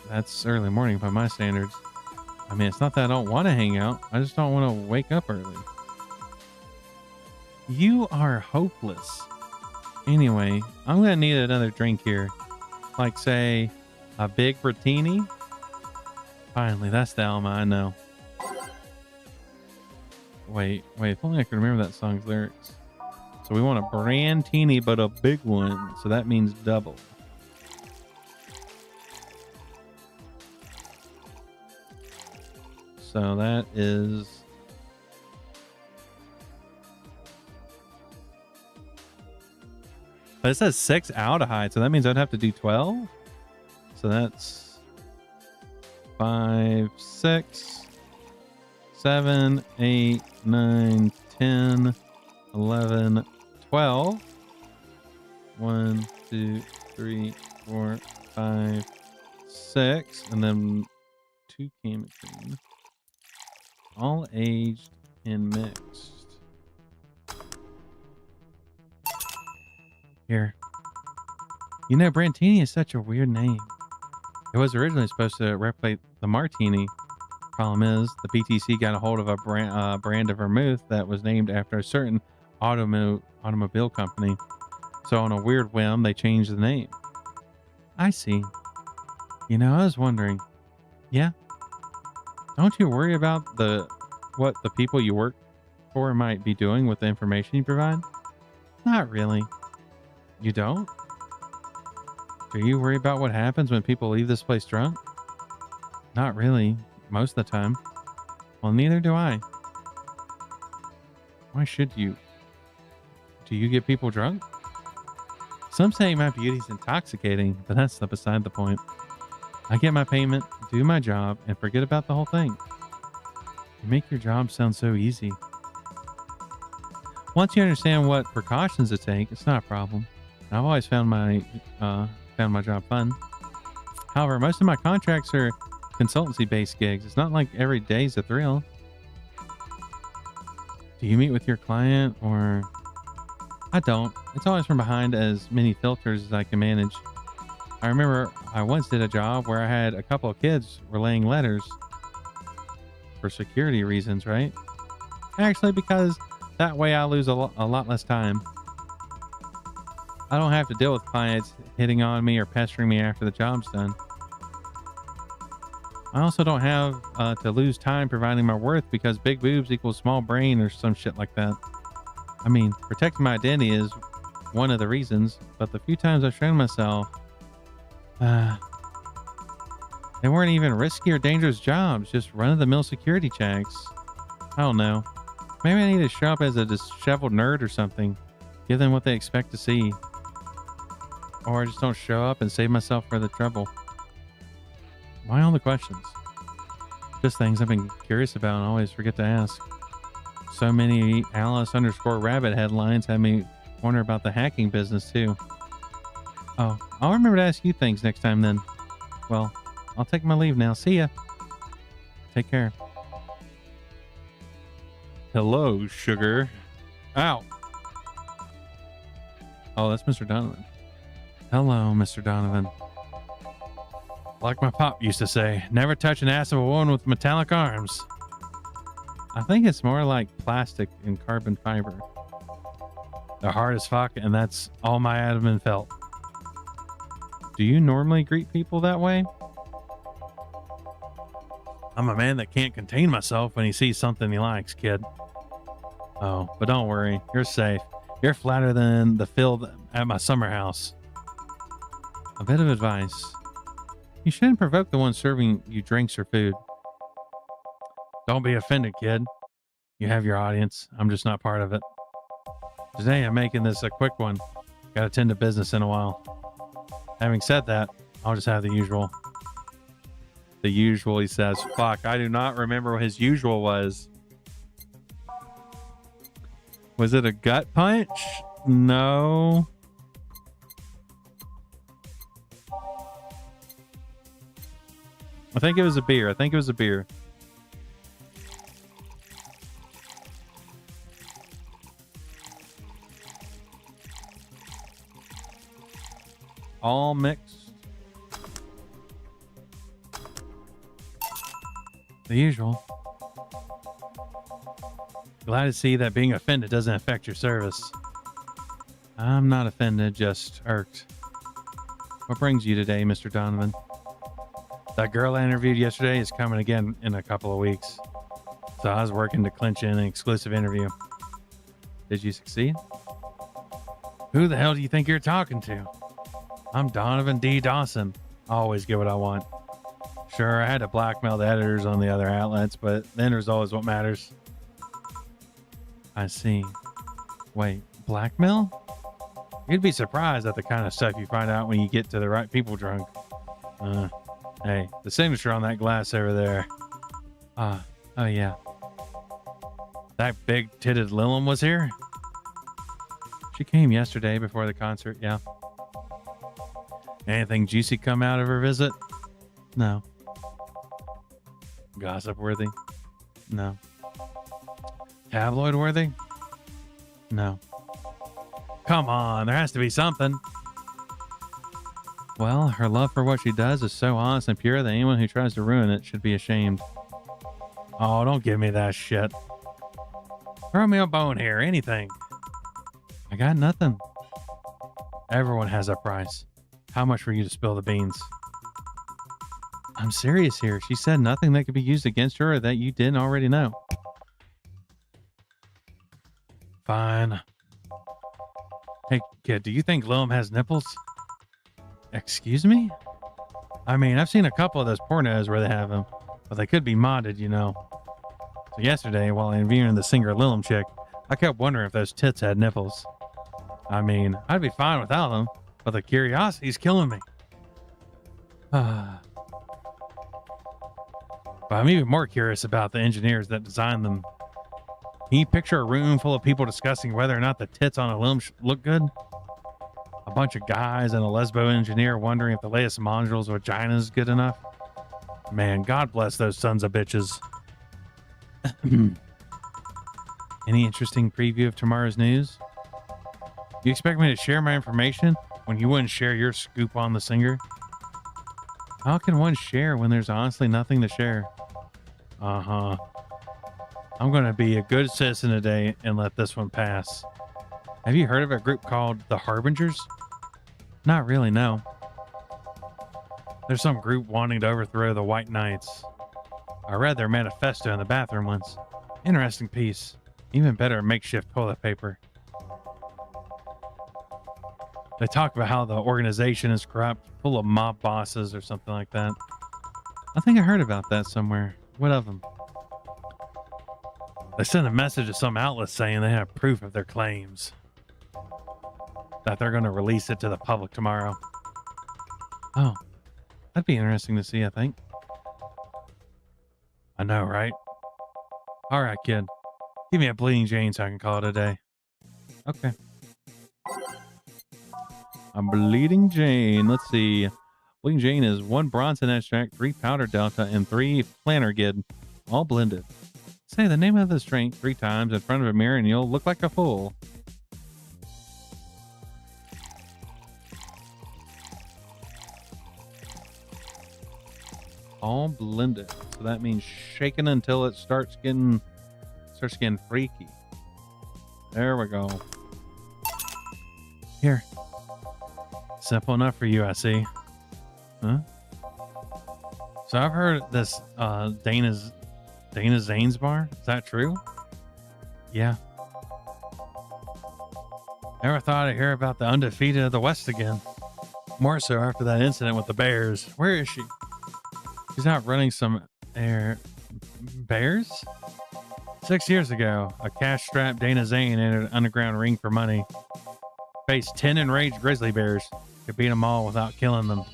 That's early morning by my standards. I mean, it's not that I don't want to hang out. I just don't want to wake up early. You are hopeless. Anyway, I'm going to need another drink here. Like, say, a big Bertini. Finally, that's the Alma I know. Wait, if only I could remember that song's lyrics. So we want a Brandtini, but a big one. So that means double. So that is... But it says 6 aldehyde, so that means I'd have to do 12. So that's 5, 6, 7, 8, 9, 10, 11, 12. 1, 2, 3, 4, 5, 6, and then 2 Camacine. All aged and mixed. Here. You know, Brandtini is such a weird name. It was originally supposed to replicate the Martini. Problem is, the PTC got a hold of a brand of vermouth that was named after a certain automobile company. So on a weird whim, they changed the name. I see. You know, I was wondering. Yeah? Don't you worry about what the people you work for might be doing with the information you provide? Not really. You don't? Do you worry about what happens when people leave this place drunk? Not really, most of the time. Well, neither do I. Why should you? Do you get people drunk? Some say my beauty's intoxicating, but that's beside the point. I get my payment, do my job, and forget about the whole thing. You make your job sound so easy. Once you understand what precautions to take, it's not a problem. I've always found my job fun. However, most of my contracts are consultancy-based gigs. It's not like every day's a thrill. Do you meet with your client or... I don't. It's always from behind as many filters as I can manage. I remember I once did a job where I had a couple of kids relaying letters for security reasons, right? Actually, because that way I lose a lot less time. I don't have to deal with clients hitting on me or pestering me after the job's done. I also don't have to lose time providing my worth because big boobs equals small brain or some shit like that. I mean, protecting my identity is one of the reasons, but the few times I've shown myself, they weren't even risky or dangerous jobs, just run-of-the-mill security checks. I don't know. Maybe I need to show up as a disheveled nerd or something. Give them what they expect to see. Or I just don't show up and save myself further trouble. Why all the questions? Just things I've been curious about and always forget to ask. So many Alice_Rabbit headlines have me wonder about the hacking business too. Oh, I'll remember to ask you things next time then. Well, I'll take my leave now. See ya. Take care. Hello, sugar. Ow. Oh, that's Mr. Donovan. Hello, Mr. Donovan. Like my pop used to say, never touch an ass of a woman with metallic arms. I think it's more like plastic and carbon fiber. They're hard as fuck, and that's all my admin felt. Do you normally greet people that way? I'm a man that can't contain myself when he sees something he likes, kid. Oh, but don't worry. You're safe. You're flatter than the field at my summer house. A bit of advice. You shouldn't provoke the one serving you drinks or food. Don't be offended, kid. You have your audience. I'm just not part of it. Today, I'm making this a quick one. Gotta tend to business in a while. Having said that, I'll just have the usual. The usual, he says. Fuck, I do not remember what his usual was. Was it a gut punch? No. I think it was a beer. All mixed. The usual. Glad to see that being offended doesn't affect your service. I'm not offended, just irked. What brings you today, Mr. Donovan? That girl I interviewed yesterday is coming again in a couple of weeks. So I was working to clinch in an exclusive interview. Did you succeed? Who the hell do you think you're talking to? I'm Donovan D. Dawson. I always get what I want. Sure, I had to blackmail the editors on the other outlets, but the end result is what matters. I see. Wait, blackmail? You'd be surprised at the kind of stuff you find out when you get to the right people drunk. Hey, the signature on that glass over there. Oh yeah. That big-titted Lilum was here? She came yesterday before the concert, yeah. Anything juicy come out of her visit? No. Gossip worthy? No. Tabloid worthy? No. Come on, there has to be something. Well, her love for what she does is so honest and pure that anyone who tries to ruin it should be ashamed. Oh, don't give me that shit. Throw me a bone here, anything. I got nothing. Everyone has a price. How much for you to spill the beans? I'm serious here. She said nothing that could be used against her or that you didn't already know. Fine. Hey, kid, do you think Lilum has nipples? Excuse me? I mean, I've seen a couple of those pornos where they have them, but they could be modded, you know. So yesterday, while interviewing the singer Lilum chick, I kept wondering if those tits had nipples. I mean, I'd be fine without them, but the curiosity's killing me. But I'm even more curious about the engineers that designed them. Can you picture a room full of people discussing whether or not the tits on a Lilum look good? A bunch of guys and a lesbo engineer wondering if the latest module's vagina is good enough? Man, God bless those sons of bitches. Any interesting preview of tomorrow's news? You expect me to share my information when you wouldn't share your scoop on the singer? How can one share when there's honestly nothing to share? I'm going to be a good citizen today and let this one pass. Have you heard of a group called the Harbingers? Not really, no. There's some group wanting to overthrow the White Knights. I read their manifesto in the bathroom once. Interesting piece. Even better, makeshift toilet paper. They talk about how the organization is corrupt, full of mob bosses or something like that. I think I heard about that somewhere. What of them? They sent a message to some outlets saying they have proof of their claims. That they're going to release it to the public tomorrow. Oh, that'd be interesting to see, I think. I know, right? All right, kid. Give me a Bleeding Jane so I can call it a day. Okay. A Bleeding Jane. Let's see. Bleeding Jane is 1 Bronson extract, 3 powder delta, and 3 Flannergid, all blended. Say the name of the drink 3 times in front of a mirror and you'll look like a fool. All blended. So that means shaking until it starts getting freaky. There we go. Here. Simple enough for you, I see. Huh? So I've heard this Dana Zane's bar. Is that true? Yeah. Never thought I'd hear about the undefeated of the West again. More so after that incident with the Bears. Where is she? She's out running some bears? 6 years ago, a cash-strapped Dana Zane entered an underground ring for money. Faced 10 enraged grizzly bears. Could beat them all without killing them.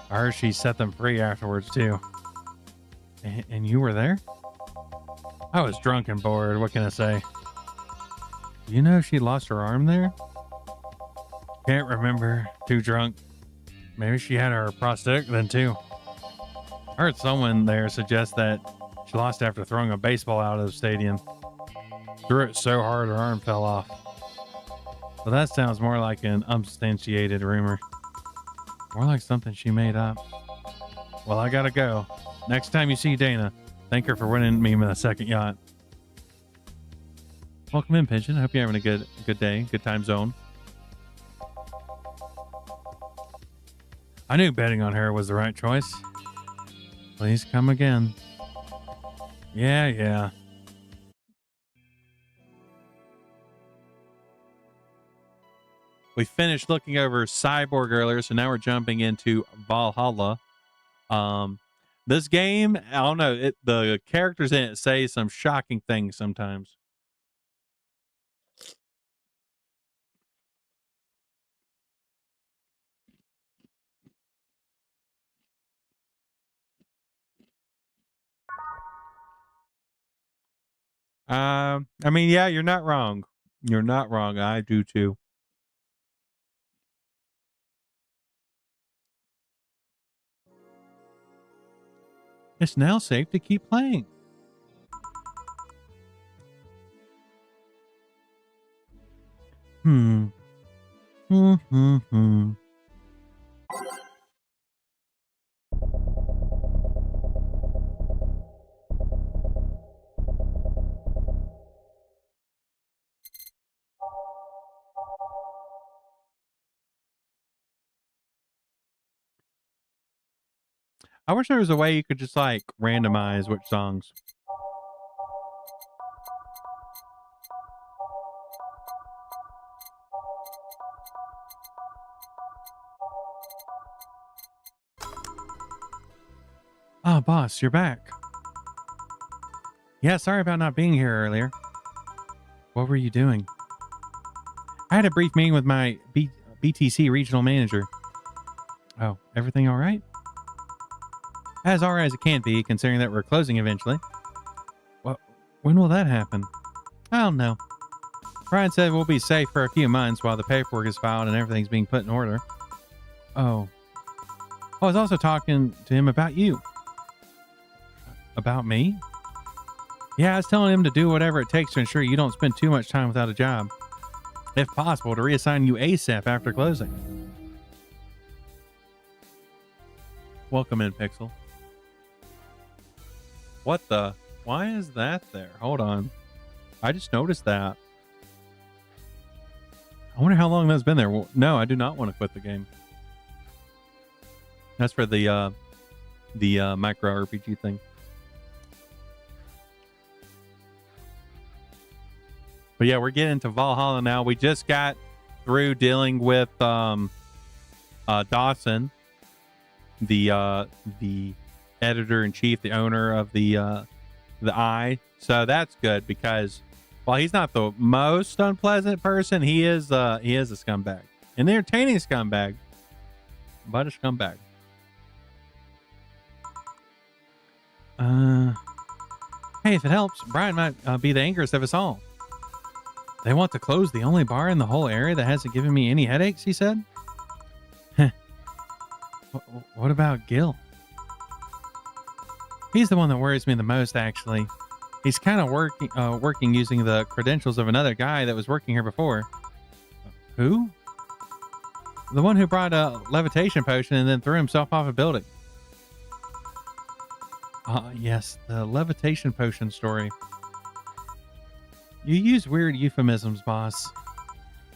I heard she set them free afterwards, too. And you were there? I was drunk and bored. What can I say? You know she lost her arm there? Can't remember. Too drunk. Maybe she had her prosthetic then, too. I heard someone there suggest that she lost after throwing a baseball out of the stadium. Threw it so hard her arm fell off. But that sounds more like an unsubstantiated rumor. More like something she made up. Well, I gotta go. Next time you see Dana, thank her for winning me the second yacht. Welcome in, Pigeon. I hope you're having a good day, good time zone. I knew betting on her was the right choice. Please come again. Yeah. We finished looking over Cyborg earlier, so now we're jumping into Valhalla. This game, I don't know, the characters in it say some shocking things sometimes. I mean, yeah, you're not wrong. You're not wrong. I do too. It's now safe to keep playing. Hmm. I wish there was a way you could just like randomize which songs. Ah, boss, you're back. Yeah, sorry about not being here earlier. What were you doing? I had a brief meeting with my BTC regional manager. Oh, everything all right? As all right as it can be, considering that we're closing eventually. Well, when will that happen? I don't know. Brian said we'll be safe for a few months while the paperwork is filed and everything's being put in order. Oh. I was also talking to him about you. About me? Yeah, I was telling him to do whatever it takes to ensure you don't spend too much time without a job. If possible, to reassign you ASAP after closing. Welcome in, Pixel. What the? Why is that there? Hold on. I just noticed that. I wonder how long that's been there. Well, no, I do not want to quit the game. That's for the micro RPG thing. But yeah, we're getting into Valhalla now. We just got through dealing with Dawson, the editor-in-chief, the owner of the Eye. So that's good because while he's not the most unpleasant person, he is a scumbag. An entertaining scumbag, but a scumbag. Hey, if it helps, Brian might be the angriest of us all. They want to close the only bar in the whole area that hasn't given me any headaches, he said. What about Gil? He's the one that worries me the most, actually. He's kind of working using the credentials of another guy that was working here before. Who? The one who brought a levitation potion and then threw himself off a building. Yes, the levitation potion story. You use weird euphemisms, boss.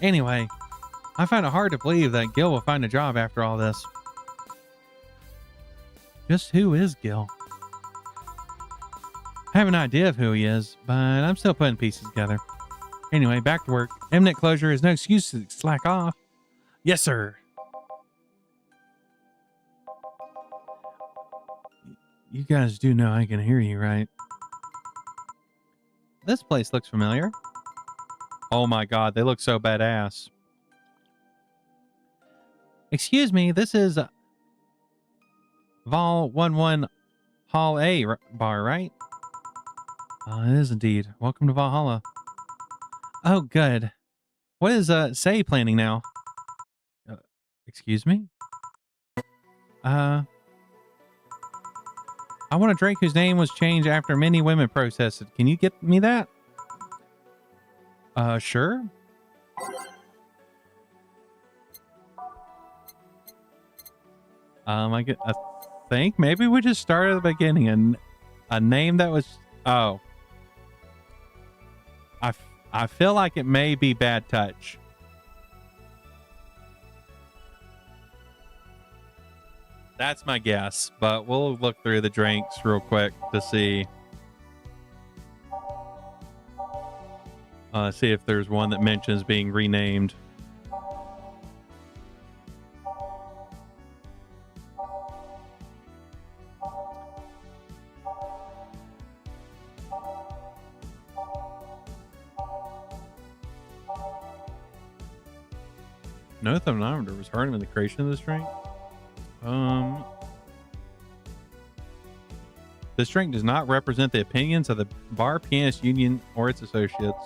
Anyway, I find it hard to believe that Gil will find a job after all this. Just who is Gil? I have an idea of who he is, but I'm still putting pieces together. Anyway, back to work. Imminent closure is no excuse to slack off. Yes, sir. You guys do know I can hear you, right? This place looks familiar. Oh my god, they look so badass. Excuse me, this is Vol 11 Hall A bar, right? It is indeed. Welcome to Valhalla. Oh, good. What is Say planning now? Excuse me? I want a drink whose name was changed after many women protested. Can you get me that? Sure. I think maybe we just start at the beginning and a name that was. Oh, I feel like it may be Bad Touch. That's my guess, but we'll look through the drinks real quick to see. See if there's one that mentions being renamed. No thermometer was hurt him in the creation of this drink. This drink does not represent the opinions of the Bar Pianist Union or its associates.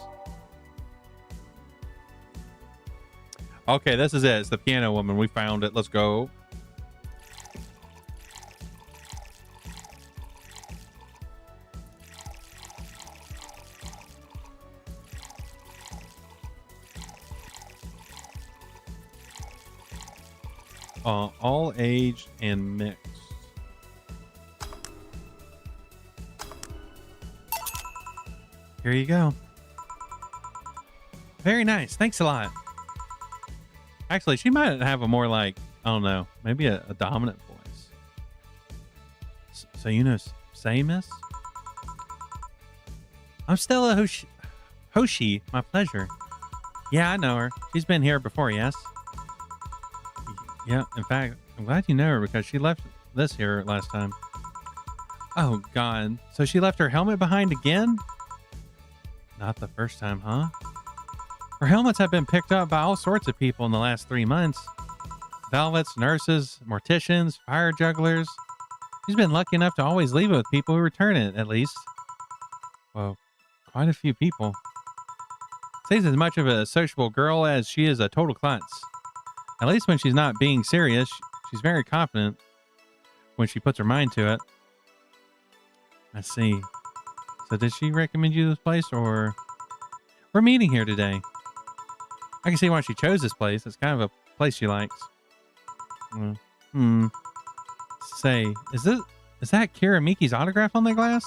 Okay, this is it. It's the piano woman. We found it. Let's go. All aged and mixed. Here you go. Very nice. Thanks a lot. Actually, she might have a more like, I don't know, maybe a dominant voice. So you know, say miss? I'm Stella Hoshi. My pleasure. Yeah, I know her. She's been here before, yes? Yeah, in fact, I'm glad you know her because she left this here last time. Oh, God. So she left her helmet behind again? Not the first time, huh? Her helmets have been picked up by all sorts of people in the last 3 months. Velvets, nurses, morticians, fire jugglers. She's been lucky enough to always leave it with people who return it, at least. Well, quite a few people. She's as much of a sociable girl as she is a total klutz. At least when she's not being serious, she's very confident when she puts her mind to it. I see. So did she recommend you this place, or... We're meeting here today. I can see why she chose this place. It's kind of a place she likes. Say, is that Kira Miki's autograph on that glass?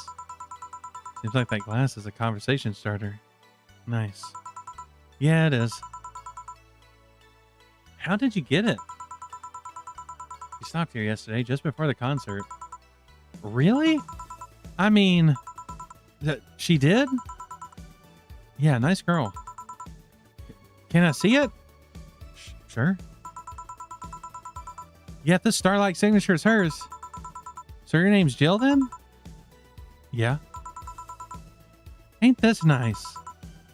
Seems like that glass is a conversation starter. Nice. Yeah, it is. How did you get it? She stopped here yesterday just before the concert. Really? I mean, she did? Yeah, nice girl. Can I see it? Sure. Yeah, this Starlight signature is hers. So your name's Jill then? Yeah. Ain't this nice?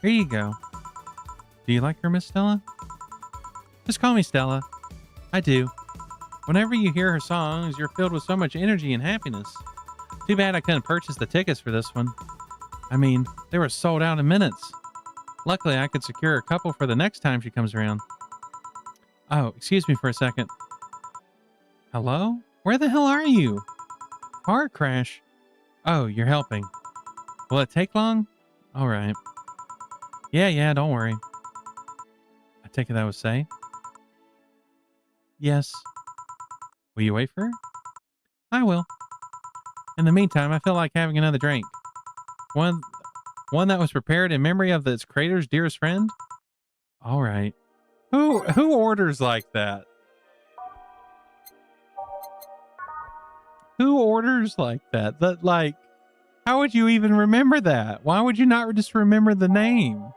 Here you go. Do you like her, Miss Stella? Just call me Stella. I do. Whenever you hear her songs, you're filled with so much energy and happiness. Too bad I couldn't purchase the tickets for this one. I mean, they were sold out in minutes. Luckily, I could secure a couple for the next time she comes around. Oh, excuse me for a second. Hello? Where the hell are you? Car crash. Oh, you're helping. Will it take long? All right. Yeah, don't worry. I take it that would say. Yes. Will you wait for her? I will. In the meantime, I feel like having another drink. One that was prepared in memory of its creator's dearest friend? All right. Who orders like that? Who orders like that? That, like, how would you even remember that? Why would you not just remember the name?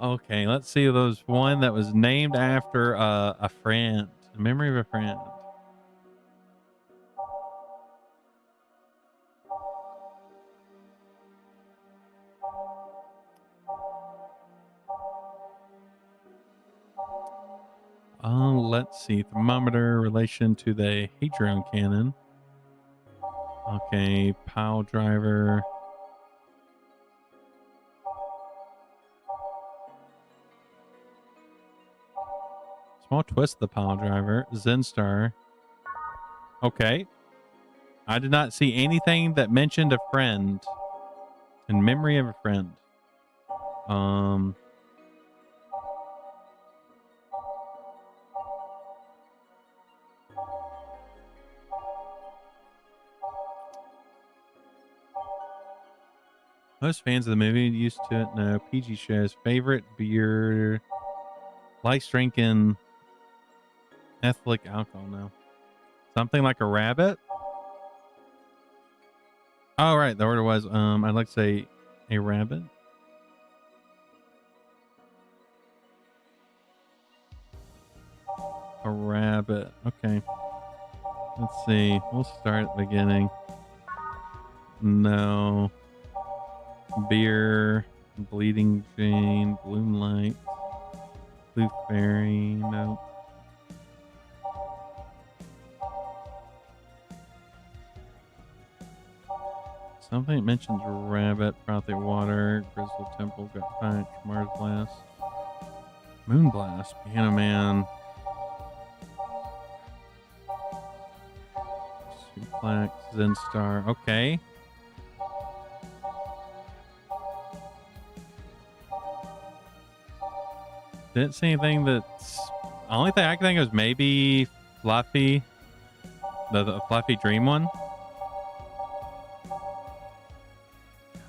Okay, let's see. Those one that was named after a friend, a memory of a friend. Let's see. Thermometer relation to the Hadron cannon. Okay, pile driver. Small twist of the pile driver. Zen star. Okay. I did not see anything that mentioned a friend. In memory of a friend. Most fans of the movie used to it. No, PG shows. Favorite beer. Likes drinking ethylene alcohol. No. Something like a rabbit. Oh, right. The order was, I'd like to say a rabbit. A rabbit. Okay. Let's see. We'll start at the beginning. No. Beer. Bleeding Jane. Bloom Light. Blue Fairy. No. Something mentions rabbit, frothy water, Grizzle Temple, Gut Punch, Mars Blast, Moon Blast, Piano Man, Suplex, Zen Star. Okay. Didn't see anything that's. The only thing I can think of is maybe Fluffy, the Fluffy Dream one.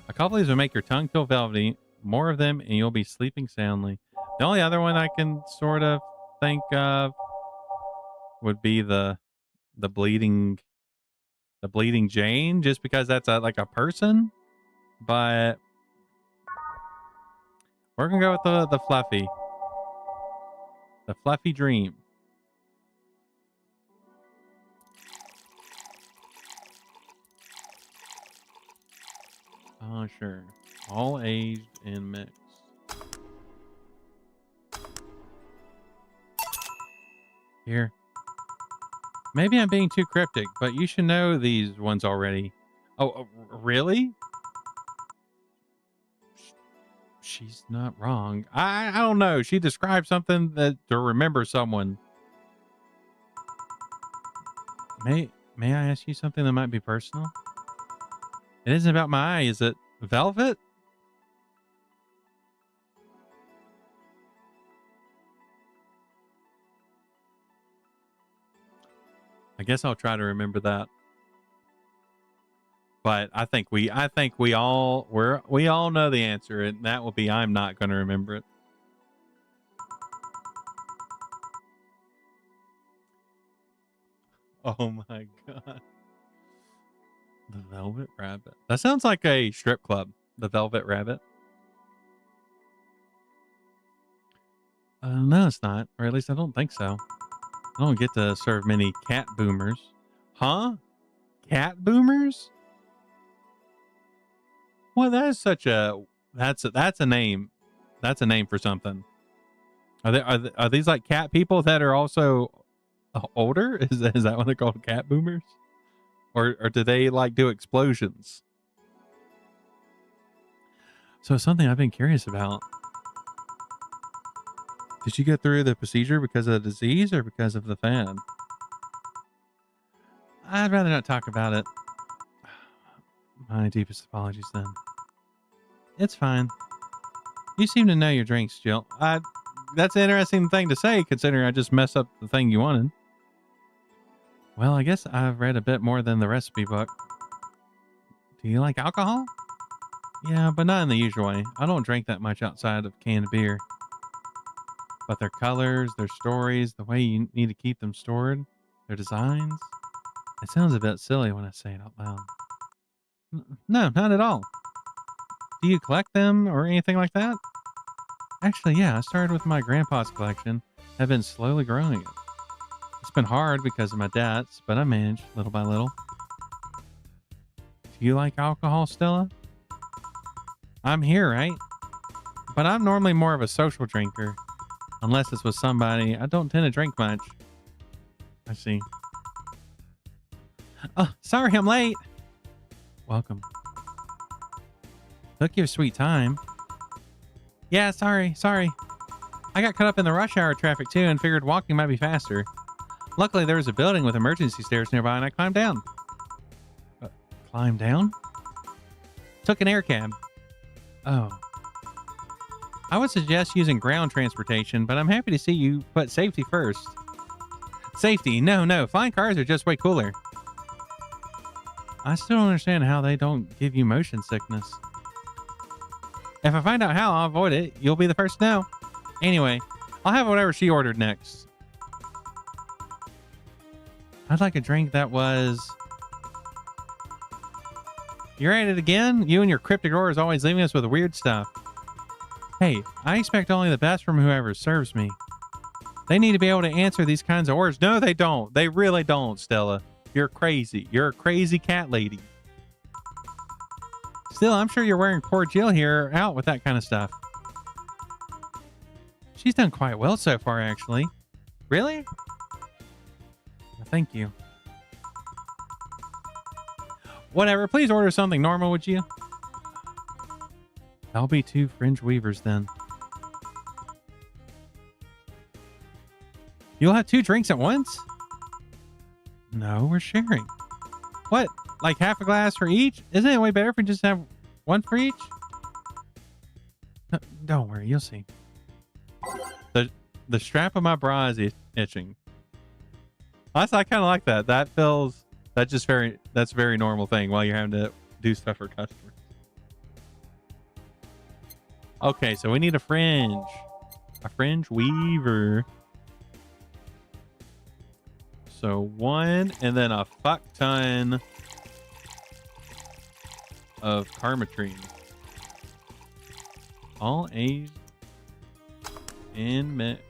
A couple of these will make your tongue feel velvety. More of them, and you'll be sleeping soundly. The only other one I can sort of think of would be the bleeding Jane, just because that's like a person. But we're gonna go with the Fluffy. The Fluffy Dream. Oh, sure. All aged and mixed. Here. Maybe I'm being too cryptic, but you should know these ones already. Oh, really? She's not wrong. I don't know. She described something that to remember someone. May I ask you something that might be personal? It isn't about my eye. Is it velvet? I guess I'll try to remember that. But I think we all know the answer, and that will be I'm not going to remember it. Oh my god. The Velvet Rabbit. That sounds like a strip club. The Velvet Rabbit. No, it's not. Or at least I don't think so. I don't get to serve many cat boomers. Huh? Cat boomers? Well, that is such a that's a name. That's a name for something. Are these like cat people that are also older? Is that what they're called, cat boomers? Or do they like do explosions? So something I've been curious about. Did you get through the procedure because of the disease or because of the fad? I'd rather not talk about it. My deepest apologies then. It's fine. You seem to know your drinks, Jill. That's an interesting thing to say, considering I just messed up the thing you wanted. Well, I guess I've read a bit more than the recipe book. Do you like alcohol? Yeah, but not in the usual way. I don't drink that much outside of canned beer. But their colors, their stories, the way you need to keep them stored, their designs. It sounds a bit silly when I say it out loud. No, not at all. Do you collect them or anything like that? Actually, yeah, I started with my grandpa's collection. I've been slowly growing it. It's been hard because of my debts, but I managed little by little. Do you like alcohol, Stella? I'm here, right? But I'm normally more of a social drinker. Unless it's with somebody, I don't tend to drink much. I see. Oh, sorry I'm late. Welcome. Took you a sweet time. Yeah, sorry. I got caught up in the rush hour traffic too and figured walking might be faster. Luckily, there was a building with emergency stairs nearby and I climbed down. Climbed down? Took an air cab. Oh. I would suggest using ground transportation, but I'm happy to see you put safety first. Safety? No. Flying cars are just way cooler. I still don't understand how they don't give you motion sickness. If I find out how, I'll avoid it. You'll be the first to know. Anyway, I'll have whatever she ordered next. I'd like a drink that was... You're at it again? You and your cryptic orders always leaving us with weird stuff. Hey, I expect only the best from whoever serves me. They need to be able to answer these kinds of orders. No, they don't. They really don't, Stella. You're crazy. You're a crazy cat lady. Still, I'm sure you're wearing poor Jill here out with that kind of stuff. She's done quite well so far, actually. Really? Well, thank you. Whatever, please order something normal, would you? I'll be 2 fringe weavers then. You'll have 2 drinks at once? No, we're sharing. What? Like half a glass for each? Isn't it way better if we just have 1 for each? No, don't worry, you'll see. The strap of my bra is itching. Honestly, I kind of like that. That's a very normal thing while you're having to do stuff for customers. Okay, so we need a fringe weaver. So 1 and then a fuck ton of carmetrine. All aged and mixed.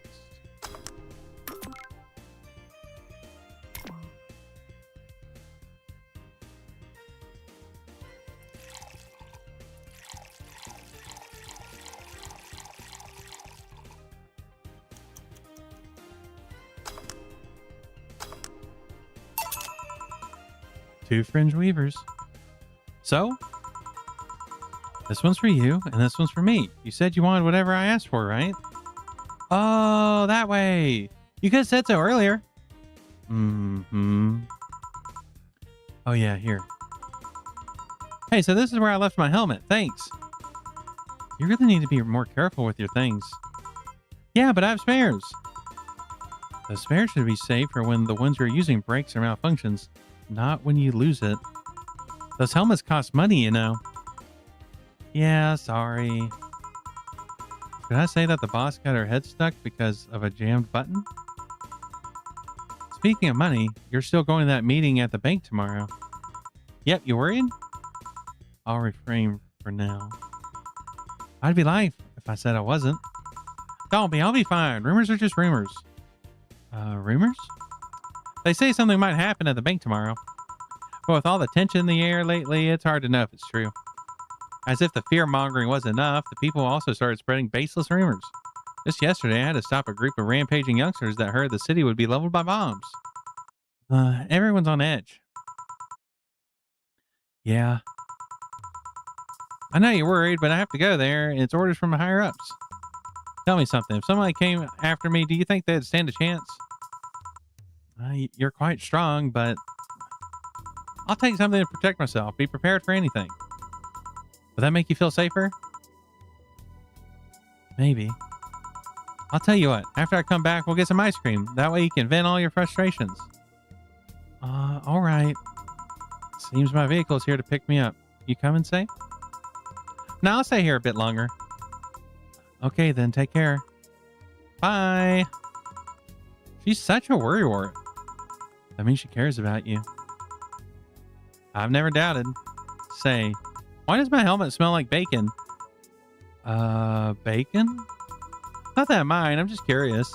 Two fringe weavers. So, this one's for you, and this one's for me. You said you wanted whatever I asked for, right? Oh, that way. You could have said so earlier. Mm-hmm. Oh, yeah, here. Hey, so this is where I left my helmet. Thanks. You really need to be more careful with your things. Yeah, but I have spares. The spares should be safe for when the ones you're using breaks or malfunctions. Not when you lose it. Those helmets cost money, you know. Yeah, sorry. Did I say that the boss got her head stuck because of a jammed button? Speaking of money, you're still going to that meeting at the bank tomorrow. Yep, you worried? I'll refrain for now. I'd be lying if I said I wasn't. Don't be, I'll be fine. Rumors are just rumors. Rumors? They say something might happen at the bank tomorrow. But with all the tension in the air lately, it's hard to know if it's true. As if the fear-mongering wasn't enough, the people also started spreading baseless rumors. Just yesterday, I had to stop a group of rampaging youngsters that heard the city would be leveled by bombs. Everyone's on edge. Yeah. I know you're worried, but I have to go there, and it's orders from the higher-ups. Tell me something. If somebody came after me, do you think they'd stand a chance? You're quite strong, but I'll take something to protect myself. Be prepared for anything. Will that make you feel safer? Maybe. I'll tell you what. After I come back, we'll get some ice cream. That way you can vent all your frustrations. All right. Seems my vehicle's here to pick me up. You coming safe? No, I'll stay here a bit longer. Okay, then. Take care. Bye. She's such a worrywart. That means she cares about you. I've never doubted. Say, why does my helmet smell like bacon? Bacon? Not that mine. I'm just curious.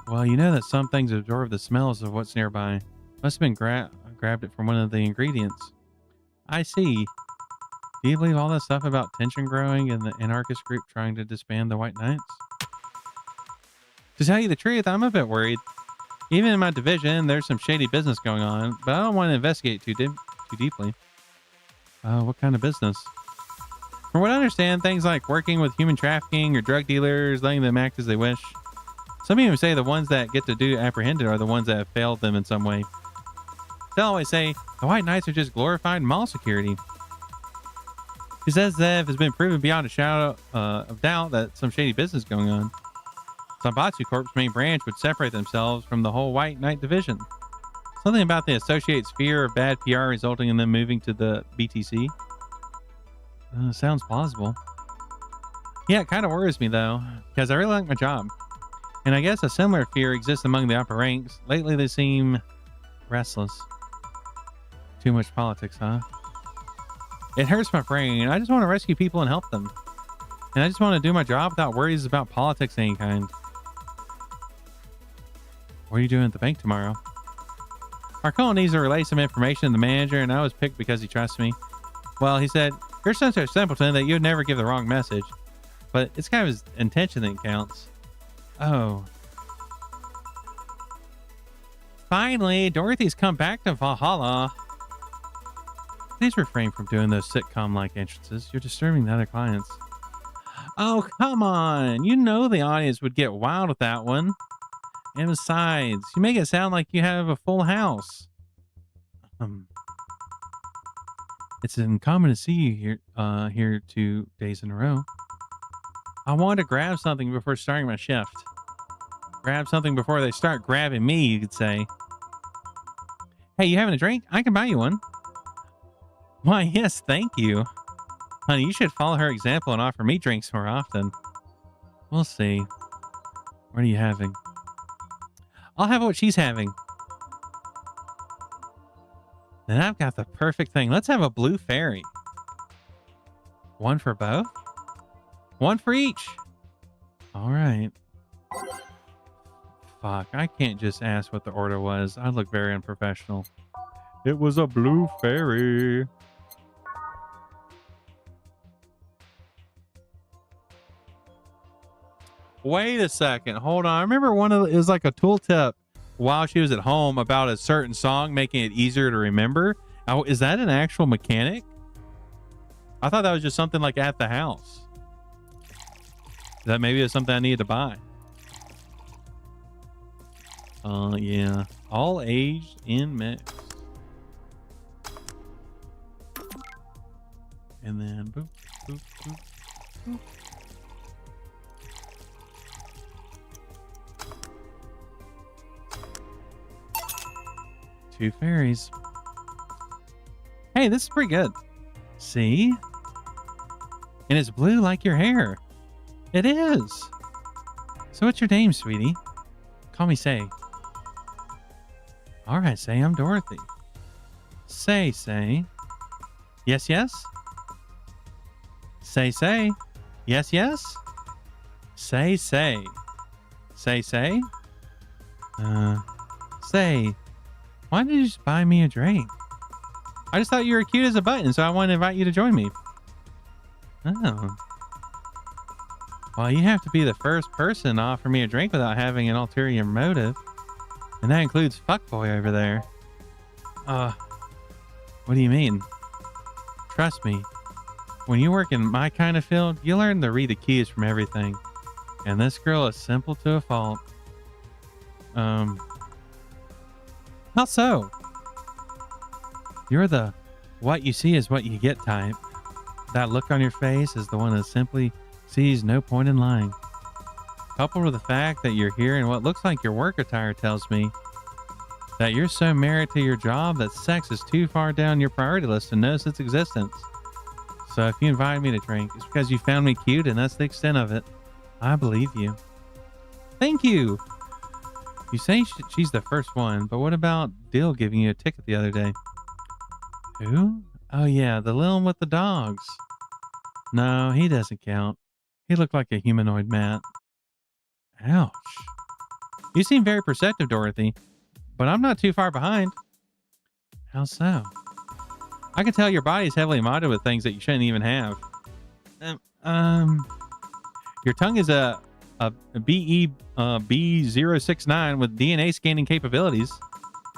Well, you know that some things absorb the smells of what's nearby. Must have been grabbed it from one of the ingredients. I see. Do you believe all that stuff about tension growing and the anarchist group trying to disband the White Knights? To tell you the truth, I'm a bit worried. Even in my division, there's some shady business going on, but I don't want to investigate too deeply. What kind of business? From what I understand, things like working with human trafficking or drug dealers, letting them act as they wish. Some even say the ones that get to do apprehended are the ones that have failed them in some way. They'll always say, the White Knights are just glorified mall security. He says that if it's been proven beyond a shadow of doubt that some shady business is going on, Zanbatsu Corp's main branch would separate themselves from the whole White Knight division. Something about the Associates' fear of bad PR resulting in them moving to the BTC. Sounds plausible. Yeah, it kind of worries me though, because I really like my job. And I guess a similar fear exists among the upper ranks. Lately, they seem restless. Too much politics, huh? It hurts my brain. I just want to rescue people and help them. And I just want to do my job without worries about politics of any kind. What are you doing at the bank tomorrow? Our call needs to relay some information to the manager, and I was picked because he trusts me. Well, he said, you're such a simpleton that you'd never give the wrong message. But it's kind of his intention that counts. Oh. Finally, Dorothy's come back to Valhalla. Please refrain from doing those sitcom-like entrances. You're disturbing the other clients. Oh, come on. You know the audience would get wild with that one. And besides, you make it sound like you have a full house. It's uncommon to see you here 2 days in a row. I want to grab something before starting my shift. Grab something before they start grabbing me, you could say. Hey, you having a drink? I can buy you one. Why, yes, thank you. Honey, you should follow her example and offer me drinks more often. We'll see. What are you having? I'll have what she's having. Then I've got the perfect thing. Let's have a blue fairy. One for both? One for each. All right. Fuck, I can't just ask what the order was. I look very unprofessional. It was a blue fairy. Wait a second. Hold on. I remember one of it was like a tooltip while she was at home about a certain song, making it easier to remember. Oh, is that an actual mechanic? I thought that was just something like at the house. That maybe is something I need to buy. Yeah. All aged in mixed. And then boop, boop, boop, boop. Two fairies. Hey, this is pretty good. See? And it's blue like your hair. It is. So what's your name, sweetie? Call me Say. All right, Say, I'm Dorothy. Say. Yes, yes? Say. Yes, yes? Say. Say. Say. Why did you just buy me a drink? I just thought you were cute as a button, so I wanted to invite you to join me. Oh. Well, you have to be the first person to offer me a drink without having an ulterior motive. And that includes fuckboy over there. What do you mean? Trust me. When you work in my kind of field, you learn to read the cues from everything. And this girl is simple to a fault. How so? You're the what you see is what you get type. That look on your face is the one that simply sees no point in lying. Coupled with the fact that you're here in what looks like your work attire tells me that you're so married to your job that sex is too far down your priority list to notice its existence. So if you invited me to drink, it's because you found me cute and that's the extent of it. I believe you. Thank you. You say she's the first one, but what about Dill giving you a ticket the other day? Who? Oh yeah, the little one with the dogs. No, he doesn't count. He looked like a humanoid mat. Ouch. You seem very perceptive, Dorothy, but I'm not too far behind. How so? I can tell your body's heavily modded with things that you shouldn't even have. Your tongue is a B069 with DNA scanning capabilities.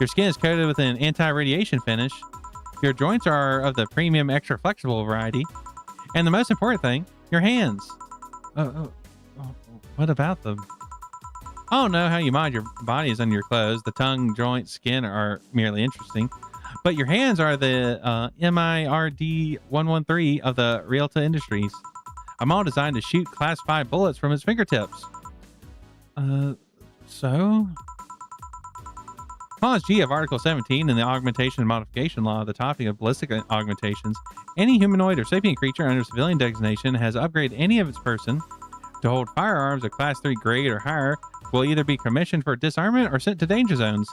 Your skin is coated with an anti-radiation finish. Your joints are of the premium extra flexible variety. And the most important thing, your hands. What about them? I don't know how you mod your body is under your clothes. The tongue, joints, skin are merely interesting. But your hands are the MIRD 113 of the Realta Industries. I'm all designed to shoot class 5 bullets from its fingertips. So? Clause G of Article 17 in the Augmentation and Modification Law, the topic of ballistic augmentations, any humanoid or sapient creature under civilian designation has upgraded any of its person to hold firearms of Class 3 grade or higher will either be commissioned for disarmament or sent to danger zones.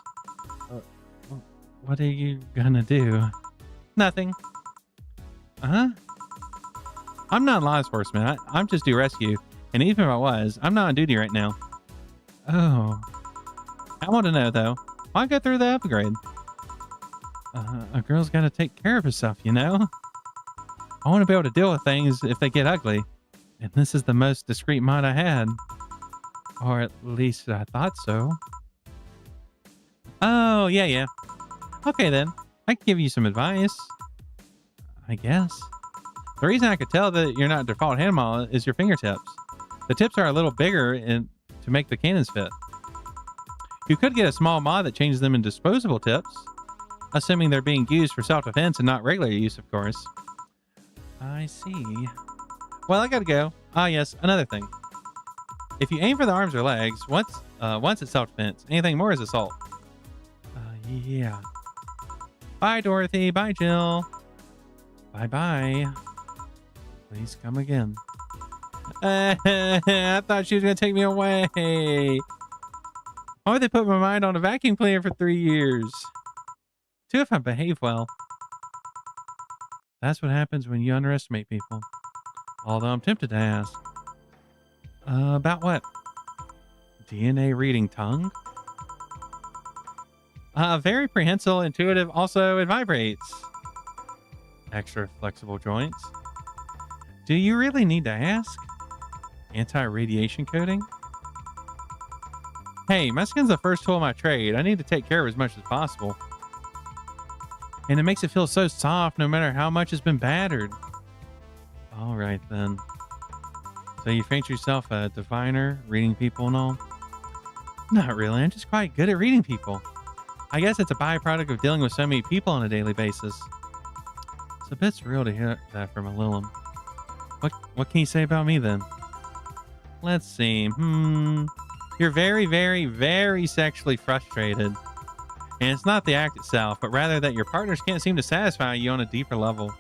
What are you gonna do? Nothing. Uh-huh. I'm not law enforcement. I'm just do rescue. And even if I was, I'm not on duty right now. Oh. I want to know, though. Why go through the upgrade? A girl's got to take care of herself, you know? I want to be able to deal with things if they get ugly. And this is the most discreet mod I had. Or at least I thought so. Oh, yeah. Okay, then. I can give you some advice. I guess. The reason I could tell that you're not default hand model is your fingertips. The tips are a little bigger to make the cannons fit. You could get a small mod that changes them into disposable tips, assuming they're being used for self-defense and not regular use, of course. I see. Well, I gotta go. Ah, yes, another thing. If you aim for the arms or legs, once it's self-defense. Anything more is assault. Yeah. Bye, Dorothy. Bye, Jill. Bye-bye. Please come again. I thought she was going to take me away. Why would they put my mind on a vacuum cleaner for 3 years? 2 if I behave well. That's what happens when you underestimate people. Although I'm tempted to ask. About what? DNA reading tongue? Very prehensile, intuitive. Also, it vibrates. Extra flexible joints. Do you really need to ask? Anti-radiation coating? Hey, my skin's the first tool of my trade. I need to take care of as much as possible. And it makes it feel so soft no matter how much it's been battered. All right, then. So you fancy yourself a diviner, reading people and all? Not really. I'm just quite good at reading people. I guess it's a byproduct of dealing with so many people on a daily basis. It's a bit surreal to hear that from a Lilum. What can you say about me then? Let's see. You're very, very, very sexually frustrated. And it's not the act itself, but rather that your partners can't seem to satisfy you on a deeper level.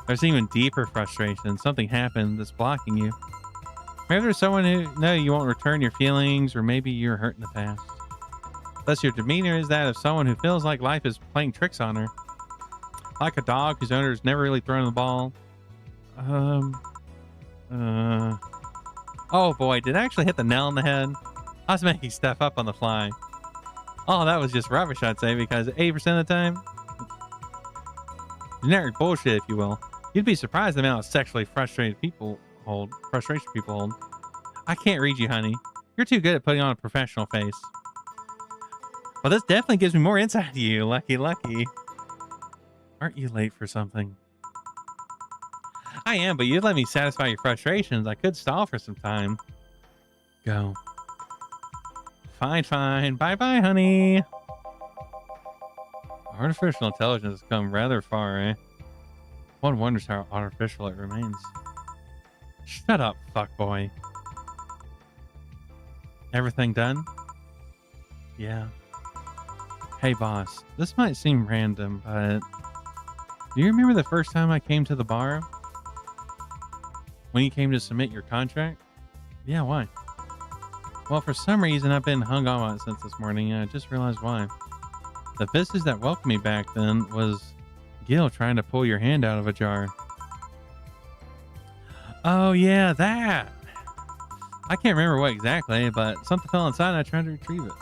There's even deeper frustration. Something happened that's blocking you. Maybe there's someone who you won't return your feelings, or maybe you're hurt in the past. Thus your demeanor is that of someone who feels like life is playing tricks on her. Like a dog whose owner has never really thrown the ball. Oh boy, did I actually hit the nail on the head? I was making stuff up on the fly. Oh, that was just rubbish, I'd say, because 80% of the time, generic bullshit, if you will. You'd be surprised the amount of sexually frustration people hold. I can't read you, honey. You're too good at putting on a professional face. Well, this definitely gives me more insight to you. Lucky. Aren't you late for something? I am, but you'd let me satisfy your frustrations. I could stall for some time. Go. Fine. Bye-bye, honey. Artificial intelligence has come rather far, eh? One wonders how artificial it remains. Shut up, fuckboy. Everything done? Yeah. Hey, boss. This might seem random, but do you remember the first time I came to the bar? When you came to submit your contract? Yeah, why? Well, for some reason, I've been hung on it since this morning, and I just realized why. The visage that welcomed me back then was Gil trying to pull your hand out of a jar. Oh, yeah, that. I can't remember what exactly, but something fell inside and I tried to retrieve it.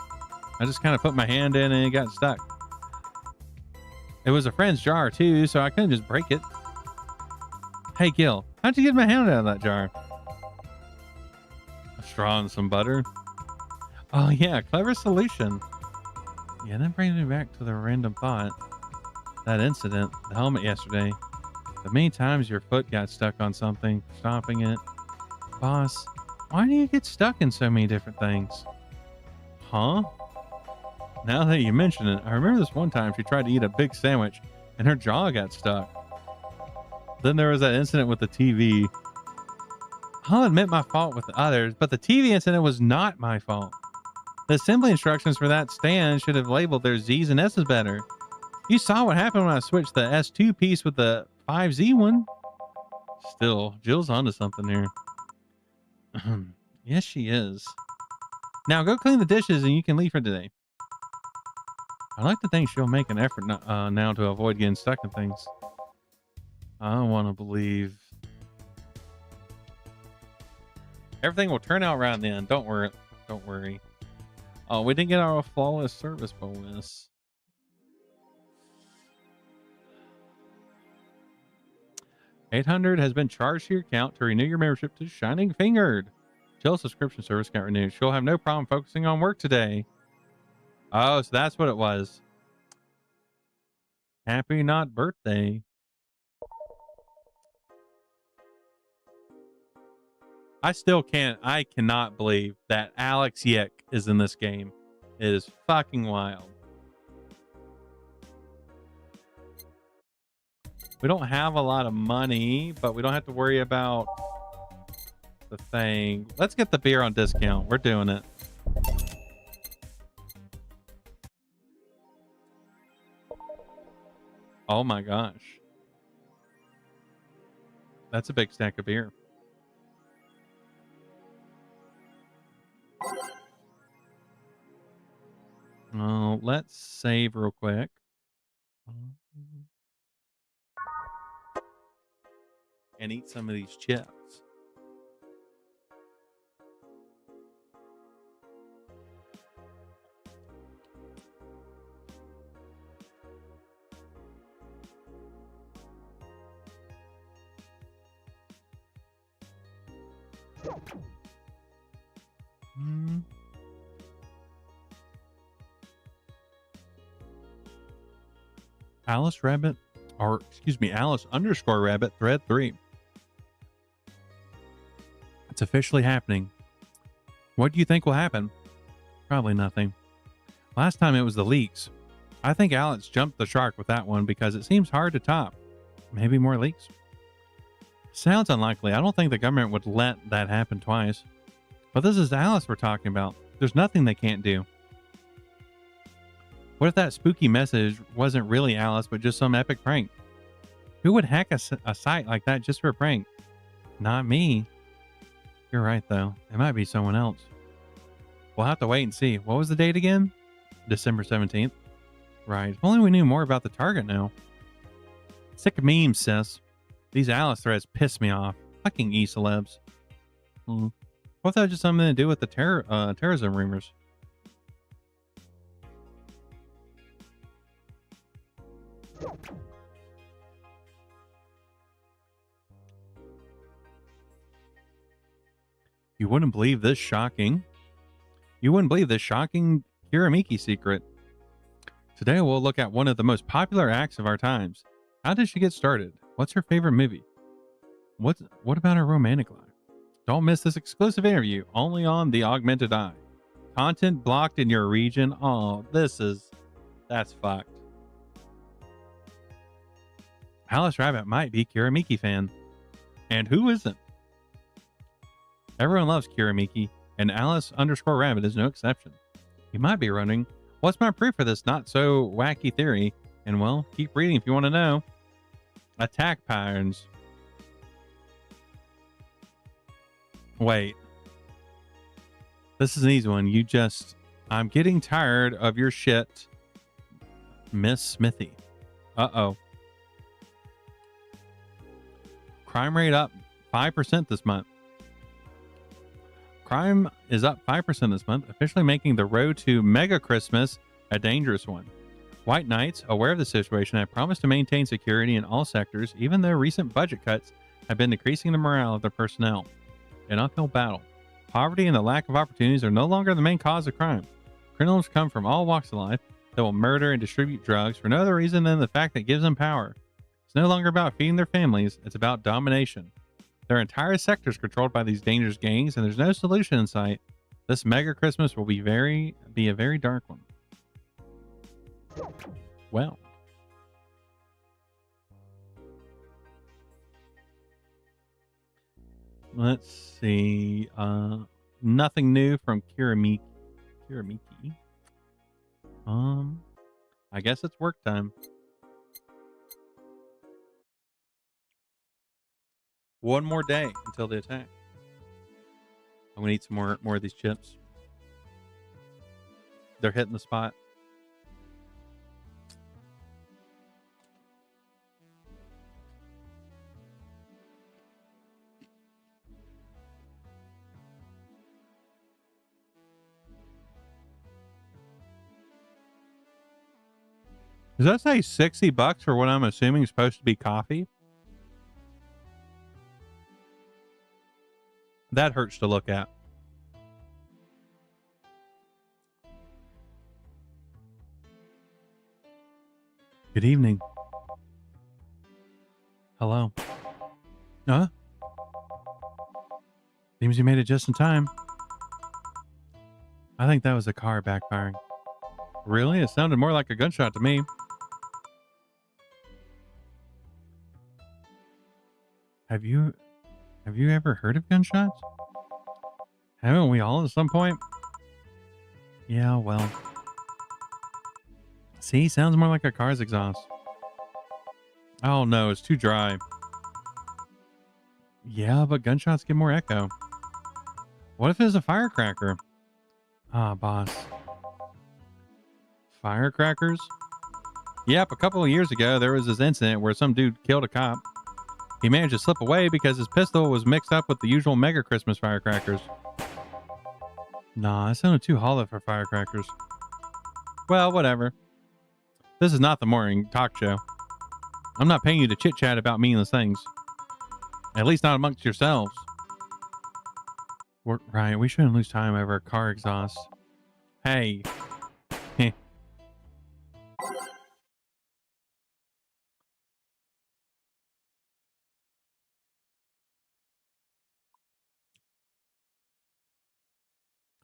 I just kind of put my hand in and it got stuck. It was a friend's jar, too, so I couldn't just break it. Hey, Gil, how'd you get my hand out of that jar? A straw and some butter. Oh, yeah, clever solution. Yeah, that brings me back to the random thought. That incident, the helmet yesterday. The many times your foot got stuck on something, stopping it. Boss, why do you get stuck in so many different things? Huh? Now that you mention it, I remember this one time she tried to eat a big sandwich and her jaw got stuck. Then there was that incident with the TV. I'll admit my fault with the others, but the TV incident was not my fault. The assembly instructions for that stand should have labeled their Z's and S's better. You saw what happened when I switched the S2 piece with the 5Z one. Still, Jill's onto something here. Yes, she is. Now go clean the dishes and you can leave for today. I like to think she'll make an effort now to avoid getting stuck in things. I don't want to believe. Everything will turn out right then. Don't worry. Don't worry. Oh, we didn't get our flawless service bonus. $800 has been charged to your account to renew your membership to Shining Fingered. Jill's subscription service got renewed. She'll have no problem focusing on work today. Oh, so that's what it was. Happy not birthday. I cannot believe that Alex Yick is in this game. It is fucking wild. We don't have a lot of money, but we don't have to worry about the thing. Let's get the beer on discount. We're doing it. Oh my gosh. That's a big stack of beer. Let's save real quick. And eat some of these chips. Alice Rabbit, or excuse me, Alice _ Rabbit thread 3. It's officially happening. What do you think will happen? Probably nothing. Last time it was the leaks. I think Alex jumped the shark with that one because it seems hard to top. Maybe more leaks? Sounds unlikely. I don't think the government would let that happen twice. But this is Alice we're talking about. There's nothing they can't do. What if that spooky message wasn't really Alice, but just some epic prank? Who would hack a site like that just for a prank? Not me. You're right, though. It might be someone else. We'll have to wait and see. What was the date again? December 17th. Right. If only we knew more about the target now. Sick of memes, sis. These Alice threads piss me off. Fucking e-celebs. What if that was just something to do with the terrorism rumors? You wouldn't believe this shocking. Kiramiki secret. Today we'll look at one of the most popular acts of our times. How did she get started? What's her favorite movie? What about her romantic life? Don't miss this exclusive interview only on The Augmented Eye. Content blocked in your region. Oh, that's fucked. Alice Rabbit might be Kiramiki fan. And who isn't? Everyone loves Kiramiki, and Alice _ Rabbit is no exception. You might be wondering, what's my proof for this not so wacky theory? And well, keep reading if you want to know. Attack patterns. Wait. This is an easy one. I'm getting tired of your shit, Miss Smithy. Uh-oh. Crime rate up 5% this month. Crime is up 5% this month, officially making the road to Mega Christmas a dangerous one. White Knights, aware of the situation, have promised to maintain security in all sectors, even though recent budget cuts have been decreasing the morale of their personnel. An uphill battle. Poverty and the lack of opportunities are no longer the main cause of crime. Criminals come from all walks of life that will murder and distribute drugs for no other reason than the fact that it gives them power. It's no longer about feeding their families, it's about domination. Their entire sector is controlled by these dangerous gangs, and there's no solution in sight. This Mega Christmas will be a very dark one. Well. Let's see. Nothing new from You're a Mickey. I guess it's work time. One more day until the attack. I'm gonna eat some more of these chips. They're hitting the spot. Does that say $60 for what I'm assuming is supposed to be coffee? That hurts to look at. Good evening. Hello. Huh? Seems you made it just in time. I think that was a car backfiring. Really? It sounded more like a gunshot to me. Have you ever heard of gunshots? Haven't we all at some point? Yeah, well. See, sounds more like a car's exhaust. Oh no, it's too dry. Yeah, but gunshots get more echo. What if it was a firecracker? Ah, boss. Firecrackers? Yep, a couple of years ago, there was this incident where some dude killed a cop. He managed to slip away because his pistol was mixed up with the usual mega Christmas firecrackers. Nah, it sounded too hollow for firecrackers. Well, whatever. This is not the morning talk show. I'm not paying you to chit-chat about meaningless things. At least not amongst yourselves. Right, we shouldn't lose time over a car exhaust. Hey.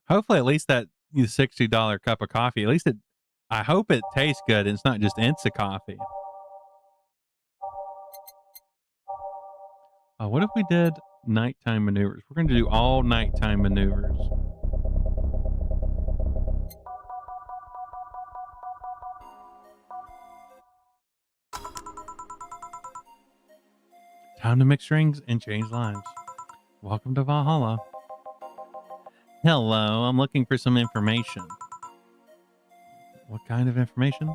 Hopefully, at least that $60 cup of coffee, at least I hope it tastes good and it's not just instant coffee. What if we did nighttime maneuvers? We're going to do all nighttime maneuvers. Time to mix rings and change lives. Welcome to Valhalla. Hello, I'm looking for some information. What kind of information?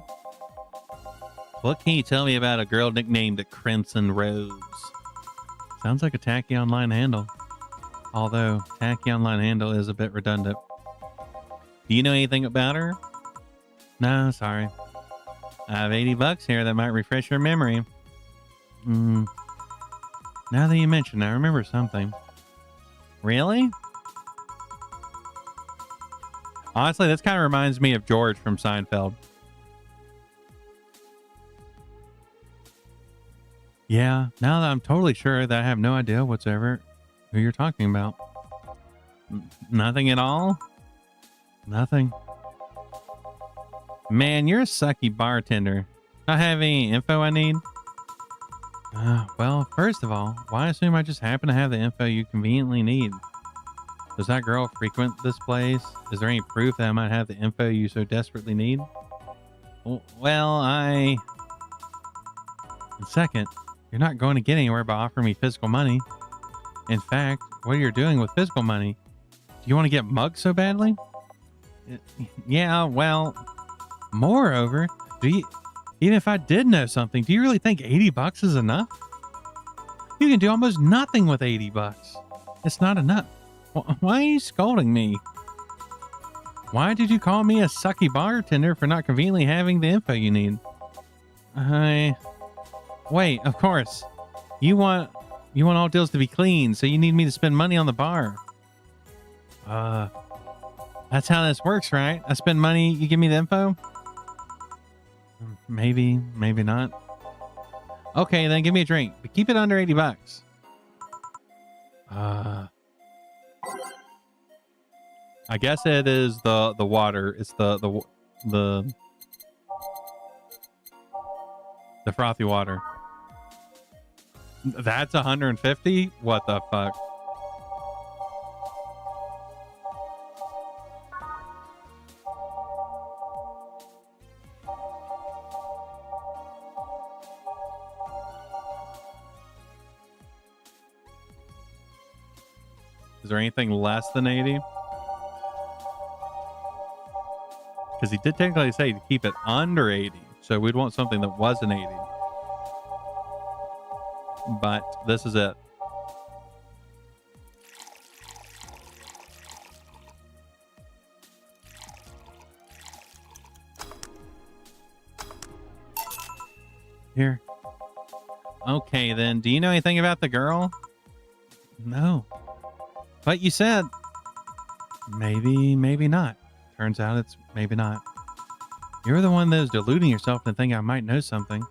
What can you tell me about a girl nicknamed Crimson Rose? Sounds like a tacky online handle. Although, tacky online handle is a bit redundant. Do you know anything about her? No, sorry. I have $80 here that might refresh your memory. Now that you mention it, I remember something. Really? Honestly, this kind of reminds me of George from Seinfeld. Yeah, now that I'm totally sure that I have no idea whatsoever who you're talking about. Nothing at all? Nothing. Man, you're a sucky bartender. Not have any info I need? Well, first of all, why assume I just happen to have the info you conveniently need? Does that girl frequent this place? Is there any proof that I might have the info you so desperately need? Well, And second, you're not going to get anywhere by offering me physical money. In fact, what you're doing with physical money, do you want to get mugged so badly? Yeah, well, moreover, even if I did know something, do you really think $80 is enough? You can do almost nothing with $80. It's not enough. Why are you scolding me? Why did you call me a sucky bartender for not conveniently having the info you need? Wait, of course. You want all deals to be clean, so you need me to spend money on the bar. That's how this works, right? I spend money, you give me the info? Maybe, maybe not. Okay, then give me a drink, but keep it under $80. I guess it is the water. It's the frothy water. That's 150? What the fuck? Is there anything less than 80? Because he did technically say to keep it under 80. So we'd want something that wasn't 80. But this is it. Here. Okay, then. Do you know anything about the girl? No. But you said maybe, maybe not. Turns out it's maybe not. You're the one that was deluding yourself and think I might know something.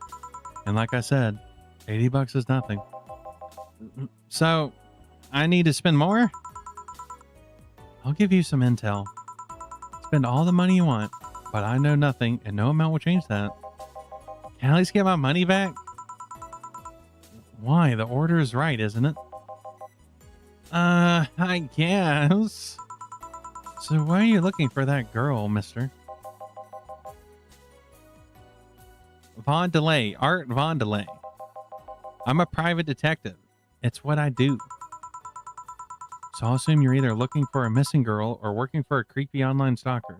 And like I said, $80 is nothing. So, I need to spend more? I'll give you some intel. Spend all the money you want, but I know nothing and no amount will change that. Can I at least get my money back? Why? The order is right, isn't it? I guess. So why are you looking for that girl, mister? Von Delay, Art Von Delay. I'm a private detective. It's what I do. So I'll assume you're either looking for a missing girl or working for a creepy online stalker.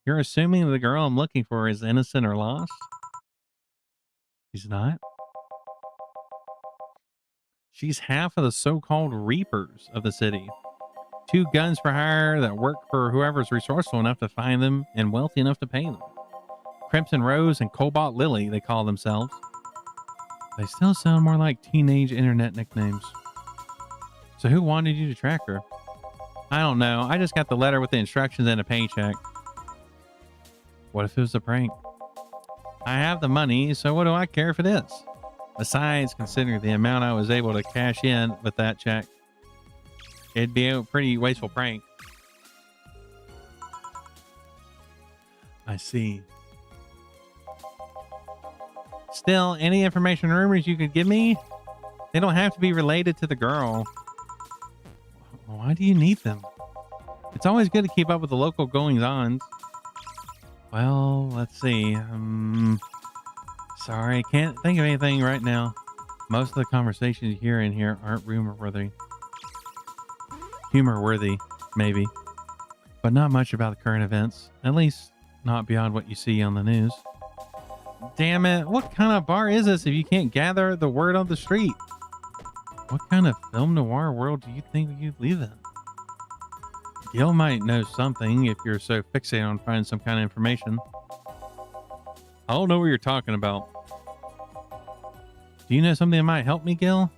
You're assuming the girl I'm looking for is innocent or lost? She's not? She's half of the so-called reapers of the city. 2 guns for hire that work for whoever's resourceful enough to find them and wealthy enough to pay them. Crimson Rose and Cobalt Lily, they call themselves. They still sound more like teenage internet nicknames. So who wanted you to track her? I don't know. I just got the letter with the instructions and a paycheck. What if it was a prank? I have the money, so what do I care if it is? Besides, considering the amount I was able to cash in with that check, it'd be a pretty wasteful prank. I see. Still, any information or rumors you could give me? They don't have to be related to the girl. Why do you need them? It's always good to keep up with the local goings-ons. Well, let's see. Sorry, can't think of anything right now. Most of the conversations you hear in here aren't rumor-worthy. Humor-worthy, maybe. But not much about the current events. At least, not beyond what you see on the news. Damn it, what kind of bar is this if you can't gather the word on the street? What kind of film noir world do you think you live in? Gil might know something if you're so fixated on finding some kind of information. I don't know what you're talking about. Do you know something that might help me, Gil?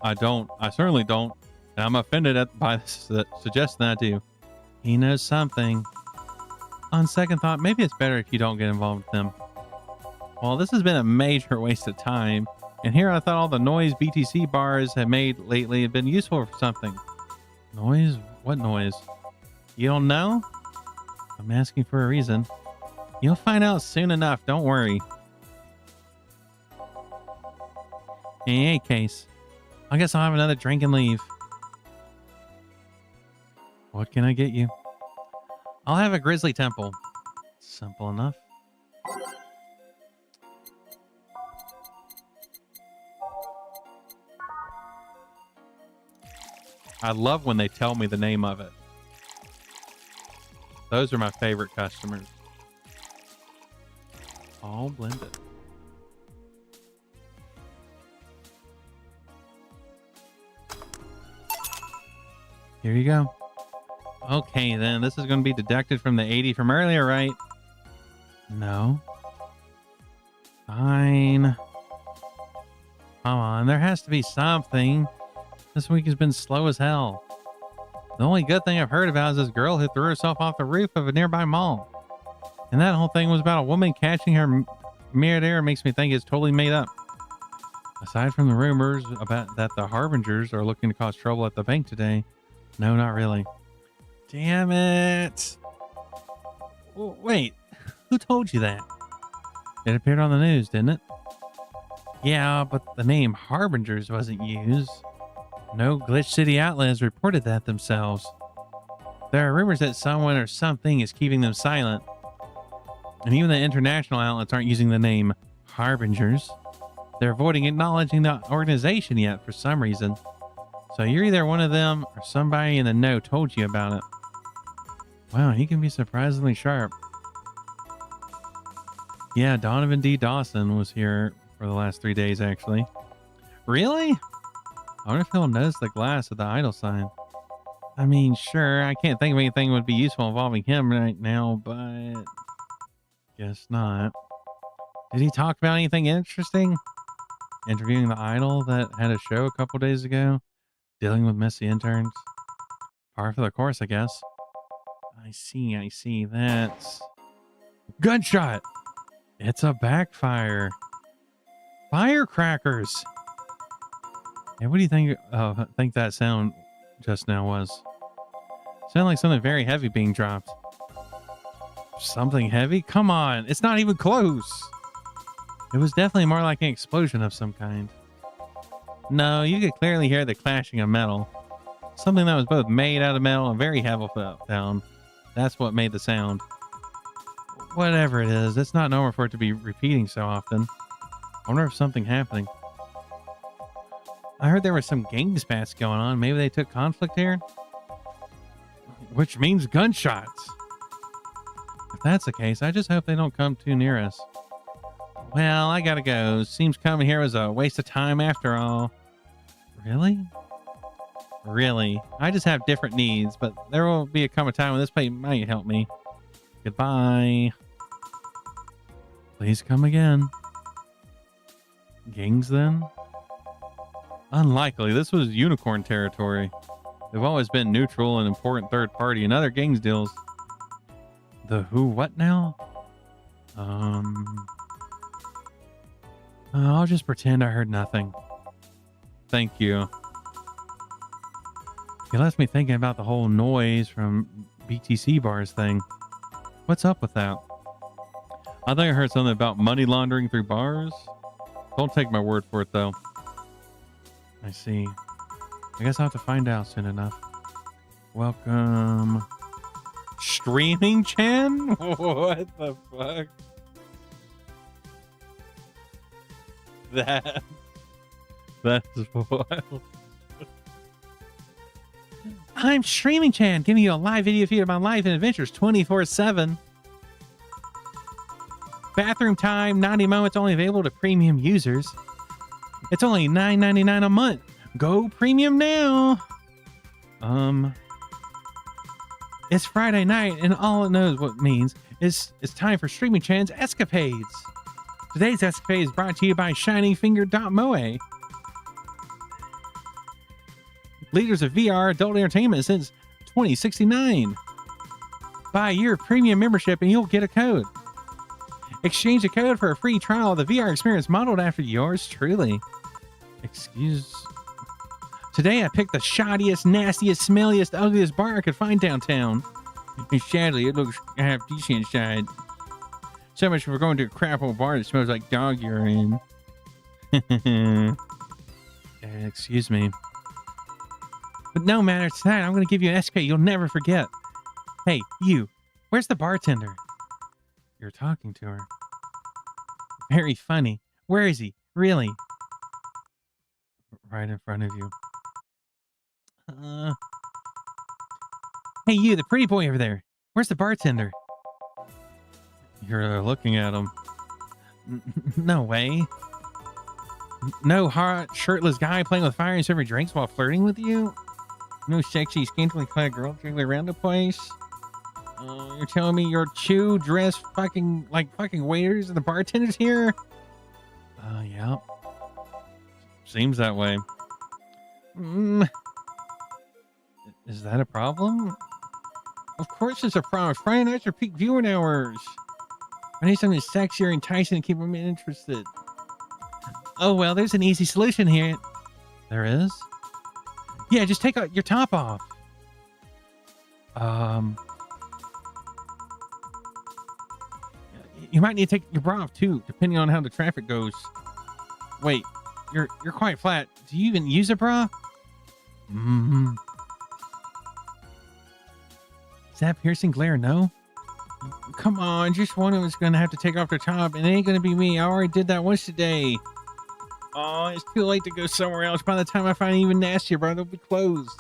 I don't. I certainly don't. And I'm offended by suggesting that to you. He knows something. On second thought, maybe it's better if you don't get involved with them. Well, this has been a major waste of time. And here I thought all the noise BTC bars have made lately have been useful for something. Noise? What noise? You don't know? I'm asking for a reason. You'll find out soon enough. Don't worry. In any case, I guess I'll have another drink and leave. What can I get you? I'll have a grizzly temple. Simple enough. I love when they tell me the name of it. Those are my favorite customers. All blended. Here you go. Okay, then. This is going to be deducted from the 80 from earlier, right? No. Fine. Come on. There has to be something. This week has been slow as hell. The only good thing I've heard about is this girl who threw herself off the roof of a nearby mall. And that whole thing was about a woman catching her midair. Makes me think it's totally made up. Aside from the rumors about that the Harbingers are looking to cause trouble at the bank today, no, not really. Damn it. Wait, who told you that? It appeared on the news, didn't it? Yeah, but the name Harbingers wasn't used. No Glitch City outlet has reported that themselves. There are rumors that someone or something is keeping them silent. And even the international outlets aren't using the name Harbingers. They're avoiding acknowledging the organization yet for some reason. So you're either one of them or somebody in the know told you about it. Wow, he can be surprisingly sharp. Yeah, Donovan D. Dawson was here for the last 3 days, actually. Really? I wonder if he'll notice the glass of the idol sign. I mean, sure, I can't think of anything that would be useful involving him right now, but guess not. Did he talk about anything interesting? Interviewing the idol that had a show a couple days ago? Dealing with messy interns? Par for the course, I guess. I see. That's... Gunshot! It's a backfire. Firecrackers! Hey, what do you think that sound just now was? Sounded like something very heavy being dropped. Something heavy? Come on, it's not even close. It was definitely more like an explosion of some kind. No, you could clearly hear the clashing of metal. Something that was both made out of metal and very heavy down. That's what made the sound. Whatever it is, it's not normal for it to be repeating so often. I wonder if something happening. I heard there was some gang spats going on. Maybe they took conflict here? Which means gunshots. If that's the case, I just hope they don't come too near us. Well, I gotta go. Seems coming here was a waste of time after all. Really? Really? I just have different needs, but there will be a time when this place might help me. Goodbye. Please come again. Gangs then? Unlikely. This was unicorn territory. They've always been neutral and important third party in other gangs deals. The who what now? I'll just pretend I heard nothing. Thank you. You left me thinking about the whole noise from BTC bars thing. What's up with that? I think I heard something about money laundering through bars. Don't take my word for it though. I see. I guess I'll have to find out soon enough. Welcome. Streaming Chan? What the fuck? That's wild. I'm Streaming Chan, giving you a live video feed of my life and adventures 24/7. Bathroom time, 90 moments only available to premium users. It's only $9.99 a month. Go premium now. It's Friday night, and all it knows what it means is it's time for Streaming Chan's escapades. Today's escapade is brought to you by ShiningFinger.moe. Leaders of VR adult entertainment since 2069. Buy your premium membership and you'll get a code. Exchange a code for a free trial of the VR experience modeled after yours truly. Today I picked the shoddiest, nastiest, smelliest, ugliest bar I could find downtown. And sadly, it looks half decent inside. So much for going to a crap old bar that smells like dog urine. Excuse me. But no matter, tonight I'm going to give you an escapade you'll never forget. Hey, you, where's the bartender? You're talking to her. Very funny. Where is he? Really? Right in front of you. Hey, you, the pretty boy over there. Where's the bartender? You're looking at him. No way. No hot, shirtless guy playing with fire and serving drinks while flirting with you? No sexy, scantily clad girl drinking around the place? You're telling me your two dressed fucking waiters and the bartenders here? Yeah. Seems that way. Is that a problem? Of course it's a problem. Friday nights are peak viewing hours. I need something sexier and enticing to keep them interested. Oh, well, there's an easy solution here. There is? Yeah, just take your top off. You might need to take your bra off too, depending on how the traffic goes. Wait, you're quite flat. Do you even use a bra? Is that piercing glare? No? Come on, just one of us is gonna have to take off their top, and it ain't gonna be me. I already did that once today. Oh, it's too late to go somewhere else. By the time I find even nastier, bro, they'll be closed.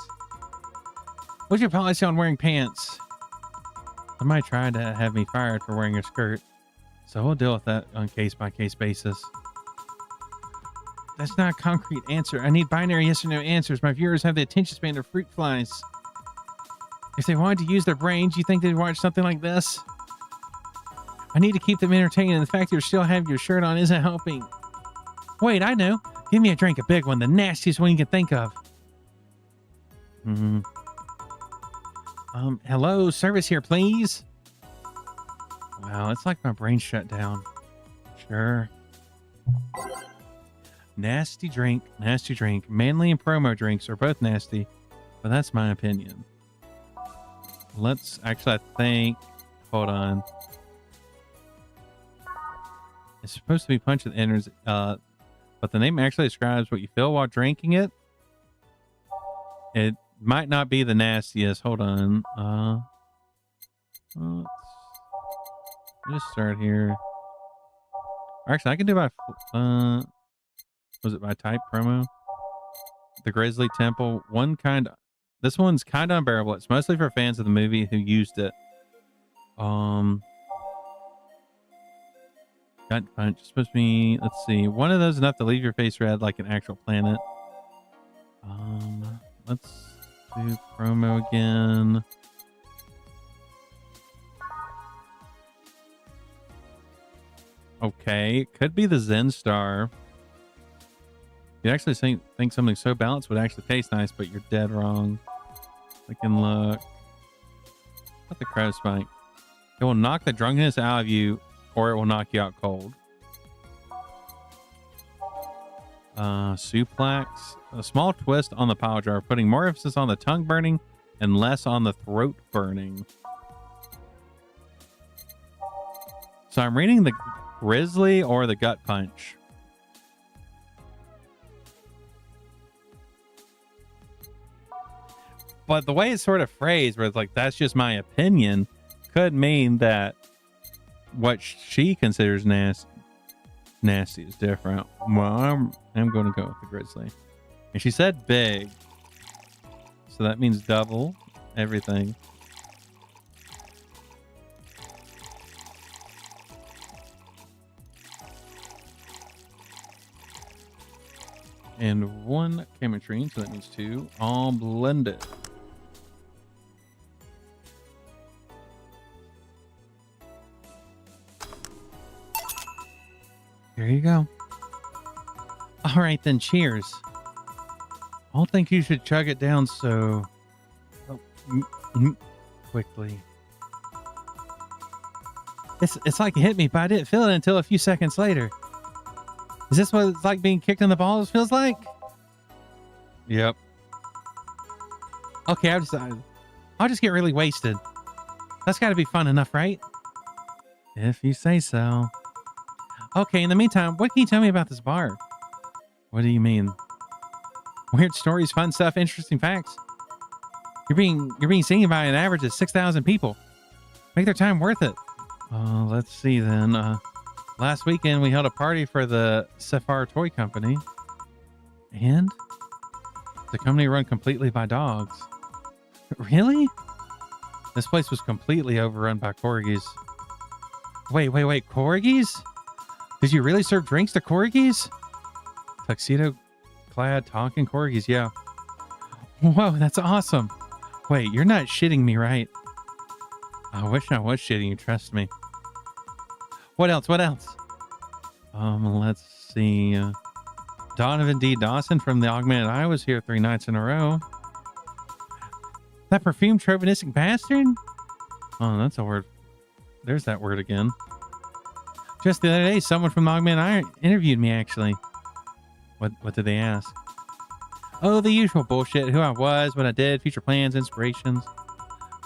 What's your policy on wearing pants? Somebody tried to have me fired for wearing a skirt, so we'll deal with that on case-by-case basis. That's not a concrete answer. I need binary yes or no answers. My viewers have the attention span of fruit flies. If they wanted to use their brains, you think they'd watch something like this? I need to keep them entertained, and the fact that you still have your shirt on isn't helping. Wait, I know. Give me a drink, a big one, the nastiest one you can think of. Hello, service here, please. Wow, it's like my brain shut down. Sure. Nasty drink, nasty drink. Manly and promo drinks are both nasty, but that's my opinion. Let's actually, I think, hold on. It's supposed to be punch that enters, but the name actually describes what you feel while drinking it. It might not be the nastiest. Hold on. Let's just start here. Actually, I can do by, was it by type promo? The Grizzly Temple. This one's kind of unbearable. It's mostly for fans of the movie who used it. Gut punch. It's supposed to be, let's see. One of those enough to leave your face red like an actual planet. Let's do promo again. Okay, could be the Zen Star. You actually think something so balanced would actually taste nice, but you're dead wrong. We can look. What the crow spike? It will knock the drunkenness out of you, or it will knock you out cold. Suplex. A small twist on the pile jar, putting more emphasis on the tongue burning and less on the throat burning. So I'm reading the Grizzly or the Gut Punch. But the way it's sort of phrased, where it's like, that's just my opinion, could mean that what she considers nasty is different. Well, I'm going to go with the Grizzly. And she said big. So that means double everything. And one chemistry, so that means two. All blended. There you go. All right, then. Cheers. I don't think you should chug it down so quickly. It's like it hit me, but I didn't feel it until a few seconds later. Is this what it's like being kicked in the balls feels like? Yep. Okay, I'll just get really wasted. That's got to be fun enough, right? If you say so. Okay, in the meantime, what can you tell me about this bar? What do you mean? Weird stories, fun stuff, interesting facts. You're being seen by an average of 6,000 people. Make their time worth it. Let's see then. Last weekend we held a party for the Sephar Toy Company. And the company run completely by dogs. Really? This place was completely overrun by corgis. Wait, corgis? Did you really serve drinks to corgis? Tuxedo-clad talking corgis, yeah. Whoa, that's awesome. Wait, you're not shitting me, right? I wish I was shitting you, trust me. What else? Let's see. Donovan D. Dawson from the Augmented Eye was here 3 nights in a row. That perfumed chauvinistic bastard? Oh, that's a word. There's that word again. Just the other day, someone from the Augmented Eye interviewed me, actually. What did they ask? Oh, the usual bullshit. Who I was, what I did, future plans, inspirations.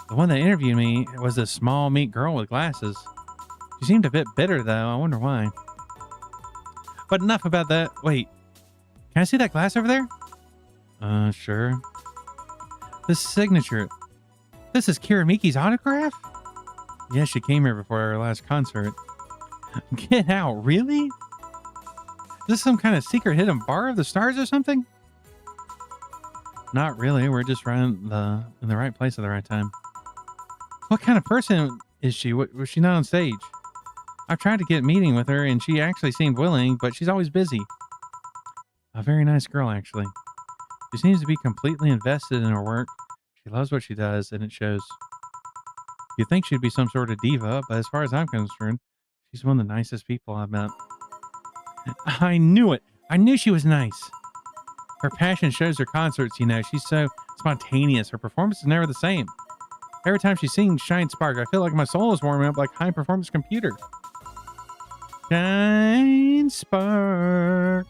The one that interviewed me was this small, meek girl with glasses. She seemed a bit bitter, though. I wonder why. But enough about that. Wait. Can I see that glass over there? Sure. This signature. This is Kira Miki's autograph? Yeah, she came here before our last concert. Get out. Really? this some kind of secret hidden bar of the stars or something? Not really. We're just in the right place at the right time. What kind of person is she? Was she not on stage? I've tried to get a meeting with her, and she actually seemed willing, but she's always busy. A very nice girl, actually. She seems to be completely invested in her work. She loves what she does, and it shows. You'd think she'd be some sort of diva, but as far as I'm concerned, she's one of the nicest people I've met. I knew it. I knew she was nice. Her passion shows her concerts, you know. She's so spontaneous. Her performance is never the same. Every time she sings Shine Spark, I feel like my soul is warming up like a high-performance computer. Shine Spark.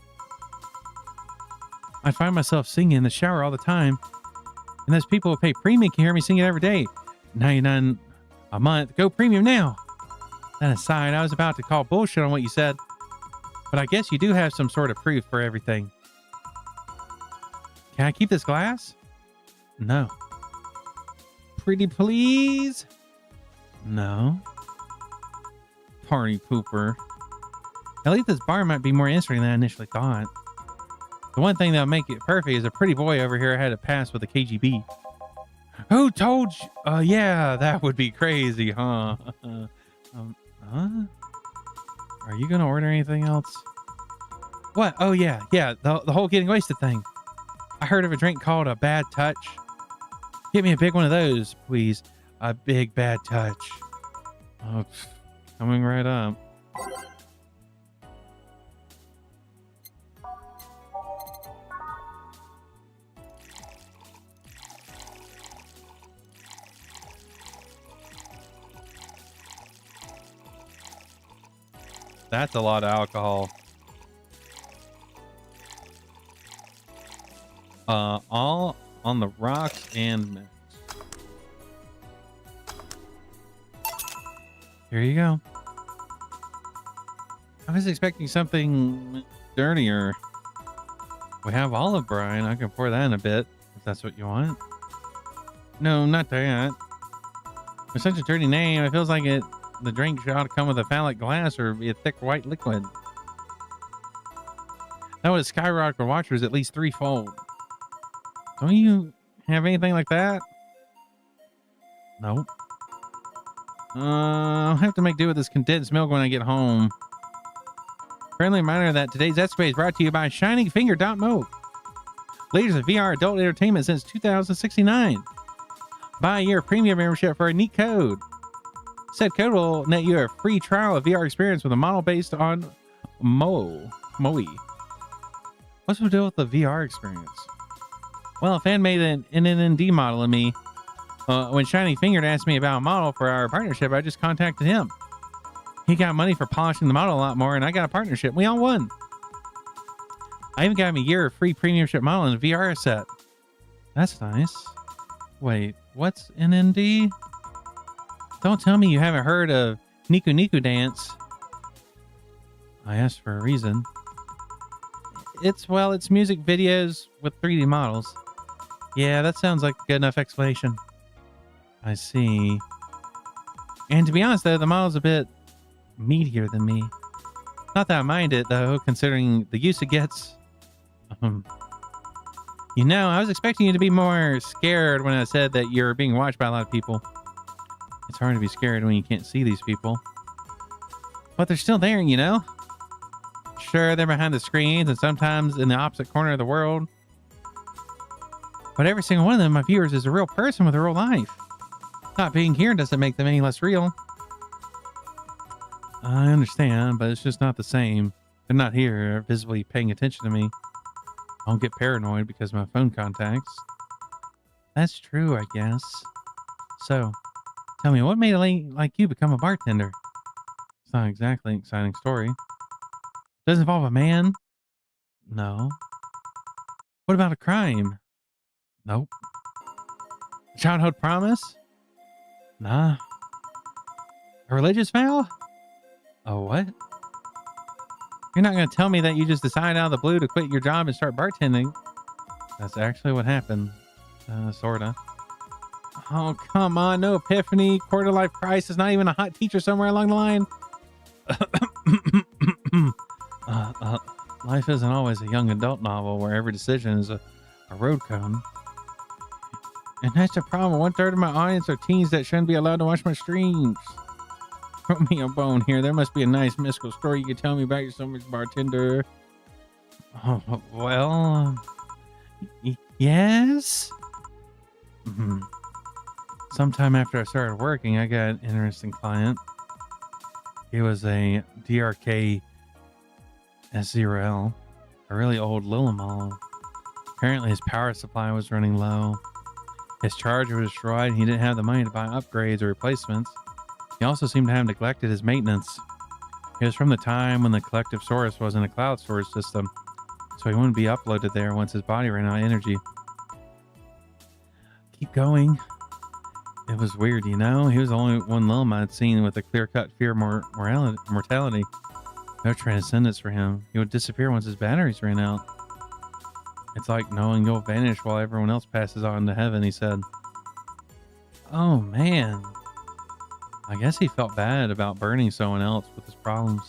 I find myself singing in the shower all the time. And those people who pay premium can hear me sing it every day. $99 a month. Go premium now. That aside, I was about to call bullshit on what you said. But I guess you do have some sort of proof for everything. Can I keep this glass? No. Pretty please? No. Party pooper. At least this bar might be more interesting than I initially thought. The one thing that'll make it perfect is a pretty boy over here had a pass with the KGB. Who told you? Yeah, that would be crazy, huh? Huh? Are you gonna order anything else? What? Oh yeah, the whole getting wasted thing. I heard of a drink called a bad touch. Get me a big one of those, please. A big bad touch. Oh, coming right up. That's a lot of alcohol. All on the rocks and mix. Here you go. I was expecting something dirtier. We have olive brine. I can pour that in a bit if that's what you want. No, not that. With such a dirty name, it feels like the drink ought to come with a phallic glass or be a thick white liquid. That would skyrocket watchers at least threefold. Don't you have anything like that? Nope. I'll have to make do with this condensed milk when I get home. Friendly reminder that today's escapade is brought to you by ShiningFinger.mo. Leaders of VR adult entertainment since 2069. Buy your premium membership for a neat code. Said code will net you a free trial of VR experience with a model based on Moe. What's the deal with the VR experience? Well, a fan made an NND model of me. When Shining Fingered asked me about a model for our partnership, I just contacted him. He got money for polishing the model a lot more, and I got a partnership. We all won. I even got him a year of free premiumship model and a VR set. That's nice. Wait, what's NND? Don't tell me you haven't heard of Niku Niku Dance. I asked for a reason. It's music videos with 3D models. Yeah, that sounds like a good enough explanation. I see. And to be honest, though, the model's a bit meatier than me. Not that I mind it, though, considering the use it gets. You know, I was expecting you to be more scared when I said that you're being watched by a lot of people. It's hard to be scared when you can't see these people. But they're still there, you know? Sure, they're behind the screens and sometimes in the opposite corner of the world. But every single one of them, my viewers, is a real person with a real life. Not being here doesn't make them any less real. I understand, but it's just not the same. They're not here, visibly paying attention to me. I don't get paranoid because of my phone contacts. That's true, I guess. So, tell me, what made a lady like you become a bartender? It's not exactly an exciting story. Does it involve a man? No. What about a crime? Nope. A childhood promise? Nah. A religious vow? Oh, what? You're not going to tell me that you just decided out of the blue to quit your job and start bartending. That's actually what happened. Sorta. Oh, come on. No epiphany, quarter life crisis, not even a hot teacher somewhere along the line. Life isn't always a young adult novel where every decision is a road cone. And that's the problem. 1/3 of my audience are teens that shouldn't be allowed to watch my streams. Throw me a bone here. There must be a nice mystical story you could tell me about your summer's bartender. Oh, well, yes. Sometime after I started working, I got an interesting client. He was a DRK S0L, a really old Lillimall. Apparently his power supply was running low. His charger was destroyed, and he didn't have the money to buy upgrades or replacements. He also seemed to have neglected his maintenance. It was from the time when the collective source wasn't a cloud storage system, so he wouldn't be uploaded there once his body ran out of energy. Keep going. It was weird, you know? He was the only one Lilma I'd seen with a clear-cut fear of mortality. No transcendence for him. He would disappear once his batteries ran out. It's like knowing you'll vanish while everyone else passes on to heaven, he said. Oh, man. I guess he felt bad about burning someone else with his problems.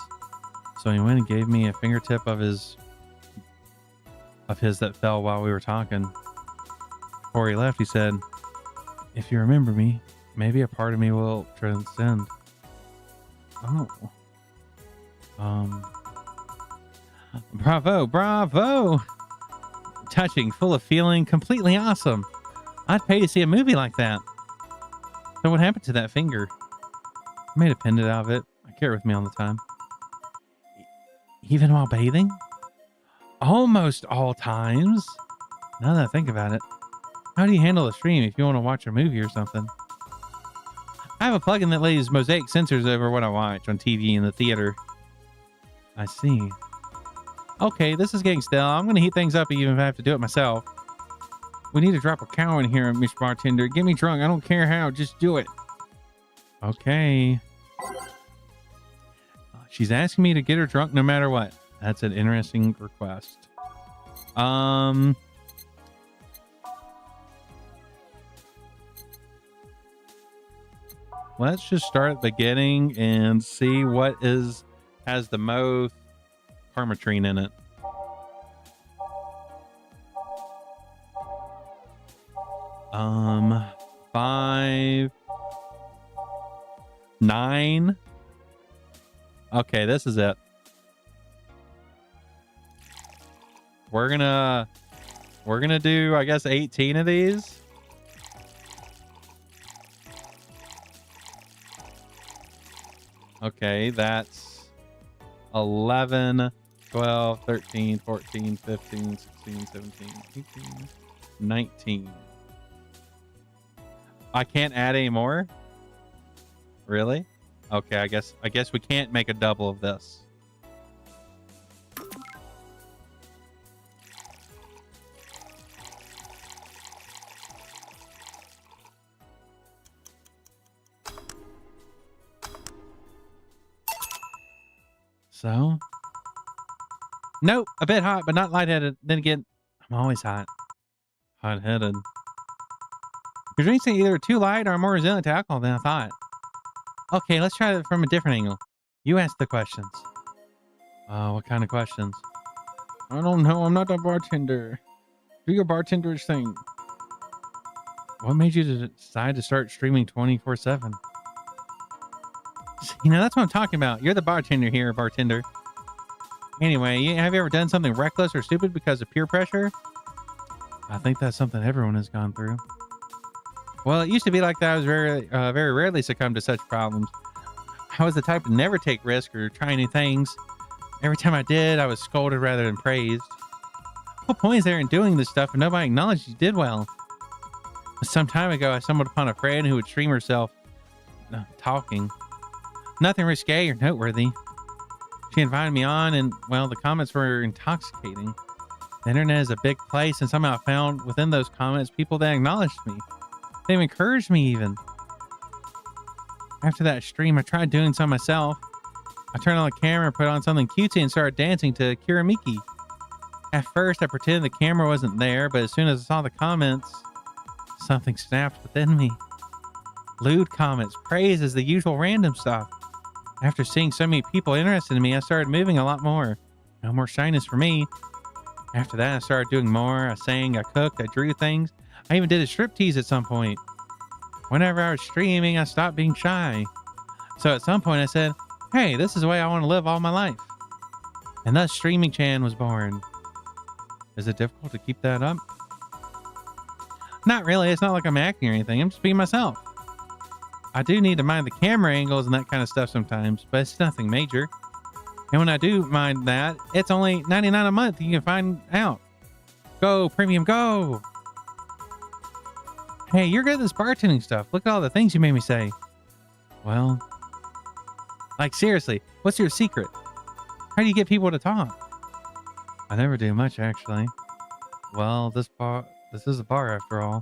So he went and gave me a fingertip of his that fell while we were talking. Before he left, he said, if you remember me, maybe a part of me will transcend. Oh. Bravo. Touching, full of feeling, completely awesome. I'd pay to see a movie like that. So what happened to that finger? I made a pendant out of it. I carry it with me all the time. Even while bathing? Almost all times. Now that I think about it. How do you handle a stream if you want to watch a movie or something? I have a plugin that lays mosaic sensors over what I watch on TV in the theater. I see. Okay, this is getting stale. I'm going to heat things up even if I have to do it myself. We need to drop a cow in here, Miss Bartender. Get me drunk. I don't care how. Just do it. Okay. She's asking me to get her drunk no matter what. That's an interesting request. Let's just start at the beginning and see what has the most permatrine in it. Five, 9. Okay, this is it. We're gonna do, I guess, 18 of these. Okay, that's 11, 12, 13, 14, 15, 16, 17, 18, 19. I can't add any more? Really? Okay, I guess we can't make a double of this. So, nope, a bit hot, but not lightheaded. Then again, I'm always hot. Hot-headed. Your drinks are either too light or more resilient to alcohol than I thought. Okay, let's try it from a different angle. You ask the questions. What kind of questions? I don't know. I'm not a bartender. Do your bartenderish thing. What made you decide to start streaming 24/7? You know, that's what I'm talking about. You're the bartender here, bartender. Anyway, have you ever done something reckless or stupid because of peer pressure? I think that's something everyone has gone through. Well, it used to be like that. I was very rarely succumb to such problems. I was the type to never take risks or try new things. Every time I did, I was scolded rather than praised. What point is there in doing this stuff and nobody acknowledged you did well? Some time ago, I stumbled upon a friend who would stream herself talking. Nothing risque or noteworthy. She invited me on, and, well, the comments were intoxicating. The internet is a big place, and somehow I found within those comments people that acknowledged me. They encouraged me even. After that stream, I tried doing some myself. I turned on the camera, put on something cutesy, and started dancing to Kiramiki. At first, I pretended the camera wasn't there, but as soon as I saw the comments, something snapped within me. Lewd comments, praises, the usual random stuff. After seeing so many people interested in me, I started moving a lot more. No more shyness for me. After that, I started doing more. I sang, I cooked, I drew things. I even did a striptease at some point. Whenever I was streaming, I stopped being shy. So at some point I said, hey, this is the way I want to live all my life. And thus Streaming Chan was born. Is it difficult to keep that up? Not really. It's not like I'm acting or anything. I'm just being myself. I do need to mind the camera angles and that kind of stuff sometimes, but it's nothing major. And when I do mind that, it's only $99 a month. You can find out. Go, premium, go. Hey, you're good at this bartending stuff. Look at all the things you made me say. Well, like seriously, what's your secret? How do you get people to talk? I never do much, actually. Well, this is a bar after all.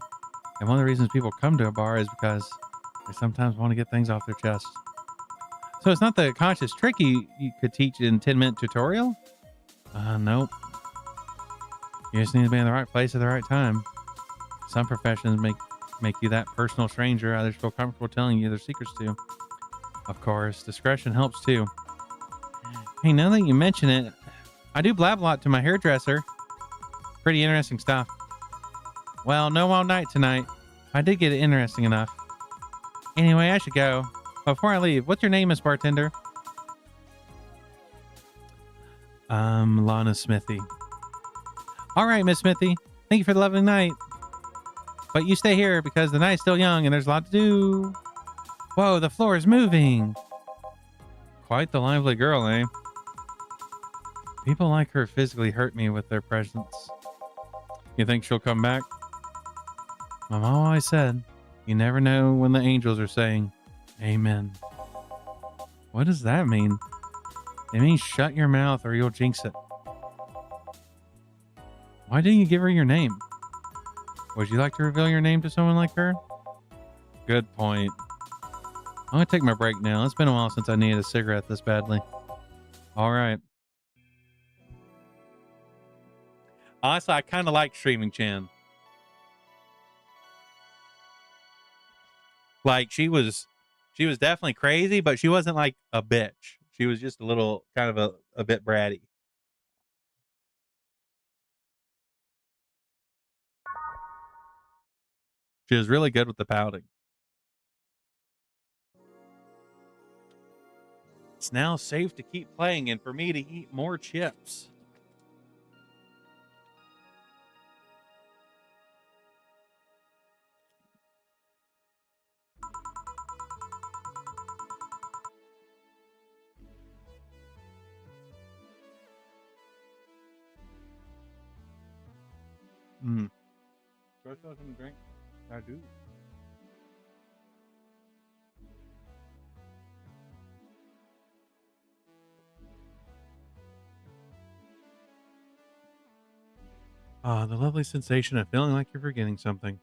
And one of the reasons people come to a bar is because they sometimes want to get things off their chest. So it's not the conscious trick you could teach in 10-minute tutorial? Nope. You just need to be in the right place at the right time. Some professions make you that personal stranger others feel comfortable telling you their secrets to. Of course, discretion helps too. Hey, now that you mention it, I do blab a lot to my hairdresser. Pretty interesting stuff. Well, no all night tonight. I did get it interesting enough. Anyway, I should go. Before I leave, what's your name, Miss Bartender? Lana Smithy. All right, Miss Smithy. Thank you for the lovely night. But you stay here because the night's still young and there's a lot to do. Whoa, the floor is moving. Quite the lively girl, eh? People like her physically hurt me with their presence. You think she'll come back? My mom always said, you never know when the angels are saying, amen. What does that mean? It means shut your mouth or you'll jinx it. Why didn't you give her your name? Would you like to reveal your name to someone like her? Good point. I'm going to take my break now. It's been a while since I needed a cigarette this badly. All right. Honestly, I kind of like Streaming Chan. Like, she was definitely crazy, but she wasn't like a bitch. She was just a little kind of a bit bratty. She was really good with the pouting. It's now safe to keep playing and for me to eat more chips. Do I still have something to drink? I do. The lovely sensation of feeling like you're forgetting something.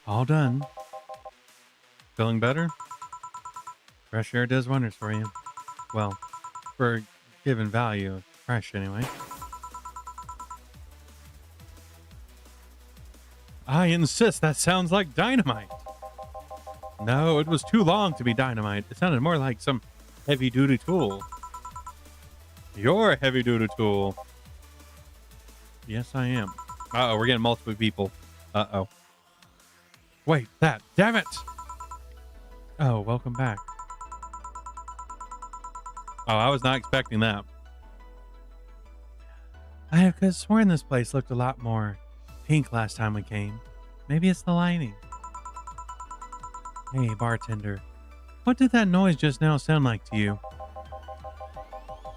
All done. Feeling better? Fresh air does wonders for you. Well, for a given value of fresh anyway. I insist, that sounds like dynamite. No, it was too long to be dynamite. It sounded more like some heavy-duty tool. You're a heavy-duty tool. Yes, I am. Uh-oh, we're getting multiple people. Uh-oh. Wait, that. Damn it! Oh, welcome back. Oh, I was not expecting that. I could have sworn this place looked a lot more pink last time we came. Maybe it's the lighting. Hey, bartender. What did that noise just now sound like to you?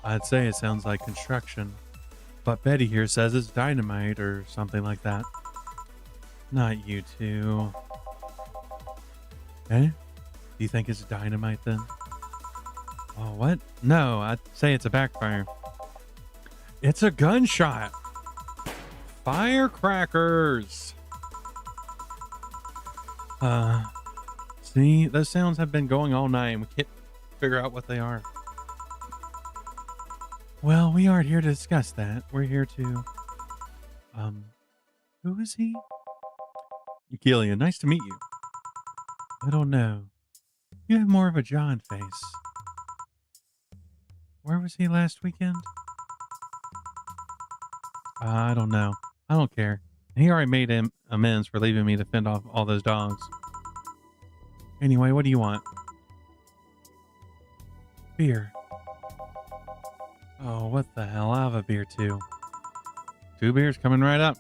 I'd say it sounds like construction. But Betty here says it's dynamite or something like that. Not you two. Eh? Do you think it's dynamite then? Oh, what? No, I'd say it's a backfire. It's a gunshot. Firecrackers. See, those sounds have been going all night and we can't figure out what they are. Well, we aren't here to discuss that. We're here to, um, who is he? Eukelia, nice to meet you. I don't know. You have more of a John face. Where was he last weekend? I don't know. I don't care. He already made him amends for leaving me to fend off all those dogs. Anyway, what do you want? Beer. Oh, what the hell? I'll have a beer too. 2 beers coming right up.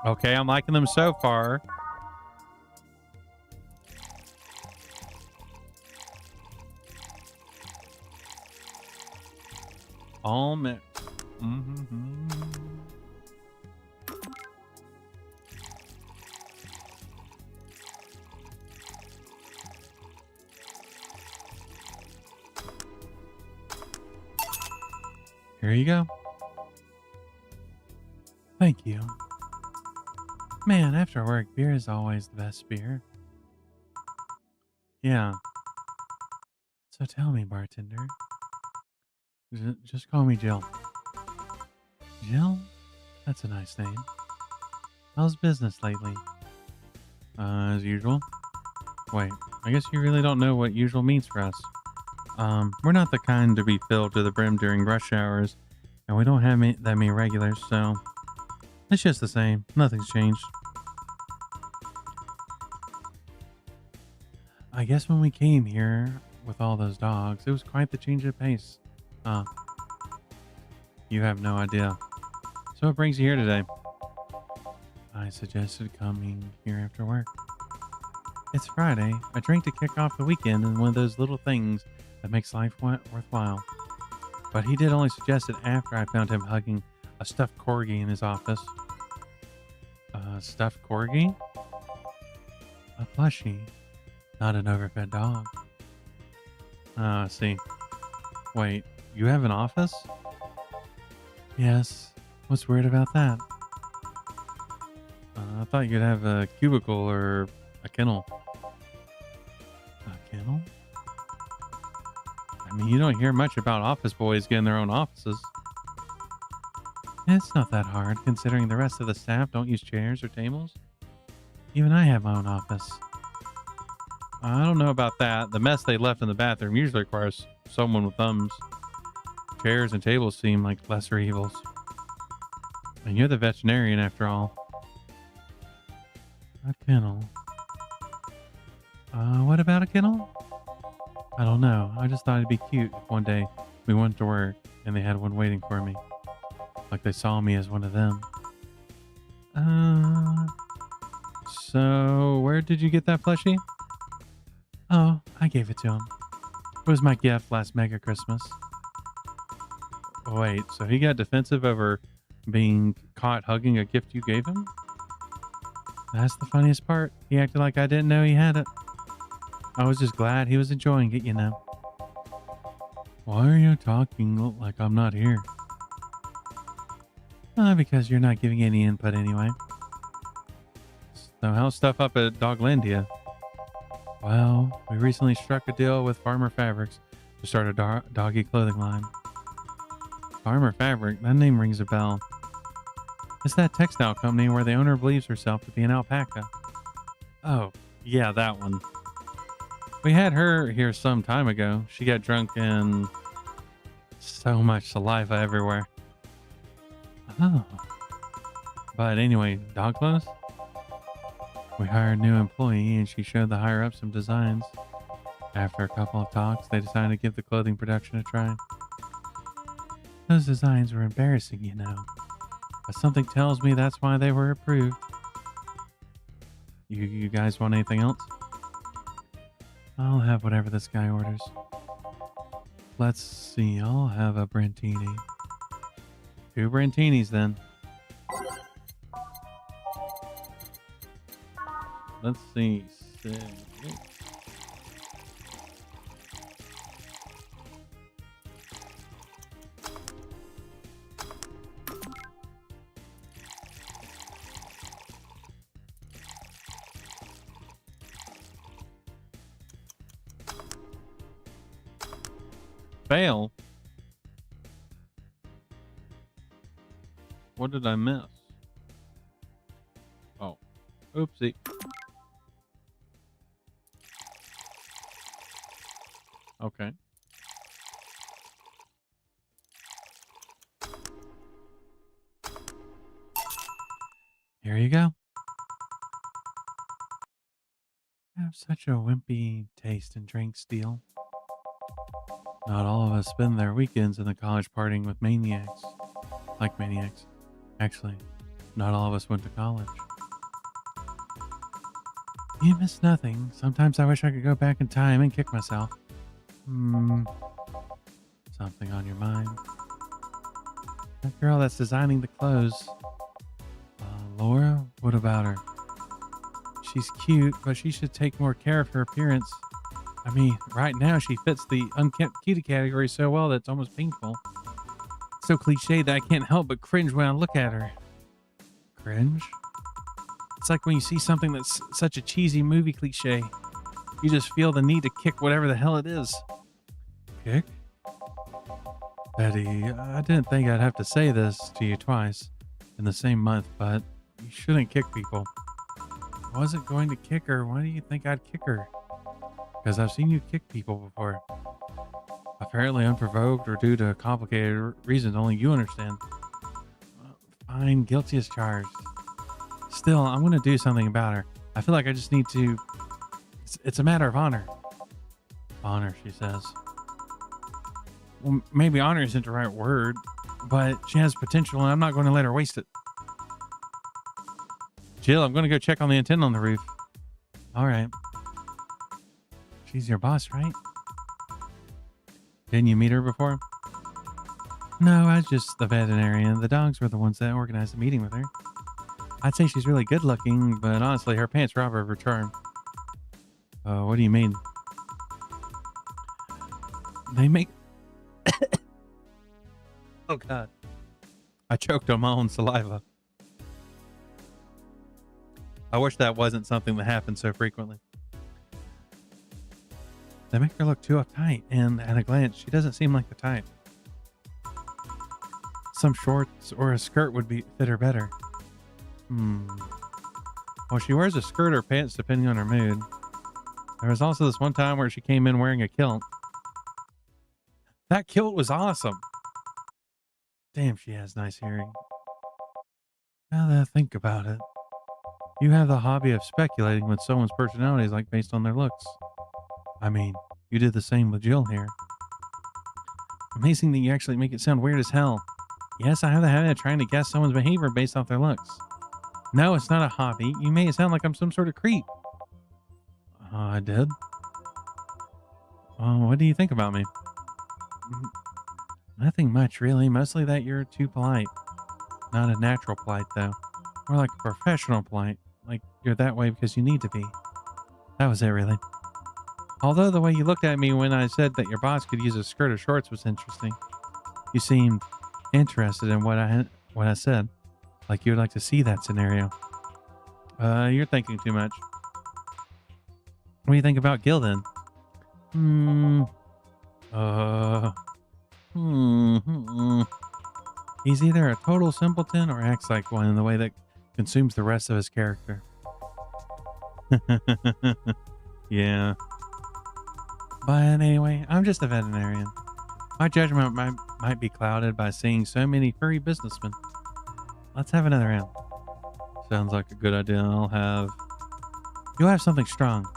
Okay, I'm liking them so far. All mixed. Mm-hmm. Here you go. Thank you. Man, after work, beer is always the best beer. Yeah. So tell me, bartender. Just call me Jill. Jill? That's a nice name. How's business lately? As usual. Wait, I guess you really don't know what usual means for us. We're not the kind to be filled to the brim during rush hours, and we don't have that many regulars, so it's just the same. Nothing's changed. I guess when we came here with all those dogs, it was quite the change of pace. You have no idea. So what brings you here today? I suggested coming here after work. It's Friday. I drink to kick off the weekend and one of those little things that makes life worthwhile. But he did only suggest it after I found him hugging a stuffed corgi in his office. A stuffed corgi? A plushie. Not an overfed dog. I see. Wait, you have an office? Yes. What's weird about that? I thought you'd have a cubicle or a kennel. A kennel? I mean, you don't hear much about office boys getting their own offices. It's not that hard, considering the rest of the staff don't use chairs or tables. Even I have my own office. I don't know about that. The mess they left in the bathroom usually requires someone with thumbs. Chairs and tables seem like lesser evils. And you're the veterinarian after all. A kennel. What about a kennel? I don't know. I just thought it'd be cute if one day we went to work and they had one waiting for me. Like they saw me as one of them. So where did you get that plushie? Oh, I gave it to him. It was my gift last Mega Christmas. Wait, so he got defensive over being caught hugging a gift you gave him? That's the funniest part. He acted like I didn't know he had it. I was just glad he was enjoying it, you know. Why are you talking like I'm not here? Because you're not giving any input anyway. So how's stuff up at Doglandia? Well, we recently struck a deal with Farmer Fabrics to start a doggy clothing line. Farmer Fabric, that name rings a bell. It's that textile company where the owner believes herself to be an alpaca. Oh, yeah, that one. We had her here some time ago. She got drunk and so much saliva everywhere. Oh. But anyway, dog clothes? We hired a new employee and she showed the higher up some designs. After a couple of talks, they decided to give the clothing production a try. Those designs were embarrassing, you know. But something tells me that's why they were approved. You guys want anything else? I'll have whatever this guy orders. Let's see, I'll have a Brantini. 2 Brantinis then. Let's see. 6. fail. What did I miss? Oh, oopsie. Okay. Here you go. I have such a wimpy taste in drinks, Steel. Not all of us spend their weekends in the college partying with maniacs. Like maniacs. Actually, not all of us went to college. You miss nothing. Sometimes I wish I could go back in time and kick myself. Something on your mind? That girl that's designing the clothes. Laura? What about her? She's cute, but she should take more care of her appearance. I mean, right now she fits the unkempt cutie category so well that it's almost painful. So cliche that I can't help but cringe when I look at her. Cringe? It's like when you see something that's such a cheesy movie cliche. You just feel the need to kick whatever the hell it is. Kick? Betty, I didn't think I'd have to say this to you twice in the same month, but you shouldn't kick people. I wasn't going to kick her. Why do you think I'd kick her? Because I've seen you kick people before. Apparently unprovoked or due to complicated reasons only you understand. Fine, guilty as charged. Still, I'm going to do something about her. I feel like I just need to... It's a matter of honor. Honor, she says. Well, maybe honor isn't the right word, but she has potential and I'm not going to let her waste it. Jill, I'm going to go check on the antenna on the roof. All right. She's your boss, right? Didn't you meet her before? No, I was just the veterinarian. The dogs were the ones that organized the meeting with her. I'd say she's really good looking, but honestly, her pants rob her of her charm. What do you mean? They make... Oh, God. I choked on my own saliva. I wish that wasn't something that happened so frequently. They make her look too uptight, and at a glance, she doesn't seem like the type. Some shorts or a skirt would fit her better. Well, she wears a skirt or pants depending on her mood. There was also this one time where she came in wearing a kilt. That kilt was awesome. Damn, she has nice hearing. Now that I think about it, you have the hobby of speculating what someone's personality is like based on their looks. I mean, you did the same with Jill here. Amazing that you actually make it sound weird as hell. Yes, I have the habit of trying to guess someone's behavior based off their looks. No, it's not a hobby. You made it sound like I'm some sort of creep. I did? What do you think about me? Nothing much, really. Mostly that you're too polite. Not a natural polite, though. More like a professional polite. Like you're that way because you need to be. That was it, really. Although the way you looked at me when I said that your boss could use a skirt or shorts was interesting. You seemed interested in what I said. Like you would like to see that scenario. You're thinking too much. What do you think about Gil then? He's either a total simpleton or acts like one in the way that consumes the rest of his character. Yeah. But anyway, I'm just a veterinarian. My judgment might be clouded by seeing so many furry businessmen. Let's have another round. Sounds like a good idea. You'll have something strong.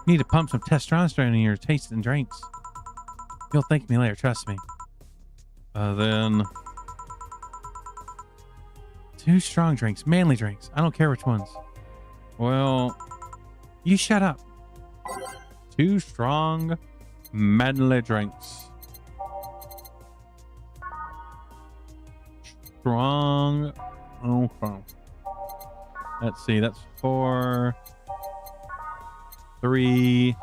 You need to pump some testosterone in your taste and drinks. You'll thank me later, trust me. Then... 2 strong drinks, manly drinks. I don't care which ones. Well, you shut up. 2 strong, manly drinks. Strong. Okay. Let's see. That's 4, 3,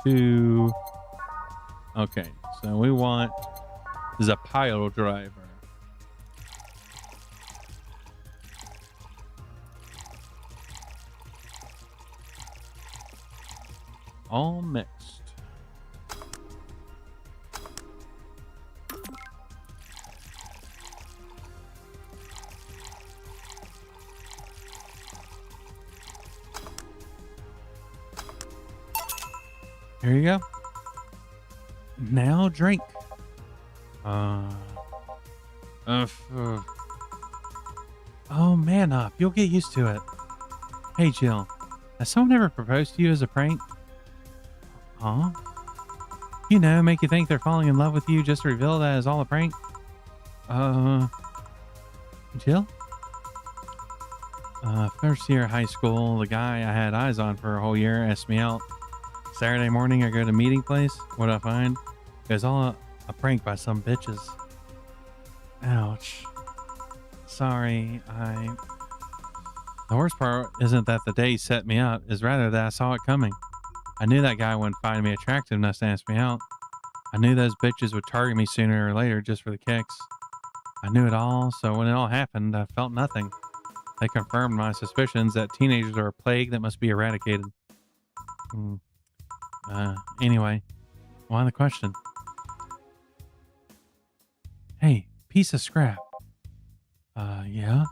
2. Okay. So we want the pile driver. All mixed. Here you go. Now drink. Uh, oh, man up. You'll get used to it. Hey, Jill. Has someone ever proposed to you as a prank? Huh? You know, make you think they're falling in love with you just to reveal that it's all a prank? Jill? First year of high school, the guy I had eyes on for a whole year asked me out. Saturday morning, I go to meeting place. What do I find? It was all a prank by some bitches. Ouch. Sorry, The worst part isn't that the day set me up, is rather that I saw it coming. I knew that guy wouldn't find me attractive enough to ask me out. I knew those bitches would target me sooner or later just for the kicks. I knew it all, so when it all happened, I felt nothing. They confirmed my suspicions that teenagers are a plague that must be eradicated. Anyway, why the question? Hey, piece of scrap. Yeah?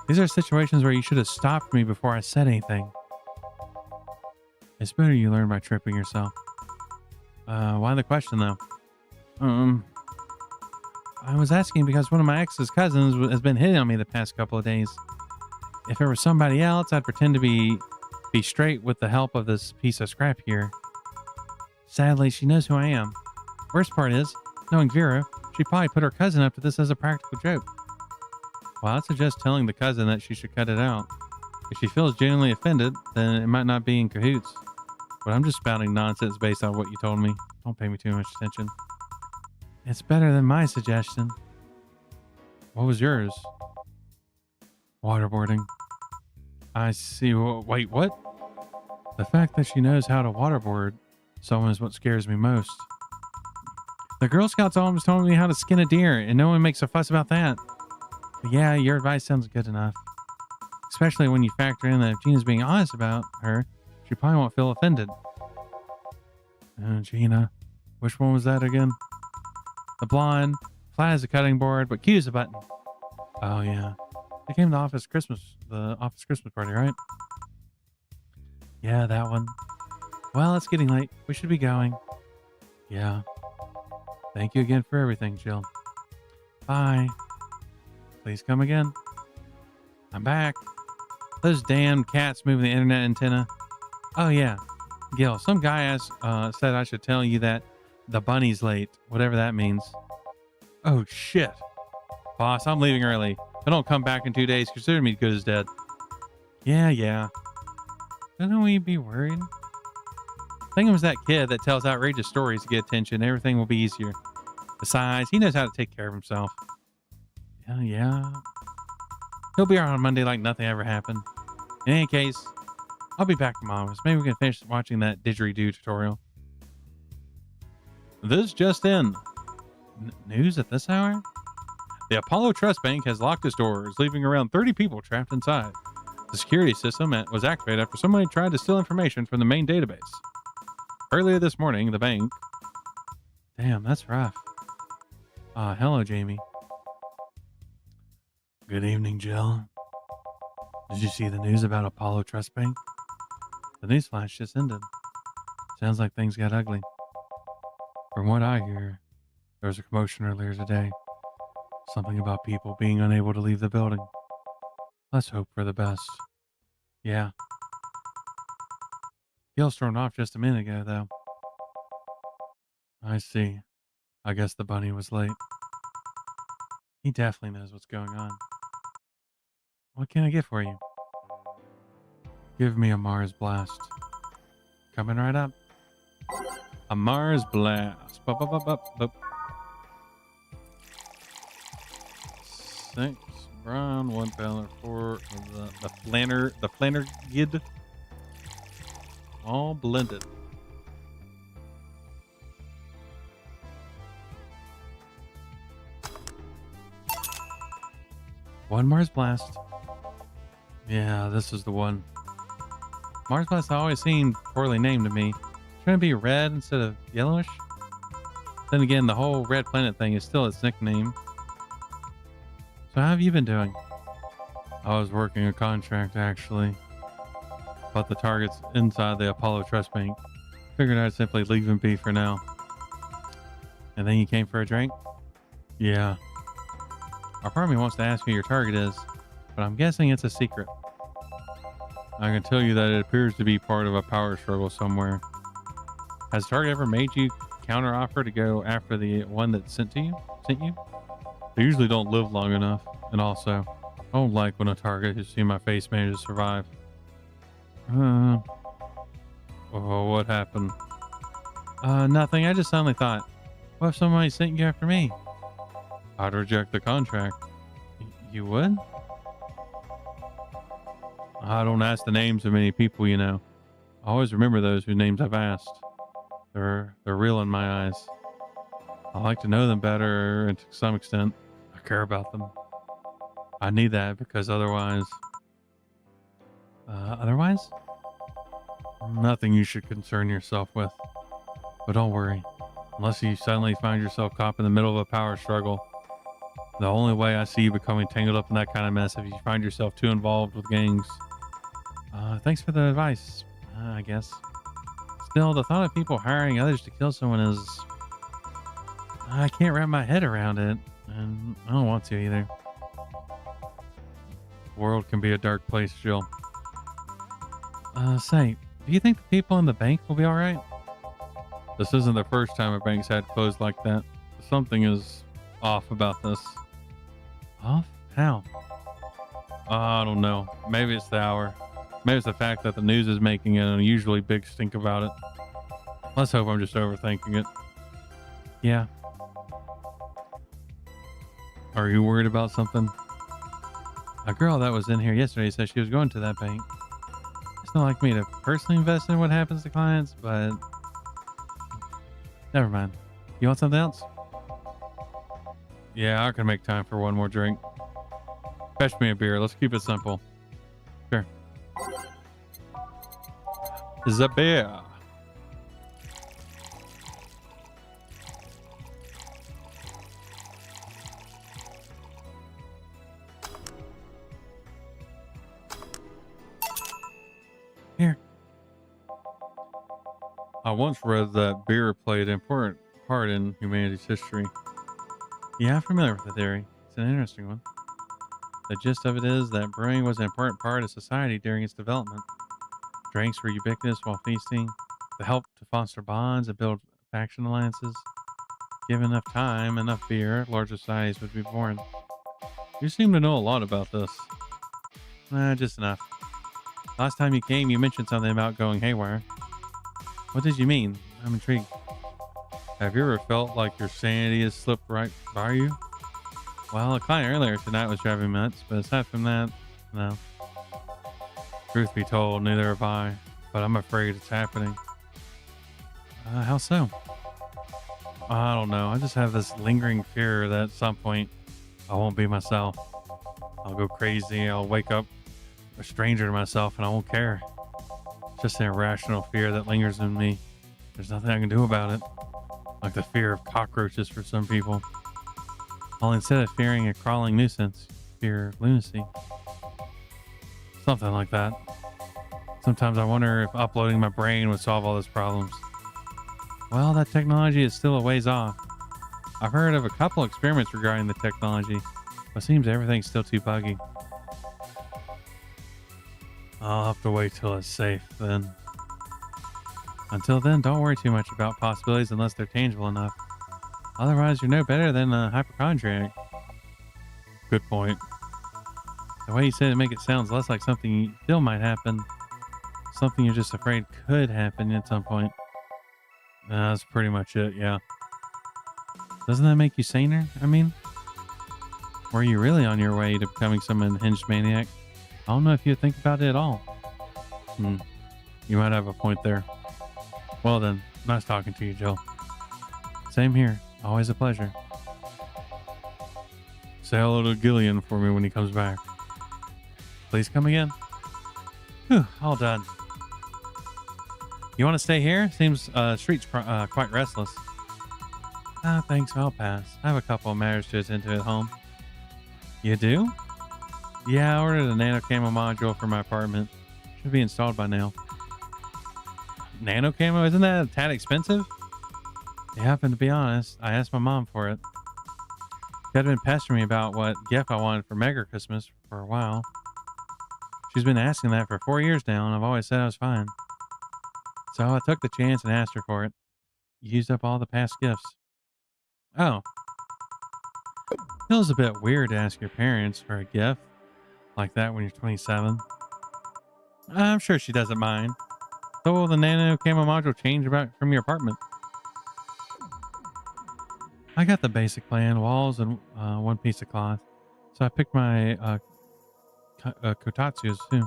These are situations where you should have stopped me before I said anything. It's better you learn by tripping yourself. Why the question, though? I was asking because one of my ex's cousins has been hitting on me the past couple of days. If it were somebody else, I'd pretend to be straight with the help of this piece of scrap here. Sadly, she knows who I am. Worst part is, knowing Vera, she probably put her cousin up to this as a practical joke. Well, I'd suggest telling the cousin that she should cut it out. If she feels genuinely offended, then it might not be in cahoots. But I'm just spouting nonsense based on what you told me. Don't pay me too much attention. It's better than my suggestion. What was yours? Waterboarding. I see. Wait, what? The fact that she knows how to waterboard someone is what scares me most. The Girl Scouts always told me how to skin a deer, and no one makes a fuss about that. But yeah, your advice sounds good enough. Especially when you factor in that if Gina's being honest about her, she probably won't feel offended. Gina. Which one was that again? The blonde, flat as a cutting board, but cute as a button. Oh, yeah. They came to the office Christmas party, right? Yeah, that one. Well, it's getting late. We should be going. Yeah. Thank you again for everything, Jill. Bye. Please come again. I'm back. Those damn cats moving the internet antenna. Oh, yeah. Gil, some guy said I should tell you that the bunny's late, whatever that means. Oh, shit. Boss, I'm leaving early. If I don't come back in 2 days, consider me good as dead. Yeah. Shouldn't we be worried? Think was that kid that tells outrageous stories to get attention. Everything will be easier. Besides, he knows how to take care of himself. Yeah. He'll be around on Monday like nothing ever happened. In any case, I'll be back from office. Maybe we can finish watching that didgeridoo tutorial. This just in. News at this hour? The Apollo Trust Bank has locked its doors, leaving around 30 people trapped inside. The security system was activated after somebody tried to steal information from the main database. Earlier this morning, the bank... Damn, that's rough. Hello, Jamie. Good evening, Jill. Did you see the news about Apollo Trust Bank? The news flash just ended. Sounds like things got ugly. From what I hear, there was a commotion earlier today. Something about people being unable to leave the building. Let's hope for the best. Yeah. Gil stormed off just a minute ago, though. I see. I guess the bunny was late. He definitely knows what's going on. What can I get for you? Give me a Mars blast. Coming right up. A Mars blast. Bup, bup, bup, bup, bup. 6 brown, 1 pallor, 4 of the flanner gid. All blended. One Mars blast. Yeah, this is the one. Mars blast always seemed poorly named to me. Shouldn't it be red instead of yellowish? Then again, the whole red planet thing is still its nickname. So how have you been doing? I was working a contract, actually. About the targets inside the Apollo Trust Bank. Figured I'd simply leave him be for now. And then you came for a drink? Yeah. Our part of me wants to ask who your target is, but I'm guessing it's a secret. I can tell you that it appears to be part of a power struggle somewhere. Has Target ever made you counteroffer to go after the one that sent you? They usually don't live long enough. And also, I don't like when a target who's seen my face manages to survive. Oh, what happened? Nothing. I just suddenly thought, what if somebody sent you after me? I'd reject the contract. You would? I don't ask the names of many people, you know. I always remember those whose names I've asked. They're real in my eyes. I like to know them better, and to some extent, I care about them. I need that because otherwise... otherwise? Nothing you should concern yourself with. But don't worry. Unless you suddenly find yourself caught in the middle of a power struggle. The only way I see you becoming tangled up in that kind of mess if you find yourself too involved with gangs. Thanks for the advice, I guess. Still, the thought of people hiring others to kill someone is... I can't wrap my head around it, and I don't want to either. The world can be a dark place, Jill. Say, do you think the people in the bank will be alright? This isn't the first time a bank's had closed like that. Something is off about this. Off? How? I don't know. Maybe it's the hour. Maybe it's the fact that the news is making an unusually big stink about it. Let's hope I'm just overthinking it. Yeah. Are you worried about something? A girl that was in here yesterday said she was going to that bank. It's not like me to personally invest in what happens to clients, but... Never mind. You want something else? Yeah, I can make time for one more drink. Fetch me a beer. Let's keep it simple. Sure. The beer. Here. I once read that beer played an important part in humanity's history. Yeah, I'm familiar with the theory. It's an interesting one. The gist of it is that brewing was an important part of society during its development. Drinks were ubiquitous while feasting. They helped to foster bonds and build faction alliances. Given enough time, enough beer, larger societies would be born. You seem to know a lot about this. Just enough. Last time you came, you mentioned something about going haywire. What did you mean? I'm intrigued. Have you ever felt like your sanity has slipped right by you? Well, a client earlier tonight was driving me nuts, but aside from that, no. Truth be told, neither have I, but I'm afraid it's happening. How so? I don't know. I just have this lingering fear that at some point I won't be myself. I'll go crazy. I'll wake up a stranger to myself and I won't care. It's just an irrational fear that lingers in me. There's nothing I can do about it. Like the fear of cockroaches for some people. Well, instead of fearing a crawling nuisance, fear lunacy. Something like that. Sometimes I wonder if uploading my brain would solve all those problems. Well, that technology is still a ways off. I've heard of a couple experiments regarding the technology, but it seems everything's still too buggy. I'll have to wait till it's safe then. Until then, don't worry too much about possibilities unless they're tangible enough. Otherwise, you're no better than a hypochondriac. Good point. The way you said it make it sounds less like something you feel might happen. Something you're just afraid could happen at some point. That's pretty much it, yeah. Doesn't that make you saner, I mean? Or are you really on your way to becoming some unhinged maniac? I don't know if you think about it at all. You might have a point there. Well then, nice talking to you, Jill. Same here. Always a pleasure. Say hello to Gillian for me when he comes back. Please come again. Whew, all done. You want to stay here? Seems street's quite restless. Thanks, I'll pass. I have a couple of matters to attend to at home. You do? Yeah, I ordered a nano camo module for my apartment. Should be installed by now. Nano camo, isn't that a tad expensive? Yeah, and to be honest, I asked my mom for it. She had been pestering me about what gift I wanted for Mega Christmas for a while. She's been asking that for 4 years now, and I've always said I was fine. So I took the chance and asked her for it. Used up all the past gifts. Oh. Feels a bit weird to ask your parents for a gift like that when you're 27. I'm sure she doesn't mind. So will the nano camo module change about from your apartment? I got the basic plan, walls and one piece of cloth. So I picked my kotatsus too.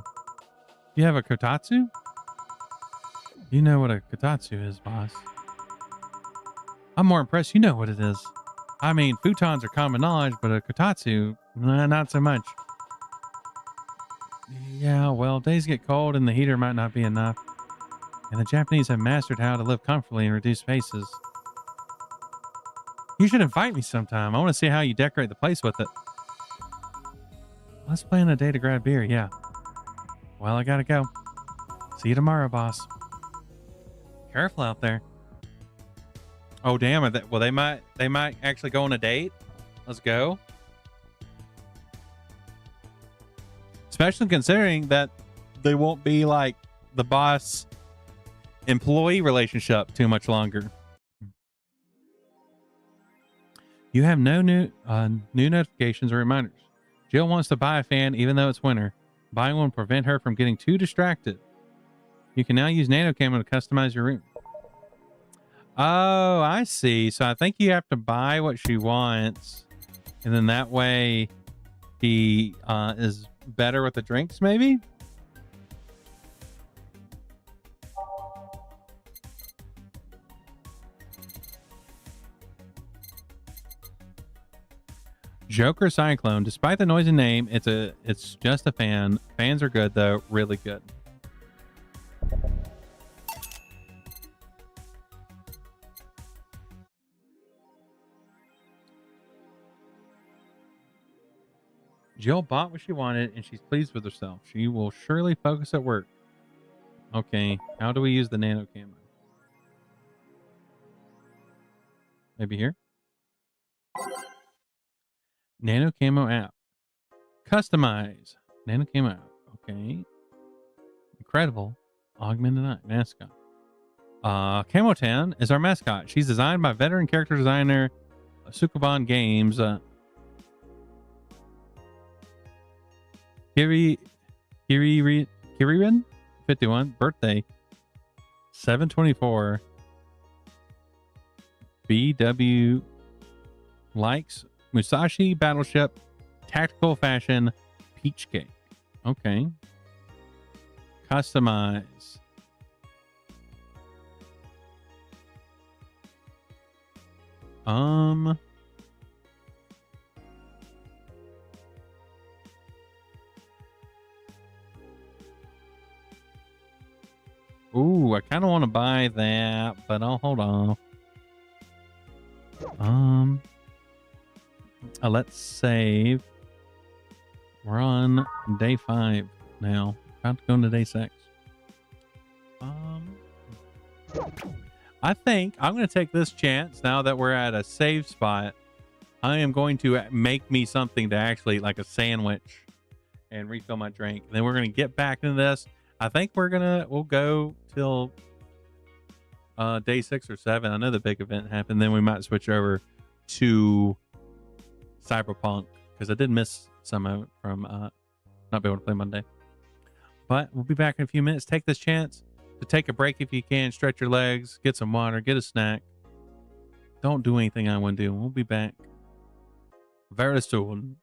You have a kotatsu? You know what a kotatsu is, boss. I'm more impressed you know what it is. I mean, futons are common knowledge, but a kotatsu, not so much. Yeah, well, days get cold and the heater might not be enough. And the Japanese have mastered how to live comfortably in reduced spaces. You should invite me sometime. I want to see how you decorate the place with it. Let's plan a day to grab beer, yeah. Well, I gotta go. See you tomorrow, boss. Careful out there. Oh, damn. Well, they might actually go on a date. Let's go. Especially considering that they won't be like the boss employee relationship too much longer. You have no new notifications or reminders. Jill wants to buy a fan even though it's winter. Buying one will prevent her from getting too distracted. You can now use nano camo to customize your room. Oh, I see. So I think you have to buy what she wants. And then that way she is better with the drinks, maybe? Joker Cyclone. Despite the noisy name, it's just a fan. Fans are good though, really good. Jill bought what she wanted and she's pleased with herself. She will surely focus at work. Okay, how do we use the nano camo? Maybe here? Nano camo app. Customize. Nano camo app. Okay. Incredible. Augmented eye. Mascot. Camotan is our mascot. She's designed by veteran character designer Sukuban Games. Kiririn 51 birthday 7/24. BW likes Musashi Battleship Tactical Fashion Peach Cake. Okay. Customize. Ooh, I kind of want to buy that, but I'll hold on. Let's save. We're on day 5 now. About to go into day 6. I think I'm going to take this chance now that we're at a save spot. I am going to make me something to actually like a sandwich and refill my drink. And then we're going to get back into this. I think we'll go till day 6 or 7. I know the big event happened. Then we might switch over to cyberpunk because I did miss some of it from not being able to play Monday. But we'll be back in a few minutes. Take this chance to take a break if you can. Stretch your legs, get some water, get a snack. Don't do anything I want to do. We'll be back very soon.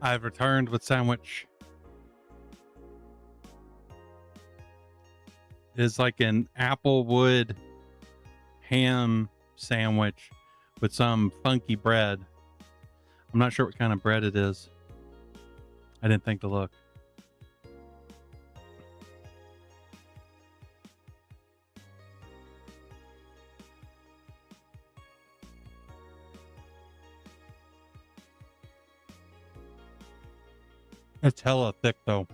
I've returned with sandwich. It is like an applewood ham sandwich with some funky bread. I'm not sure what kind of bread it is. I didn't think to look. It's hella thick though.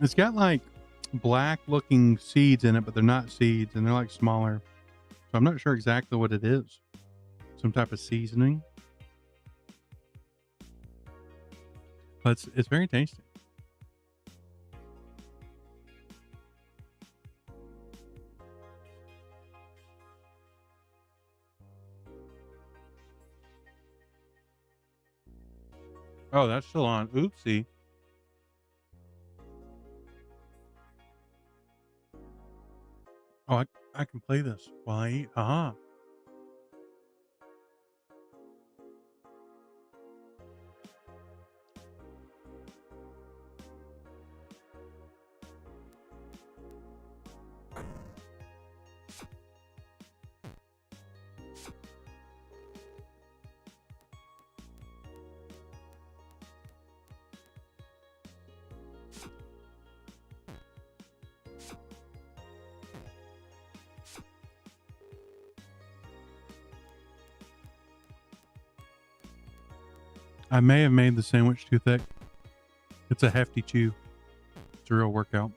It's got like black looking seeds in it, but they're not seeds and they're like smaller. So I'm not sure exactly what it is. Some type of seasoning. But it's very tasty. Oh, that's still on. Oopsie. Oh, I can play this while I eat. Haha. I may have made the sandwich too thick. It's a hefty chew. It's a real workout.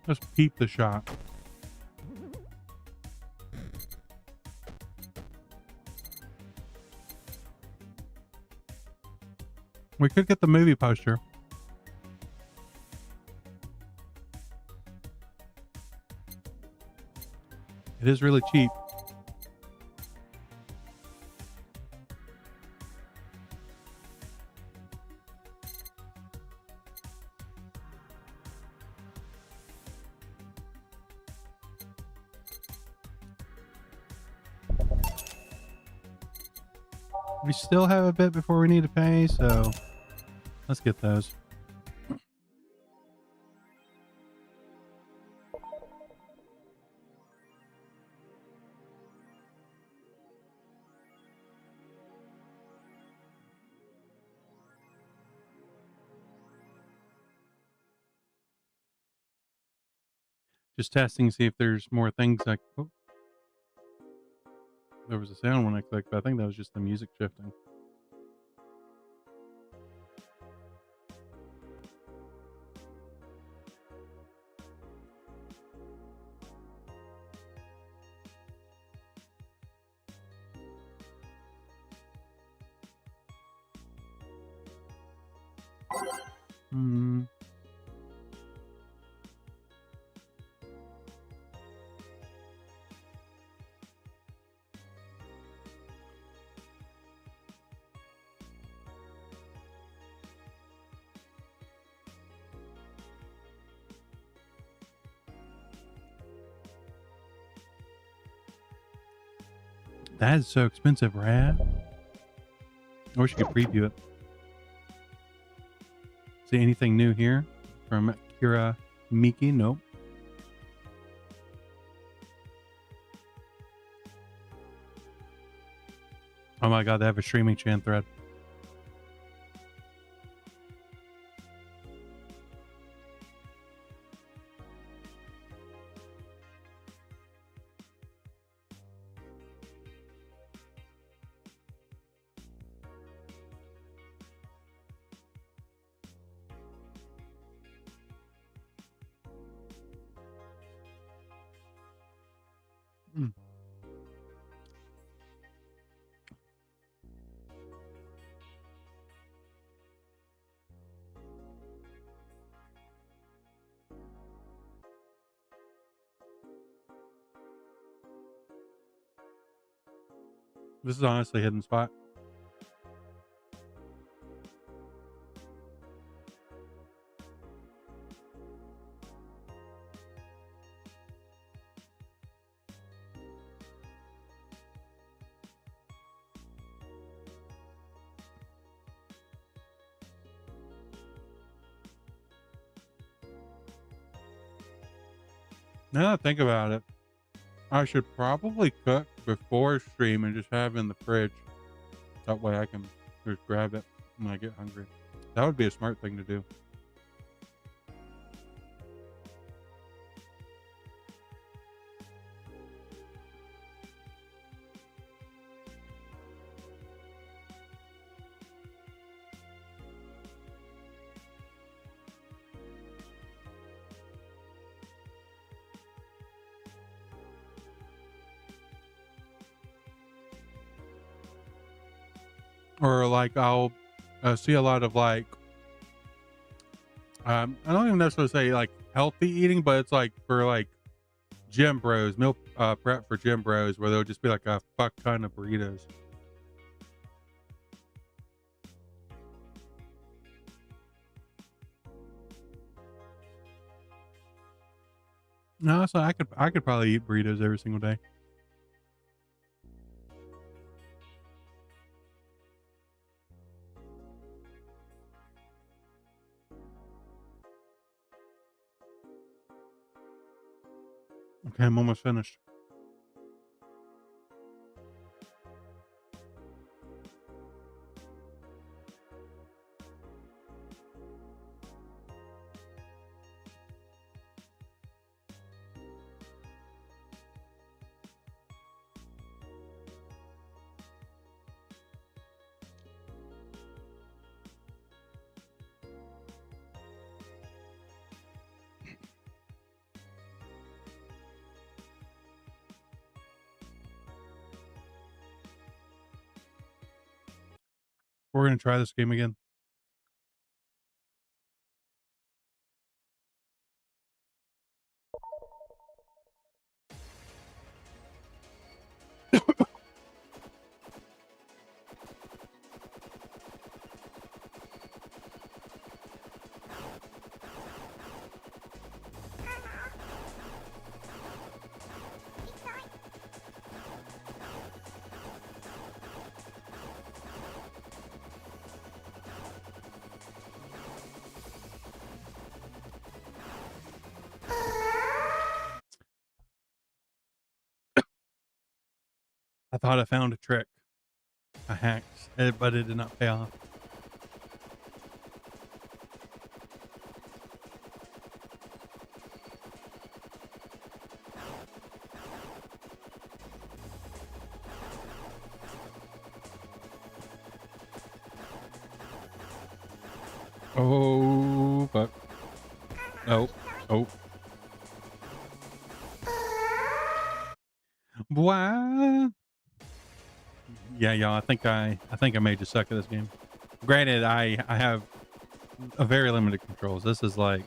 Let's peep the shot. We could get the movie poster. It is really cheap. We still have a bit before we need to pay, so let's get those. Just testing to see if there's more things like. Oh, there was a sound when I clicked, but I think that was just the music shifting. Hmm. That is so expensive, Rad. I wish you could preview it. See anything new here from Kira Miki? Nope. Oh my god, they have a streaming chan thread. This is honestly a hidden spot. Now that I think about it, I should probably cook before stream and just have in the fridge. That way I can just grab it when I get hungry. That would be a smart thing to do. Or like I'll see a lot of like I don't even necessarily say like healthy eating, but it's like for like gym bros, meal prep for gym bros, where there'll just be like a fuck ton of burritos. No, so I could probably eat burritos every single day. Okay, I'm almost finished. We're gonna try this game again. I thought I found a trick. I hacked, but it did not pay off. Oh, fuck. Oh, oh. Why? Yeah, y'all. I think I may just suck at this game. Granted, I have a very limited controls. This is like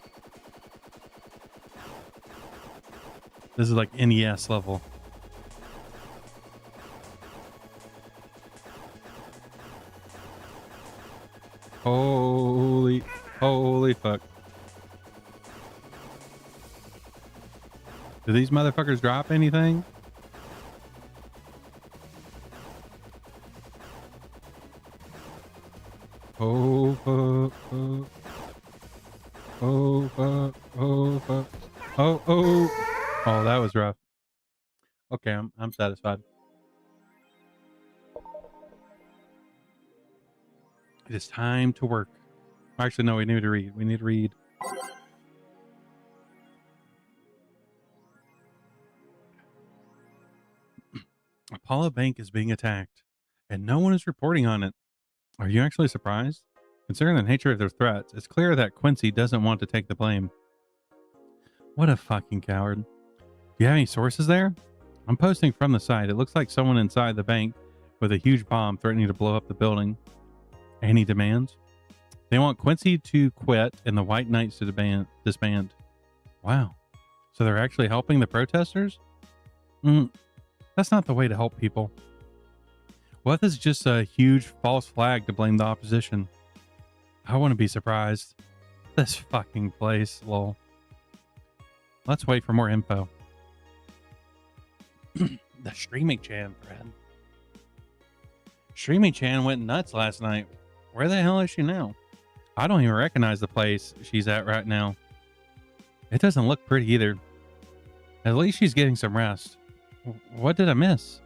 NES level. Holy fuck. Do these motherfuckers drop anything? Oh fuck, fuck. Oh fuck, oh fuck. Oh, that was rough. Okay, I'm satisfied. It is time to work. Actually, no, we need to read. We need to read. Apollo Bank is being attacked, and no one is reporting on it. Are you actually surprised? Considering the nature of their threats, it's clear that Quincy doesn't want to take the blame. What a fucking coward. Do you have any sources there? I'm posting from the site. It looks like someone inside the bank with a huge bomb threatening to blow up the building. Any demands? They want Quincy to quit and the White Knights to disband. Wow. So they're actually helping the protesters? That's not the way to help people. What if this is just a huge false flag to blame the opposition? I wouldn't be surprised. This fucking place, lol. Let's wait for more info. The Streaming Chan thread. Streaming Chan went nuts last night. Where the hell is she now? I don't even recognize the place she's at right now. It doesn't look pretty either. At least she's getting some rest. What did I miss?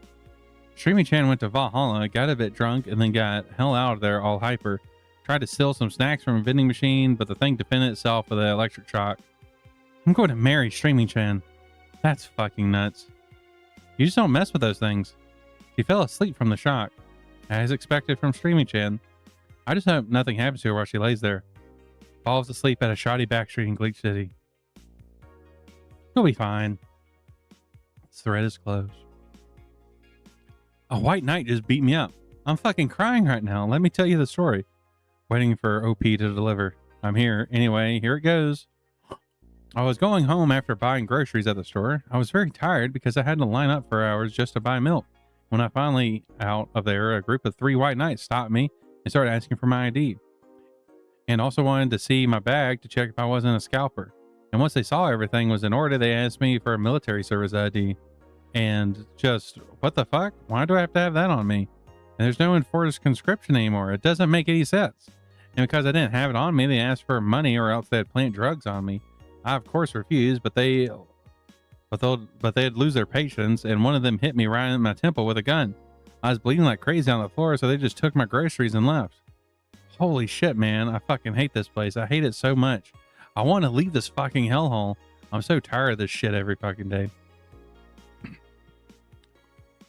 Streaming Chan went to Valhalla, got a bit drunk, and then got hell out of there all hyper. Tried to steal some snacks from a vending machine, but the thing defended itself with an electric shock. I'm going to marry Streaming Chan. That's fucking nuts. You just don't mess with those things. She fell asleep from the shock, as expected from Streaming Chan. I just hope nothing happens to her while she lays there. Falls asleep at a shoddy backstreet in Glitch City. She'll be fine. This thread is closed. A white knight just beat me up. I'm fucking crying right now. Let me tell you the story. Waiting for OP to deliver. I'm here. Anyway, here it goes. I was going home after buying groceries at the store. I was very tired because I had to line up for hours just to buy milk. When I finally out of there, a group of 3 white knights stopped me and started asking for my ID. And also wanted to see my bag to check if I wasn't a scalper. And once they saw everything was in order, they asked me for a military service ID. And just, what the fuck? Why do I have to have that on me? And there's no enforced conscription anymore. It doesn't make any sense. And because I didn't have it on me, they asked for money or else they'd plant drugs on me. I of course refused, but they'd lose their patience, and one of them hit me right in my temple with a gun. I was bleeding like crazy on the floor, so they just took my groceries and left. Holy shit, man. I fucking hate this place. I hate it so much. I want to leave this fucking hellhole. I'm so tired of this shit every fucking day.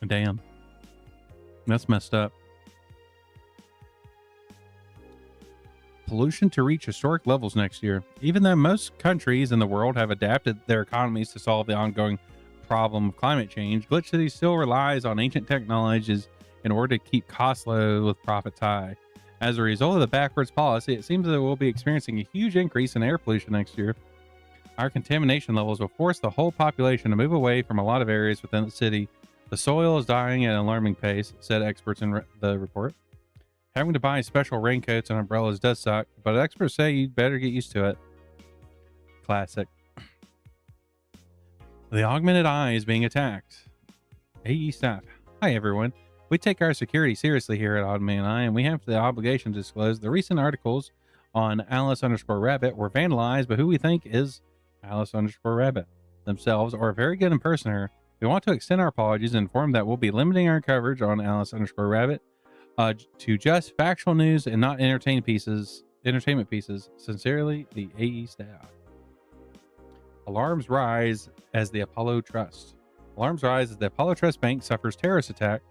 Damn. That's messed up. Pollution to reach historic levels next year. Even though most countries in the world have adapted their economies to solve the ongoing problem of climate change, Glitch City still relies on ancient technologies in order to keep costs low with profits high. As a result of the backwards policy, it seems that we'll be experiencing a huge increase in air pollution next year. Our contamination levels will force the whole population to move away from a lot of areas within the city. The soil is dying at an alarming pace, said experts in the report. Having to buy special raincoats and umbrellas does suck, but experts say you'd better get used to it. Classic. The augmented eye is being attacked. AE staff. Hi everyone. We take our security seriously here at Oddman Eye, and we have the obligation to disclose the recent articles on Alice_Rabbit were vandalized by who we think is Alice_Rabbit themselves, or a very good impersonator. We want to extend our apologies and inform that we'll be limiting our coverage on Alice_Rabbit to just factual news and not entertainment pieces. Sincerely, the AE staff. Alarms rise as the Apollo Trust. Alarms rise as the Apollo Trust Bank suffers terrorist attack.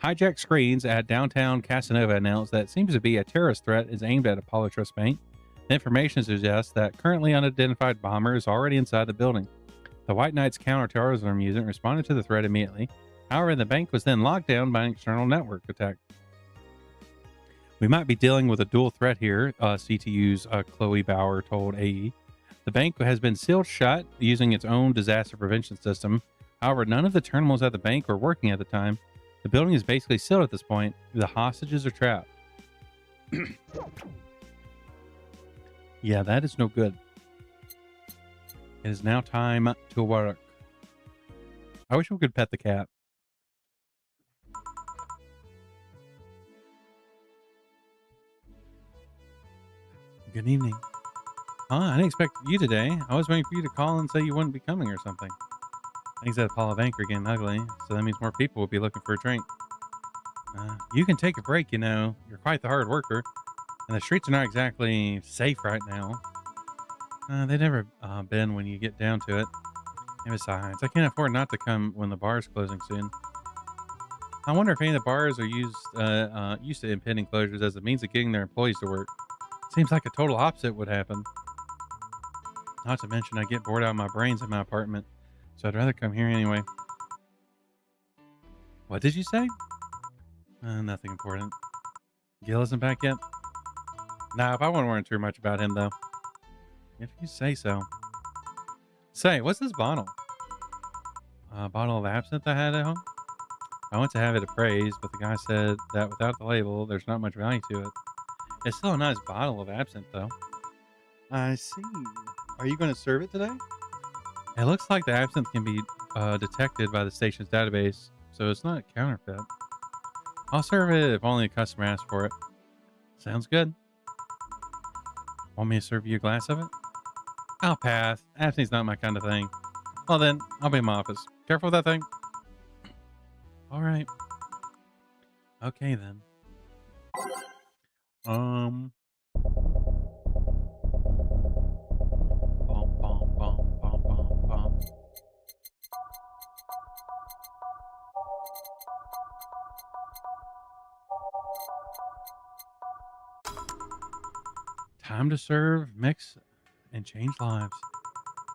Hijacked screens at downtown Casanova announced that it seems to be a terrorist threat is aimed at Apollo Trust Bank. The information suggests that currently unidentified bomber is already inside the building. The White Knights counterterrorism unit responded to the threat immediately. However, the bank was then locked down by an external network attack. We might be dealing with a dual threat here, CTU's Chloe Bauer told AE. The bank has been sealed shut using its own disaster prevention system. However, none of the terminals at the bank were working at the time. The building is basically sealed at this point. The hostages are trapped. Yeah, that is no good. It is now time to work. I wish we could pet the cat. Good evening. I didn't expect you today. I was waiting for you to call and say you wouldn't be coming or something. Things at Apollo Bank are getting ugly, so that means more people will be looking for a drink. You can take a break, you know. You're quite the hard worker. And the streets are not exactly safe right now. They've never been when you get down to it. And besides, I can't afford not to come when the bar's closing soon. I wonder if any of the bars are used to impending closures as a means of getting their employees to work. Seems like a total opposite would happen. Not to mention I get bored out of my brains in my apartment, so I'd rather come here anyway. What did you say? Nothing important. Gil isn't back yet? Nah, I wouldn't worry too much about him though. If you say so. Say, what's this bottle? A bottle of absinthe I had at home? I went to have it appraised, but the guy said that without the label, there's not much value to it. It's still a nice bottle of absinthe, though. I see. Are you going to serve it today? It looks like the absinthe can be detected by the station's database, so it's not counterfeit. I'll serve it if only a customer asks for it. Sounds good. Want me to serve you a glass of it? I'll pass. Absinthe's not my kind of thing. Well then, I'll be in my office. Careful with that thing. All right. Okay then. Um. Bum, bum, bum, bum, bum, bum. Time to serve, mix, and change lives.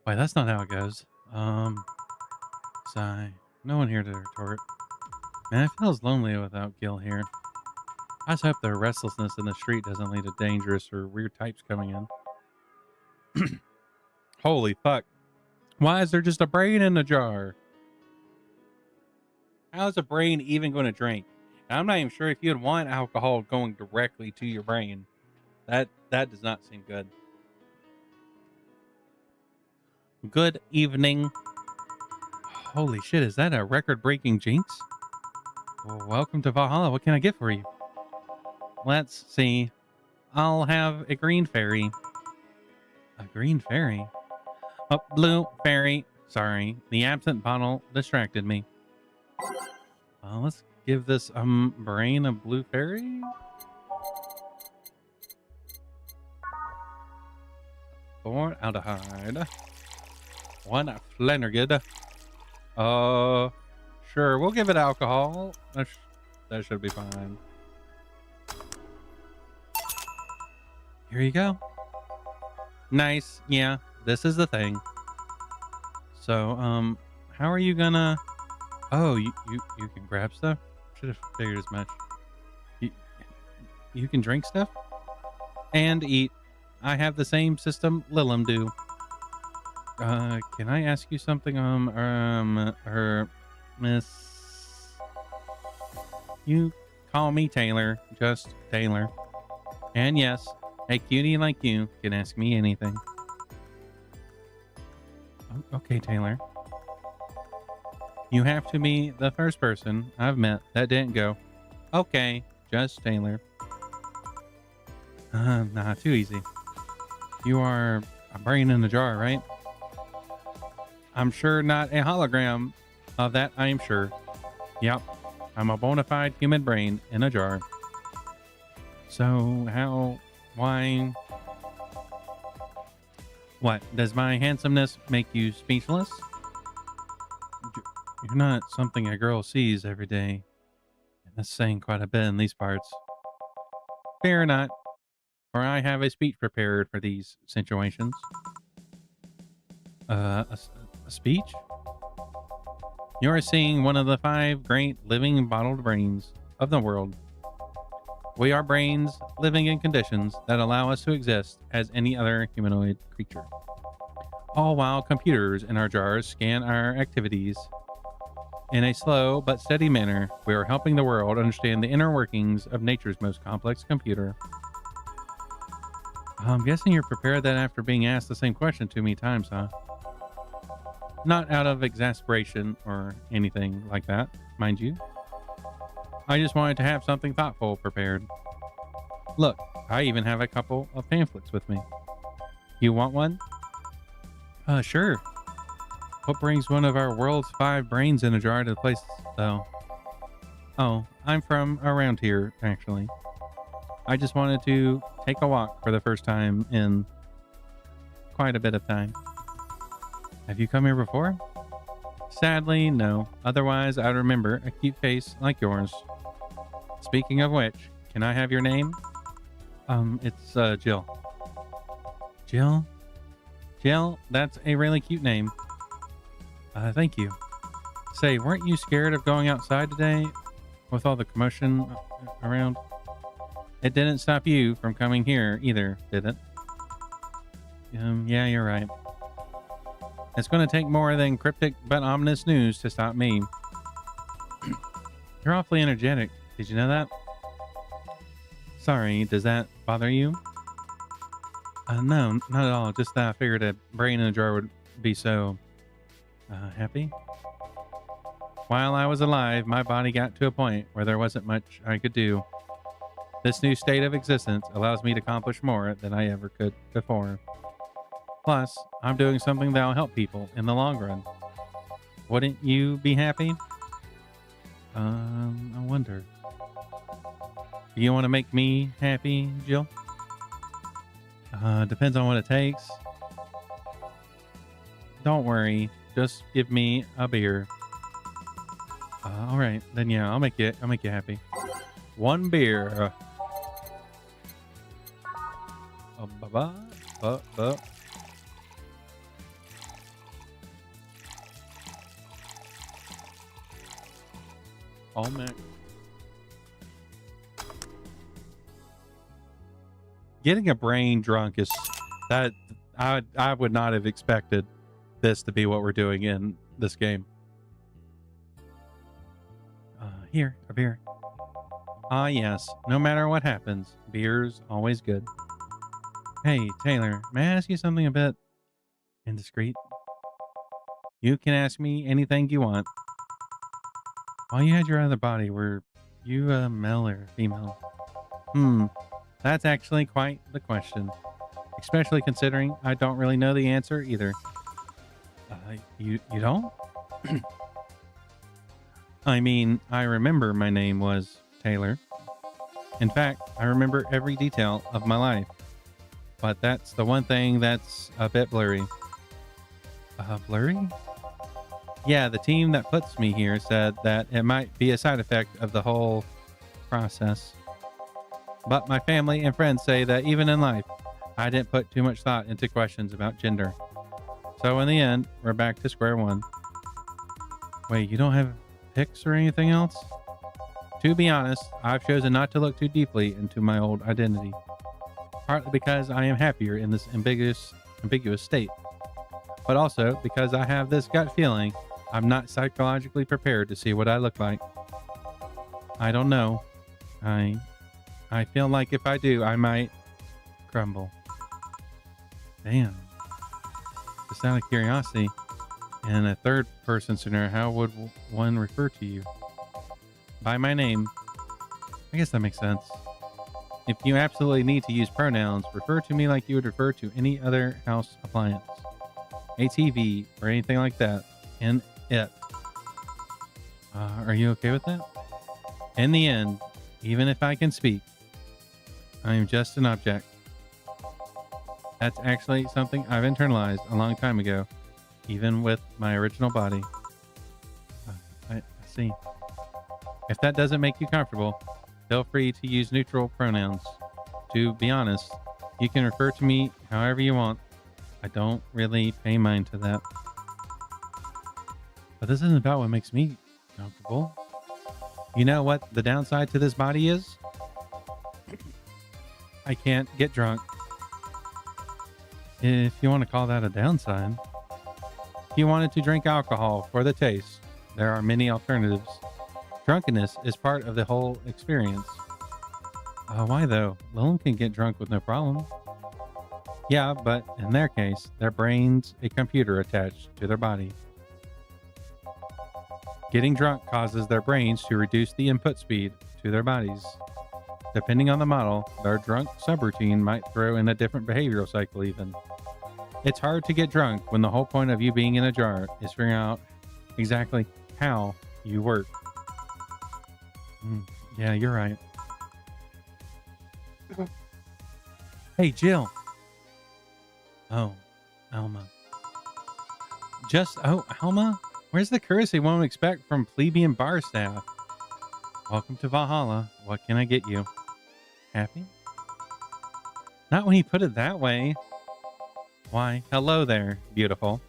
Wait, that's not how it goes. Sigh. No one here to retort. Man, it feels lonely without Gil here. I just hope the restlessness in the street doesn't lead to dangerous or weird types coming in. Holy fuck. Why is there just a brain in the jar? How's a brain even going to drink? Now, I'm not even sure if you'd want alcohol going directly to your brain. That does not seem good. Good evening. Holy shit, is that a record-breaking jinx? Well, welcome to Valhalla. What can I get for you? Let's see. I'll have a green fairy. A green fairy? Oh, blue fairy. Sorry, the absent bottle distracted me. Let's give this brain a blue fairy. Formaldehyde. One Flannergid. Sure, we'll give it alcohol. That should be fine. Here you go. Nice. Yeah, this is the thing. So, how are you gonna... Oh, you can grab stuff? Should have figured as much. You can drink stuff? And eat. I have the same system Lilum do. Can I ask you something? Miss... You call me Taylor. Just Taylor. And yes, a cutie like you can ask me anything. Oh, okay, Taylor. You have to be the first person I've met that didn't go, okay, just Taylor. Nah, too easy. You are a brain in a jar, right? I'm sure not a hologram. Of that, I am sure. Yep, I'm a bona fide human brain in a jar. So, why... What, does my handsomeness make you speechless? You're not something a girl sees every day. And that's saying quite a bit in these parts. Fear not, for I have a speech prepared for these situations. A speech? You are seeing one of the 5 great living bottled brains of the world. We are brains living in conditions that allow us to exist as any other humanoid creature. All while computers in our jars scan our activities. In a slow but steady manner, we are helping the world understand the inner workings of nature's most complex computer. I'm guessing you're prepared that after being asked the same question too many times, huh? Not out of exasperation or anything like that, mind you. I just wanted to have something thoughtful prepared. Look, I even have a couple of pamphlets with me. You want one? Sure. What brings one of our world's 5 brains in a jar to the place, though? Oh, I'm from around here, actually. I just wanted to take a walk for the first time in quite a bit of time. Have you come here before? Sadly, no. Otherwise, I'd remember a cute face like yours. Speaking of which, can I have your name? It's Jill. Jill? Jill, that's a really cute name. Thank you. Say, weren't you scared of going outside today with all the commotion around? It didn't stop you from coming here either, did it? Yeah, you're right. It's going to take more than cryptic but ominous news to stop me. You're awfully energetic. Did you know that? Sorry, does that bother you? No, not at all. Just that I figured a brain in a jar would be so happy. While I was alive, my body got to a point where there wasn't much I could do. This new state of existence allows me to accomplish more than I ever could before. Plus, I'm doing something that'll help people in the long run. Wouldn't you be happy? I wonder. Do you want to make me happy, Jill? Depends on what it takes. Don't worry. Just give me a beer. All right, then yeah, I'll make you happy. One beer. All mixed. Getting a brain drunk is that I would not have expected this to be what we're doing in this game. Here, a beer. Ah, yes. No matter what happens, beer's always good. Hey, Taylor, may I ask you something a bit indiscreet? You can ask me anything you want. While you had your other body, were you a male or female? That's actually quite the question. Especially considering I don't really know the answer either. You don't? I mean, I remember my name was Taylor. In fact, I remember every detail of my life. But that's the one thing that's a bit blurry. Blurry? Yeah, the team that puts me here said that it might be a side effect of the whole process. But my family and friends say that even in life, I didn't put too much thought into questions about gender. So in the end, we're back to square one. Wait, you don't have pics or anything else? To be honest, I've chosen not to look too deeply into my old identity. Partly because I am happier in this ambiguous state. But also because I have this gut feeling I'm not psychologically prepared to see what I look like. I don't know. I feel like if I do, I might crumble. Damn. Just out of curiosity, in a third person scenario, how would one refer to you? By my name. I guess that makes sense. If you absolutely need to use pronouns, refer to me like you would refer to any other house appliance. A TV or anything like that. And it. Are you okay with that? In the end, even if I can speak, I am just an object. That's actually something I've internalized a long time ago, even with my original body. I see. If that doesn't make you comfortable, feel free to use neutral pronouns. To be honest, you can refer to me however you want. I don't really pay mind to that. But this isn't about what makes me comfortable. You know what the downside to this body is? I can't get drunk. If you want to call that a downside. If you wanted to drink alcohol for the taste, there are many alternatives. Drunkenness is part of the whole experience. Why though? Lilum can get drunk with no problem. Yeah, but in their case, their brain's a computer attached to their body. Getting drunk causes their brains to reduce the input speed to their bodies. Depending on the model, their drunk subroutine might throw in a different behavioral cycle even. It's hard to get drunk when the whole point of you being in a jar is figuring out exactly how you work. Yeah, you're right. Hey, Jill. Oh, Alma. Alma? Where's the courtesy one would expect from plebeian bar staff? Welcome to Valhalla. What can I get you? Happy? Not when you put it that way. Why, hello there, beautiful.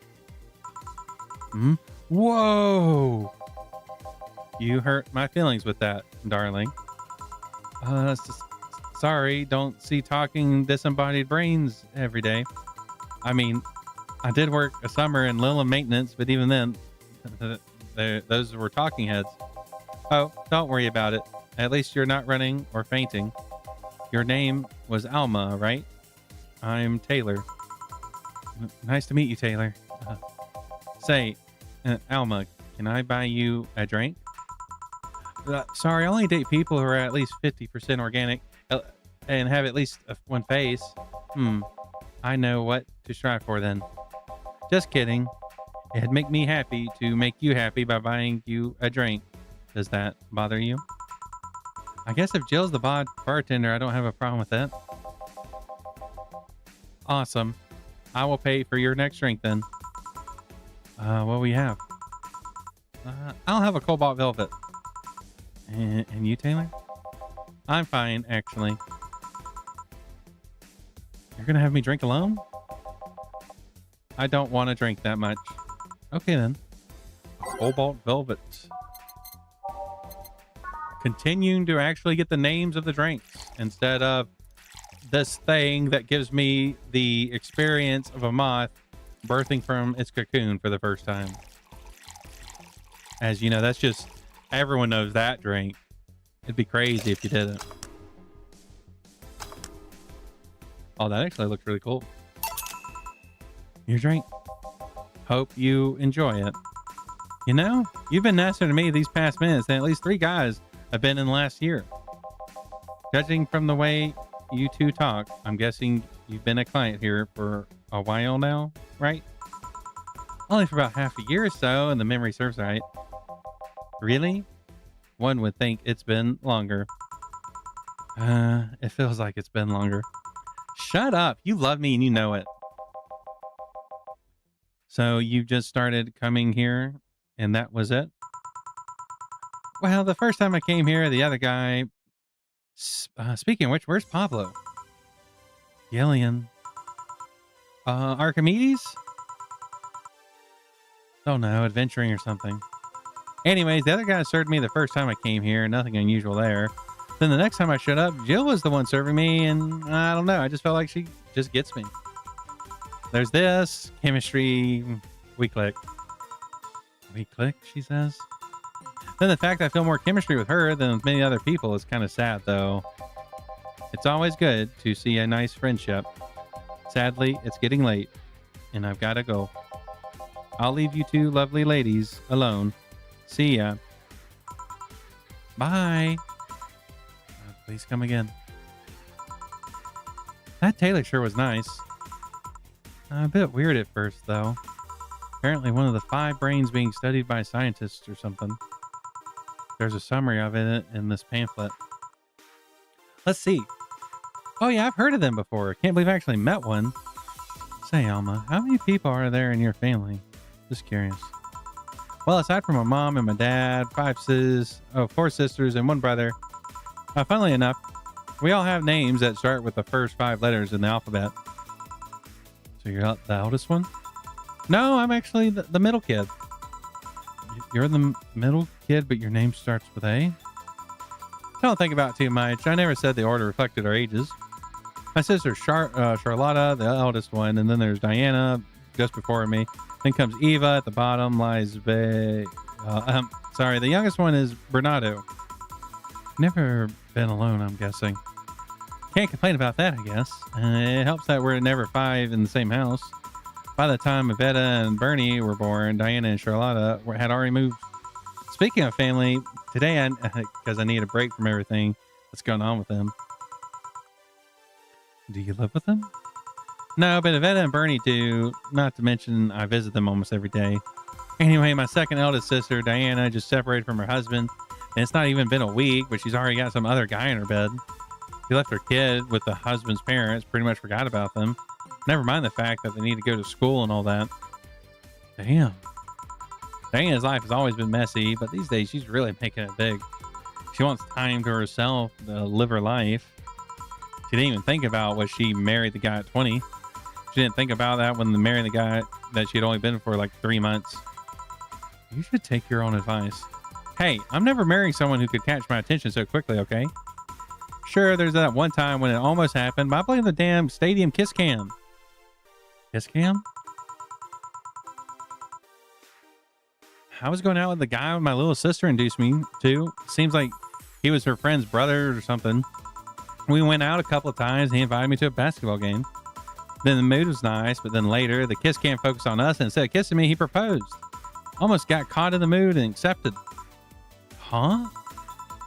Whoa! You hurt my feelings with that, darling. Sorry, don't see talking disembodied brains every day. I mean, I did work a summer in Lilum maintenance, but even then, those were talking heads. Oh, don't worry about it. At least you're not running or fainting. Your name was Alma, right? I'm Taylor. Nice to meet you, Taylor. Say, Alma, can I buy you a drink? Sorry, I only date people who are at least 50% organic and have at least one face. I know what to strive for then. Just kidding. It'd make me happy to make you happy by buying you a drink. Does that bother you? I guess if Jill's the bartender, I don't have a problem with that. Awesome. I will pay for your next drink then. What we have? I'll have a cobalt velvet. And you, Taylor? I'm fine, actually. You're gonna have me drink alone? I don't want to drink that much. Okay then. Cobalt velvet. Continuing to actually get the names of the drinks instead of this thing that gives me the experience of a moth birthing from its cocoon for the first time. As you know, that's just, everyone knows that drink. It'd be crazy if you didn't. Oh, that actually looks really cool. Your drink. Hope you enjoy it. You know, you've been nicer to me these past minutes than at least 3 guys have been in the last year. Judging from the way you two talk, I'm guessing you've been a client here for a while now, right? Only for about half a year or so, and the memory serves right. Really? One would think it's been longer. It feels like it's been longer. Shut up. You love me and you know it. So you just started coming here and that was it? Well, the first time I came here, the other guy... speaking of which, where's Pablo? Yellian. Archimedes? Don't know, adventuring or something. Anyways, the other guy served me the first time I came here. Nothing unusual there. Then the next time I showed up, Jill was the one serving me, and I don't know. I just felt like she just gets me. There's this. Chemistry. We click. We click, she says. Then the fact that I feel more chemistry with her than with many other people is kind of sad, though. It's always good to see a nice friendship. Sadly, it's getting late, and I've got to go. I'll leave you two lovely ladies alone. See ya. Bye. Please come again. That Taylor sure was nice. A bit weird at first, though. Apparently one of the 5 brains being studied by scientists or something. There's a summary of it in this pamphlet. Let's see. Oh yeah, I've heard of them before. Can't believe I actually met one. Say, Alma, how many people are there in your family? Just curious. Well, aside from my mom and my dad, 4 sisters and 1 brother. Funnily enough, we all have names that start with the first 5 letters in the alphabet. So you're the eldest one? No, I'm actually the middle kid. You're the middle kid, but your name starts with A? Don't think about it too much. I never said the order reflected our ages. My sister Charlotta, the eldest one, and then there's Diana just before me. Then comes Eva at the bottom, lies the youngest one is Bernardo. Never been alone, I'm guessing. Can't complain about that, I guess. It helps that we're never 5 in the same house. By the time Yvetta and Bernie were born, Diana and Charlotta had already moved. Speaking of family, today, because I need a break from everything that's going on with them. Do you live with them? No, but Yvetta and Bernie do. Not to mention, I visit them almost every day. Anyway, my second eldest sister, Diana, just separated from her husband. And it's not even been a week, but she's already got some other guy in her bed. She left her kid with the husband's parents, pretty much forgot about them. Never mind the fact that they need to go to school and all that. Damn. Diana's life has always been messy, but these days she's really making it big. She wants time to herself to live her life. She didn't even think about what she married the guy at 20. She didn't think about that when marrying the guy that she'd only been for like 3 months. You should take your own advice. Hey, I'm never marrying someone who could catch my attention so quickly, okay? Sure, there's that one time when it almost happened, but I blame the damn stadium kiss cam. Kiss cam? I was going out with the guy my little sister induced me to. Seems like he was her friend's brother or something. We went out a couple of times and he invited me to a basketball game. Then the mood was nice, but then later the kiss cam focused on us and instead of kissing me, he proposed. Almost got caught in the mood and accepted. Huh?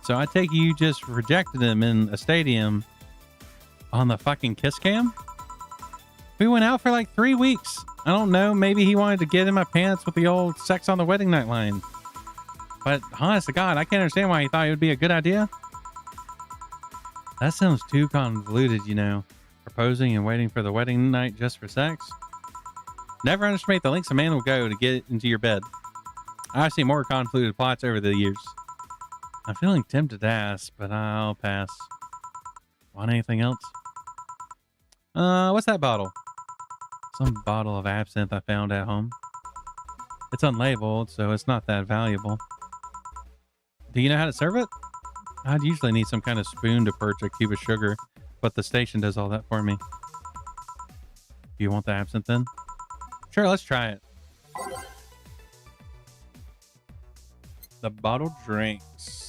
So I take you just rejected him in a stadium on the fucking kiss cam? We went out for like 3 weeks. I don't know. Maybe he wanted to get in my pants with the old sex on the wedding night line. But honest to God, I can't understand why he thought it would be a good idea. That sounds too convoluted, you know. Proposing and waiting for the wedding night just for sex. Never underestimate the lengths a man will go to get into your bed. I've seen more convoluted plots over the years. I'm feeling tempted to ask, but I'll pass. Want anything else? What's that bottle? Some bottle of absinthe I found at home. It's unlabeled, so it's not that valuable. Do you know how to serve it? I'd usually need some kind of spoon to perch a cube of sugar, but the station does all that for me. Do you want the absinthe then? Sure, let's try it. The bottle drinks.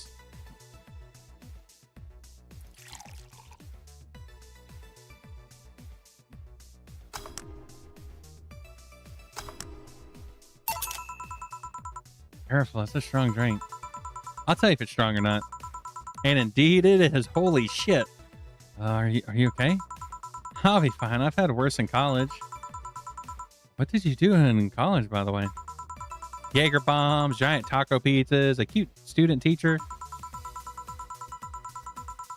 Careful, it's a strong drink. I'll tell you if it's strong or not. And indeed it is. Holy shit. Are you okay? I'll be fine. I've had worse in college. What did you do in college, by the way? Jaeger bombs, giant taco pizzas, a cute student teacher.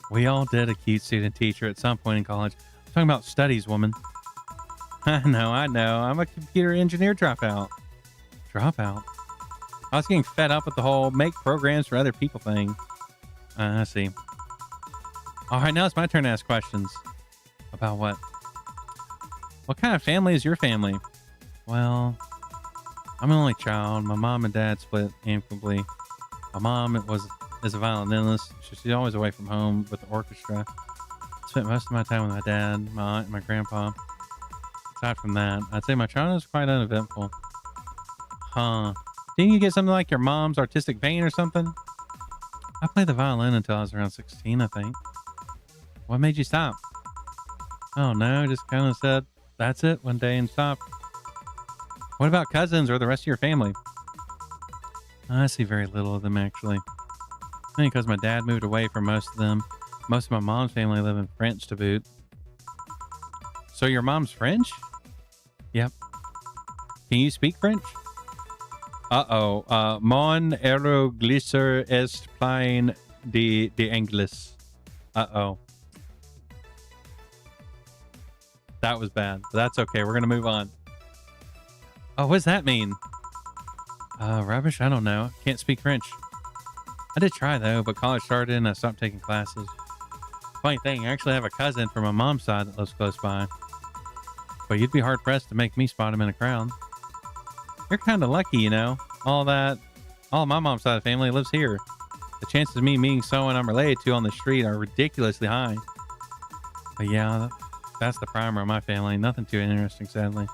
We all did a cute student teacher at some point in college. I'm talking about studies, woman. I know. I'm a computer engineer dropout. Dropout? I was getting fed up with the whole make programs for other people thing. I see. All right, now it's my turn to ask questions. About what? What kind of family is your family? Well, I'm an only child. My mom and dad split amicably. My mom is a violinist. She's always away from home with the orchestra. I spent most of my time with my dad, my aunt, and my grandpa. Aside from that, I'd say my childhood was quite uneventful. Huh. Didn't you get something like your mom's artistic vein or something? I played the violin until I was around 16, I think. What made you stop? Oh no, just kind of said, that's it one day and stopped. What about cousins or the rest of your family? I see very little of them, actually. I think because my dad moved away from most of them. Most of my mom's family live in France to boot. So your mom's French? Yep. Can you speak French? Uh-oh. Mon aeroglisser est plein de English. Uh-oh. That was bad, but that's okay. We're going to move on. Oh, what does that mean? Rubbish? I don't know. Can't speak French. I did try, though, but college started and I stopped taking classes. Funny thing, I actually have a cousin from my mom's side that lives close by. But you'd be hard-pressed to make me spot him in a crowd. You're kind of lucky, you know. All my mom's side of the family lives here. The chances of me meeting someone I'm related to on the street are ridiculously high. But yeah, that's the primer of my family. Nothing too interesting, sadly.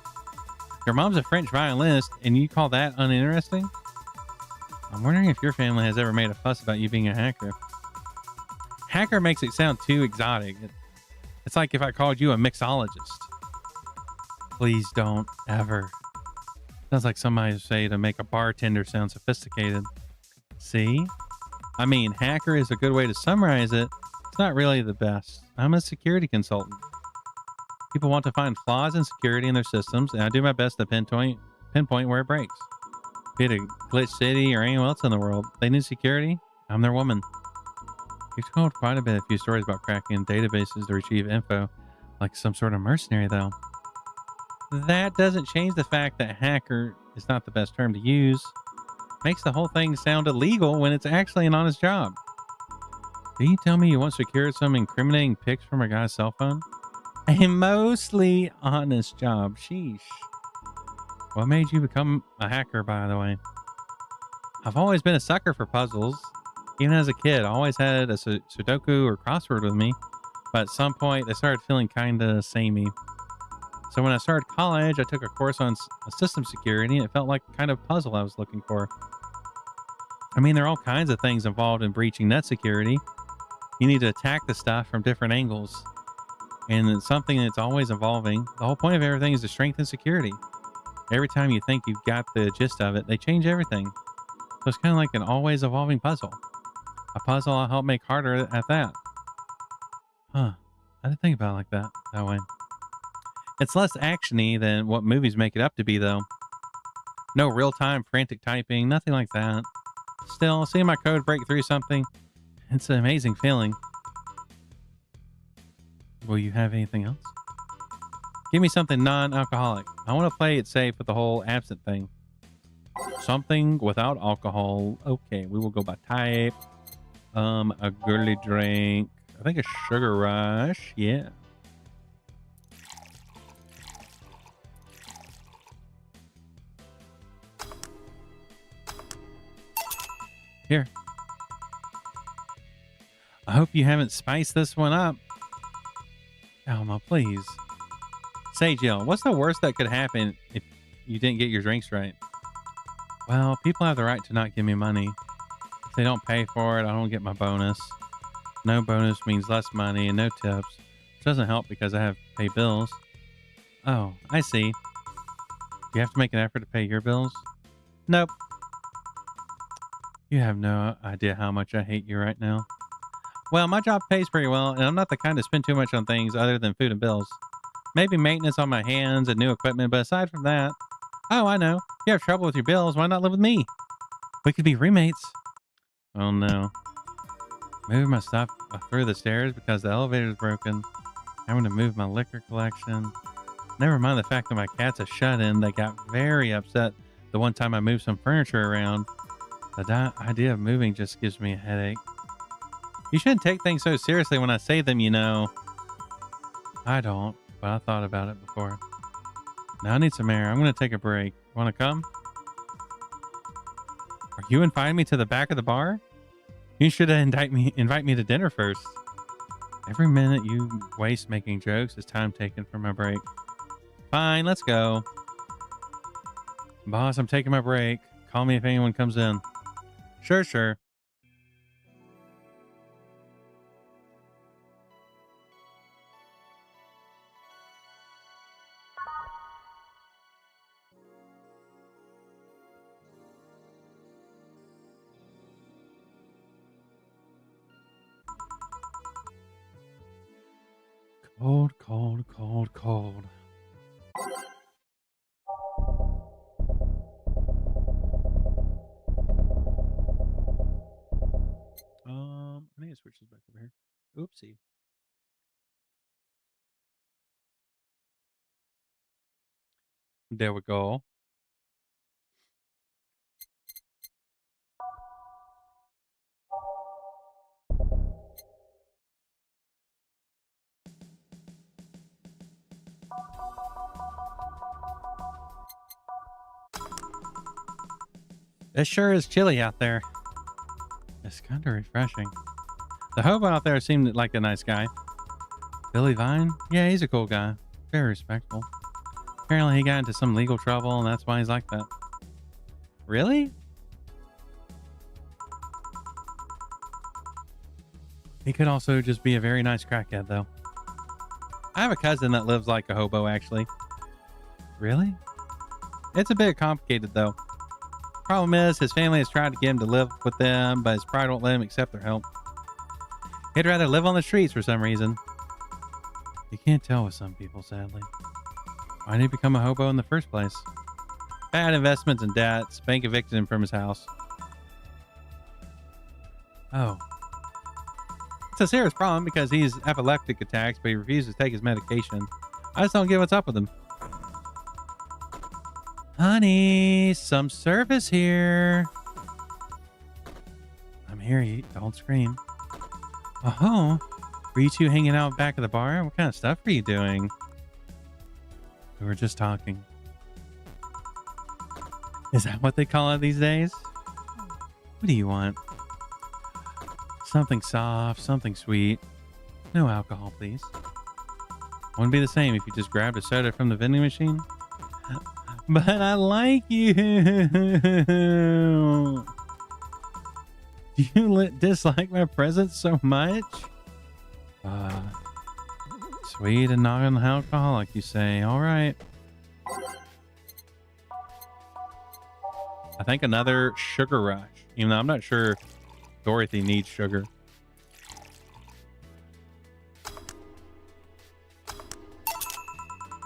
Your mom's a French violinist, and you call that uninteresting? I'm wondering if your family has ever made a fuss about you being a hacker. Hacker makes it sound too exotic. It's like if I called you a mixologist. Please don't ever. Sounds like somebody say to make a bartender sound sophisticated. See? I mean, hacker is a good way to summarize it. It's not really the best. I'm a security consultant. People want to find flaws in security in their systems, and I do my best to pinpoint where it breaks. Be it a glitch city or anyone else in the world, they need security, I'm their woman. You've told quite a few stories about cracking databases to retrieve info, like some sort of mercenary, though. That doesn't change the fact that hacker is not the best term to use. Makes the whole thing sound illegal when it's actually an honest job. Did you tell me you once secured some incriminating pics from a guy's cell phone? A mostly honest job. Sheesh. What made you become a hacker, by the way? I've always been a sucker for puzzles. Even as a kid, I always had a Sudoku or crossword with me. But at some point, they started feeling kind of samey. So when I started college, I took a course on system security, and it felt like the kind of puzzle I was looking for. I mean, there are all kinds of things involved in breaching net security. You need to attack the stuff from different angles. And it's something that's always evolving. The whole point of everything is to strengthen security. Every time you think you've got the gist of it, they change everything. So it's kind of like an always evolving puzzle. A puzzle I'll help make harder at that. Huh. I didn't think about it like that way. It's less actiony than what movies make it up to be, though. No real-time frantic typing, nothing like that. Still, seeing my code break through something, it's an amazing feeling. Will you have anything else? Give me something non-alcoholic. I want to play it safe with the whole absent thing. Something without alcohol. Okay, we will go by type. A girly drink. I think a sugar rush. Yeah. Here. I hope you haven't spiced this one up. Alma, please. Say, Jill, what's the worst that could happen if you didn't get your drinks right? Well, people have the right to not give me money. If they don't pay for it, I don't get my bonus. No bonus means less money and no tips, which doesn't help because I have to pay bills. Oh, I see. You have to make an effort to pay your bills? Nope. You have no idea how much I hate you right now. Well, my job pays pretty well, and I'm not the kind to spend too much on things other than food and bills. Maybe maintenance on my hands and new equipment, but aside from that... Oh, I know. If you have trouble with your bills, why not live with me? We could be roommates. Oh, no. Moving my stuff through the stairs because the elevator's broken. Having to move my liquor collection. Never mind the fact that my cat's a shut-in. They got very upset the one time I moved some furniture around. The idea of moving just gives me a headache. You shouldn't take things so seriously when I say them, you know. I don't, but I thought about it before. Now I need some air. I'm going to take a break. Want to come? Are you inviting me to the back of the bar? You should invite me to dinner first. Every minute you waste making jokes is time taken for my break. Fine, let's go. Boss, I'm taking my break. Call me if anyone comes in. Sure, sure. Cold, cold, cold, cold. I need to switch this back over here. Oopsie. There we go. It sure is chilly out there. It's kind of refreshing. The hobo out there seemed like a nice guy. Billy Vine? Yeah, he's a cool guy. Very respectful. Apparently he got into some legal trouble and that's why he's like that. Really? He could also just be a very nice crackhead though. I have a cousin that lives like a hobo actually. Really? It's a bit complicated though. Problem is, his family has tried to get him to live with them, but his pride won't let him accept their help. He'd rather live on the streets for some reason. You can't tell with some people, sadly. Why did he become a hobo in the first place? Bad investments and debts. Bank evicted him from his house. Oh. It's a serious problem because he's epileptic attacks, but he refuses to take his medication. I just don't get what's up with him. Honey, some service here. I'm here. You don't scream. Oh, were you two hanging out back of the bar? What kind of stuff were you doing? We were just talking. Is that what they call it these days? What do you want? Something soft, something sweet. No alcohol, please. Wouldn't be the same if you just grabbed a soda from the vending machine. But I like you. Do you dislike my presence so much? Uh, Sweet and not an alcoholic, you say. All right. I think another sugar rush. Even though I'm not sure Dorothy needs sugar.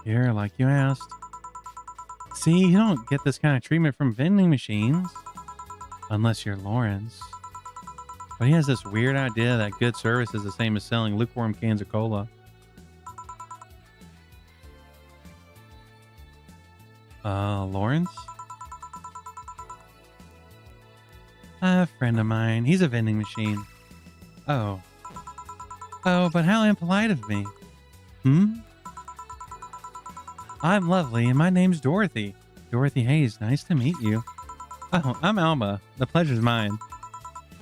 Here, like you asked. See, you don't get this kind of treatment from vending machines. Unless you're Lawrence. But he has this weird idea that good service is the same as selling lukewarm cans of cola. Lawrence? A friend of mine. He's a vending machine. Oh. Oh, but how impolite of me. I'm lovely, and my name's Dorothy. Dorothy Hayes. Nice to meet you. Oh, I'm Alma. The pleasure's mine.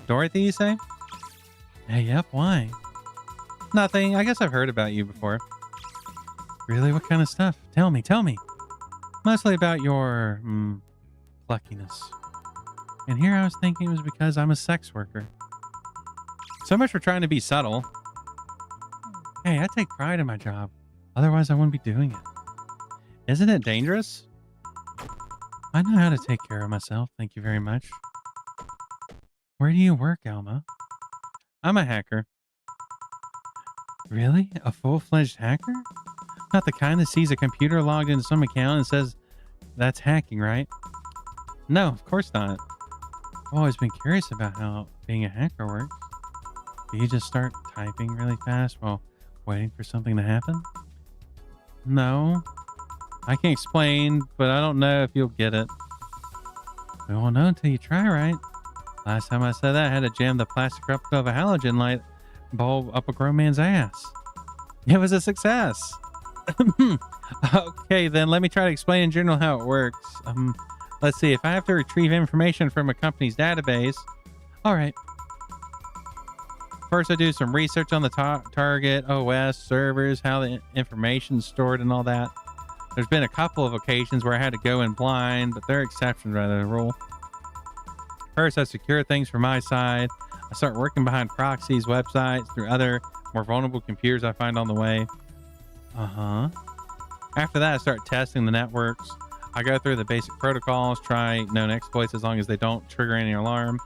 Dorothy, you say? Hey, yep, why? Nothing. I guess I've heard about you before. Really? What kind of stuff? Tell me. Mostly about your, pluckiness. And here I was thinking it was because I'm a sex worker. So much for trying to be subtle. Hey, I take pride in my job. Otherwise, I wouldn't be doing it. Isn't it dangerous? I know how to take care of myself. Thank you very much. Where do you work, Alma? I'm a hacker. Really? A full-fledged hacker? Not the kind that sees a computer logged into some account and says, that's hacking, right? No, of course not. I've always been curious about how being a hacker works. Do you just start typing really fast while waiting for something to happen? No. I can explain, but I don't know if you'll get it. We won't know until you try, right? Last time I said that, I had to jam the plastic replica of a halogen light bulb up a grown man's ass. It was a success. Okay, then let me try to explain in general how it works. Let's see. If I have to retrieve information from a company's database. All right. First, I do some research on the target OS servers, how the information's stored and all that. There's been a couple of occasions where I had to go in blind, but they're exceptions rather than rule. First, I secure things from my side. I start working behind proxies, websites, through other more vulnerable computers I find on the way. After that, I start testing the networks. I go through the basic protocols, try known exploits as long as they don't trigger any alarm.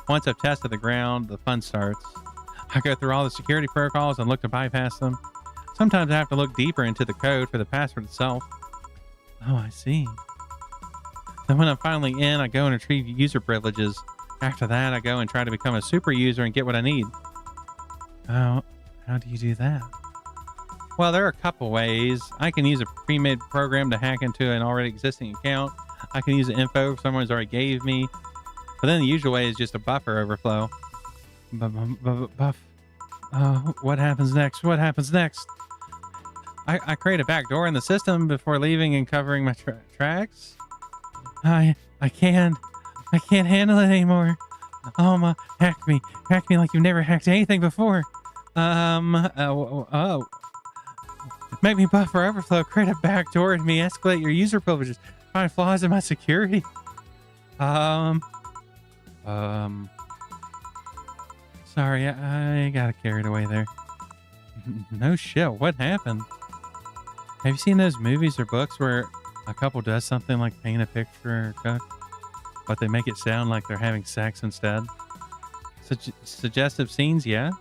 Once I've tested the ground, the fun starts. I go through all the security protocols and look to bypass them. Sometimes I have to look deeper into the code for the password itself. Oh, I see. Then when I'm finally in, I go and retrieve user privileges. After that, I go and try to become a super user and get what I need. How do you do that? Well, there are a couple ways. I can use a pre-made program to hack into an already existing account. I can use the info someone's already gave me. But then the usual way is just a buffer overflow. Buff. What happens next? What happens next? I create a backdoor in the system before leaving and covering my tracks. I can't handle it anymore. Alma, hack me like you've never hacked anything before. Make me buffer overflow, create a backdoor in me, escalate your user privileges, find flaws in my security. Sorry, I got carried away there. No shit, what happened? Have you seen those movies or books where a couple does something like paint a picture or cook, but they make it sound like they're having sex instead? Suggestive scenes, yeah?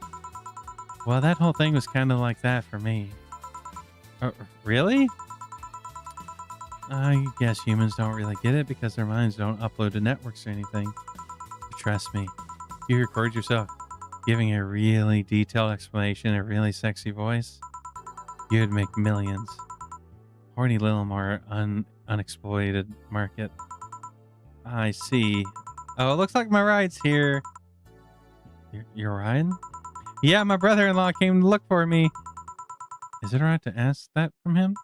Well, that whole thing was kind of like that for me. Really? I guess humans don't really get it because their minds don't upload to networks or anything. But trust me, if you record yourself giving a really detailed explanation in a really sexy voice, you'd make millions. Horny little more unexploited market. I see. Oh, it looks like my ride's here. Your ride? Yeah, my brother-in-law came to look for me. Is it alright to ask that from him?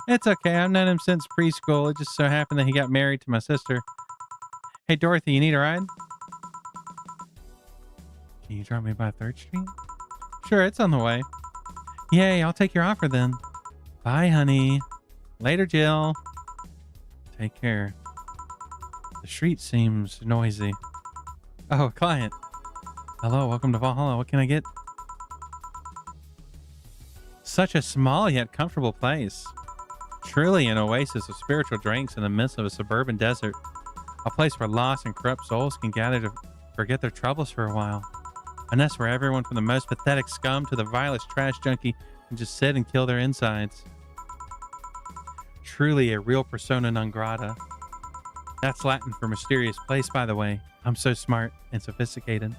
It's okay. I've known him since preschool. It just so happened that he got married to my sister. Hey, Dorothy, you need a ride? Can you drop me by 3rd Street? Sure, it's on the way. Yay, I'll take your offer then. Bye, honey. Later, Jill. Take care. The street seems noisy. Oh, a client. Hello, welcome to Valhalla. What can I get? Such a small yet comfortable place. Truly an oasis of spiritual drinks in the midst of a suburban desert. A place where lost and corrupt souls can gather to forget their troubles for a while. A nest where everyone from the most pathetic scum to the vilest trash junkie can just sit and kill their insides. Truly a real persona non grata. That's Latin for mysterious place, by the way. I'm so smart and sophisticated.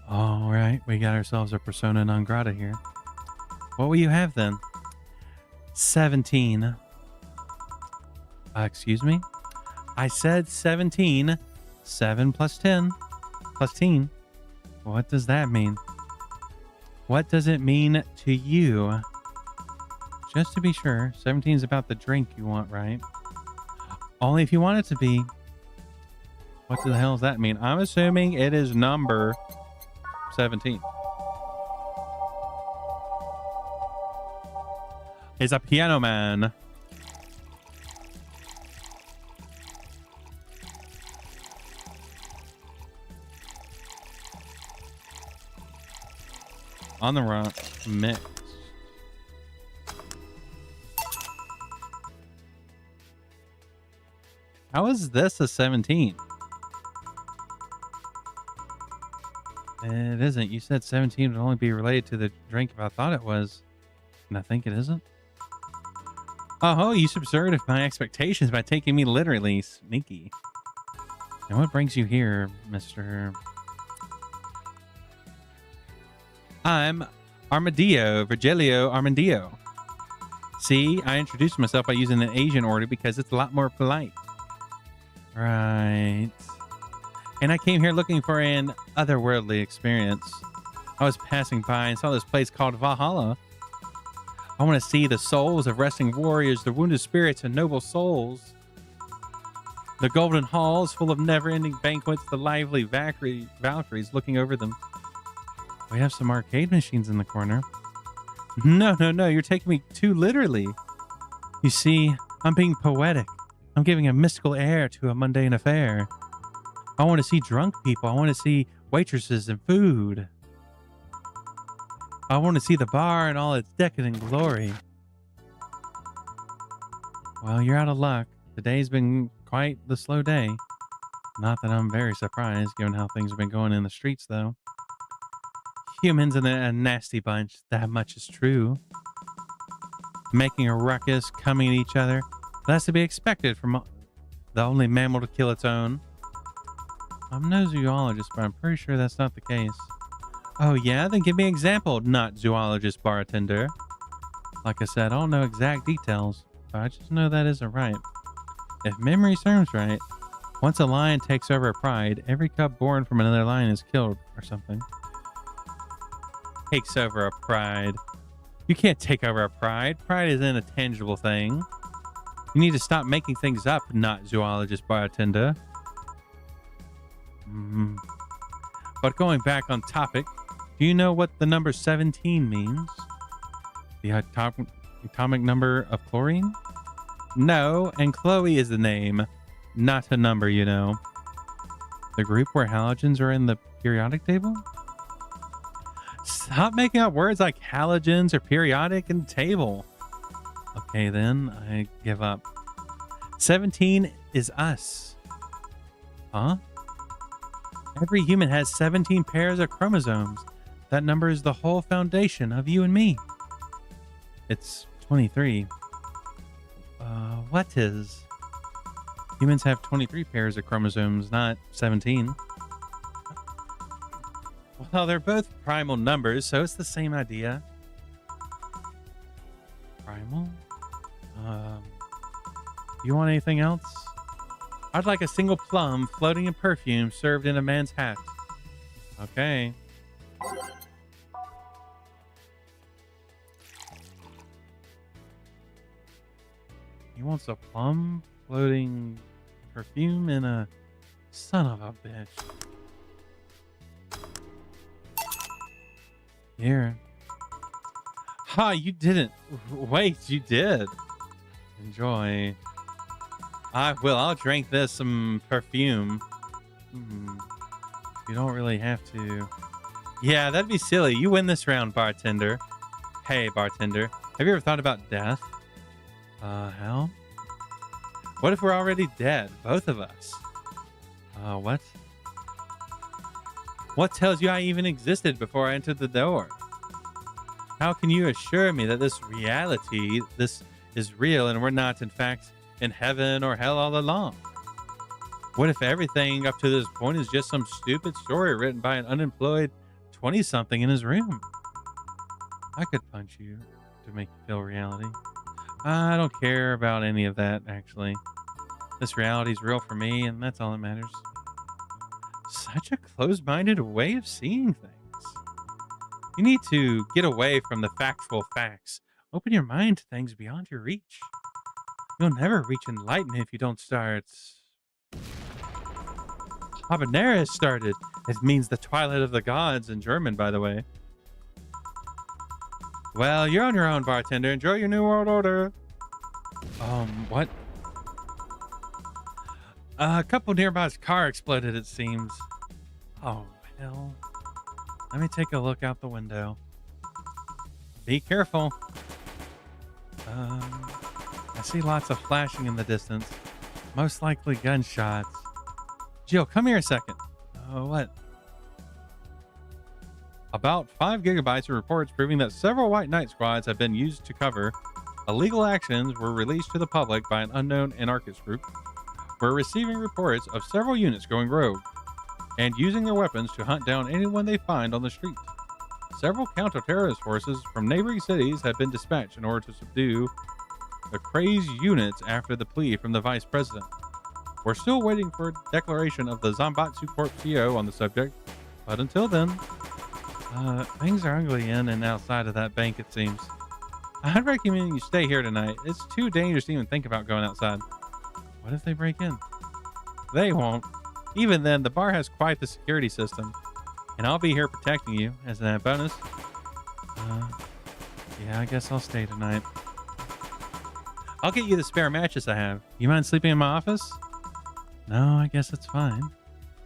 All right, we got ourselves a persona non grata here. What will you have then? 17. Excuse me? I said 17. 7 plus 10 plus 10. What does that mean? What does it mean to you? Just to be sure, 17 is about the drink you want, right? Only if you want it to be. What the hell does that mean? I'm assuming it is number 17. Is a piano man. On the rock mix. How is this a 17? It isn't. You said 17 would only be related to the drink if I thought it was. And I think it isn't. Oh, you subverted my expectations by taking me literally. Sneaky. And what brings you here, Mr. I'm Armadillo, Virgilio Armadillo. See, I introduced myself by using an Asian order because it's a lot more polite. Right. And I came here looking for an otherworldly experience. I was passing by and saw this place called Valhalla. I want to see the souls of resting warriors, the wounded spirits and noble souls. The golden halls full of never-ending banquets, the lively Valkyries looking over them. We have some arcade machines in the corner. No, you're taking me too literally. You see, I'm being poetic. I'm giving a mystical air to a mundane affair. I want to see drunk people. I want to see waitresses and food. I want to see the bar in all its decadent glory. Well, you're out of luck. Today's been quite the slow day. Not that I'm very surprised, given how things have been going in the streets, though. Humans and a nasty bunch, that much is true. Making a ruckus, coming at each other. That's to be expected from the only mammal to kill its own. I'm no zoologist, but I'm pretty sure that's not the case. Oh yeah? Then give me an example, not zoologist bartender. Like I said, I don't know exact details, but I just know that isn't right. If memory serves right, once a lion takes over a pride, every cub born from another lion is killed or something. Takes over a pride. You can't take over a pride. Pride is an intangible thing. You need to stop making things up, not zoologist bartender. But going back on topic, do you know what the number 17 means? The atomic number of chlorine? No, and Chloe is the name, not a number, you know. The group where halogens are in the periodic table? Stop making up words like halogens or periodic and table. Okay, then I give up. 17 is us. Huh? Every human has 17 pairs of chromosomes. That number is the whole foundation of you and me. It's 23. What is? Humans have 23 pairs of chromosomes, not 17. Well, they're both primal numbers, so it's the same idea. Primal? You want anything else? I'd like a single plum floating in perfume served in a man's hat. Okay. He wants a plum floating perfume in a... Son of a bitch. Here. Ha, you didn't. Wait, you did. Enjoy. I will. I'll drink this some perfume. You don't really have to. Yeah, that'd be silly. You win this round, bartender. Hey, bartender. Have you ever thought about death? Hell? What if we're already dead? Both of us. What? What tells you I even existed before I entered the door? How can you assure me that this is real and we're not, in fact, in heaven or hell all along? What if everything up to this point is just some stupid story written by an unemployed 20-something in his room? I could punch you to make you feel reality. I don't care about any of that, actually. This reality's real for me, and that's all that matters. Such a closed-minded way of seeing things. You need to get away from the factual facts. Open your mind to things beyond your reach. You'll never reach enlightenment if you don't start. Habanera started. It means the twilight of the gods in German, by the way. Well, you're on your own, bartender. Enjoy your new world order. What? A couple nearby's car exploded, it seems. Oh, hell. Let me take a look out the window. Be careful. I see lots of flashing in the distance. Most likely gunshots. Jill, come here a second. What? About 5 gigabytes of reports proving that several White Knight squads have been used to cover illegal actions were released to the public by an unknown anarchist group. We're receiving reports of several units going rogue and using their weapons to hunt down anyone they find on the street. Several counter-terrorist forces from neighboring cities have been dispatched in order to subdue the crazed units after the plea from the vice president. We're still waiting for a declaration of the Zanbatsu Corp CEO on the subject, but until then, things are ugly in and outside of that bank, it seems. I'd recommend you stay here tonight. It's too dangerous to even think about going outside. What if they break in? They won't. Even then, the bar has quite the security system, and I'll be here protecting you as an added bonus. Yeah, I guess I'll stay tonight. I'll get you the spare mattress I have. You mind sleeping in my office? No, I guess it's fine.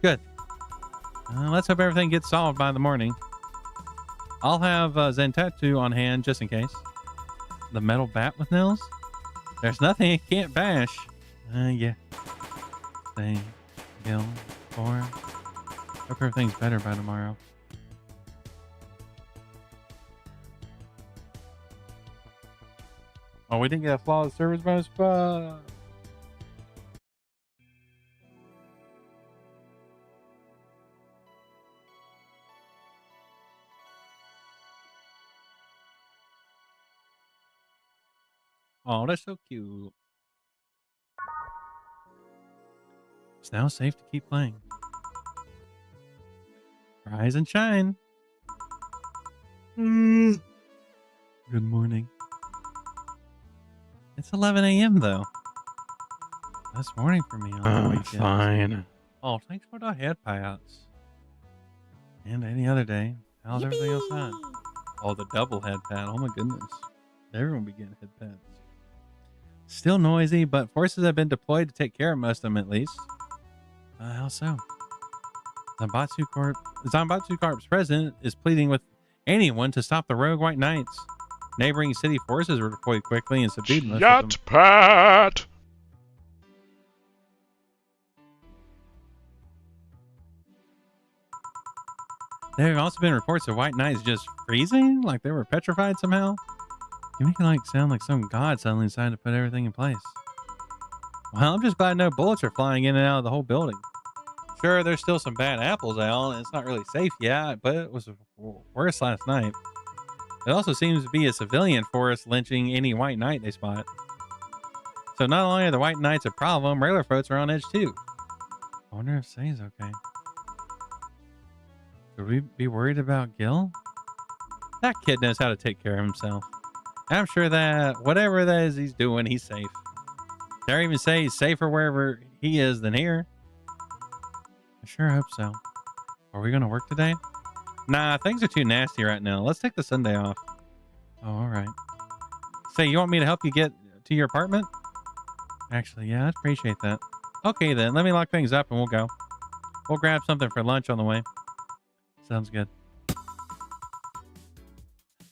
Good. Let's hope everything gets solved by the morning. I'll have Zentatsu on hand just in case. The metal bat with nails? There's nothing it can't bash. Yeah. Stay. Gil. 4. Hope everything's better by tomorrow. Oh, we didn't get a flawless service bonus, but... Oh, that's so cute. It's now safe to keep playing. Rise and shine. Good morning. It's 11 a.m. though. That's morning for me on the weekend. Fine. Oh, thanks for the head pats. And any other day. How's everything else on? Oh, the double head pat. Oh my goodness. Everyone be getting head pats. Still noisy, but forces have been deployed to take care of most of them at least. How so? Zanbatsu Corp's president is pleading with anyone to stop the rogue White Knights. Neighboring city forces were deployed quickly and subdued most of them. Pat! There have also been reports of White Knights just freezing, like they were petrified somehow. You make it sound like some god suddenly decided to put everything in place. Well, I'm just glad no bullets are flying in and out of the whole building. Sure, there's still some bad apples out, and it's not really safe yet, but it was worse last night. It also seems to be a civilian force lynching any White Knight they spot. So not only are the White Knights a problem, regular folks are on edge too. I wonder if Say's okay. Should we be worried about Gil? That kid knows how to take care of himself. I'm sure that whatever that is he's doing, he's safe. Dare even say he's safer wherever he is than here. I sure hope so. Are we going to work today? Nah, things are too nasty right now. Let's take the Sunday off. Oh, all right. Say, you want me to help you get to your apartment? Actually, yeah, I'd appreciate that. Okay, then. Let me lock things up and we'll go. We'll grab something for lunch on the way. Sounds good.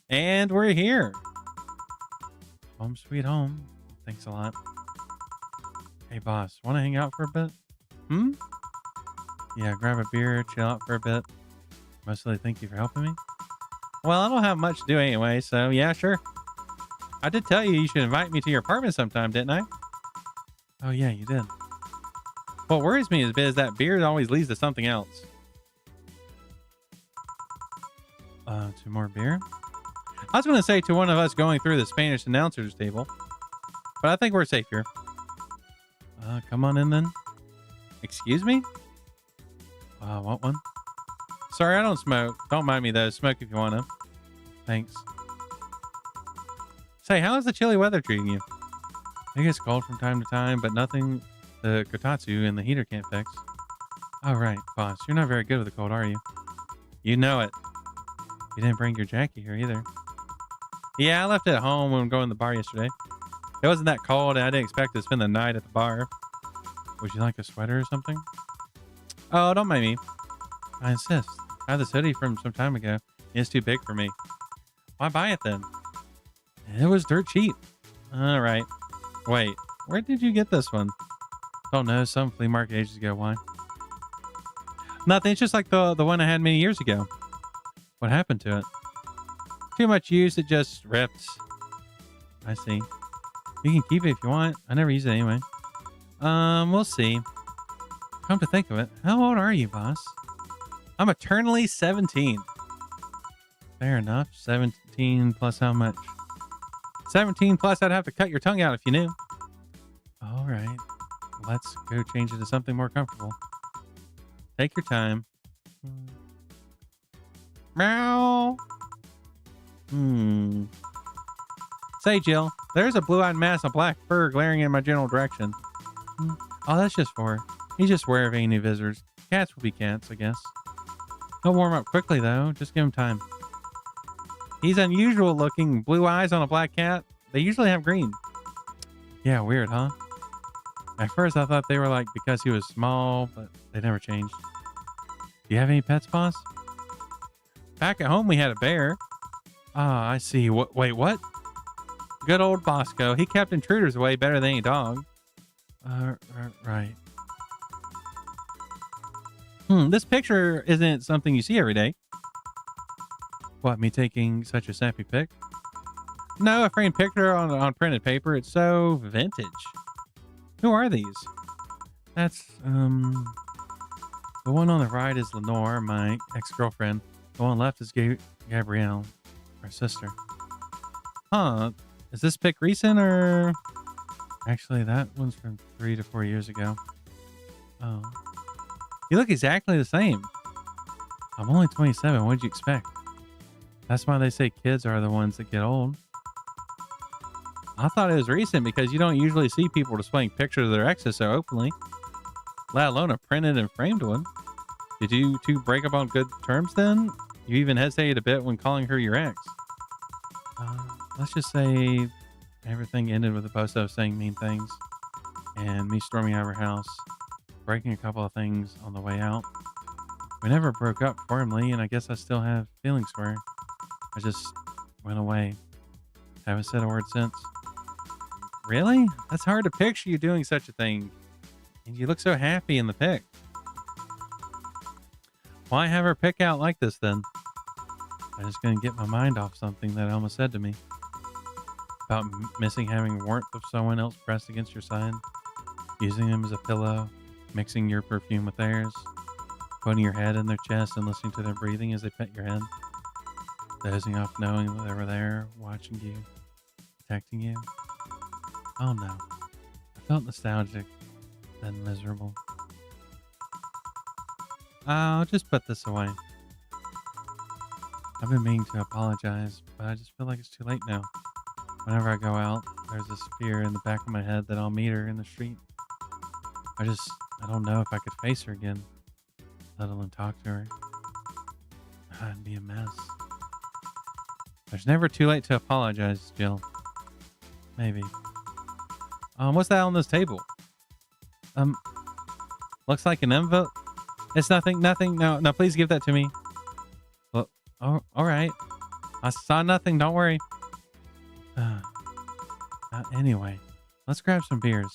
And we're here. Home sweet home. Thanks a lot. Hey, boss. Want to hang out for a bit? Hmm? Yeah, grab a beer, chill out for a bit. Mostly thank you for helping me. Well, I don't have much to do anyway, so yeah, sure. I did tell you should invite me to your apartment sometime, didn't I? Oh, yeah, you did. What worries me is that beer always leads to something else. To more beer? I was going to say to one of us going through the Spanish announcer's table, but I think we're safe here. Come on in then. Excuse me? Want one? Sorry, I don't smoke. Don't mind me though. Smoke if you want to. Thanks. Say, how is the chilly weather treating you? It gets cold from time to time, but nothing the kotatsu and the heater can't fix. Oh, right, boss. You're not very good with the cold, are you? You know it. You didn't bring your jacket here either. Yeah, I left it at home when going to the bar yesterday. It wasn't that cold, and I didn't expect to spend the night at the bar. Would you like a sweater or something? Oh, don't mind me. I insist. I have this hoodie from some time ago. It's too big for me. Why buy it then? It was dirt cheap. All right. Wait, where did you get this one? Don't know. Some flea market ages ago. Why? Nothing. It's just like the one I had many years ago. What happened to it? Too much use. It just ripped. I see. You can keep it if you want. I never use it anyway. We'll see. Come to think of it, how old are you, boss? I'm eternally 17. Fair enough. 17 plus how much? 17 plus I'd have to cut your tongue out if you knew. All right. Let's go change it to something more comfortable. Take your time. Meow. Say, Jill, there's a blue-eyed mass of black fur glaring in my general direction. Oh, that's just for her. He's just wary of any new visitors. Cats will be cats, I guess. He'll warm up quickly, though. Just give him time. He's unusual looking. Blue eyes on a black cat. They usually have green. Yeah, weird, huh? At first, I thought they were like because he was small, but they never changed. Do you have any pets, boss? Back at home, we had a bear. Ah, I see. Wait, what? Good old Bosco. He kept intruders away better than any dog. Right. This picture isn't something you see every day. What, me taking such a snappy pic? No, a framed picture on printed paper. It's so vintage. Who are these? That's, the one on the right is Lenore, my ex-girlfriend. The one left is Gabrielle, our sister. Huh. Is this pic recent or... Actually, that one's from 3 to 4 years ago. Oh. You look exactly the same. I'm only 27. What did you expect? That's why they say kids are the ones that get old. I thought it was recent because you don't usually see people displaying pictures of their exes so openly, let alone a printed and framed one. Did you two break up on good terms then? You even hesitated a bit when calling her your ex. Let's just say everything ended with a post of saying mean things and me storming out of her house, breaking a couple of things on the way out. We never broke up formally, and I guess I still have feelings for her. I just went away. Haven't said a word since. Really? That's hard to picture you doing such a thing. And you look so happy in the pic. Why have her pick out like this then? I'm just going to get my mind off something that Elma said to me. About missing having warmth of someone else pressed against your side. Using them as a pillow. Mixing your perfume with theirs. Putting your head in their chest and listening to their breathing as they pet your head. Dozing off knowing that they were there, watching you, protecting you. Oh no. I felt nostalgic, then miserable. I'll just put this away. I've been meaning to apologize, but I just feel like it's too late now. Whenever I go out, there's this fear in the back of my head that I'll meet her in the street. I don't know if I could face her again, let alone talk to her. It'd be a mess. There's never too late to apologize, Jill. Maybe. What's that on this table? Looks like an envelope. It's nothing. Nothing. No, no, please give that to me. Well, oh, all right. I saw nothing. Don't worry. Uh, anyway, let's grab some beers.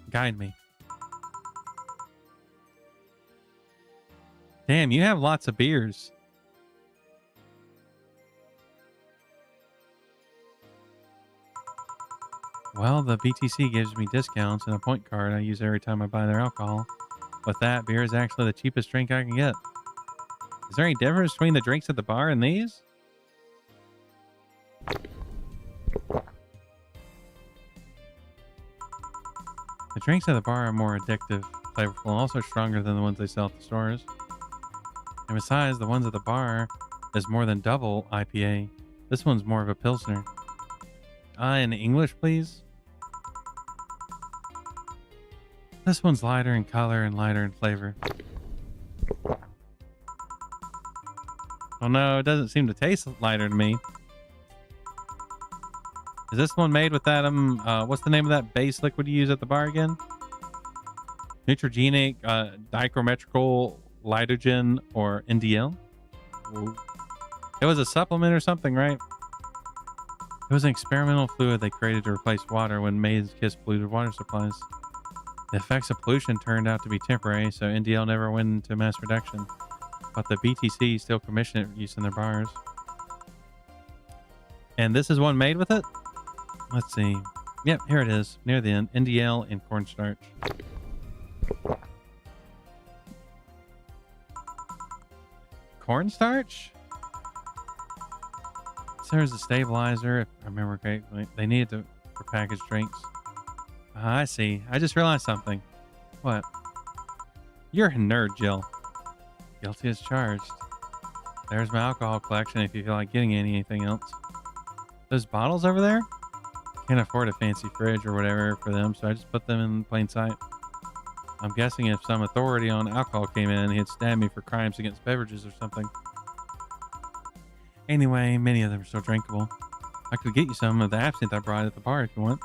Guide me. Damn, you have lots of beers. Well, the BTC gives me discounts and a point card I use every time I buy their alcohol. With that, beer is actually the cheapest drink I can get. Is there any difference between the drinks at the bar and these? The drinks at the bar are more addictive, flavorful, and also stronger than the ones they sell at the stores. And besides, the ones at the bar is more than double IPA. This one's more of a Pilsner. In English, please. This one's lighter in color and lighter in flavor. Oh no, it doesn't seem to taste lighter to me. Is this one made with that, what's the name of that base liquid you use at the bar again? Neutrogenic, dichrometrical lidogen, or NDL? Ooh. It was a supplement or something, right? It was an experimental fluid they created to replace water when maids kissed polluted water supplies. The effects of pollution turned out to be temporary, so NDL never went into mass production. But the BTC still commissioned its use in their bars. And this is one made with it? Let's see. Yep, here it is. Near the end. NDL and cornstarch. Cornstarch? Serves as a stabilizer, if I remember correctly. They needed to for packaged drinks. I see. I just realized something. What? You're a nerd, Jill. Guilty as charged. There's my alcohol collection if you feel like getting anything else. Those bottles over there? Can't afford a fancy fridge or whatever for them, so I just put them in plain sight. I'm guessing if some authority on alcohol came in, he'd stab me for crimes against beverages or something. Anyway, many of them are still drinkable. I could get you some of the absinthe I brought at the bar if you want.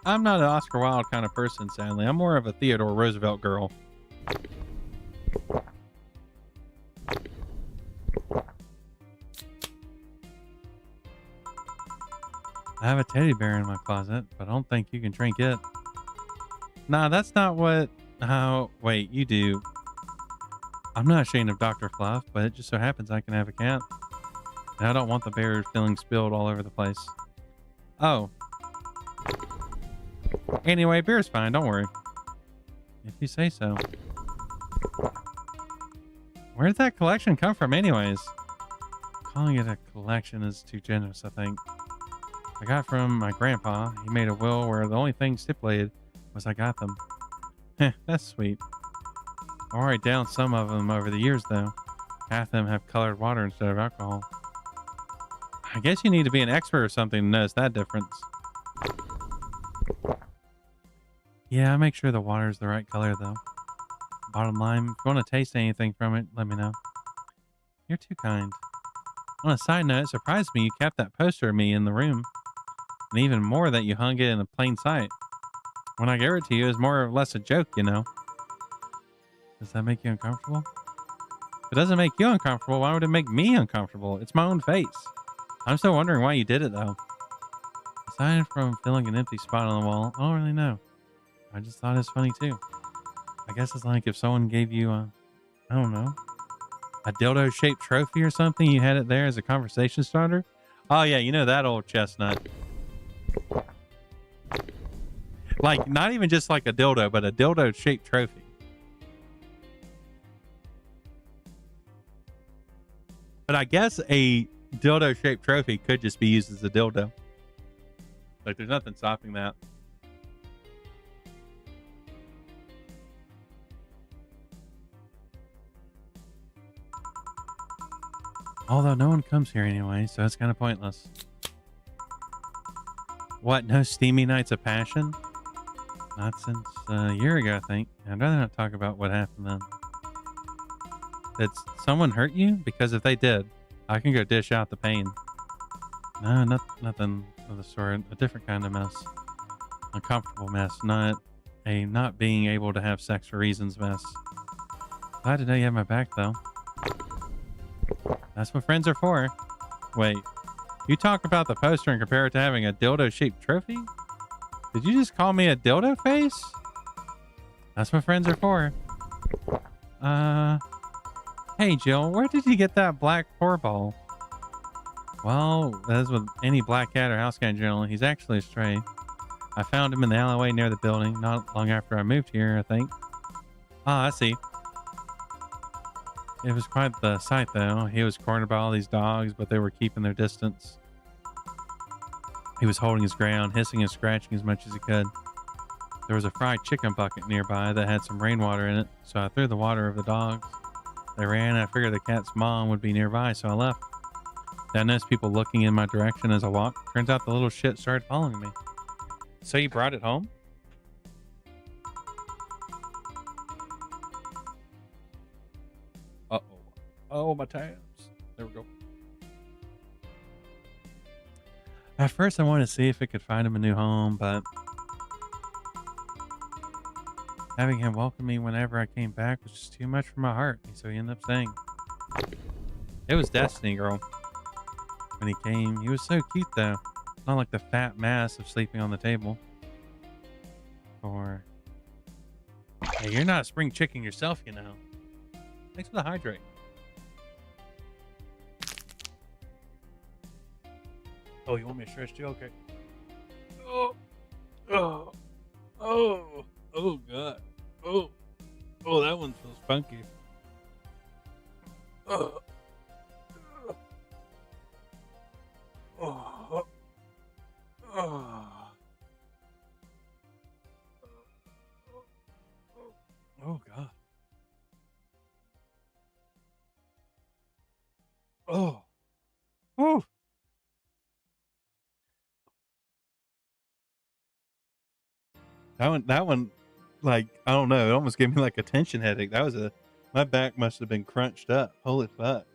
I'm not an Oscar Wilde kind of person, sadly. I'm more of a Theodore Roosevelt girl. I have a teddy bear in my closet, but I don't think you can drink it. Nah, that's not what... Oh, wait, you do. I'm not ashamed of Dr. Fluff, but it just so happens I can have a cat. And I don't want the bear feeling spilled all over the place. Oh. Anyway, beer's fine, don't worry. If you say so. Where did that collection come from anyways? Calling it a collection is too generous, I think. I got from my grandpa. He made a will where the only thing stipulated was I got them. Heh, that's sweet. I'll write down some of them over the years, though. Half of them have colored water instead of alcohol. I guess you need to be an expert or something to notice that difference. Yeah, I make sure the water is the right color, though. Bottom line, if you want to taste anything from it, let me know. You're too kind. On a side note, it surprised me you kept that poster of me in the room. And even more that you hung it in plain sight. When I gave it to you, it was more or less a joke, you know. Does that make you uncomfortable? If it doesn't make you uncomfortable, why would it make me uncomfortable? It's my own face. I'm still wondering why you did it, though. Aside from filling an empty spot on the wall, I don't really know. I just thought it was funny, too. I guess it's like if someone gave you a, I don't know, a dildo-shaped trophy or something, you had it there as a conversation starter. Oh, yeah, you know that old chestnut. Like, not even just like a dildo, but a dildo-shaped trophy. But I guess a dildo-shaped trophy could just be used as a dildo. Like, there's nothing stopping that. Although no one comes here anyway, so it's kind of pointless. What, no steamy nights of passion? Not since a year ago, I think. I'd rather not talk about what happened then. Did someone hurt you? Because if they did, I can go dish out the pain. No, nothing of the sort. A different kind of mess. A comfortable mess, not a not being able to have sex for reasons mess. Glad to know you have my back, though. That's what friends are for. Wait, you talk about the poster and compare it to having a dildo-shaped trophy? Did you just call me a dildo face? That's what friends are for. Hey, Jill, where did you get that black poor ball? Well, as with any black cat or house cat generally, he's actually a stray. I found him in the alleyway near the building, not long after I moved here, I think. Ah, I see. It was quite the sight, though. He was cornered by all these dogs, but they were keeping their distance. He was holding his ground, hissing and scratching as much as he could. There was a fried chicken bucket nearby that had some rainwater in it, so I threw the water over the dogs. They ran, and I figured the cat's mom would be nearby, so I left. Then I noticed people looking in my direction as I walked. Turns out the little shit started following me. So you brought it home? Uh-oh. Oh, my tabs. There we go. At first, I wanted to see if it could find him a new home, but having him welcome me whenever I came back was just too much for my heart, so he ended up staying. It was destiny, girl. When he came, he was so cute, though. Not like the fat mass of sleeping on the table. Or, hey, you're not a spring chicken yourself, you know. Thanks for the hydrate. Oh, you want me to stretch too? Okay. Oh, oh, oh, oh, God. Oh, oh, that one feels funky. Oh, oh, oh. Oh, God. Oh. Oh. That one, like, I don't know. It almost gave me like a tension headache. My back must have been crunched up. Holy fuck.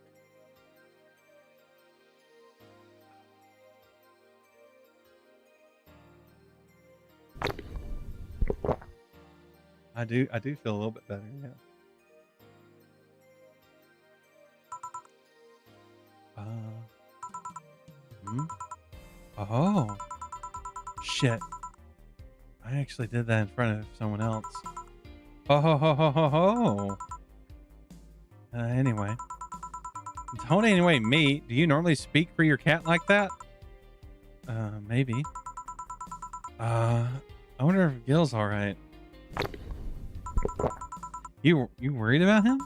I do feel a little bit better, yeah. Oh, shit. I actually did that in front of someone else. Oh, ho, ho, ho, ho, ho. Anyway. Don't anyway me. Do you normally speak for your cat like that? Maybe. I wonder if Gil's all right. You worried about him?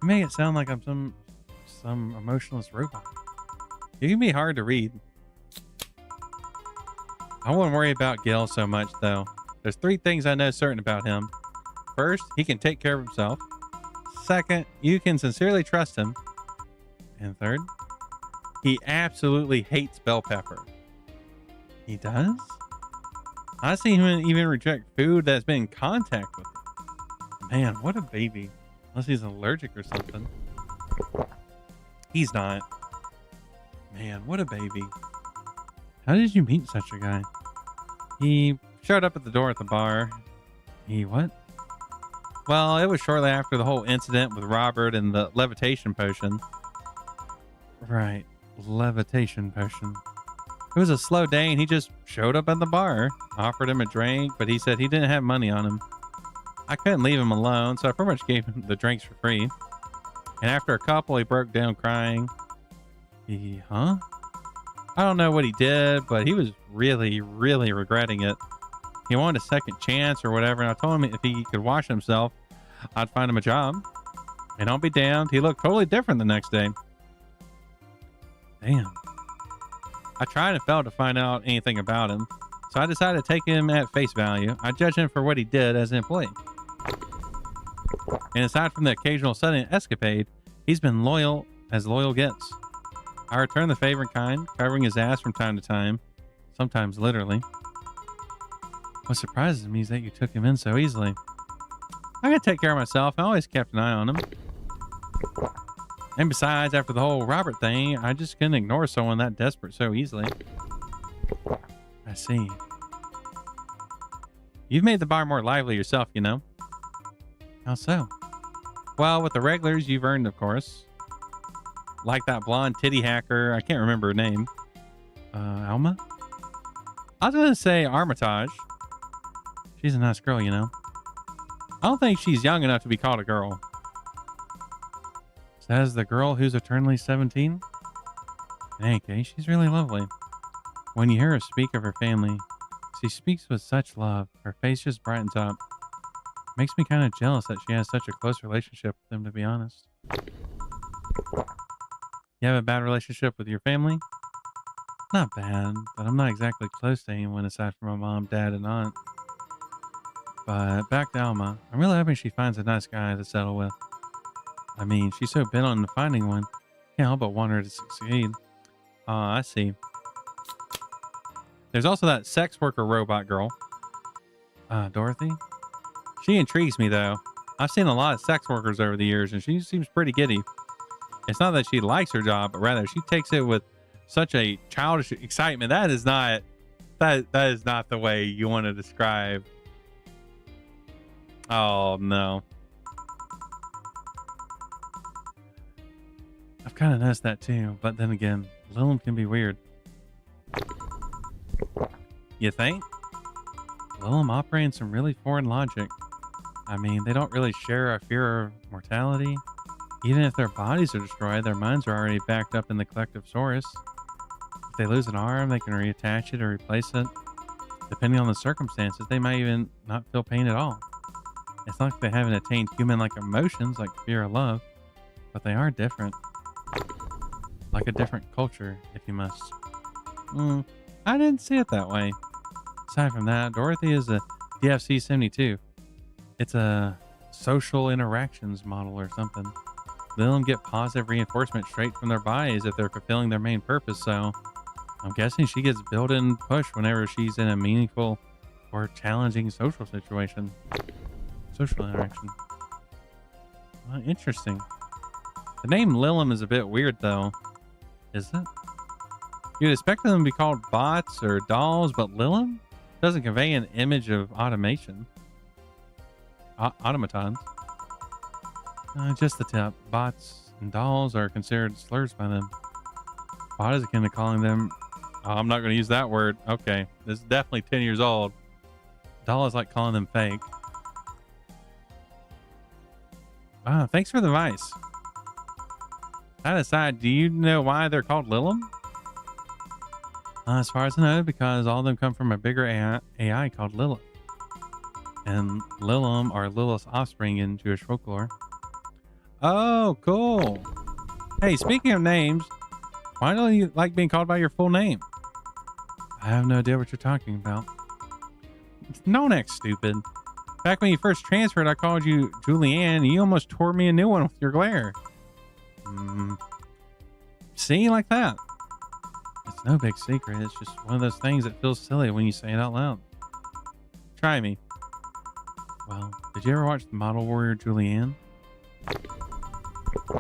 You make it sound like I'm some emotionless robot. You can be hard to read. I wouldn't worry about Gil so much, though. There's 3 things I know certain about him. First, he can take care of himself. Second, you can sincerely trust him. And third, he absolutely hates bell pepper. He does? I've seen him even reject food that's been in contact with him. Man, what a baby. Unless he's allergic or something. He's not. Man, what a baby. How did you meet such a guy? He showed up at the door at the bar. He what? Well, it was shortly after the whole incident with Robert and the levitation potion. Right, levitation potion. It was a slow day and he just showed up at the bar. Offered him a drink, but he said he didn't have money on him. I couldn't leave him alone, so I pretty much gave him the drinks for free. And after a couple, he broke down crying. Huh? I don't know what he did, but he was really, really regretting it. He wanted a second chance or whatever, and I told him if he could wash himself, I'd find him a job. And I'll be damned, he looked totally different the next day. Damn. I tried and failed to find out anything about him, so I decided to take him at face value. I judge him for what he did as an employee. And aside from the occasional sudden escapade, he's been loyal as loyal gets. I return the favor in kind, covering his ass from time to time, sometimes literally. What surprises me is that you took him in so easily. I gotta take care of myself. I always kept an eye on him. And besides, after the whole Robert thing, I just couldn't ignore someone that desperate so easily. I see. You've made the bar more lively yourself, you know. How so? Well, with the regulars, you've earned, of course. Like that blonde titty hacker. I can't remember her name. Alma? I was going to say Armitage. She's a nice girl, you know. I don't think she's young enough to be called a girl. Says the girl who's eternally 17. In any case, she's really lovely. When you hear her speak of her family, she speaks with such love. Her face just brightens up. Makes me kind of jealous that she has such a close relationship with them, to be honest. You have a bad relationship with your family? Not bad, but I'm not exactly close to anyone aside from my mom, dad, and aunt. But back to Alma. I'm really hoping she finds a nice guy to settle with. I mean, she's so bent on finding one. Can't help but want her to succeed. Oh, I see. There's also that sex worker robot girl. Dorothy? She intrigues me, though. I've seen a lot of sex workers over the years, and she seems pretty giddy. It's not that she likes her job, but rather she takes it with such a childish excitement. That is not the way you want to describe. Oh, no. I've kind of noticed that, too. But then again, Lilum can be weird. You think? Lilum operating some really foreign logic. I mean, they don't really share a fear of mortality. Even if their bodies are destroyed, their minds are already backed up in the collective source. If they lose an arm, they can reattach it or replace it. Depending on the circumstances, they might even not feel pain at all. It's not like they haven't attained human-like emotions like fear or love, but they are different. Like a different culture, if you must. I didn't see it that way. Aside from that, Dorothy is a DFC-72. It's a social interactions model or something. They don't get positive reinforcement straight from their bodies if they're fulfilling their main purpose, so I'm guessing she gets built-in push whenever she's in a meaningful or challenging social situation. Social interaction. Interesting. The name Lilum is a bit weird, though. Is it? You'd expect them to be called bots or dolls, but Lilum doesn't convey an image of automation. Automatons. Just the tip. Bots and dolls are considered slurs by them. Bot is akin to calling them... Oh, I'm not going to use that word. Okay. This is definitely 10 years old. Doll is like calling them fake. Wow, thanks for the advice. That aside, do you know why they're called Lilum? As far as I know, because all of them come from a bigger AI called Lilith. And Lilum are Lilith's offspring in Jewish folklore. Oh, cool. Hey, speaking of names, why don't you like being called by your full name? I have no idea what you're talking about. Don't act stupid. Back when you first transferred, I called you Julianne, and you almost tore me a new one with your glare. See, like that. It's no big secret. It's just one of those things that feels silly when you say it out loud. Try me. Well, did you ever watch the Model Warrior Julianne?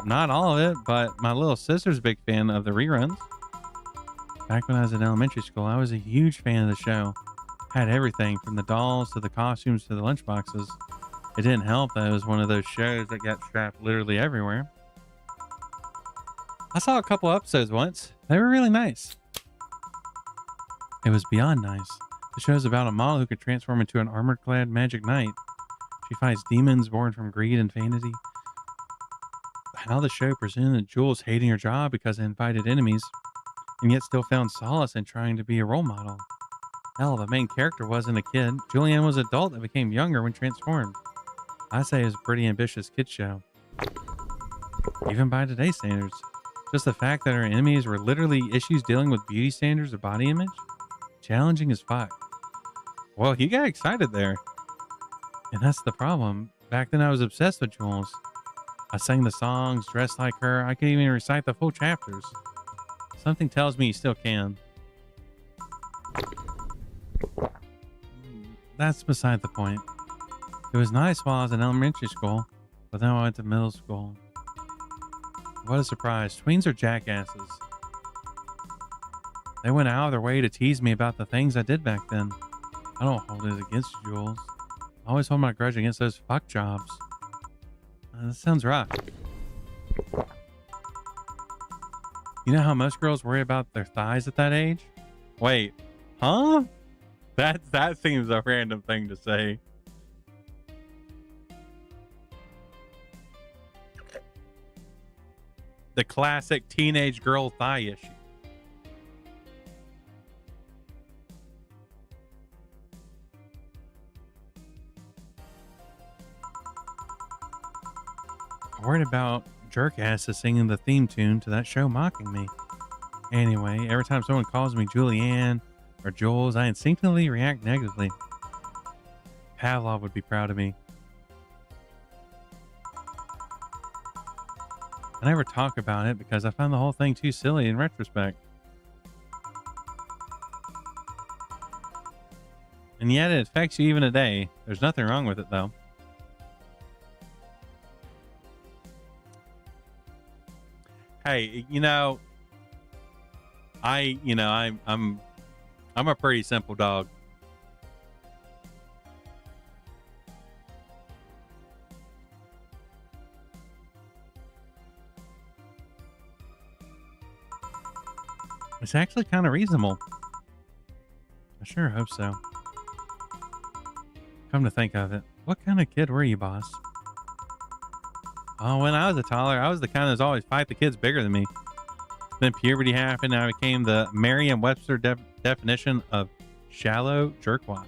Not all of it, but my little sister's a big fan of the reruns. Back when I was in elementary school, I was a huge fan of the show. Had everything from the dolls to the costumes to the lunchboxes. It didn't help that it was one of those shows that got strapped literally everywhere. I saw a couple episodes once. They were really nice. It was beyond nice. The show's about a model who could transform into an armor-clad magic knight. She fights demons born from greed and vanity. How the show presented Jules hating her job because of invited enemies, and yet still found solace in trying to be a role model. Hell, the main character wasn't a kid. Julianne was an adult that became younger when transformed. I say it was a pretty ambitious kid show. Even by today's standards. Just the fact that her enemies were literally issues dealing with beauty standards or body image? Challenging as fuck. Well, you got excited there. And that's the problem. Back then I was obsessed with Jules. I sang the songs, dressed like her. I could even recite the full chapters. Something tells me you still can. That's beside the point. It was nice while I was in elementary school, but then I went to middle school. What a surprise. Tweens are jackasses. They went out of their way to tease me about the things I did back then. I don't hold it against Jules. I always hold my grudge against those fuck jobs. That sounds rough. You know how most girls worry about their thighs at that age? Wait, huh? That seems a random thing to say. The classic teenage girl thigh issue. I'm worried about jerk asses singing the theme tune to that show mocking me. Anyway, every time someone calls me Julianne or Jules, I instinctively react negatively. Pavlov would be proud of me. I never talk about it because I found the whole thing too silly in retrospect. And yet it affects you even today. There's nothing wrong with it though. Hey, I'm a pretty simple dog. It's actually kind of reasonable. I sure hope so. Come to think of it, what kind of kid were you, boss? Oh, when I was a toddler, I was the kind that was always fight the kids bigger than me. Then puberty happened, and I became the Merriam-Webster definition of shallow jerkwad.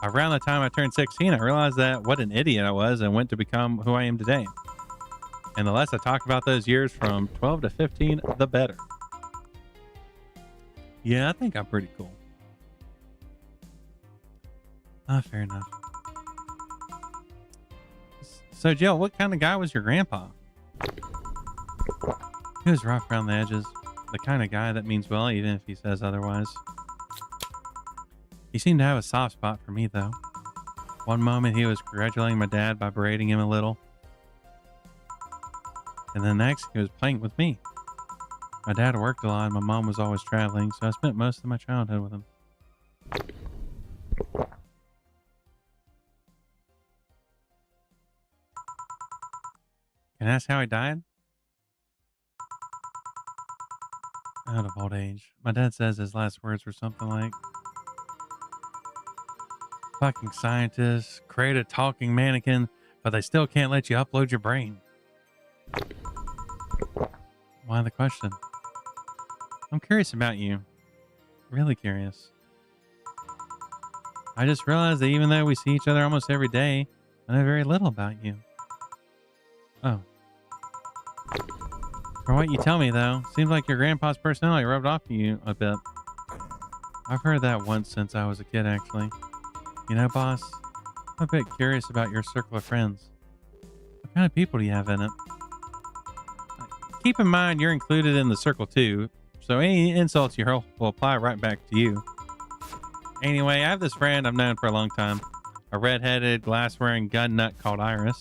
Around the time I turned 16, I realized that what an idiot I was and went to become who I am today. And the less I talk about those years from 12 to 15, the better. Yeah, I think I'm pretty cool. Fair enough. So, Jill, what kind of guy was your grandpa? He was rough around the edges. The kind of guy that means well, even if he says otherwise. He seemed to have a soft spot for me, though. One moment, he was congratulating my dad by berating him a little. And then next, he was playing with me. My dad worked a lot, and my mom was always traveling, so I spent most of my childhood with him. Can I ask how he died? Out of old age. My dad says his last words were something like, fucking scientists create a talking mannequin, but they still can't let you upload your brain. Why the question? I'm curious about you. Really curious. I just realized that even though we see each other almost every day, I know very little about you. Oh. From what you tell me, though, seems like your grandpa's personality rubbed off on you a bit. I've heard that once since I was a kid, actually. You know, boss, I'm a bit curious about your circle of friends. What kind of people do you have in it? Keep in mind you're included in the circle too, so any insults you hurl will apply right back to you. Anyway, I have this friend I've known for a long time. A red-headed, glass-wearing gun nut called Iris.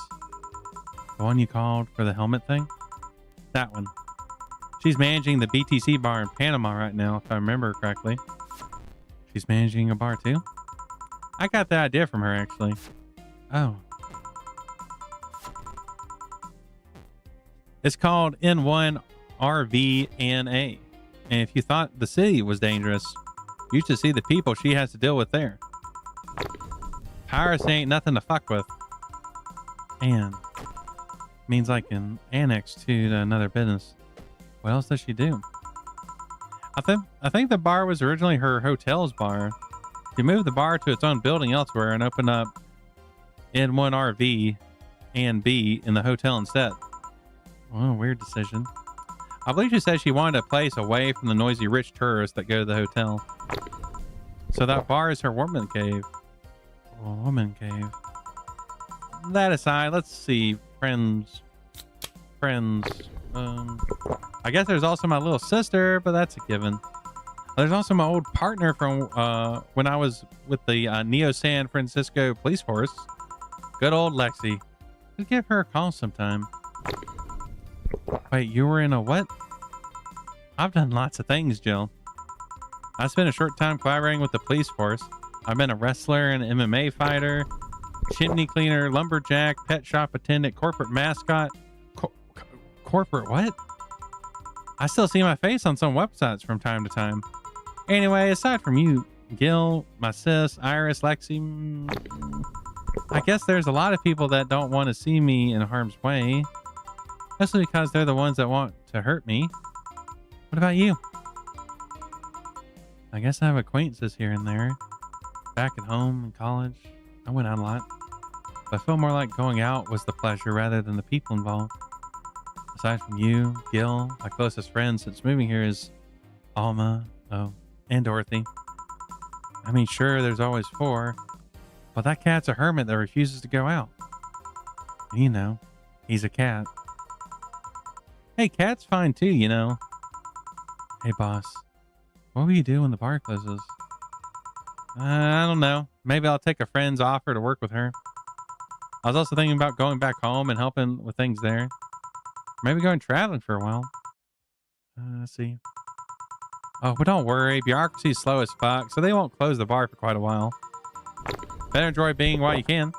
The one you called for the helmet thing? That one. She's managing the BTC bar in Panama right now, if I remember correctly. She's managing a bar too? I got the idea from her, actually. Oh. It's called N1 RVNA. And if you thought the city was dangerous, you should see the people she has to deal with there. Piracy ain't nothing to fuck with. And means like an annex to another business. What else does she do? I think the bar was originally her hotel's bar. She moved the bar to its own building elsewhere and opened up N1 RV and B in the hotel instead. Oh, weird decision. I believe she said she wanted a place away from the noisy rich tourists that go to the hotel. So that bar is her woman cave. Oh, woman cave. That aside, let's see. Friends. I guess there's also my little sister, but that's a given. There's also my old partner from when I was with the Neo San Francisco police force. Good old Lexi. Could give her a call sometime. Wait, you were in a what? I've done lots of things, Jill. I spent a short time collaborating with the police force. I've been a wrestler and MMA fighter, chimney cleaner, lumberjack, pet shop attendant, corporate mascot. Corporate what? I still see my face on some websites from time to time. Anyway, aside from you, Gil, my sis, Iris, Lexi, I guess there's a lot of people that don't want to see me in harm's way, especially because they're the ones that want to hurt me. What about you? I guess I have acquaintances here and there. Back at home in college, I went out a lot. But I feel more like going out was the pleasure rather than the people involved. Aside from you, Gil, my closest friend since moving here is Alma, and Dorothy. I mean, sure, there's always 4, but that cat's a hermit that refuses to go out. You know, he's a cat. Hey, cat's fine too, you know. Hey, boss, what will you do when the bar closes? I don't know. Maybe I'll take a friend's offer to work with her. I was also thinking about going back home and helping with things there. Maybe going traveling for a while. Let's see. Oh, but don't worry. Bureaucracy's slow as fuck, so they won't close the bar for quite a while. Better enjoy being while you can.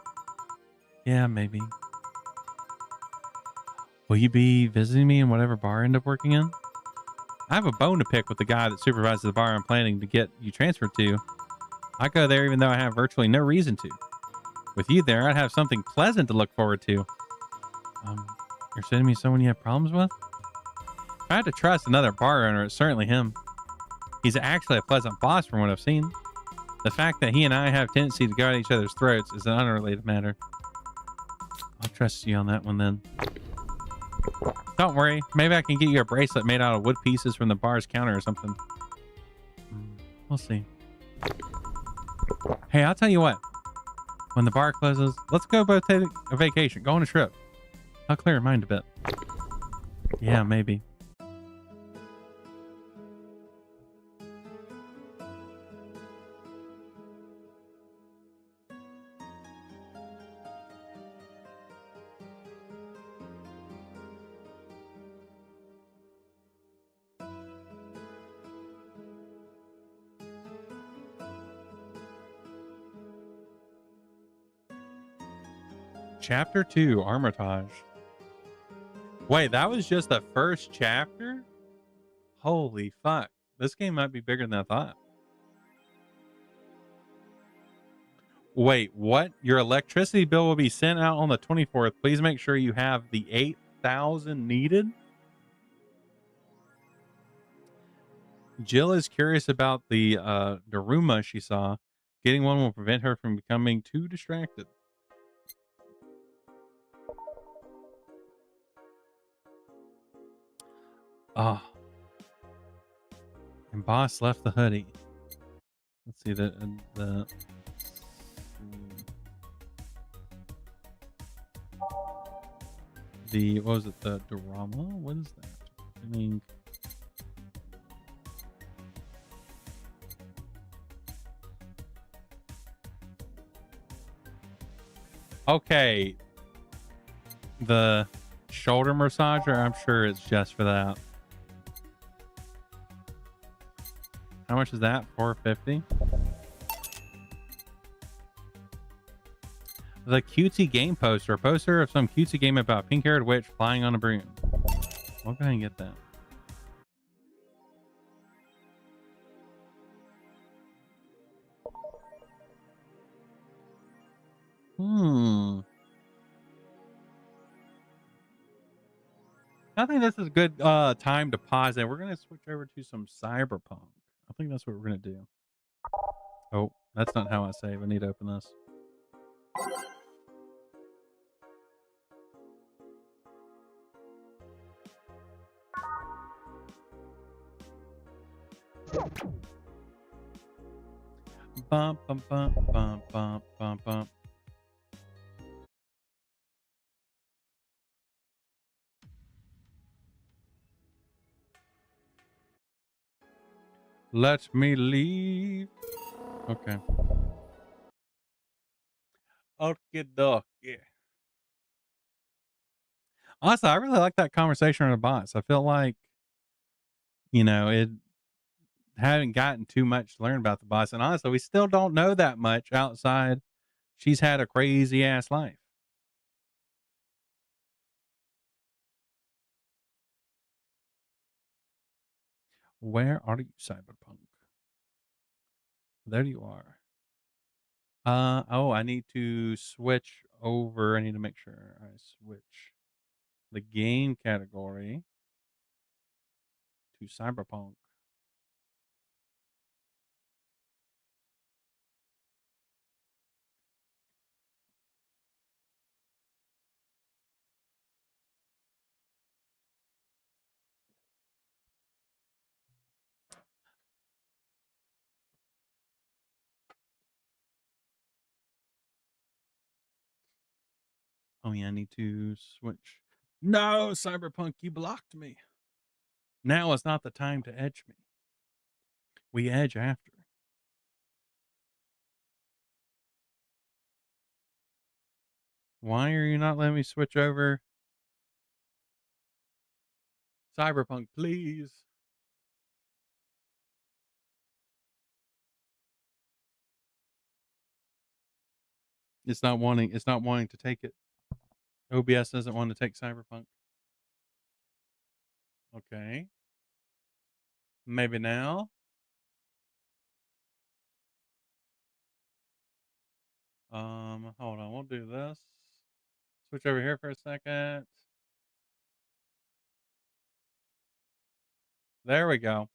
Yeah, maybe. Will you be visiting me in whatever bar I end up working in? I have a bone to pick with the guy that supervises the bar I'm planning to get you transferred to. I go there even though I have virtually no reason to. With you there, I'd have something pleasant to look forward to. You're sending me someone you have problems with? If I had to trust another bar owner, it's certainly him. He's actually a pleasant boss from what I've seen. The fact that he and I have tendency to go at each other's throats is an unrelated matter. I'll trust you on that one then. Don't worry. Maybe I can get you a bracelet made out of wood pieces from the bar's counter or something. We'll see. Hey, I'll tell you what. When the bar closes, let's go both take a vacation. Go on a trip. I'll clear your mind a bit. Yeah, maybe. Chapter 2, Armitage. Wait, that was just the first chapter? Holy fuck. This game might be bigger than I thought. Wait, what? Your electricity bill will be sent out on the 24th. Please make sure you have the 8,000 needed. Jill is curious about the Daruma she saw. Getting one will prevent her from becoming too distracted. Oh. And boss left the hoodie. Let's see what was it? The Dorama? What is that? I mean, okay. The shoulder massager, I'm sure it's just for that. How much is that? $4.50. The cutesy game poster. A poster of some cutesy game about a pink-haired witch flying on a broom. I'll go ahead and get that. I think this is a good time to pause it. We're going to switch over to some cyberpunk. I think that's what we're going to do. Oh, that's not how I save. I need to open this. Bump, bump, bump, bump, bump, bump, bump. Let me leave. Okay. Okay, doke. Yeah. Honestly, I really like that conversation on the bots. I feel like, you know, it haven't gotten too much to learn about the bots. And honestly, we still don't know that much outside She's had a crazy ass life. Where are you, cyberpunk? There you are. Oh, I need to switch over. I need to make sure I switch the game category to cyberpunk. Oh yeah, I need to switch. No, cyberpunk, you blocked me. Now is not the time to edge me. We edge after. Why are you not letting me switch over? Cyberpunk, please. It's not wanting to take it. OBS doesn't want to take cyberpunk. Okay. Maybe now. Hold on, we'll do this. Switch over here for a second. There we go.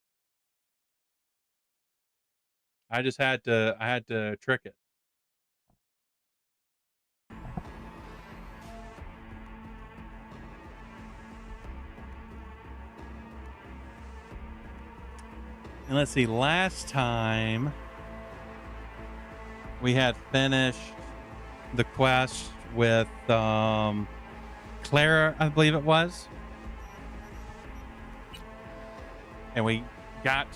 I had to trick it. And let's see, last time we had finished the quest with Clara, I believe it was. And we got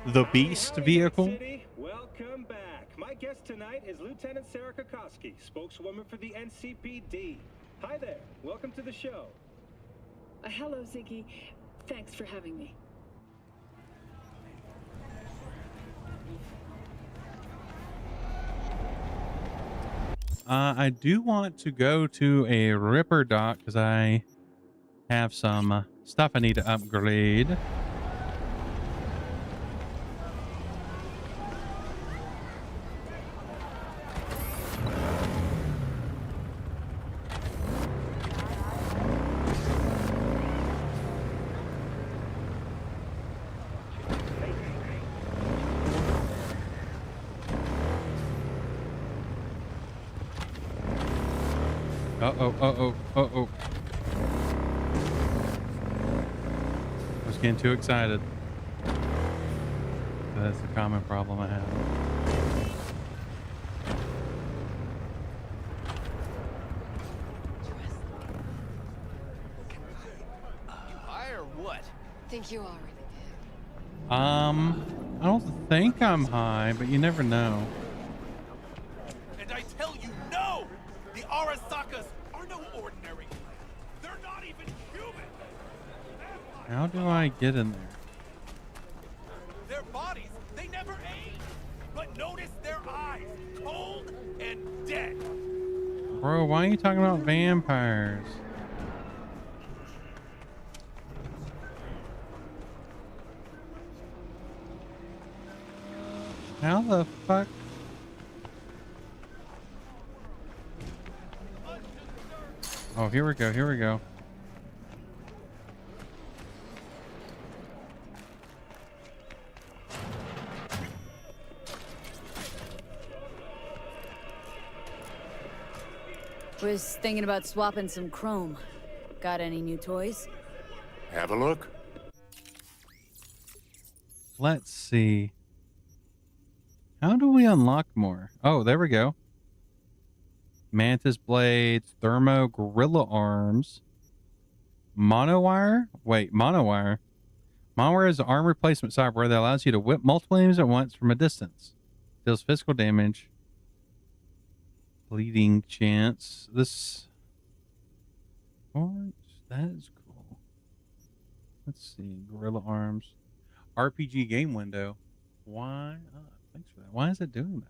the Beast vehicle. Welcome back. My guest tonight is Lieutenant Sarah Kokoski, spokeswoman for the NCPD. Hi there. Welcome to the show. Hello, Ziggy. Thanks for having me. I do want to go to a Ripper dock because I have some stuff I need to upgrade. Uh-oh. I was getting too excited. That's a common problem I have. You high or what? Think you already did. I don't think I'm high, but you never know. And I tell you, no! The Arasakas are no ordinary plant. They're not even human! How do I get in there? Their bodies, they never age! But notice their eyes, cold and dead! Bro, why are you talking about vampires? How the fuck? Oh, here we go. Was thinking about swapping some chrome. Got any new toys? Have a look. Let's see. How do we unlock more? Oh, there we go. Mantis blades, thermo gorilla arms, monowire. Wait, monowire. Monowire is an arm replacement software that allows you to whip multiple enemies at once from a distance. Deals physical damage. Bleeding chance. This. That is cool. Let's see. Gorilla arms. RPG game window. Why? Oh, thanks for that. Why is it doing that?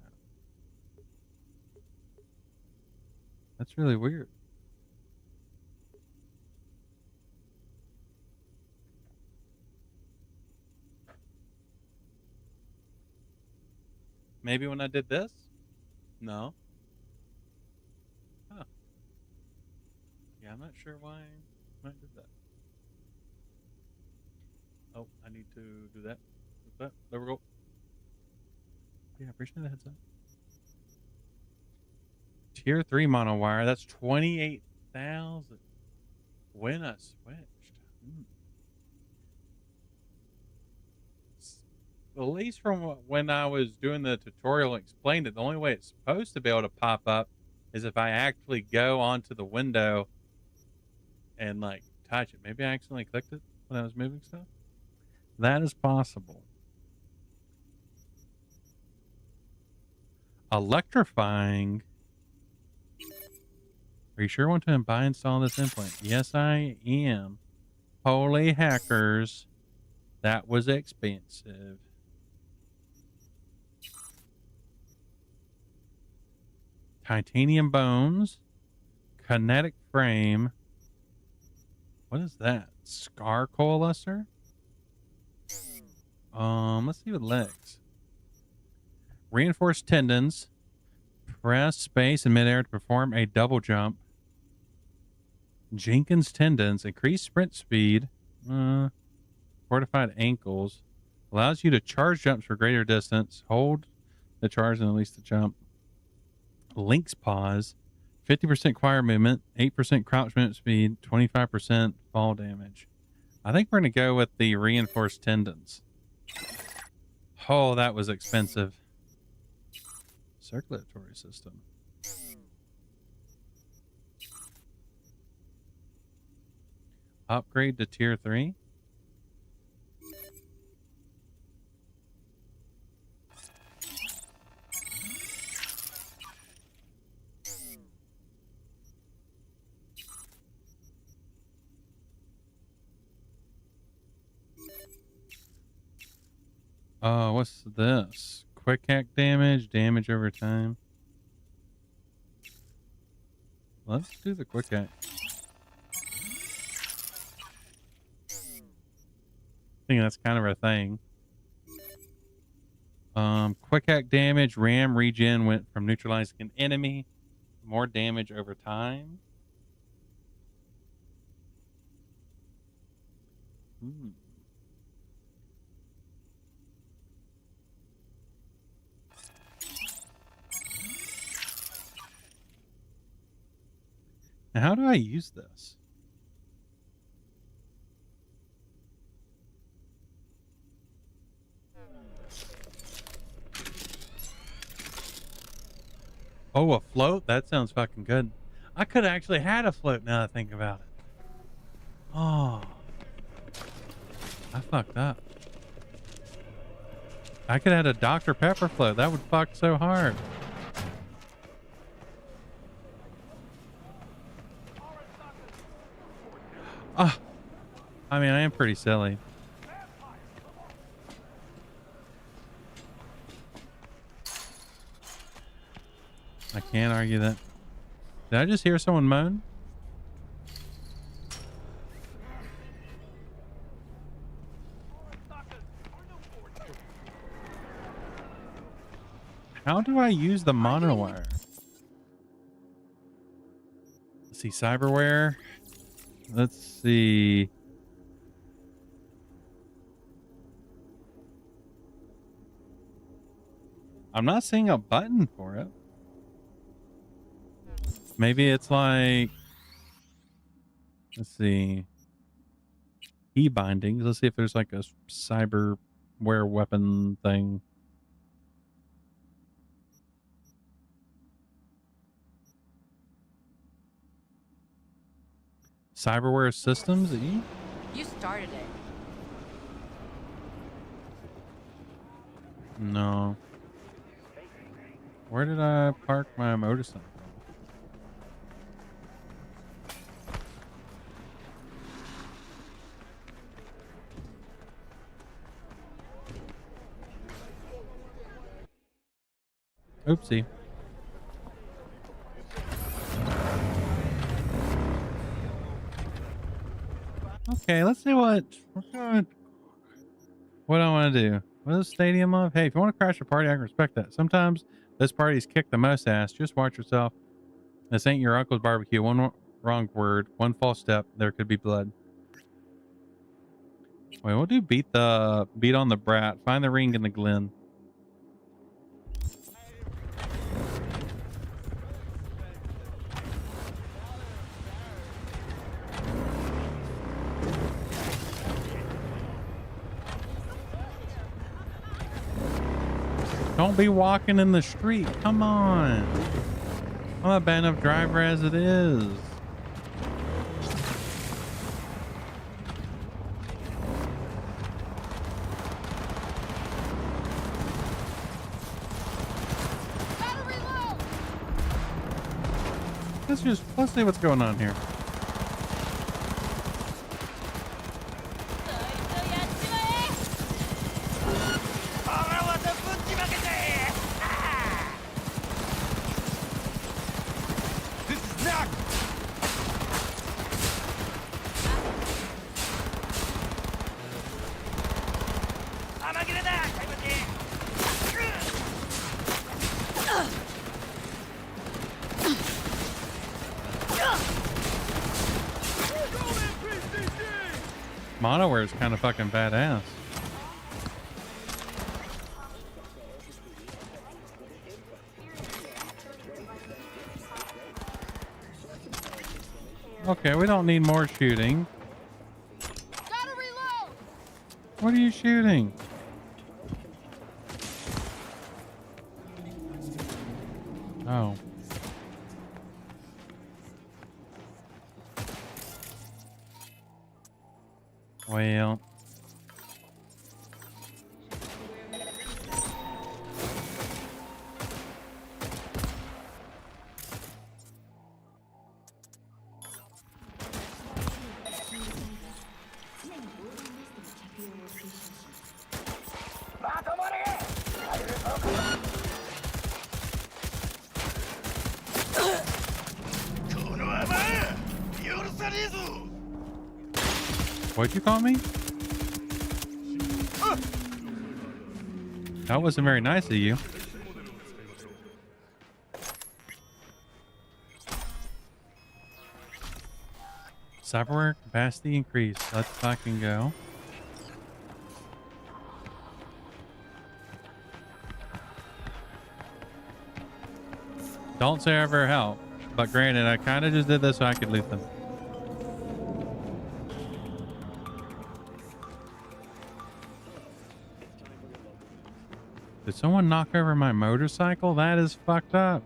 That's really weird. Maybe when I did this? No. Huh. Yeah, I'm not sure why I did that. Oh, I need to do that. With that. There we go. Yeah, appreciate the heads up. Tier 3 mono wire. That's 28,000. When I switched. At least from when I was doing the tutorial and explained it, the only way it's supposed to be able to pop up is if I actually go onto the window and like touch it. Maybe I accidentally clicked it when I was moving stuff. That is possible. Electrifying. Are you sure you want to buy and install this implant? Yes, I am. Holy hackers. That was expensive. Titanium bones. Kinetic frame. What is that? Scar coalescer? Let's see what legs. Reinforced tendons. Press space in midair to perform a double jump. Jenkins tendons. Increase sprint speed. Fortified ankles. Allows you to charge jumps for greater distance. Hold the charge and release the jump. Lynx paws. 50% choir movement. 8% crouch movement speed. 25% fall damage. I think we're going to go with the reinforced tendons. Oh, that was expensive. Circulatory system. Upgrade to tier 3. Oh, what's this? Quick hack damage, damage over time. Let's do the quick hack. I think that's kind of a thing. Quick hack damage, ram regen went from neutralizing an enemy. More damage over time. Now, how do I use this? Oh, a float? That sounds fucking good. I could have actually had a float now that I think about it. Oh. I fucked up. I could have had a Dr. Pepper float. That would fuck so hard. Ah. I mean, I am pretty silly. I can't argue that. Did I just hear someone moan? How do I use the monowire? Let's see, cyberware. Let's see. I'm not seeing a button for it. Maybe it's like, let's see, key bindings. Let's see if there's like a cyberware weapon thing. Cyberware systems, E? You started it. No. Where did I park my motorcycle? Oopsie. Okay, let's see what we're going. What I want to do. What is stadium of? Hey, if you want to crash a party, I can respect that. Sometimes this party's kick the most ass. Just watch yourself. This ain't your uncle's barbecue. One wrong word, one false step, there could be blood. Wait, we'll do beat on the brat. Find the ring in the glen. Don't be walking in the street. Come on. I'm a bad enough driver as it is. Let's see what's going on here. Monoware is kind of fucking badass. Okay, we don't need more shooting. Gotta reload. What are you shooting? Oh. Well. What'd you call me? That wasn't very nice of you. Cyberware capacity increase. Let's fucking go. Don't say I ever help. But granted, I kind of just did this so I could loot them. Did someone knock over my motorcycle? That is fucked up.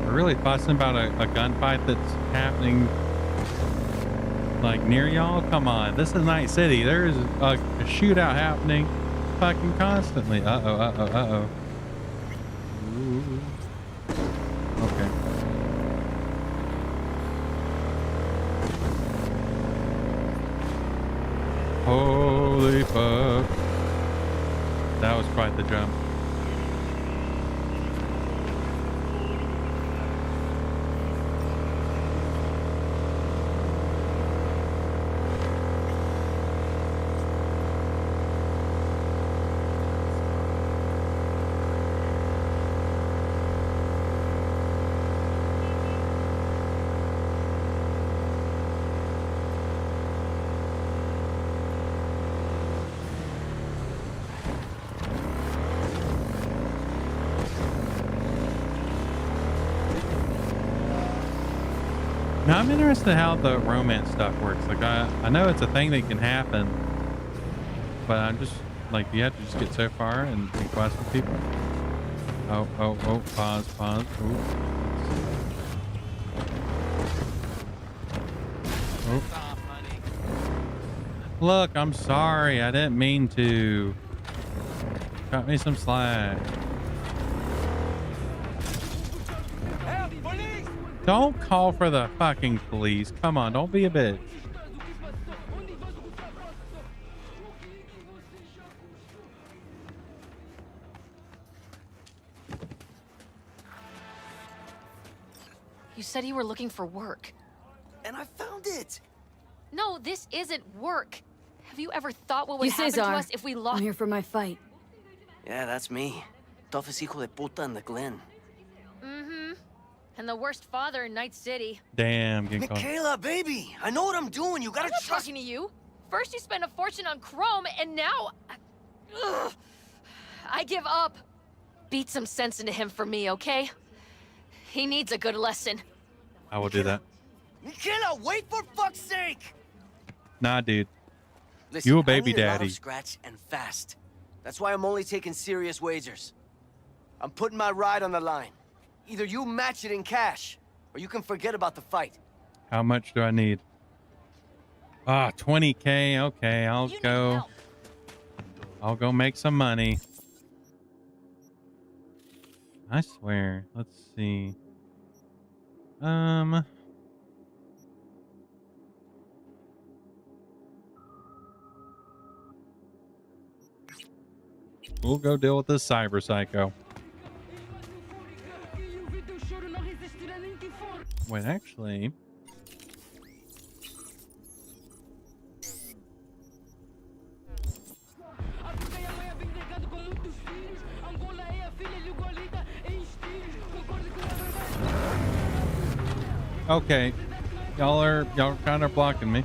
We're really fussing about a gunfight that's happening like near y'all. Come on, this is Night City. There's a shootout happening fucking constantly. Uh-oh. Ooh. Okay. Holy fuck. That was quite the jump. Now I'm interested in how the romance stuff works. Like I know it's a thing that can happen, but I'm just like, you have to just get so far and request with people. Oh, pause. Ooh. Oh. Look, I'm sorry. I didn't mean to. Cut me some slack. Help, police! Don't call for the fucking police. Come on, don't be a bitch. You said you were looking for work. And I found it! No, this isn't work. Have you ever thought what would You happen Cesar. to us if we I'm lost? here for my fight. Yeah, that's me. Toughest hijo de puta in the Glen. Mm-hmm. And the worst father in Night City. Damn, getting caught. Michaela, baby! I know what I'm doing. You gotta I'm not trust talking to you. First you spend a fortune on chrome, and now... Ugh. I give up. Beat some sense into him for me, okay? He needs a good lesson. I will do that. Michaela, wait for fuck's sake! Nah, dude. Listen, You a I baby need a lot daddy. of scratch and fast. That's why I'm only taking serious wagers. I'm putting my ride on the line. Either you match it in cash, or you can forget about the fight. How much do I need? Ah, 20K. Okay, I'll go. I'll go make some money. I swear. Let's see. We'll go deal with this cyber psycho. Wait, actually. Okay. Y'all kind of blocking me.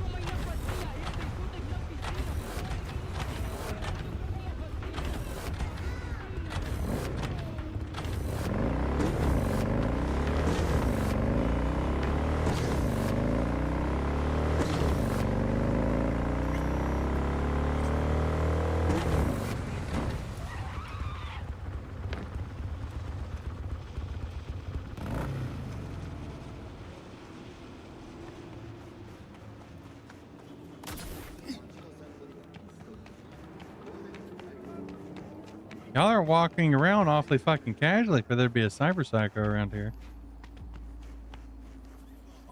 Y'all are walking around awfully fucking casually for there to be a cyber psycho around here.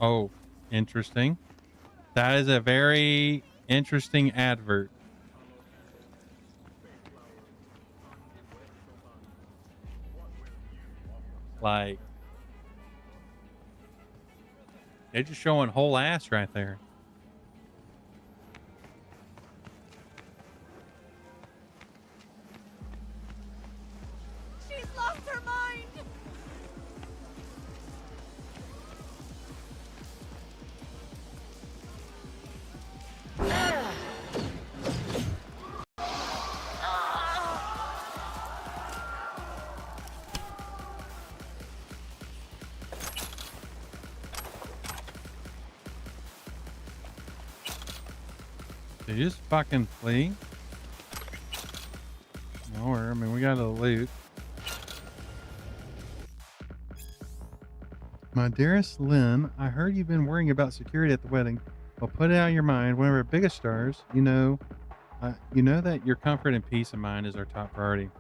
Oh, interesting. That is a very interesting advert. Like, they're just showing whole ass right there. She's lost her mind! Did you just fucking flee? No, I mean, we got a loot. My dearest Lynn, I heard you've been worrying about security at the wedding. Well, put it out of your mind. One of our biggest stars, you know that your comfort and peace of mind is our top priority.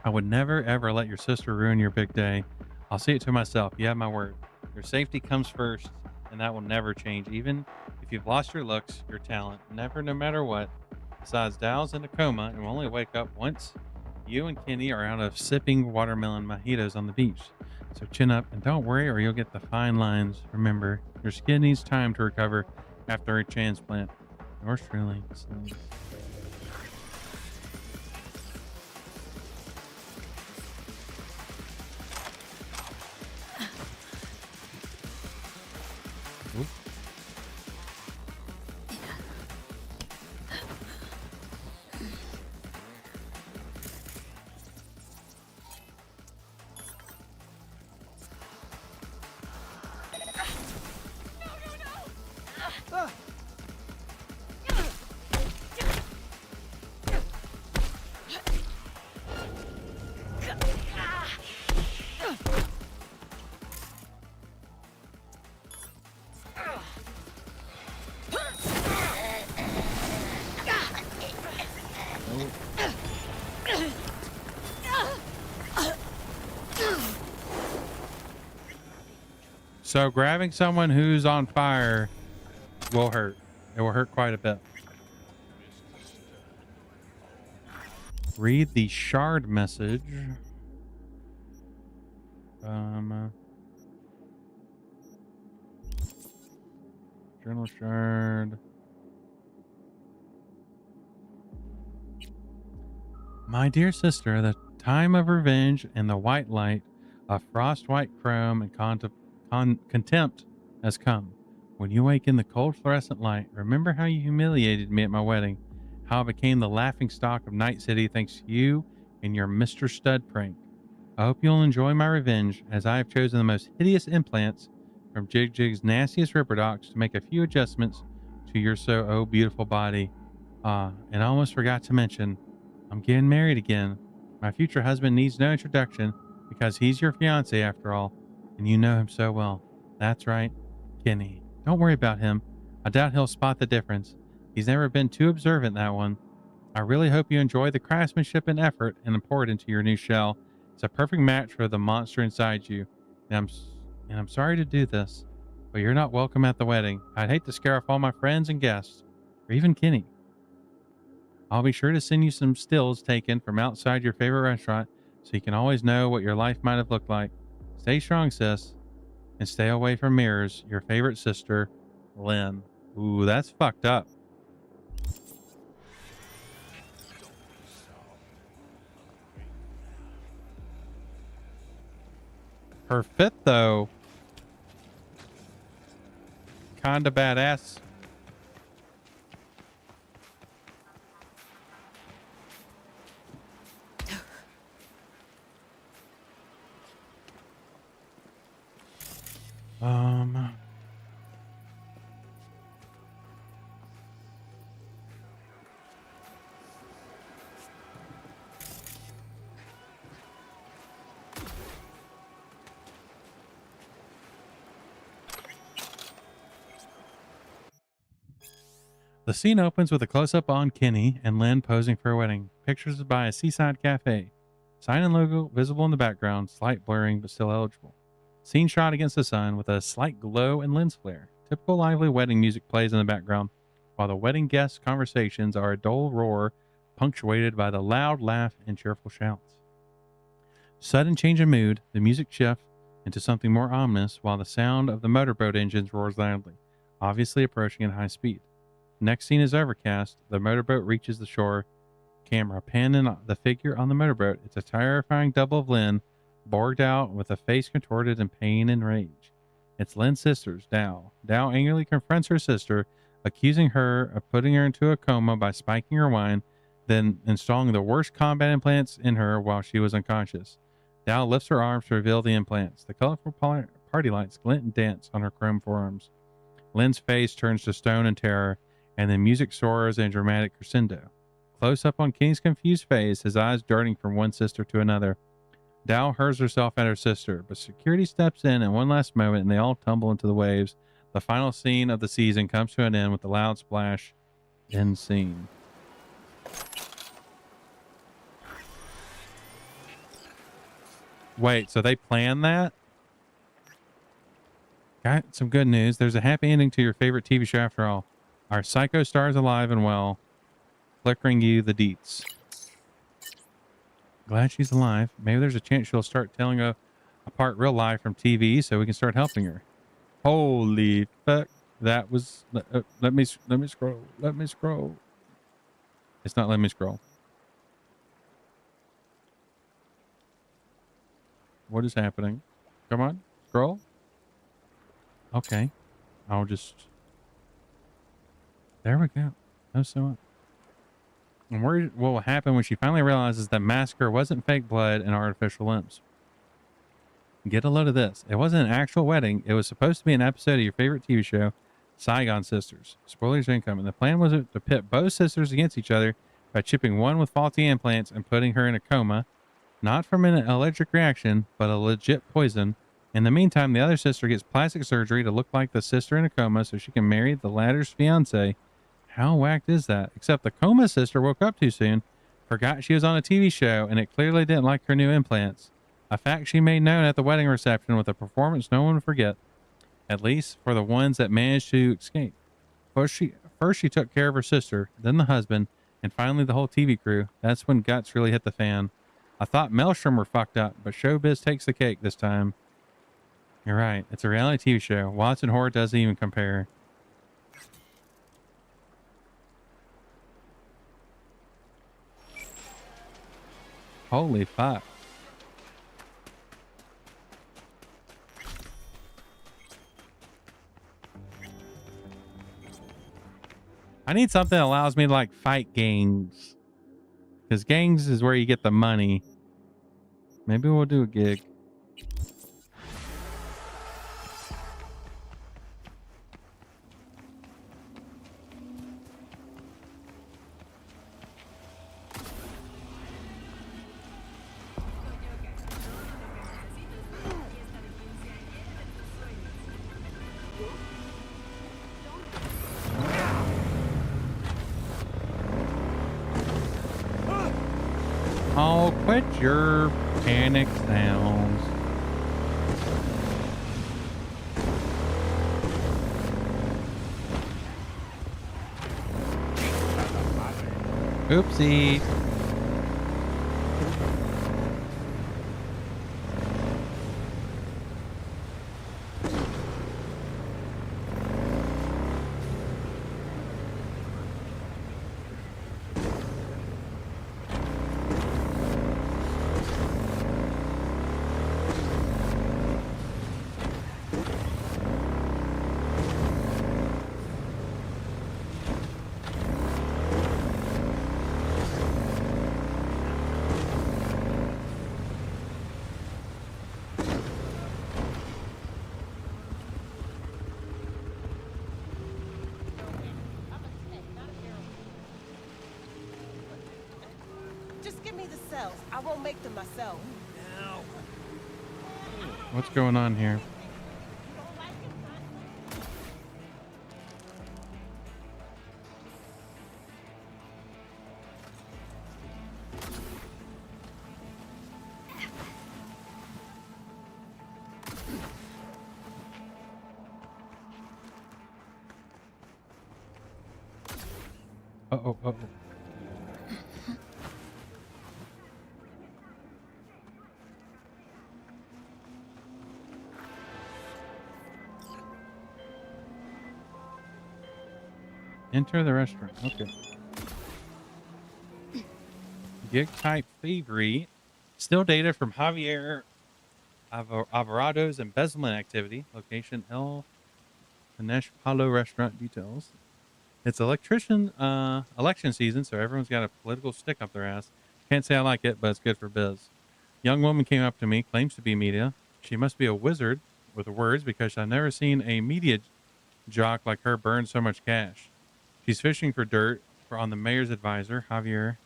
I would never, ever let your sister ruin your big day. I'll see it to myself. You have my word. Your safety comes first, and that will never change. Even if you've lost your looks, your talent, never, no matter what. Besides, Dow's in a coma and will only wake up once you and Kenny are out of sipping watermelon mojitos on the beach. So chin up and don't worry or you'll get the fine lines. Remember, your skin needs time to recover after a transplant. Yours truly, Celine. Oop. So grabbing someone who's on fire will hurt. It will hurt quite a bit. Read the shard message. Journal shard. My dear sister, the time of revenge and the white light of frost white chrome and contempt has come. When you wake in the cold fluorescent light, remember how you humiliated me at my wedding, how I became the laughing stock of Night City thanks to you and your Mr. Stud prank. I hope you'll enjoy my revenge, as I have chosen the most hideous implants from Jig Jig's nastiest ripperdocs to make a few adjustments to your so beautiful body. And I almost forgot to mention, I'm getting married again. My future husband needs no introduction because he's your fiance after all, and you know him so well. That's right, Kenny. Don't worry about him. I doubt he'll spot the difference. He's never been too observant, that one. I really hope you enjoy the craftsmanship and effort and pour it into your new shell. It's a perfect match for the monster inside you. And I'm sorry to do this, but you're not welcome at the wedding. I'd hate to scare off all my friends and guests, or even Kenny. I'll be sure to send you some stills taken from outside your favorite restaurant so you can always know what your life might have looked like. Stay strong, sis, and stay away from mirrors. Your favorite sister, Lynn. Ooh, that's fucked up. Her fit, though, kinda badass. The scene opens with a close-up on Kenny and Lynn posing for a wedding. Pictures by a seaside cafe. Sign and logo visible in the background, slight blurring but still eligible. Scene shot against the sun with a slight glow and lens flare. Typical lively wedding music plays in the background, while the wedding guests' conversations are a dull roar punctuated by the loud laugh and cheerful shouts. Sudden change of mood, the music shifts into something more ominous while the sound of the motorboat engines roars loudly, obviously approaching at high speed. Next scene is overcast. The motorboat reaches the shore. Camera panning the figure on the motorboat. It's a terrifying double of Lynn, borged out with a face contorted in pain and rage. It's Lynn's sister's, Dow. Dow angrily confronts her sister, accusing her of putting her into a coma by spiking her wine, then installing the worst combat implants in her while she was unconscious. Dow lifts her arms to reveal the implants. The colorful party lights glint and dance on her chrome forearms. Lynn's face turns to stone in terror, and the music soars in a dramatic crescendo. Close up on Kenny's confused face, his eyes darting from one sister to another. Dow hurls herself at her sister, but security steps in at one last moment and they all tumble into the waves. The final scene of the season comes to an end with a loud splash. End scene. Wait, so they planned that? Got some good news. There's a happy ending to your favorite TV show after all. Our psycho star is alive and well, flickering you the deets. Glad she's alive. Maybe there's a chance she'll start telling apart real life from TV so we can start helping her. Holy fuck. That was... let me scroll. Let me scroll. It's not letting me scroll. What is happening? Come on. Scroll. Okay. I'll just... There we go. No so. And what will happen when she finally realizes that massacre wasn't fake blood and artificial limbs? Get a load of this. It wasn't an actual wedding. It was supposed to be an episode of your favorite TV show, Saigon Sisters. Spoilers incoming. The plan was to pit both sisters against each other by chipping one with faulty implants and putting her in a coma, not from an allergic reaction, but a legit poison. In the meantime, the other sister gets plastic surgery to look like the sister in a coma so she can marry the latter's fiance. How whacked is that? Except the coma sister woke up too soon, forgot she was on a TV show, and it clearly didn't like her new implants. A fact she made known at the wedding reception with a performance no one would forget. At least for the ones that managed to escape. First she took care of her sister, then the husband, and finally the whole TV crew. That's when guts really hit the fan. I thought Maelstrom were fucked up, but showbiz takes the cake this time. You're right. It's a reality TV show. Watson Horror doesn't even compare. Holy fuck. I need something that allows me to like fight gangs. Because gangs is where you get the money. Maybe we'll do a gig. Oh, quit your panic sounds. Oopsie. Just give me the cells. I won't make them myself. What's going on here? Uh-oh, uh-oh. Enter the restaurant. Okay. Gig type thievery. Still data from Javier Alvarado's embezzlement activity. Location El Panesh Palo restaurant details. It's election season, so everyone's got a political stick up their ass. Can't say I like it, but it's good for biz. Young woman came up to me, claims to be media. She must be a wizard with words because I've never seen a media jock like her burn so much cash. She's fishing for dirt on the mayor's advisor, Javier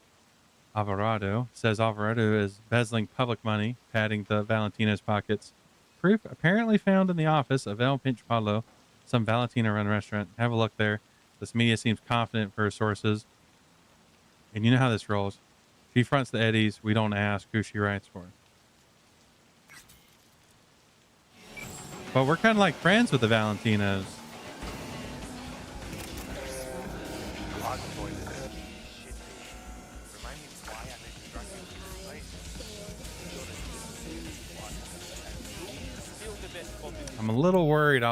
Alvarado. Says Alvarado is embezzling public money, padding the Valentina's pockets. Proof apparently found in the office of El Pinch Palo, some Valentina-run restaurant. Have a look there. This media seems confident for her sources. And you know how this rolls. She fronts the eddies. We don't ask who she writes for. But we're kind of like friends with the Valentinos. I'm a little worried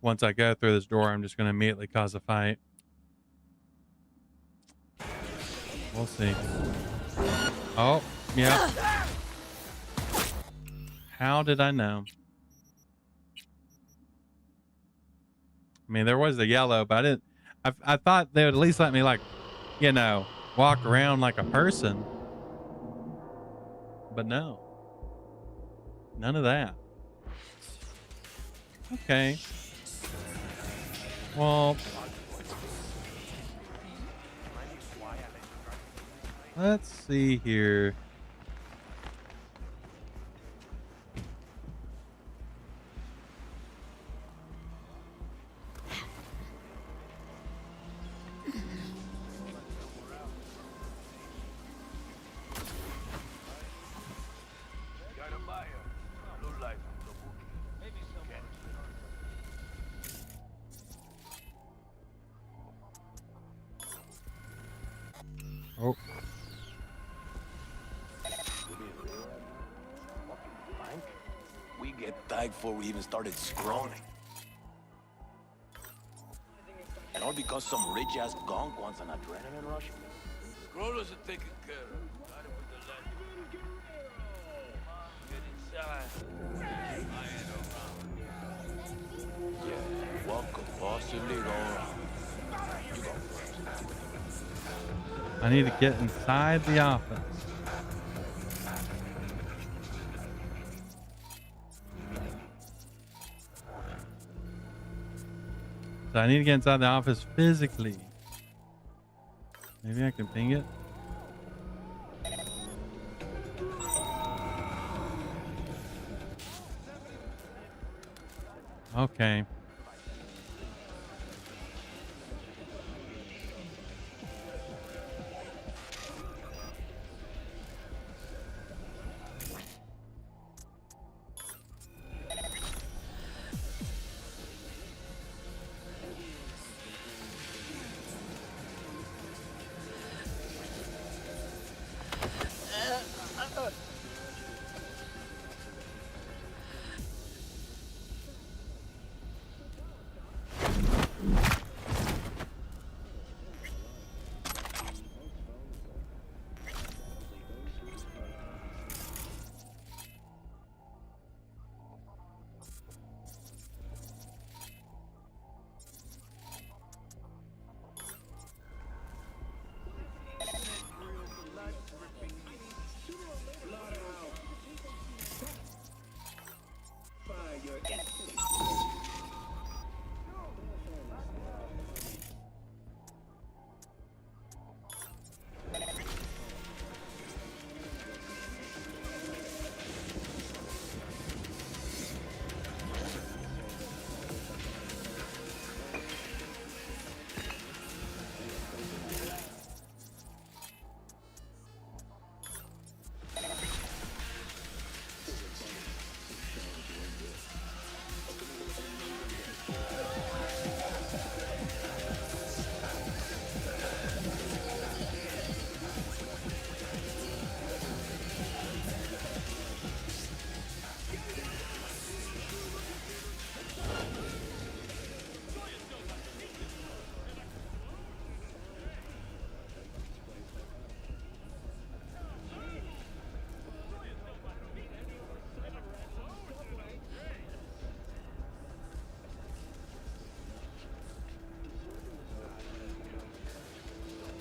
once I go through this door, I'm just going to immediately cause a fight. We'll see. Oh, yeah. How did I know? I mean, there was the yellow, but I didn't. I thought they would at least let me, like, you know, walk around like a person. But no. None of that. Okay. Well, let's see here. night before we even started scrolling. And all because some rich-ass gonk wants an adrenaline rush? Scrollers are taken care of. Got it with the land. Get inside. Yeah, welcome, boss. You lead all around. You go first. I need to get inside the office. So I need to get inside the office physically. Maybe I can ping it. Okay.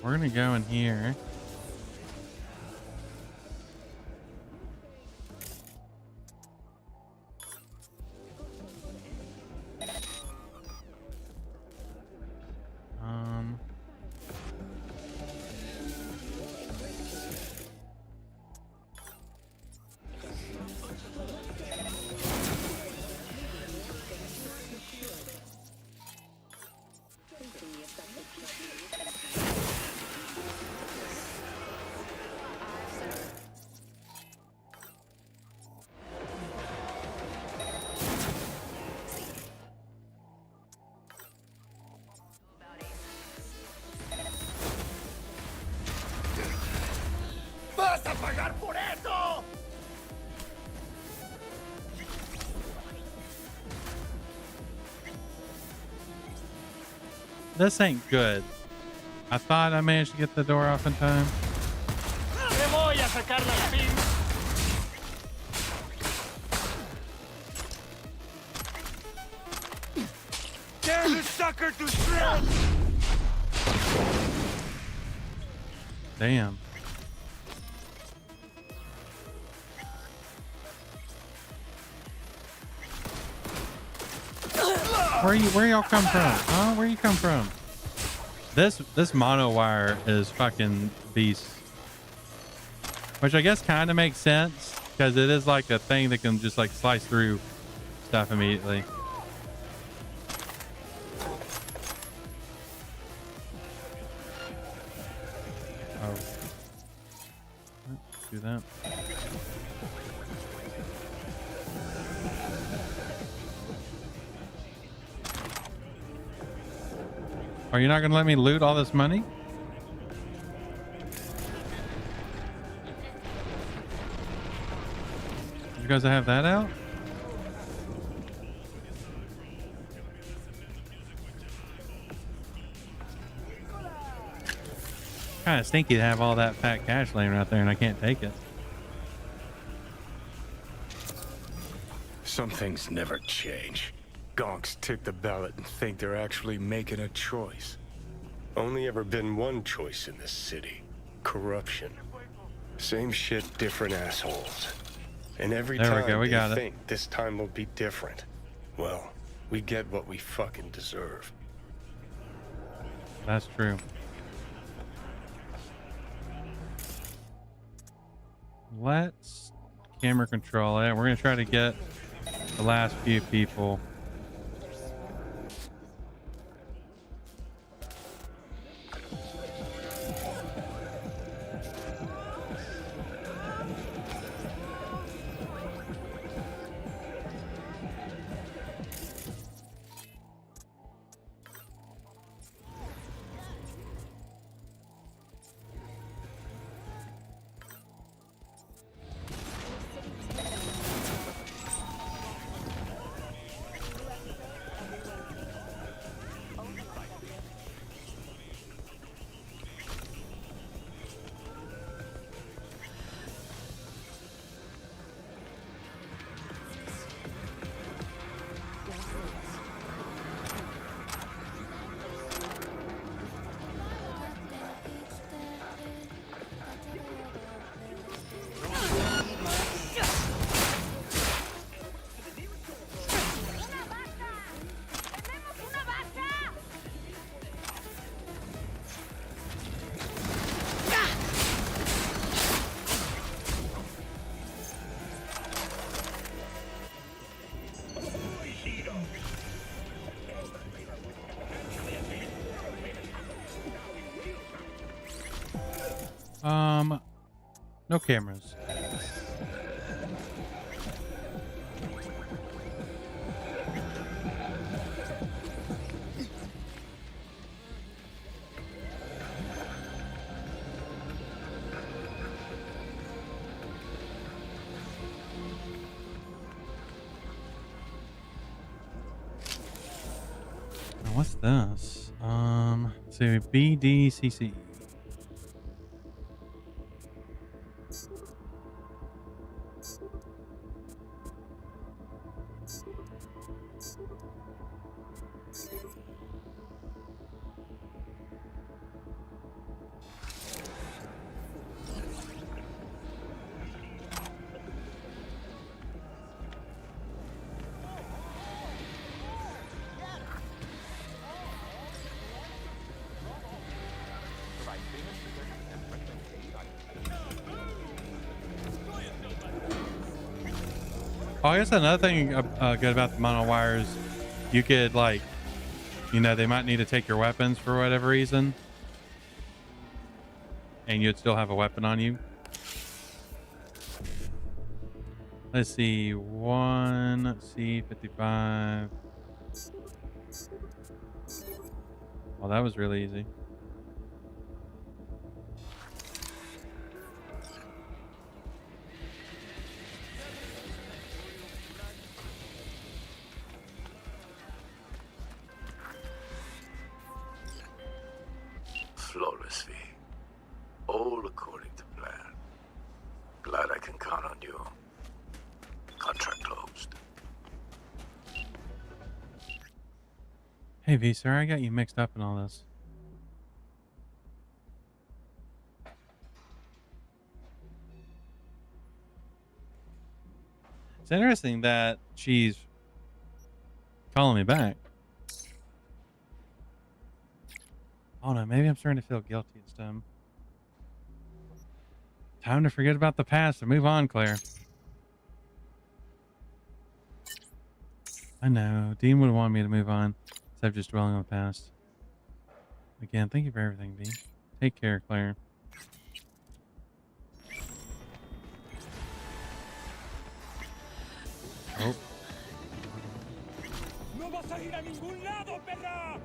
We're gonna go in here. ¡Vas a pagar por eso! This ain't good. I thought I managed to get the door off in time. ¡Te voy a sacar las pins! Tear this sucker to shreds! Damn. Where y'all come from? Huh? Where you come from? This mono wire is fucking beast. Which I guess kind of makes sense because it is like a thing that can just like slice through stuff immediately. Oh. Let's do that. Are you not gonna let me loot all this money? You guys have that out? Kind of stinky to have all that fat cash laying out there and I can't take it. Some things never change. Gonks tick the ballot and think they're actually making a choice. Only ever been one choice in this city. Corruption. Same shit, different assholes. And every There we time go, we got they it. think this time will be different. Well, we get what we fucking deserve. That's true. Let's camera control it. We're gonna try to get the last few people. No cameras. Now what's this? Let's see, BDCC. Oh, I guess another thing good about the mono wires, you could like, you know, they might need to take your weapons for whatever reason, and you'd still have a weapon on you. Let's see, 1C55. Well, that was really easy. Flawless, V. All according to plan. Glad I can count on you. Contract closed. Hey V, sorry I got you mixed up in all this. It's interesting that she's calling me back. Oh no, maybe I'm starting to feel guilty this time. Time to forget about the past and move on, Claire. I know. Dean would want me to move on instead of just dwelling on the past. Again, thank you for everything, V. Take care, Claire. Oh. ¡No vas a ir a ningún lado, perra!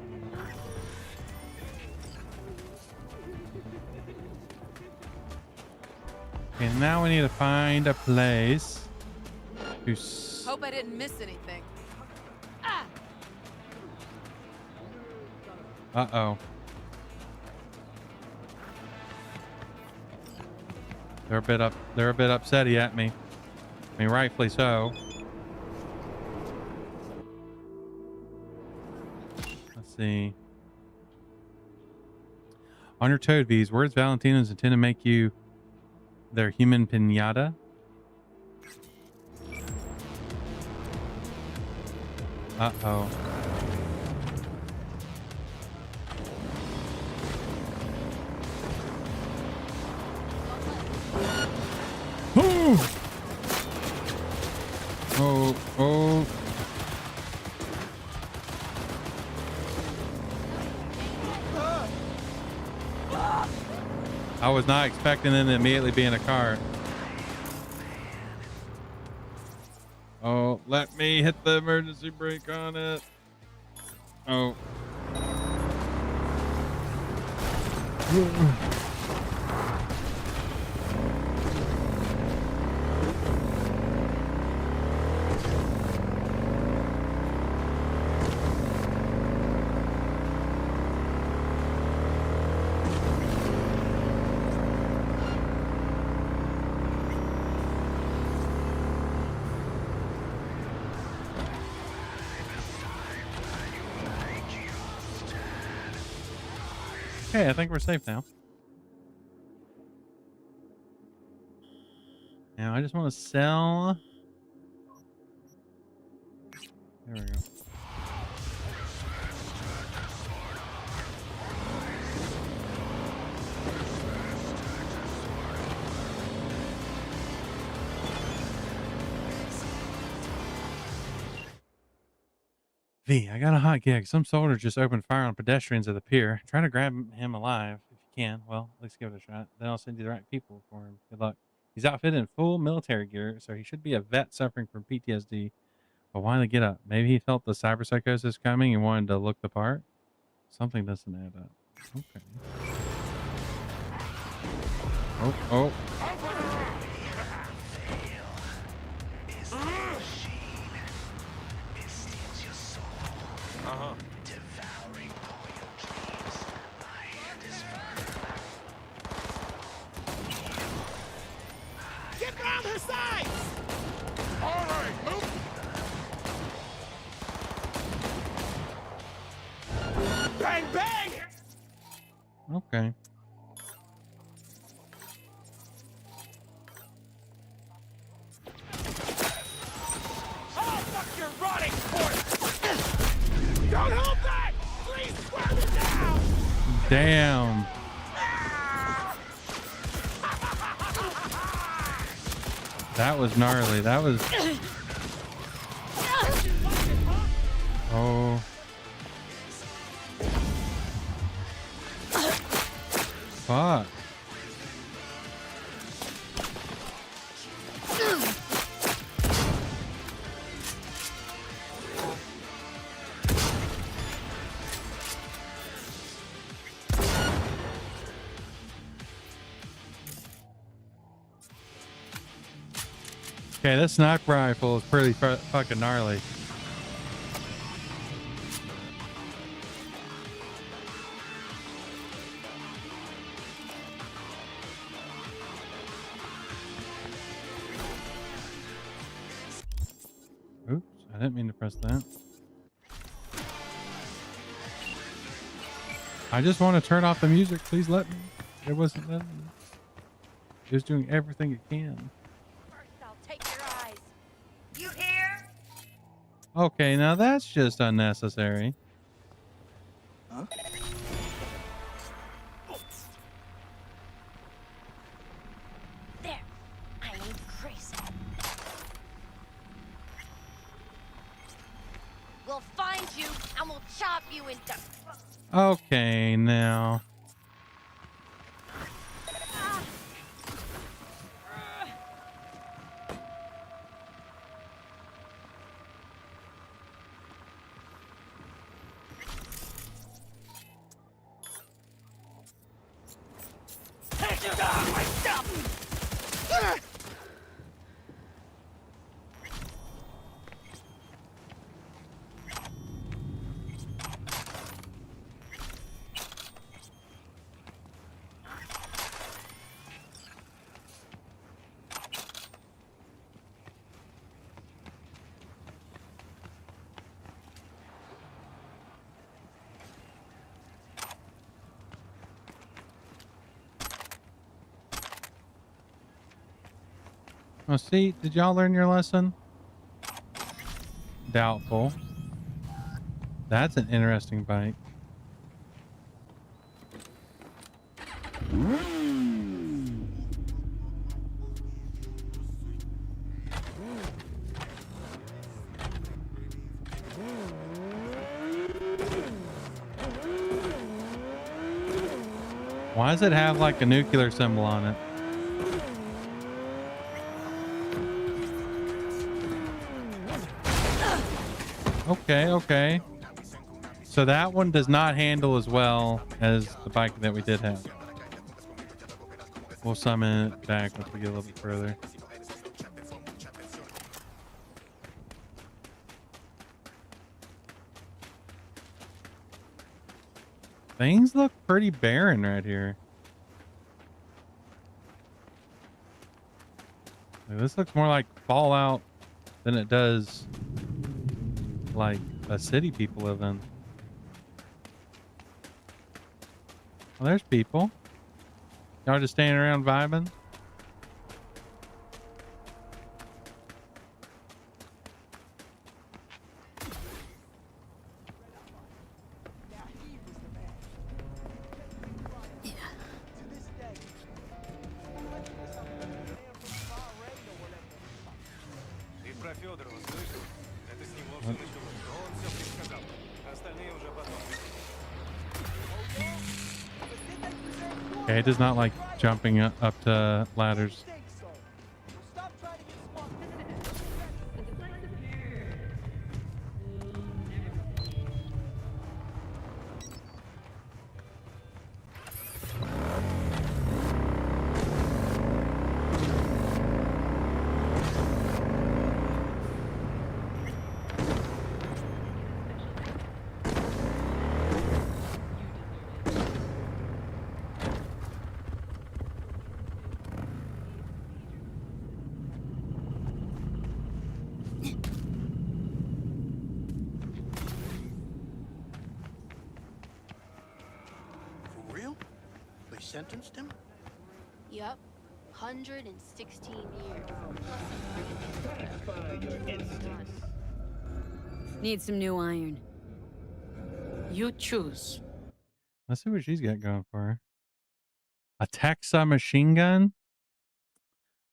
Okay, now we need to find a place to Hope I didn't miss anything. Uh-oh. They're a bit upsetty at me. I mean, rightfully so. Let's see. On your Toad V's, words Valentino's intend to make you their human pinata. Uh-oh. Oh. I was not expecting them to immediately be in a car. Oh, let me hit the emergency brake on it. Oh. Okay, I think we're safe now. Now I just want to sell. There we go. V, I got a hot gig. Some soldier just opened fire on pedestrians at the pier. Try to grab him alive if you can. Well, let's give it a shot. Then I'll send you the right people for him. Good luck. He's outfitted in full military gear, so he should be a vet suffering from PTSD. But why the get up? Maybe he felt the cyber psychosis coming and wanted to look the part? Something doesn't add up. Okay. Oh. Uh-huh. Devouring all your dreams. My hand is firm. Get round her sides! All right, move! Bang, bang! Okay. Oh, fuck your rotting corpse! Don't hold back! Please square it down! Damn. That was gnarly. That was... Oh. Fuck. Okay, this sniper rifle is pretty fucking gnarly. Oops, I didn't mean to press that. I just want to turn off the music. Please let me. It wasn't letting me. It was doing everything it can. Take your eyes. You hear? Okay, now that's just unnecessary. Huh? There. I ain't crazy. We'll find you and we'll chop you into. Okay, now. Oh, see, did y'all learn your lesson? Doubtful. That's an interesting bike. Why does it have like a nuclear symbol on it? Okay, okay. So that one does not handle as well as the bike that we did have. We'll summon it back once we get a little bit further. Things look pretty barren right here. Like, this looks more like Fallout than it does like a city people live in. Well, there's people. Y'all just standing around vibing. Okay, it does not like jumping up to ladders. Sentenced him? Yup. 116 years. Need some new iron. You choose. Let's see what she's got going for her. A Texa machine gun?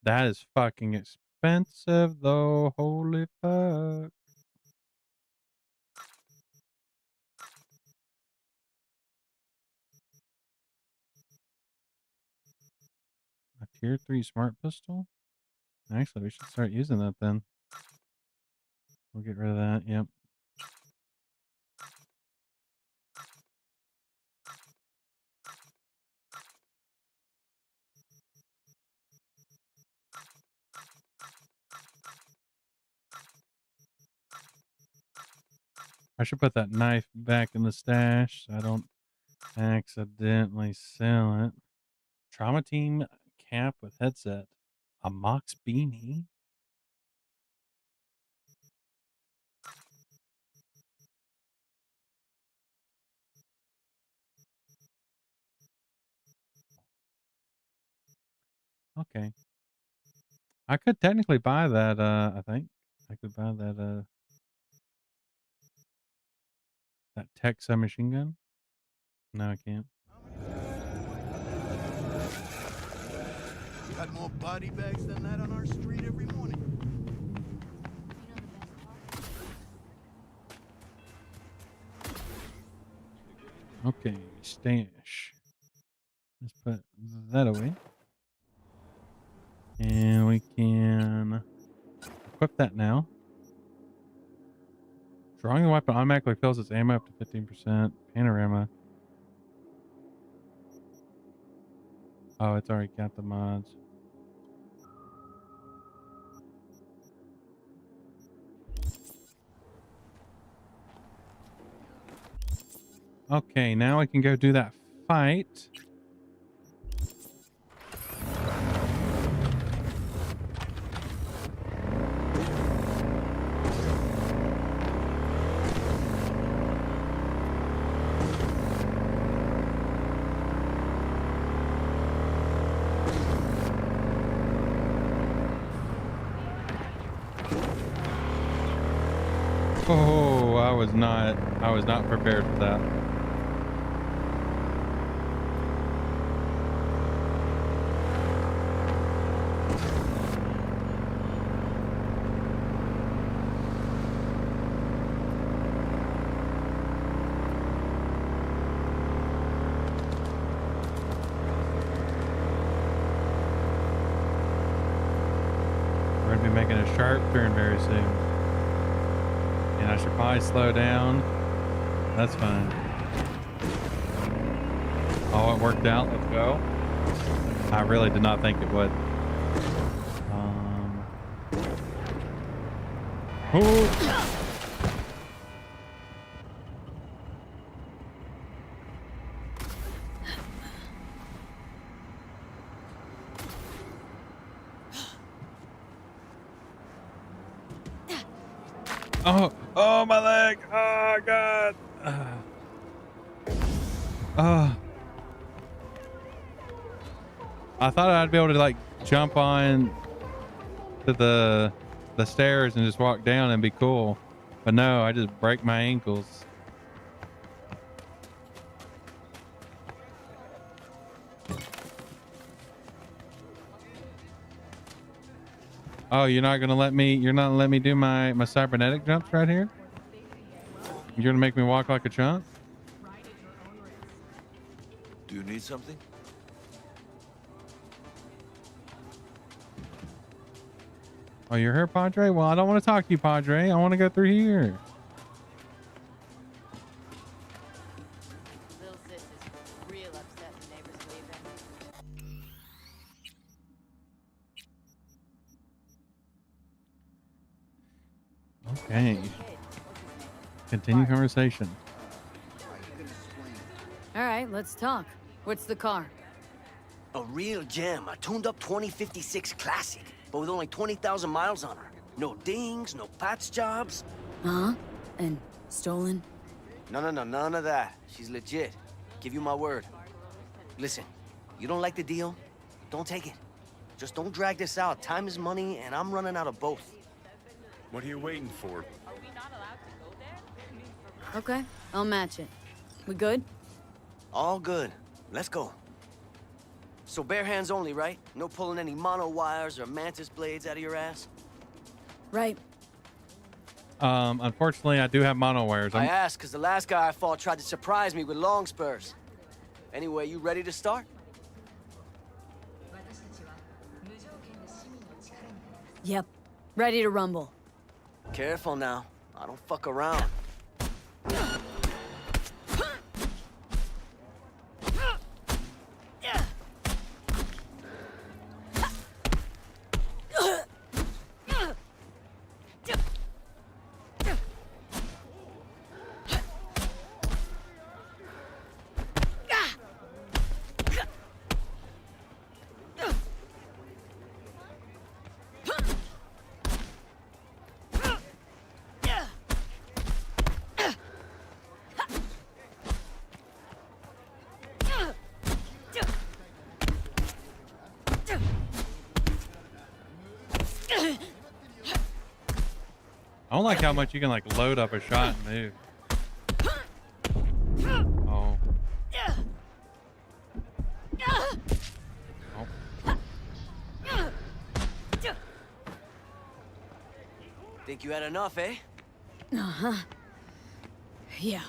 That is fucking expensive though. Holy fuck. A tier 3 smart pistol? Actually, we should start using that then. We'll get rid of that. Yep. I should put that knife back in the stash so I don't accidentally sell it. Trauma team cap with headset. A Mox beanie. Okay. I could technically buy that, I think. I could buy that, that tech submachine gun. No, I can't. Got more body bags than that on our street every morning. Okay, stash. Let's put that away. And we can equip that now. Drawing the weapon automatically fills its ammo up to 15%. Panorama. Oh, it's already got the mods. Okay, now I can go do that fight. so I was not prepared for that. We're gonna be making a sharp turn very soon. And I should probably slow down. That's fine. Oh, it worked out. Let's go. I really did not think it would. Ooh. Oh, my leg. Oh, God. I thought I'd be able to like jump on to the stairs and just walk down and be cool. But no, I just break my ankles. Oh, you're not gonna let me do my cybernetic jumps right here? You're gonna make me walk like a chump? Do you need something? Oh, you're here, Padre? Well, I don't want to talk to you, Padre. I want to go through here. Little sis is real upset the neighbors leaving. Okay. Continue conversation. All right, let's talk. What's the car? A real gem, a tuned-up 2056 classic, but with only 20,000 miles on her. No dings, no patch jobs. Huh? And stolen? No, none of that. She's legit. Give you my word. Listen, you don't like the deal? Don't take it. Just don't drag this out. Time is money, and I'm running out of both. What are you waiting for? Okay, I'll match it. We good? All good. Let's go. So bare hands only, right? No pulling any mono wires or mantis blades out of your ass? Right. Unfortunately, I do have mono wires. I asked because the last guy I fought tried to surprise me with long spurs. Anyway, you ready to start? Yep. Ready to rumble. Careful now. I don't fuck around. I don't like how much you can like load up a shot and move. Oh. Think you had enough, eh? Uh-huh. Yeah.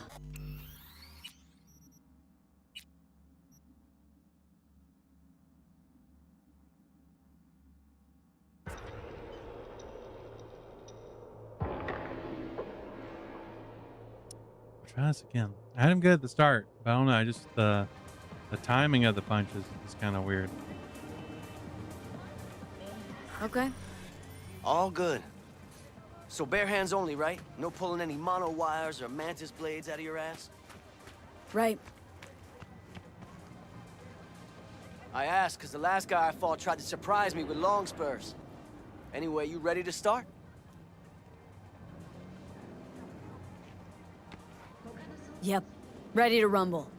Try this again. I had him good at the start, but I don't know. I just the timing of the punches is kind of weird. Okay. All good. So bare hands only, right? No pulling any mono wires or mantis blades out of your ass? Right. I asked because the last guy I fought tried to surprise me with long spurs. Anyway, you ready to start? Yep. Ready to rumble.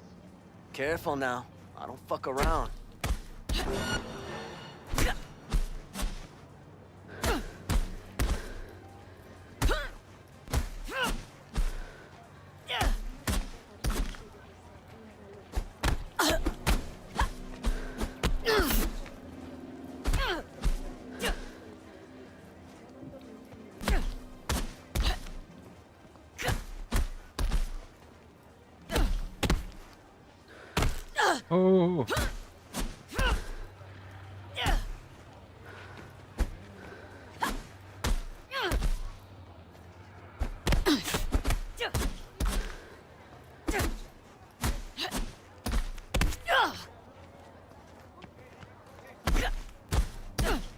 Careful now. I don't fuck around. Oh.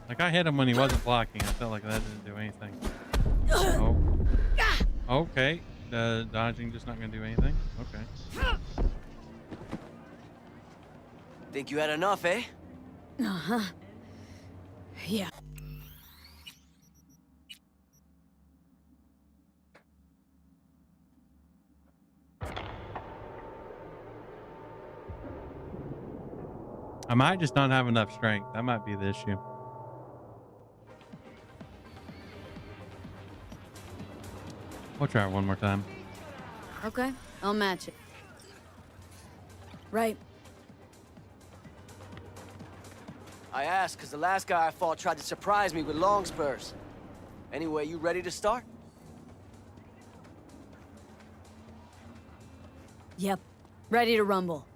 Like, I hit him when he wasn't blocking. I felt like that didn't do anything. Oh. Okay. Dodging just not going to do anything. Okay. Think you had enough, eh? Uh-huh. Yeah. I might just not have enough strength. That might be the issue. We'll try it one more time. Okay, I'll match it. Right. I asked because the last guy I fought tried to surprise me with long spurs. Anyway, you ready to start? Yep. Ready to rumble.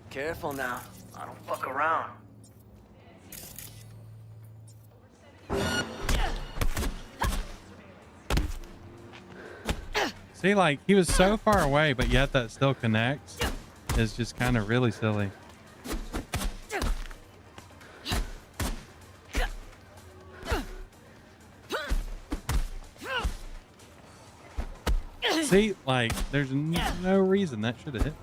Careful now. I don't fuck around. See, like, he was so far away, but yet that still connects. Is just kind of really silly. See, like, there's no reason that should have hit.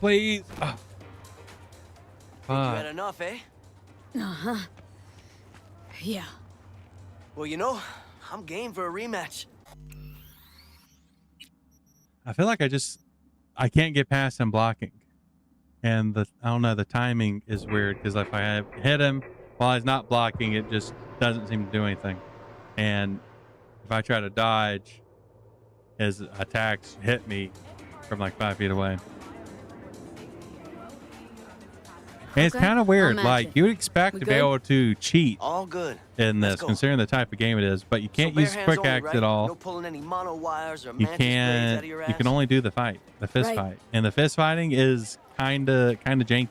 Please. Oh. Think you had enough, eh? Uh-huh. Yeah. Well, you know, I'm game for a rematch. I feel like I can't get past him blocking. And I don't know, the timing is weird because if I hit him while he's not blocking, it just doesn't seem to do anything. And if I try to dodge, his attacks hit me from like 5 feet away. And it's kind of weird. Like, you would expect to be able to cheat all good in this, considering the type of game it is, but you can't use quick acts at all. No pulling any mono wires or You can't. You can only do the fight, the fist fight, and the fist fighting is kind of janky.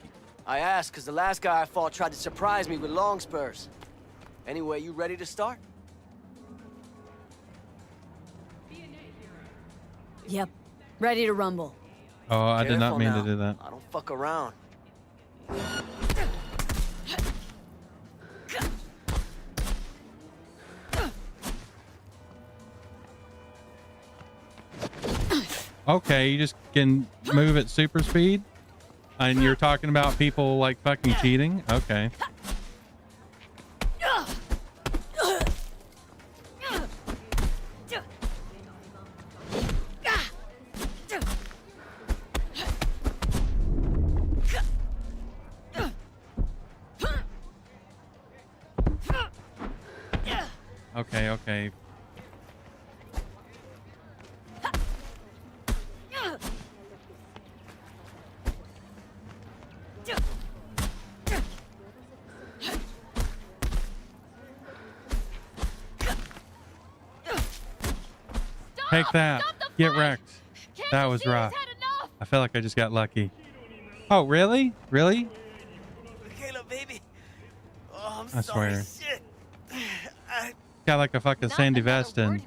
I asked because the last guy I fought tried to surprise me with long spurs. Anyway, you ready to start? Yep. Ready to rumble. Oh, I did not mean now. to do that. I don't fuck around. Okay, you just can move at super speed, and you're talking about people like fucking cheating. Okay. Okay, okay. Take that. Get wrecked. That was rough. I feel like I just got lucky. Oh, really? Really? Kayla, baby. Oh, I'm I sorry. swear. Shit. Got like a fucking sandy vest and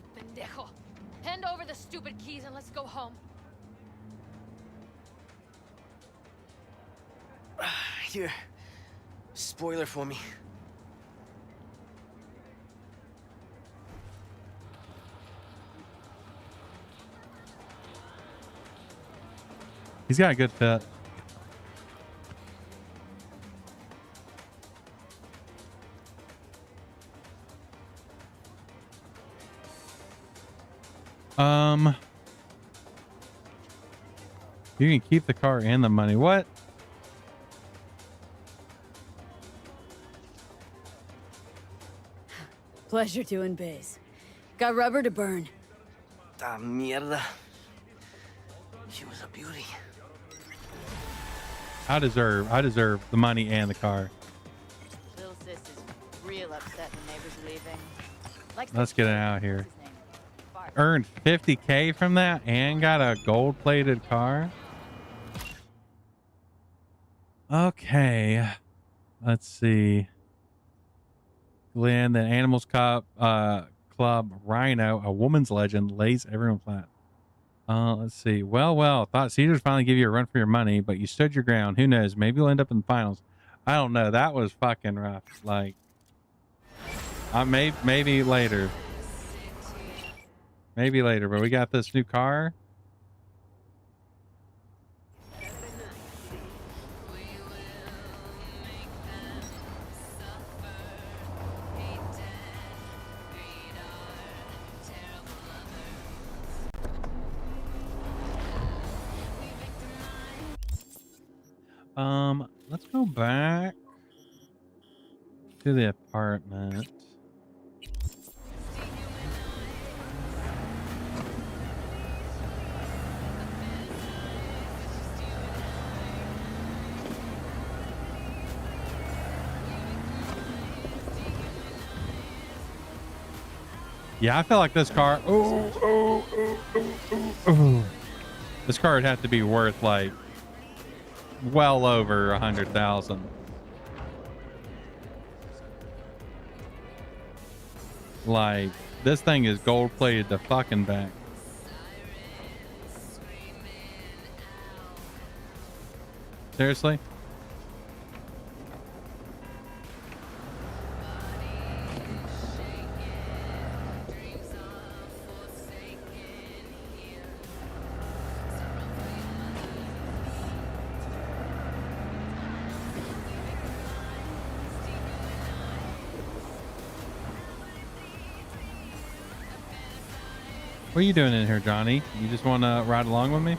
Here. Spoiler for me. He's got a good fit. You can keep the car and the money. What? Pleasure doing biz. Got rubber to burn. Ah, mierda. She was a beauty. I deserve the money and the car. Little sis is real upset the neighbors are leaving. Let's get it out of here. Earned 50K from that and got a gold-plated car. Okay, let's see. Glenn, the Animals Club Rhino, a woman's legend, lays everyone flat. Let's see. Well, thought Caesars finally give you a run for your money, but you stood your ground. Who knows? Maybe you'll end up in the finals. I don't know. That was fucking rough. Like, maybe later. Maybe later, but we got this new car. Let's go back to the apartment. Yeah, I feel like this car. This car would have to be worth like well over 100,000. Like, this thing is gold plated to fucking back. Seriously? What are you doing in here, Johnny? You just want to ride along with me?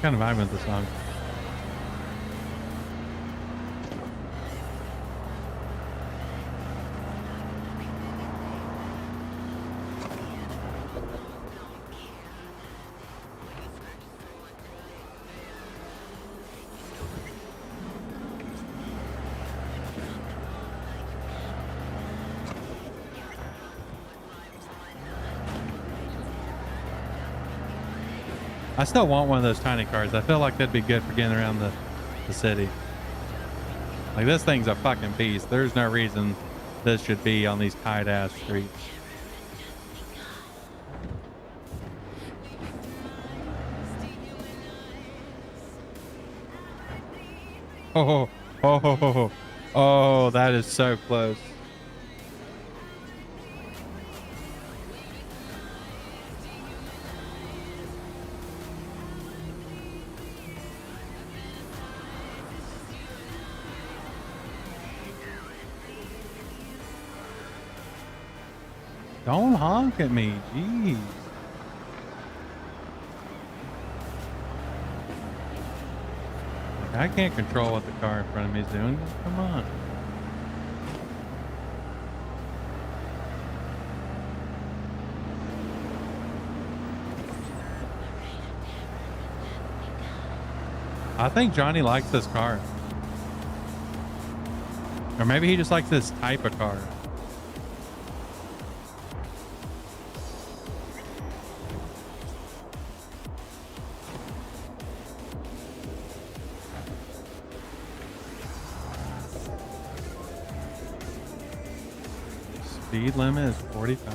Kind of vibing with the song. I still want one of those tiny cars. I feel like that'd be good for getting around the city. Like, this thing's a fucking beast. There's no reason this should be on these tight ass streets. Oh, that is so close. Don't honk at me, jeez. I can't control what the car in front of me is doing. Come on. I think Johnny likes this car. Or maybe he just likes this type of car. Speed limit is 45.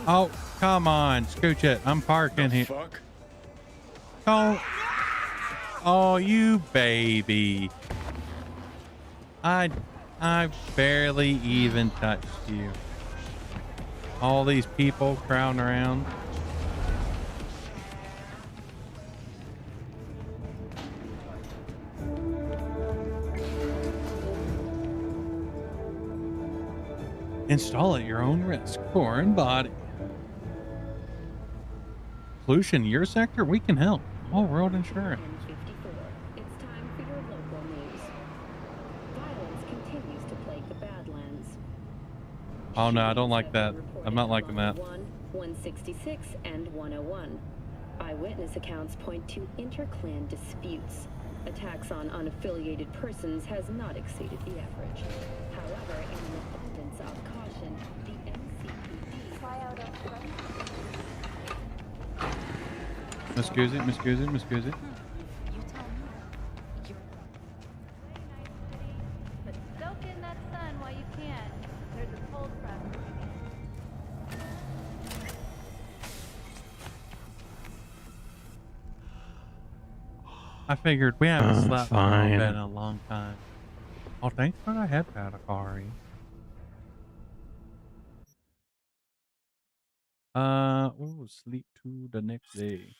Oh, come on. Scooch it. I'm parking here. Fuck? Oh. Oh, you baby. I barely even touched you. All these people crowding around. Install at your own risk, foreign body. Pollution in your sector? We can help. All world insurance. It's time for your local news. Violence continues to plague the Badlands. Oh no, I don't like that. I'm not liking that. 166 and 101. Eyewitness accounts point to interclan disputes. Attacks on unaffiliated persons has not exceeded the average. However, in an abundance of caution, the NCPD fly out of Miss Guzzi, Miss Guzzi, Miss Guzzi. But soak in that sun while you can. There's a cold front. I figured we haven't slept fine. in a long time. Oh, thanks for the head pat, Akari. Sleep to the next day.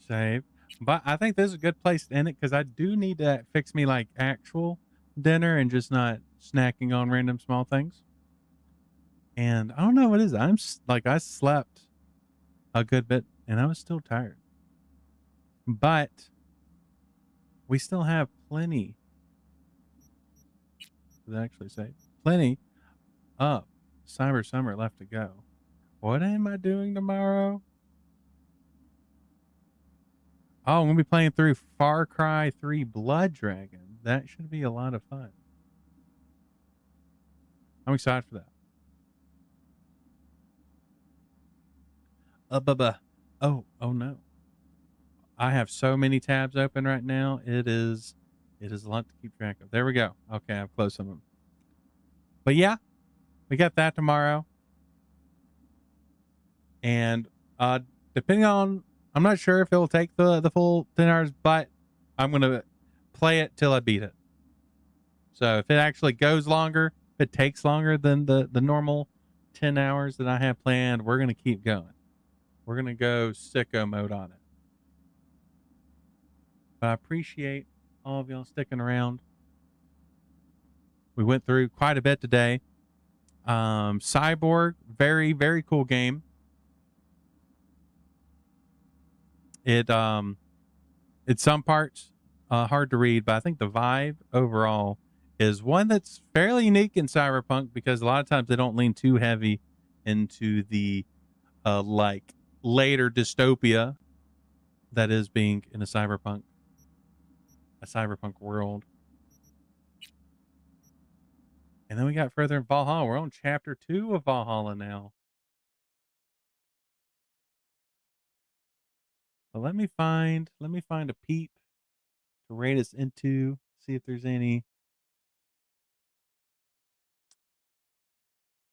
Save. But I think this is a good place to end it because I do need to fix me like actual dinner and just not snacking on random small things. And I don't know what it is. Like I slept a good bit and I was still tired. But we still have plenty. Does it actually say plenty of Cyber Summer left to go? What am I doing tomorrow? Oh, I'm gonna be playing through Far Cry 3 Blood Dragon. That should be a lot of fun. I'm excited for that. Oh no. I have so many tabs open right now. It is a lot to keep track of. There we go. Okay, I've closed some of them. But yeah, we got that tomorrow. And depending on, I'm not sure if it'll take the full 10 hours, but I'm going to play it till I beat it. So if it actually goes longer, if it takes longer than the normal 10 hours that I have planned, we're going to keep going. We're going to go sicko mode on it. But I appreciate all of y'all sticking around. We went through quite a bit today. Cyborg, very, very cool game. It's some parts hard to read, but I think the vibe overall is one that's fairly unique in cyberpunk because a lot of times they don't lean too heavy into the like later dystopia that is being in a cyberpunk world. And then we got further in Valhalla. We're on chapter 2 of Valhalla now. But let me find a peep to rate us into, see if there's any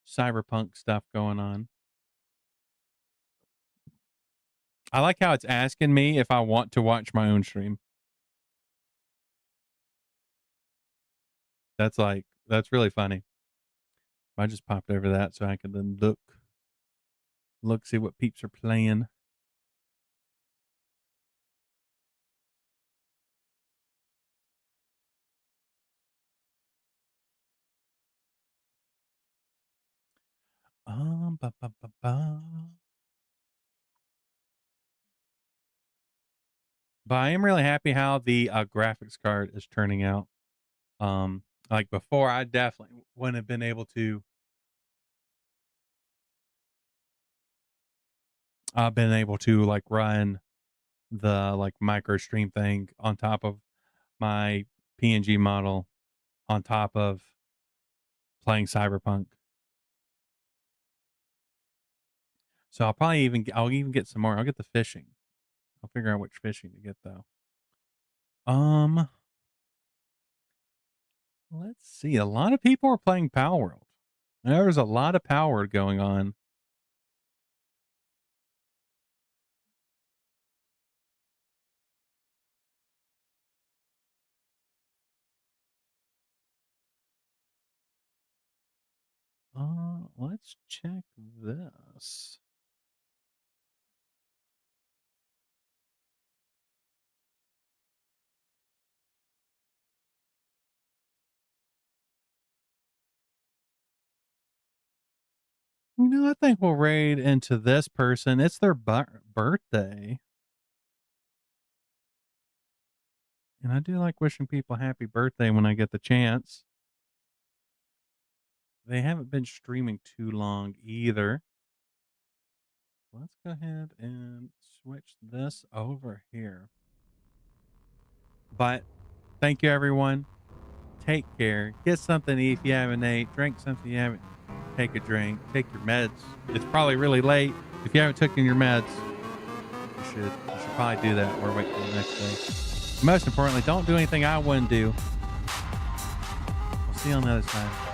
cyberpunk stuff going on. I like how it's asking me if I want to watch my own stream. That's really funny. I just popped over that so I can then look, see what peeps are playing. Ba, ba, ba, ba. But I am really happy how the graphics card is turning out. Like before, I definitely wouldn't have been able to like run the like micro stream thing on top of my PNG model on top of playing Cyberpunk. So I'll even get some more. I'll get the fishing. I'll figure out which fishing to get though. Let's see. A lot of people are playing Power World. There's a lot of power going on. Let's check this. You know, I think we'll raid into this person. It's their birthday. And I do like wishing people happy birthday when I get the chance. They haven't been streaming too long either. Let's go ahead and switch this over here. But thank you, everyone. Take care. Get something to eat if you haven't ate. Drink something you haven't. Take a drink. Take your meds. It's probably really late. If you haven't taken your meds, you should probably do that or wait till the next day. Most importantly, don't do anything I wouldn't do. We'll see you on the other side.